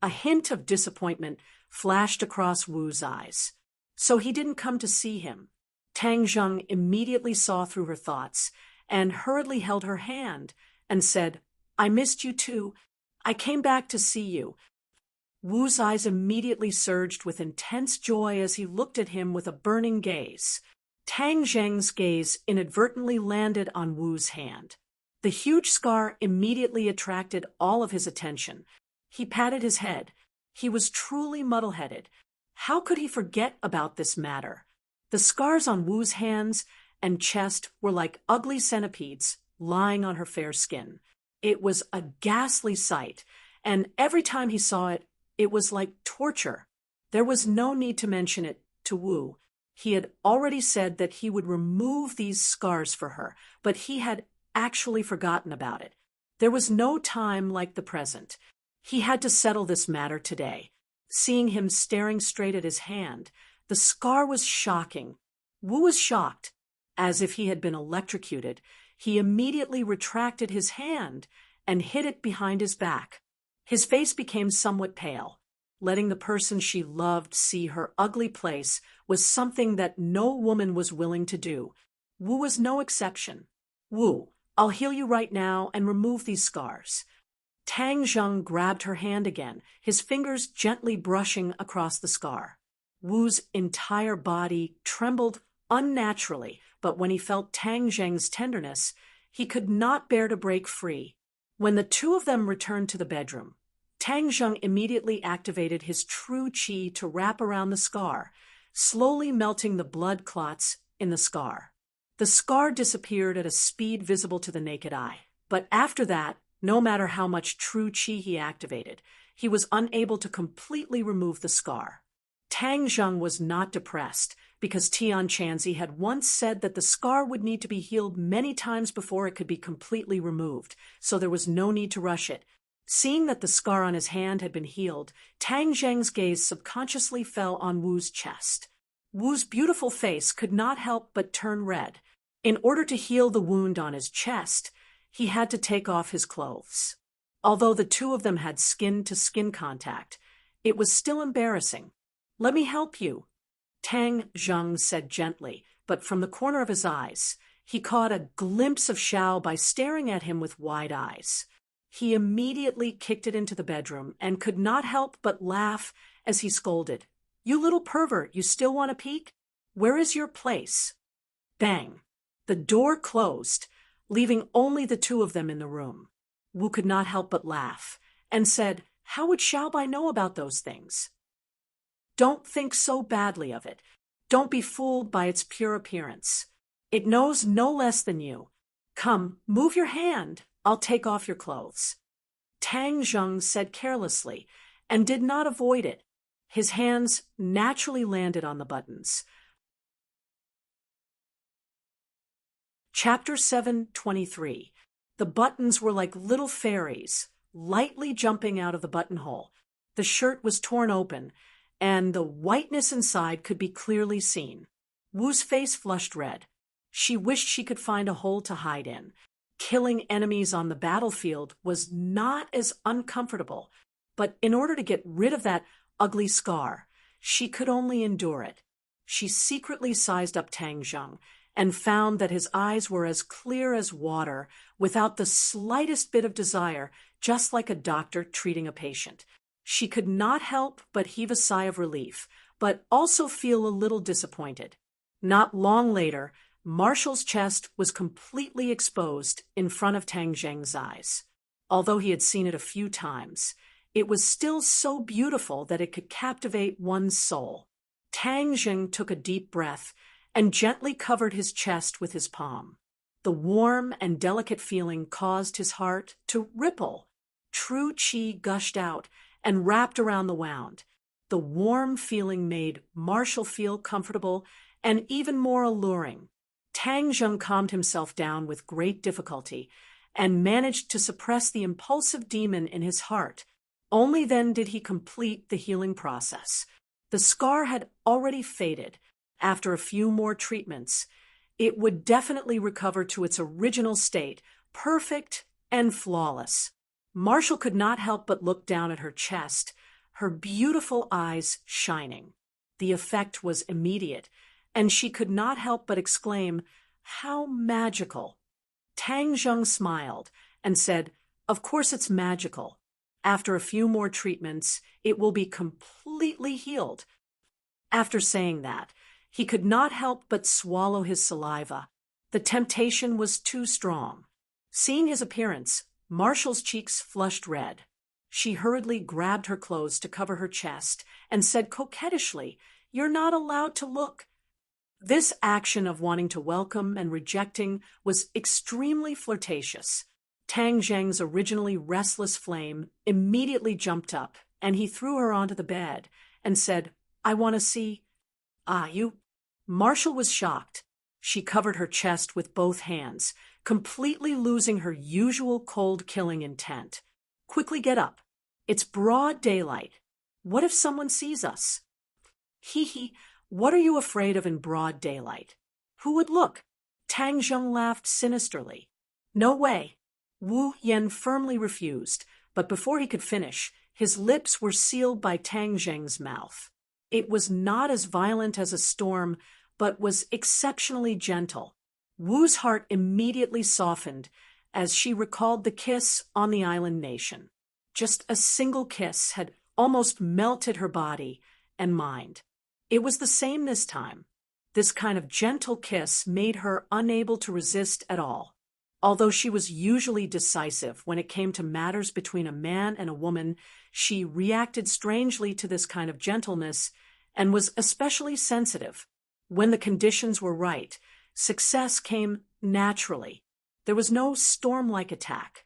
S1: A hint of disappointment flashed across Wu's eyes. So he didn't come to see him. Tang Zheng immediately saw through her thoughts and hurriedly held her hand and said, "I missed you too. I came back to see you." Wu's eyes immediately surged with intense joy as he looked at him with a burning gaze. Tang Zheng's gaze inadvertently landed on Wu's hand. The huge scar immediately attracted all of his attention. He patted his head. He was truly muddle-headed. How could he forget about this matter? The scars on Wu's hands and chest were like ugly centipedes lying on her fair skin. It was a ghastly sight, and every time he saw it, it was like torture. There was no need to mention it to Wu. He had already said that he would remove these scars for her, but he had actually forgotten about it. There was no time like the present. He had to settle this matter today. Seeing him staring straight at his hand, the scar was shocking. Wu was shocked. As if he had been electrocuted, he immediately retracted his hand and hid it behind his back. His face became somewhat pale. Letting the person she loved see her ugly place was something that no woman was willing to do. Wu was no exception. "Wu, I'll heal you right now and remove these scars." Tang Zheng grabbed her hand again, his fingers gently brushing across the scar. Wu's entire body trembled unnaturally, but when he felt Tang Zheng's tenderness, he could not bear to break free. When the two of them returned to the bedroom, Tang Zheng immediately activated his true qi to wrap around the scar, slowly melting the blood clots in the scar. The scar disappeared at a speed visible to the naked eye, but after that, no matter how much true qi he activated, he was unable to completely remove the scar. Tang Zheng was not depressed, because Tian Chanzi had once said that the scar would need to be healed many times before it could be completely removed, so there was no need to rush it. Seeing that the scar on his hand had been healed, Tang Zheng's gaze subconsciously fell on Wu's chest. Wu's beautiful face could not help but turn red. In order to heal the wound on his chest, he had to take off his clothes. Although the two of them had skin-to-skin contact, it was still embarrassing. "Let me help you," Tang Zheng said gently, but from the corner of his eyes, he caught a glimpse of Xiao by staring at him with wide eyes. He immediately kicked it into the bedroom and could not help but laugh as he scolded. "You little pervert, you still want a peek? Where is your place?" Bang! The door closed, leaving only the two of them in the room. Wu could not help but laugh, and said, "How would Xiao Bai know about those things?" "Don't think so badly of it. Don't be fooled by its pure appearance. It knows no less than you. Come, move your hand. I'll take off your clothes." Tang Zheng said carelessly, and did not avoid it. His hands naturally landed on the buttons. Chapter 7:23. The buttons were like little fairies, lightly jumping out of the buttonhole. The shirt was torn open, and the whiteness inside could be clearly seen. Wu's face flushed red. She wished she could find a hole to hide in. Killing enemies on the battlefield was not as uncomfortable, but in order to get rid of that ugly scar, she could only endure it. She secretly sized up Tang Zheng and found that his eyes were as clear as water, without the slightest bit of desire, just like a doctor treating a patient. She could not help but heave a sigh of relief, but also feel a little disappointed. Not long later, Marshall's chest was completely exposed in front of Tang Zheng's eyes. Although he had seen it a few times, it was still so beautiful that it could captivate one's soul. Tang Zheng took a deep breath and gently covered his chest with his palm. The warm and delicate feeling caused his heart to ripple. True qi gushed out and wrapped around the wound. The warm feeling made Marshall feel comfortable and even more alluring. Tang Zheng calmed himself down with great difficulty and managed to suppress the impulsive demon in his heart. Only then did he complete the healing process. The scar had already faded. After a few more treatments, it would definitely recover to its original state, perfect and flawless. Marshall could not help but look down at her chest, her beautiful eyes shining. The effect was immediate, and she could not help but exclaim, "How magical!" Tang Zheng smiled and said, "Of course it's magical. After a few more treatments, it will be completely healed." After saying that, he could not help but swallow his saliva. The temptation was too strong. Seeing his appearance, Marshall's cheeks flushed red. She hurriedly grabbed her clothes to cover her chest and said coquettishly, "You're not allowed to look." This action of wanting to welcome and rejecting was extremely flirtatious. Tang Zheng's originally restless flame immediately jumped up, and he threw her onto the bed and said, "I want to see." "Ah, you—" Marshall was shocked. She covered her chest with both hands, completely losing her usual cold-killing intent. "Quickly get up. It's broad daylight. What if someone sees us?" "Hee, what are you afraid of in broad daylight? Who would look?" Tang Zheng laughed sinisterly. "No way." Wu Yan firmly refused, but before he could finish, his lips were sealed by Tang Zheng's mouth. It was not as violent as a storm, but was exceptionally gentle. Wu's heart immediately softened as she recalled the kiss on the island nation. Just a single kiss had almost melted her body and mind. It was the same this time. This kind of gentle kiss made her unable to resist at all. Although she was usually decisive when it came to matters between a man and a woman, she reacted strangely to this kind of gentleness and was especially sensitive. When the conditions were right, success came naturally. There was no storm-like attack.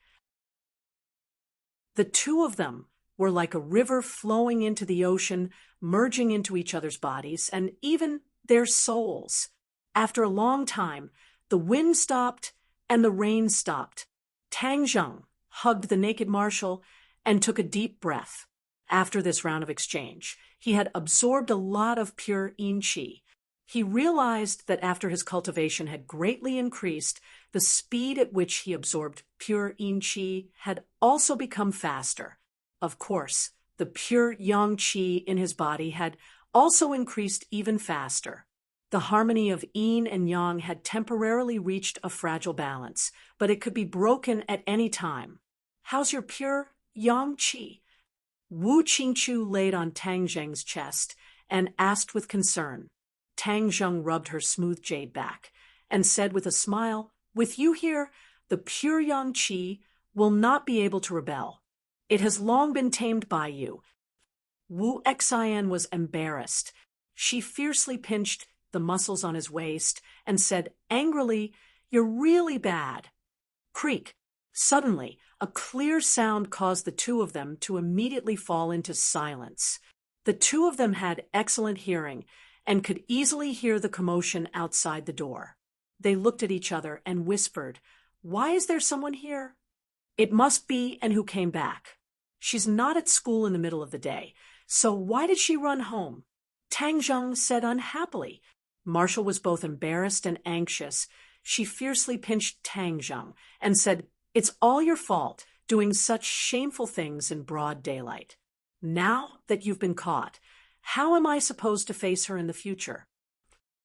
S1: The two of them were like a river flowing into the ocean, merging into each other's bodies, and even their souls. After a long time, the wind stopped and the rain stopped. Tang Zheng hugged the naked Marshall and took a deep breath. After this round of exchange, he had absorbed a lot of pure yin qi. He realized that after his cultivation had greatly increased, the speed at which he absorbed pure yin qi had also become faster. Of course, the pure yang qi in his body had also increased even faster. The harmony of yin and yang had temporarily reached a fragile balance, but it could be broken at any time. "How's your pure yang qi?" Wu Qingqiu laid on Tang Zheng's chest and asked with concern. Tang Zheng rubbed her smooth jade back and said with a smile, "With you here, the pure yang qi will not be able to rebel. It has long been tamed by you." Wu Xian was embarrassed. She fiercely pinched the muscles on his waist and said angrily, "You're really bad." Creak. Suddenly, a clear sound caused the two of them to immediately fall into silence. The two of them had excellent hearing and could easily hear the commotion outside the door. They looked at each other and whispered, Why is there someone here? It must be, and who came back. She's not at school in the middle of the day, so why did she run home? Tang Zheng said unhappily. Marshall was both embarrassed and anxious. She fiercely pinched Tang Zheng and said, "It's all your fault, doing such shameful things in broad daylight. Now that you've been caught, how am I supposed to face her in the future?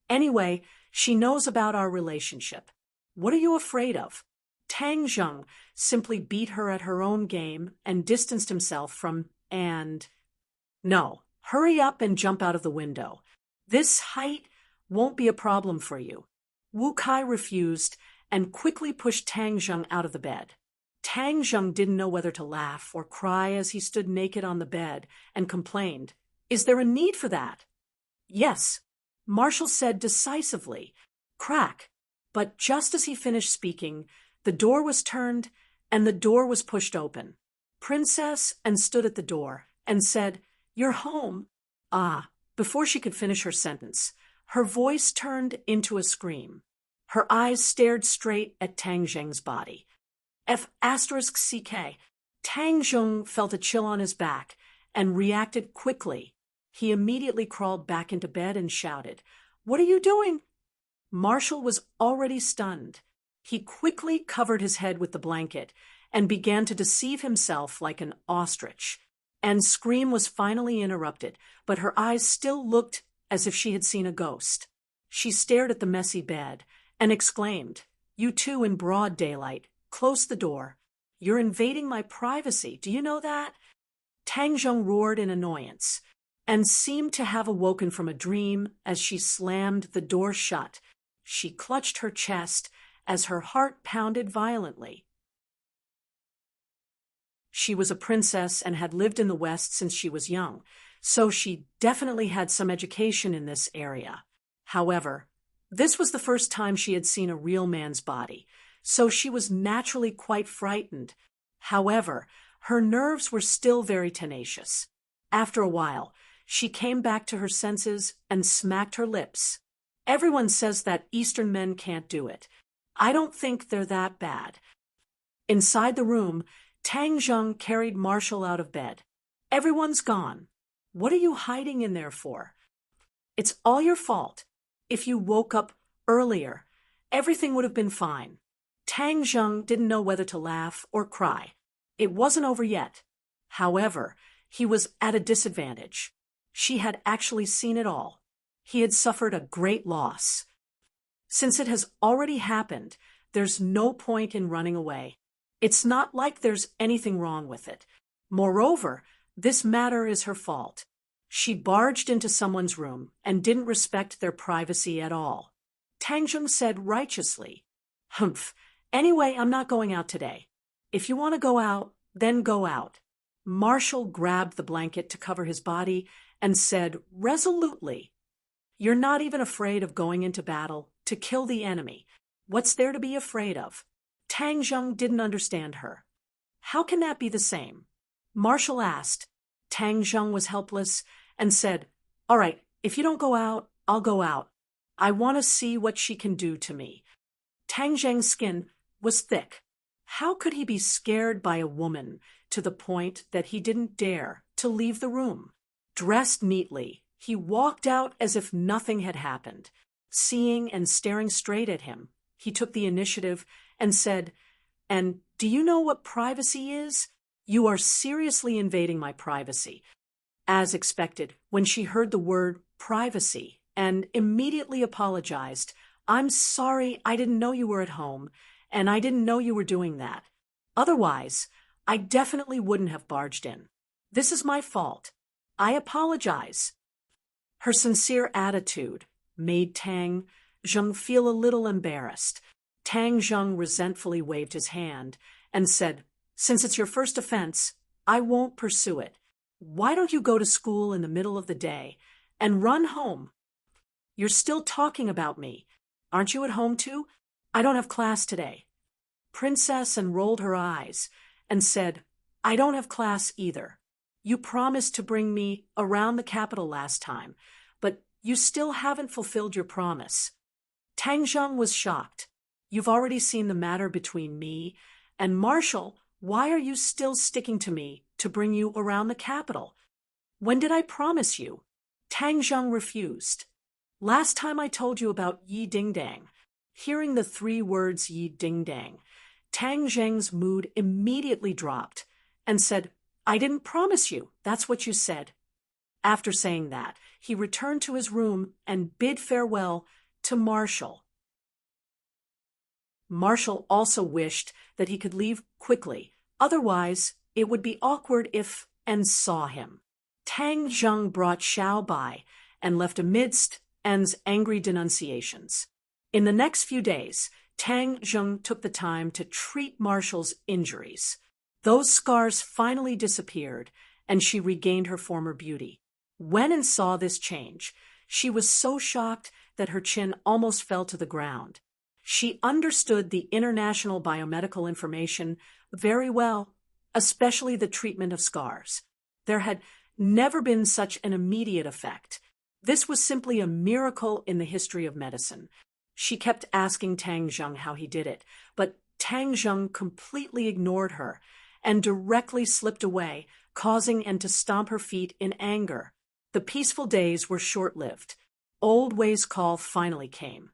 S1: Anyway, she knows about our relationship. What are you afraid of?" Tang Zheng simply beat her at her own game and distanced himself from and. "No, hurry up and jump out of the window. This height won't be a problem for you." Wu Kai refused and quickly pushed Tang Zheng out of the bed. Tang Zheng didn't know whether to laugh or cry as he stood naked on the bed and complained, "Is there a need for that?" "Yes," Marshall said decisively. Crack. But just as he finished speaking, the door was turned and the door was pushed open. Princess and stood at the door and said, "You're home." Ah, before she could finish her sentence, her voice turned into a scream. Her eyes stared straight at Tang Zheng's body. F***CK. Tang Zheng felt a chill on his back and reacted quickly. He immediately crawled back into bed and shouted, "What are you doing?" Marshall was already stunned. He quickly covered his head with the blanket and began to deceive himself like an ostrich. And scream was finally interrupted, but her eyes still looked as if she had seen a ghost. She stared at the messy bed and exclaimed, "You two in broad daylight, close the door. You're invading my privacy, do you know that?" Tang Zheng roared in annoyance and seemed to have awoken from a dream as she slammed the door shut. She clutched her chest as her heart pounded violently. She was a princess and had lived in the West since she was young, so she definitely had some education in this area. However, this was the first time she had seen a real man's body, so she was naturally quite frightened. However, her nerves were still very tenacious. After a while, she came back to her senses and smacked her lips. "Everyone says that Eastern men can't do it. I don't think they're that bad." Inside the room, Tang Zheng carried Marshall out of bed. "Everyone's gone. What are you hiding in there for? It's all your fault. If you woke up earlier, everything would have been fine." Tang Zheng didn't know whether to laugh or cry. It wasn't over yet. However, he was at a disadvantage. She had actually seen it all. He had suffered a great loss. Since it has already happened, there's no point in running away. It's not like there's anything wrong with it. Moreover, this matter is her fault. She barged into someone's room and didn't respect their privacy at all. Tang Zheng said righteously, "Humph, anyway, I'm not going out today. If you want to go out, then go out." Marshall grabbed the blanket to cover his body and said resolutely, "You're not even afraid of going into battle to kill the enemy. What's there to be afraid of?" Tang Zheng didn't understand her. "How can that be the same?" Marshall asked. Tang Zheng was helpless and said, "All right, if you don't go out, I'll go out. I want to see what she can do to me." Tang Zheng's skin was thick. How could he be scared by a woman to the point that he didn't dare to leave the room? Dressed neatly, he walked out as if nothing had happened. Seeing and staring straight at him, he took the initiative and said, "And do you know what privacy is? You are seriously invading my privacy." As expected, when she heard the word privacy and immediately apologized, "I'm sorry, I didn't know you were at home, and I didn't know you were doing that. Otherwise, I definitely wouldn't have barged in. This is my fault. I apologize." Her sincere attitude made Tang Zheng feel a little embarrassed. Tang Zheng resentfully waved his hand and said, "Since it's your first offense, I won't pursue it. Why don't you go to school in the middle of the day and run home? You're still talking about me. Aren't you at home too? I don't have class today." Princess rolled her eyes and said, "I don't have class either. You promised to bring me around the capital last time, but you still haven't fulfilled your promise." Tang Zheng was shocked. You've already seen the matter between me and Marshall. Why are you still sticking to me to bring you around the capital? When did I promise you? Tang Zheng refused. Last time I told you about Yi Dingdang. Hearing the 3 words Yi Dingdang, Tang Zheng's mood immediately dropped and said, I didn't promise you. That's what you said. After saying that, he returned to his room and bid farewell to Marshall. Marshall also wished that he could leave quickly, otherwise it would be awkward if and saw him. Tang Zheng brought Xiao by and left amidst N's angry denunciations. In the next few days, Tang Zheng took the time to treat Marshall's injuries. Those scars finally disappeared, and she regained her former beauty. When N saw this change, she was so shocked that her chin almost fell to the ground. She understood the international biomedical information very well, especially the treatment of scars. There had never been such an immediate effect. This was simply a miracle in the history of medicine. She kept asking Tang Zheng how he did it, but Tang Zheng completely ignored her and directly slipped away, causing N to stomp her feet in anger. The peaceful days were short-lived. Old Wei's call finally came,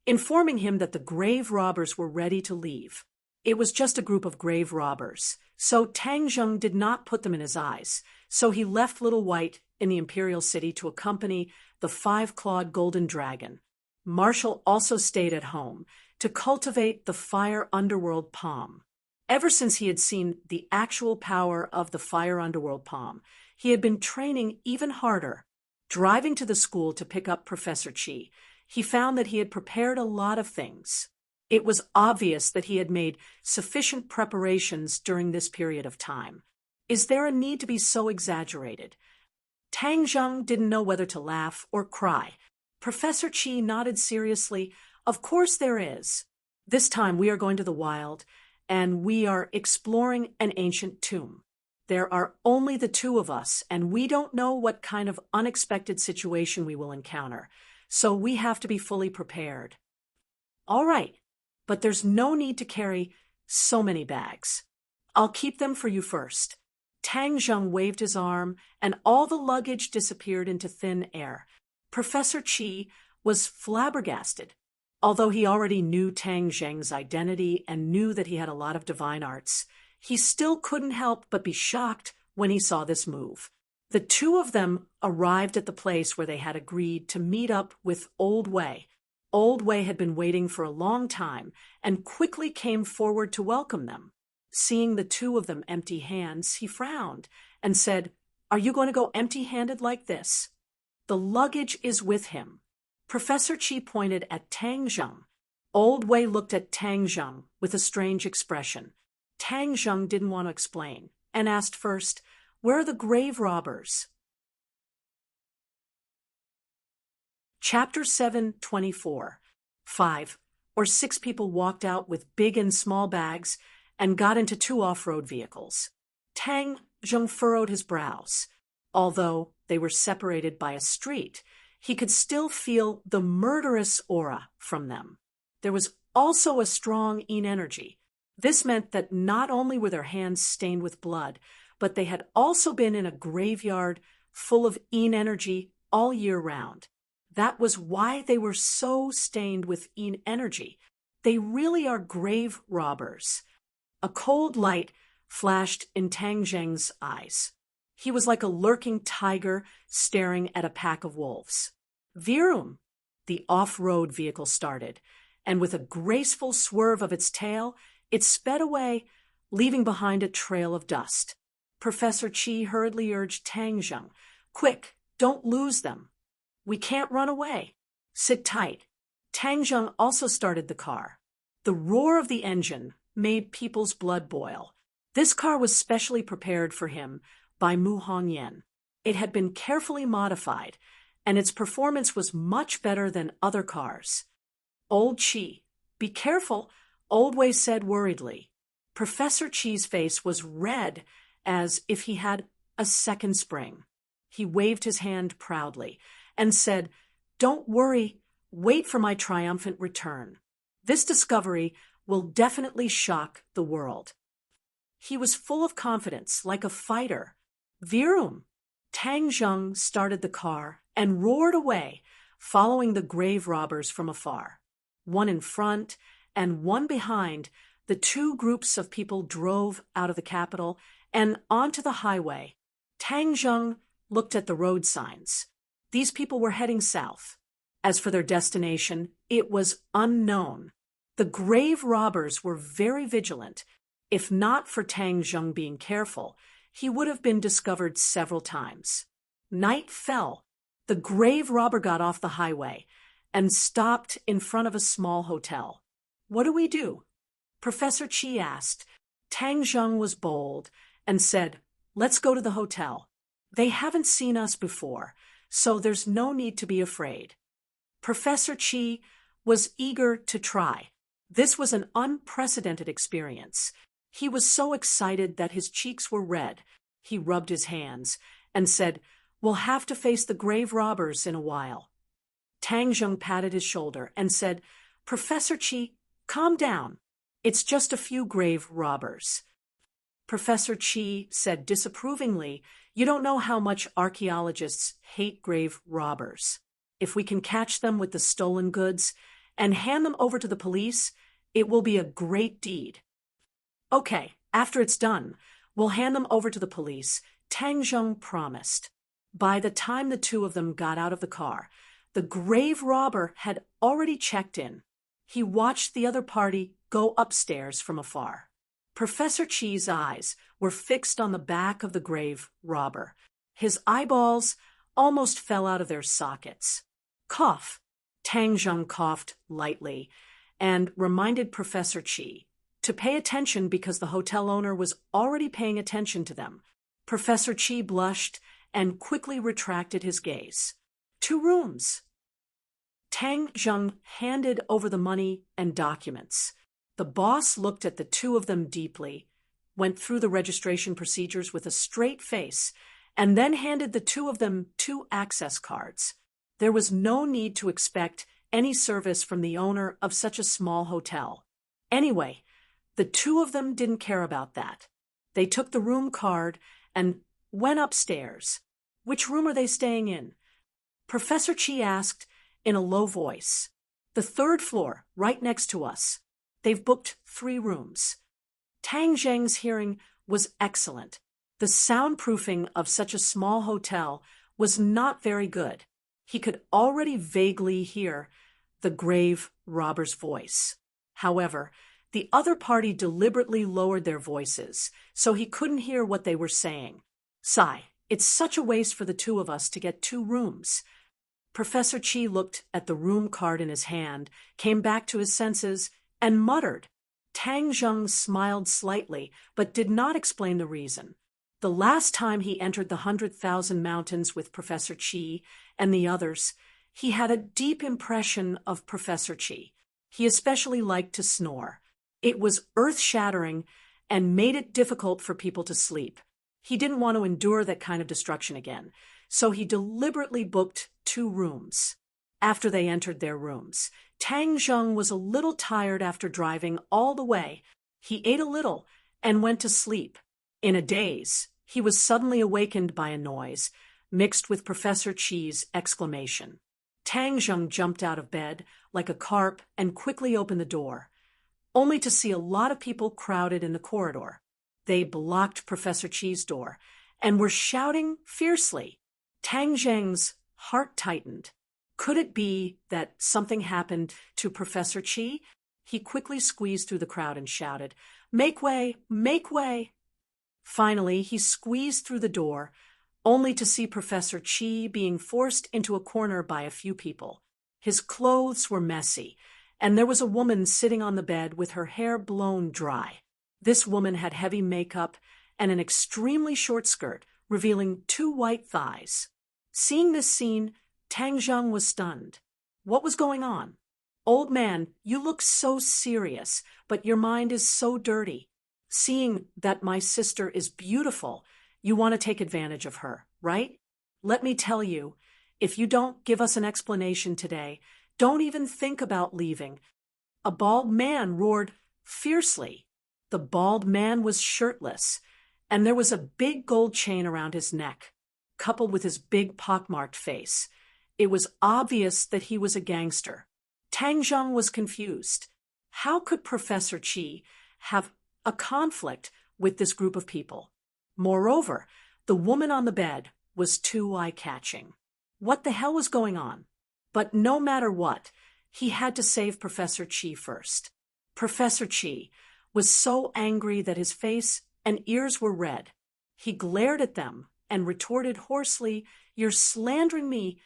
S1: informing him that the grave robbers were ready to leave. It was just a group of grave robbers, so Tang Zheng did not put them in his eyes, so he left Little White in the imperial city to accompany the 5-clawed golden dragon. Marshall also stayed at home to cultivate the fire underworld palm. Ever since he had seen the actual power of the fire underworld palm, he had been training even harder. Driving to the school to pick up Professor Chi, he found that he had prepared a lot of things. It was obvious that he had made sufficient preparations during this period of time. Is there a need to be so exaggerated? Tang Zheng didn't know whether to laugh or cry. Professor Chi nodded seriously. Of course there is. This time we are going to the wild, and we are exploring an ancient tomb. There are only the 2 of us, and we don't know what kind of unexpected situation we will encounter, so we have to be fully prepared. All right, but there's no need to carry so many bags. I'll keep them for you first. Tang Zheng waved his arm, and all the luggage disappeared into thin air. Professor Chi was flabbergasted. Although he already knew Tang Zheng's identity and knew that he had a lot of divine arts, he still couldn't help but be shocked when he saw this move. The 2 of them arrived at the place where they had agreed to meet up with Old Wei. Old Wei had been waiting for a long time and quickly came forward to welcome them. Seeing the 2 of them empty hands, he frowned and said, Are you going to go empty-handed like this? The luggage is with him. Professor Chi pointed at Tang Zheng. Old Wei looked at Tang Zheng with a strange expression. Tang Zheng didn't want to explain and asked first, Where are the grave robbers? Chapter 7:24. 5 or 6 people walked out with big and small bags and got into 2 off-road vehicles. Tang Zheng furrowed his brows. Although they were separated by a street, he could still feel the murderous aura from them. There was also a strong Yin energy. This meant that not only were their hands stained with blood, but they had also been in a graveyard full of Yin energy all year round. That was why they were so stained with Yin energy. They really are grave robbers. A cold light flashed in Tang Zheng's eyes. He was like a lurking tiger staring at a pack of wolves. Virum! The off-road vehicle started, and with a graceful swerve of its tail, it sped away, leaving behind a trail of dust. Professor Chi hurriedly urged Tang Zheng, Quick, don't lose them. We can't run away. Sit tight. Tang Zheng also started the car. The roar of the engine made people's blood boil. This car was specially prepared for him by Mu Hongyan. It had been carefully modified, and its performance was much better than other cars. Old Chi, be careful, Old Wei said worriedly. Professor Chi's face was red as if he had a second spring. He waved his hand proudly and said, Don't worry, wait for my triumphant return. This discovery will definitely shock the world." He was full of confidence, like a fighter. Virum! Tang Zheng started the car and roared away, following the grave robbers from afar. One in front and one behind, the two groups of people drove out of the capital and onto the highway. Tang Zheng looked at the road signs. These people were heading south. As for their destination, it was unknown. The grave robbers were very vigilant. If not for Tang Zheng being careful, he would have been discovered several times. Night fell. The grave robber got off the highway and stopped in front of a small hotel. "What do we do?" Professor Qi asked. Tang Zheng was bold and said, "Let's go to the hotel. They haven't seen us before, so there's no need to be afraid." Professor Qi was eager to try. This was an unprecedented experience. He was so excited that his cheeks were red. He rubbed his hands and said, "We'll have to face the grave robbers in a while." Tang Zheng patted his shoulder and said, "Professor Qi, calm down. It's just a few grave robbers." Professor Qi said disapprovingly, "You don't know how much archaeologists hate grave robbers. If we can catch them with the stolen goods and hand them over to the police, it will be a great deed." "Okay, after it's done, we'll hand them over to the police," Tang Zheng promised. By the time the two of them got out of the car, the grave robber had already checked in. He watched the other party go upstairs from afar. Professor Qi's eyes were fixed on the back of the grave robber. His eyeballs almost fell out of their sockets. "Cough." Tang Zheng coughed lightly and reminded Professor Qi to pay attention because the hotel owner was already paying attention to them. Professor Qi blushed and quickly retracted his gaze. 2 rooms." Tang Zheng handed over the money and documents. The boss looked at the two of them deeply, went through the registration procedures with a straight face, and then handed the two of them 2 access cards. There was no need to expect any service from the owner of such a small hotel. Anyway, the two of them didn't care about that. They took the room card and went upstairs. "Which room are they staying in?" Professor Qi asked in a low voice. "The 3rd floor, right next to us. They've booked 3 rooms." Tang Zheng's hearing was excellent. The soundproofing of such a small hotel was not very good. He could already vaguely hear the grave robber's voice. However, the other party deliberately lowered their voices, so he couldn't hear what they were saying. "Sigh, it's such a waste for the two of us to get 2 rooms. Professor Qi looked at the room card in his hand, came back to his senses, and muttered. Tang Zheng smiled slightly, but did not explain the reason. The last time he entered the 100,000 Mountains with Professor Qi and the others, he had a deep impression of Professor Qi. He especially liked to snore. It was earth-shattering and made it difficult for people to sleep. He didn't want to endure that kind of destruction again, so he deliberately booked 2 rooms. After they entered their rooms, Tang Zheng was a little tired after driving all the way. He ate a little and went to sleep. In a daze, he was suddenly awakened by a noise, mixed with Professor Qi's exclamation. Tang Zheng jumped out of bed like a carp and quickly opened the door, only to see a lot of people crowded in the corridor. They blocked Professor Qi's door and were shouting fiercely. Tang Zheng's heart tightened. Could it be that something happened to Professor Qi? He quickly squeezed through the crowd and shouted, "Make way! Make way!" Finally, he squeezed through the door, only to see Professor Qi being forced into a corner by a few people. His clothes were messy, and there was a woman sitting on the bed with her hair blown dry. This woman had heavy makeup and an extremely short skirt, revealing 2 white thighs. Seeing this scene, Tang Zheng was stunned. What was going on? "Old man, you look so serious, but your mind is so dirty. Seeing that my sister is beautiful, you want to take advantage of her, right? Let me tell you, if you don't give us an explanation today, don't even think about leaving." a bald man roared fiercely. The bald man was shirtless, and there was a big gold chain around his neck, coupled with his big pockmarked face. It was obvious that he was a gangster. Tang Zheng was confused. How could Professor Qi have a conflict with this group of people? Moreover, the woman on the bed was too eye-catching. What the hell was going on? But no matter what, he had to save Professor Qi first. Professor Qi was so angry that his face and ears were red. He glared at them and retorted hoarsely, "You're slandering me.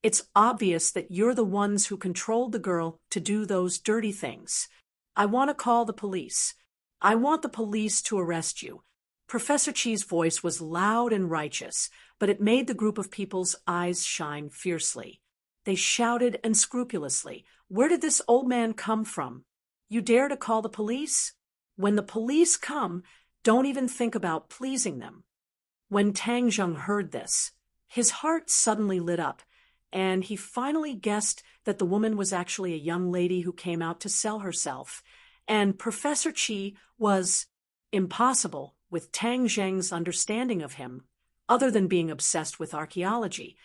S1: It's obvious that you're the ones who controlled the girl to do those dirty things. I want to call the police. I want the police to arrest you." Professor Qi's voice was loud and righteous, but it made the group of people's eyes shine fiercely. They shouted unscrupulously, "Where did this old man come from? You dare to call the police? When the police come, don't even think about pleasing them." When Tang Zheng heard this, his heart suddenly lit up, and he finally guessed that the woman was actually a young lady who came out to sell herself, and Professor Qi was impossible with Tang Zheng's understanding of him, other than being obsessed with archaeology.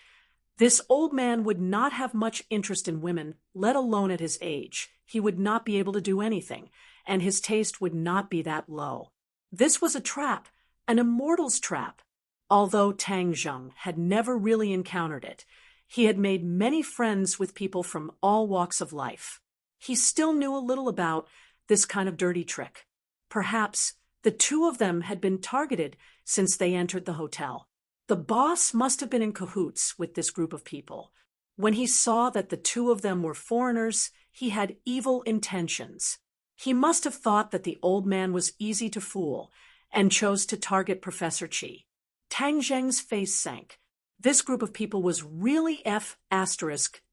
S1: This old man would not have much interest in women, let alone at his age. He would not be able to do anything, and his taste would not be that low. This was a trap, an immortal's trap. Although Tang Zheng had never really encountered it, he had made many friends with people from all walks of life. He still knew a little about this kind of dirty trick. Perhaps the two of them had been targeted since they entered the hotel. The boss must have been in cahoots with this group of people. When he saw that the two of them were foreigners, he had evil intentions. He must have thought that the old man was easy to fool and chose to target Professor Qi. Tang Zheng's face sank. This group of people was really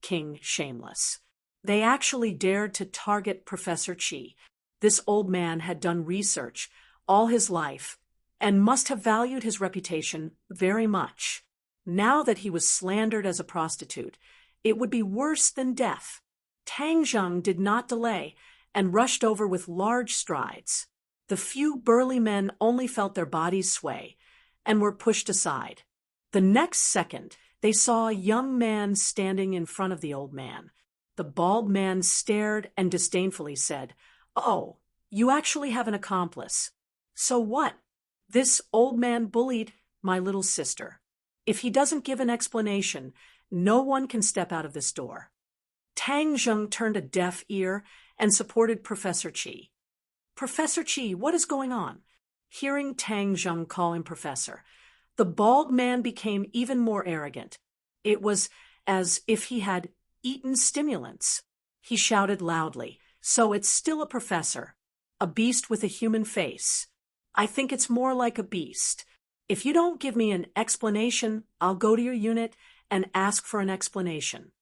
S1: King shameless. They actually dared to target Professor Qi. This old man had done research all his life and must have valued his reputation very much. Now that he was slandered as a prostitute, it would be worse than death. Tang Zheng did not delay and rushed over with large strides. The few burly men only felt their bodies sway and were pushed aside. The next second, they saw a young man standing in front of the old man. The bald man stared and disdainfully said, "Oh, you actually have an accomplice. So what? This old man bullied my little sister. If he doesn't give an explanation, no one can step out of this door." Tang Zheng turned a deaf ear and supported Professor Qi. "Professor Qi, what is going on?" Hearing Tang Zheng call him professor, the bald man became even more arrogant. It was as if he had eaten stimulants. He shouted loudly, "So it's still a professor, a beast with a human face. I think it's more like a beast. If you don't give me an explanation, I'll go to your unit and ask for an explanation."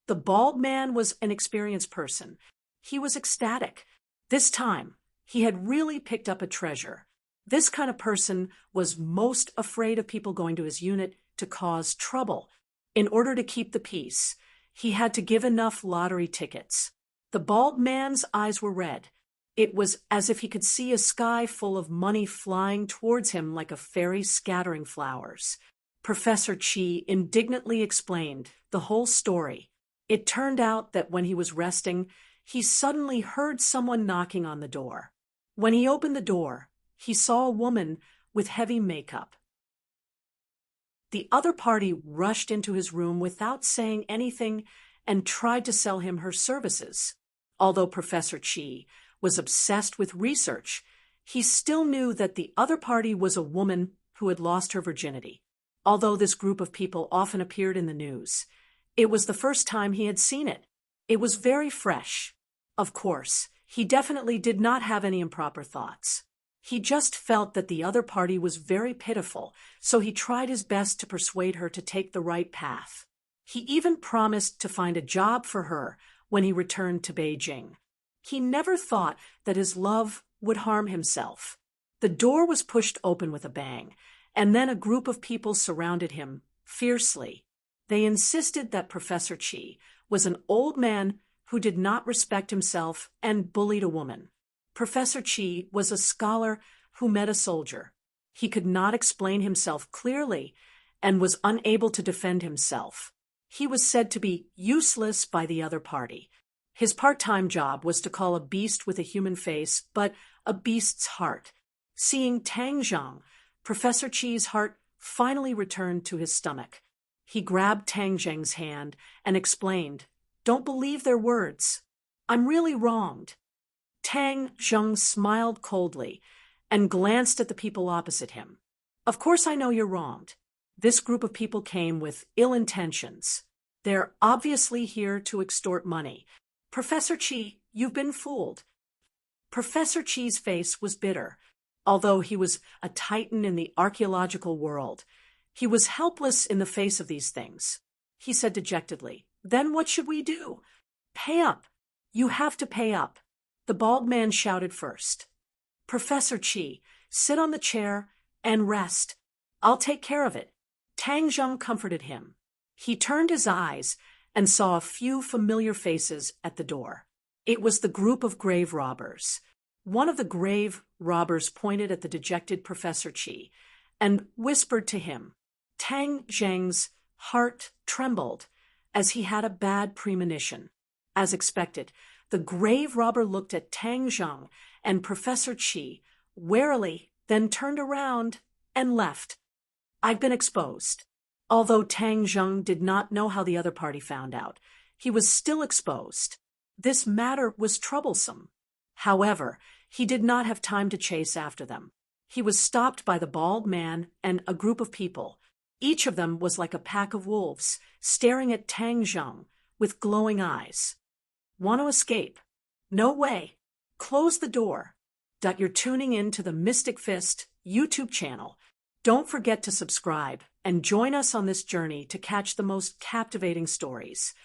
S1: The bald man was an experienced person. He was ecstatic. This time, he had really picked up a treasure. This kind of person was most afraid of people going to his unit to cause trouble. In order to keep the peace, he had to give enough lottery tickets. The bald man's eyes were red. It was as if he could see a sky full of money flying towards him like a fairy scattering flowers. Professor Qi indignantly explained the whole story. It turned out that when he was resting, he suddenly heard someone knocking on the door. When he opened the door, he saw a woman with heavy makeup. The other party rushed into his room without saying anything and tried to sell him her services. Although Professor Qi was obsessed with research, he still knew that the other party was a woman who had lost her virginity. Although this group of people often appeared in the news, it was the first time he had seen it. It was very fresh. Of course, he definitely did not have any improper thoughts. He just felt that the other party was very pitiful, so he tried his best to persuade her to take the right path. He even promised to find a job for her when he returned to Beijing. He never thought that his love would harm himself. The door was pushed open with a bang, and then a group of people surrounded him fiercely. They insisted that Professor Qi was an old man who did not respect himself and bullied a woman. Professor Chi was a scholar who met a soldier. He could not explain himself clearly and was unable to defend himself. He was said to be useless by the other party. His part-time job was to call a beast with a human face, but a beast's heart. Seeing Tang Zhang, Professor Chi's heart finally returned to his stomach. He grabbed Tang Zhang's hand and explained, "Don't believe their words. I'm really wronged." Tang Zhang smiled coldly and glanced at the people opposite him. "Of course I know you're wronged. This group of people came with ill intentions. They're obviously here to extort money. Professor Chi, you've been fooled." Professor Chi's face was bitter. Although he was a titan in the archaeological world, he was helpless in the face of these things. He said dejectedly, "Then what should we do?" "Pay up. You have to pay up." The bald man shouted first. "Professor Chi, sit on the chair and rest. I'll take care of it." Tang Zhang comforted him. He turned his eyes and saw a few familiar faces at the door. It was the group of grave robbers. One of the grave robbers pointed at the dejected Professor Chi and whispered to him. Tang Zhang's heart trembled as he had a bad premonition. As expected, the grave robber looked at Tang Zhang and Professor Chi warily, then turned around and left. "I've been exposed." Although Tang Zhang did not know how the other party found out, he was still exposed. This matter was troublesome. However, he did not have time to chase after them. He was stopped by the bald man and a group of people. Each of them was like a pack of wolves, staring at Tang Zhang with glowing eyes. "Want to escape? No way. Close the door." You're tuning in to the Mystic Fist YouTube channel. Don't forget to subscribe and join us on this journey to catch the most captivating stories.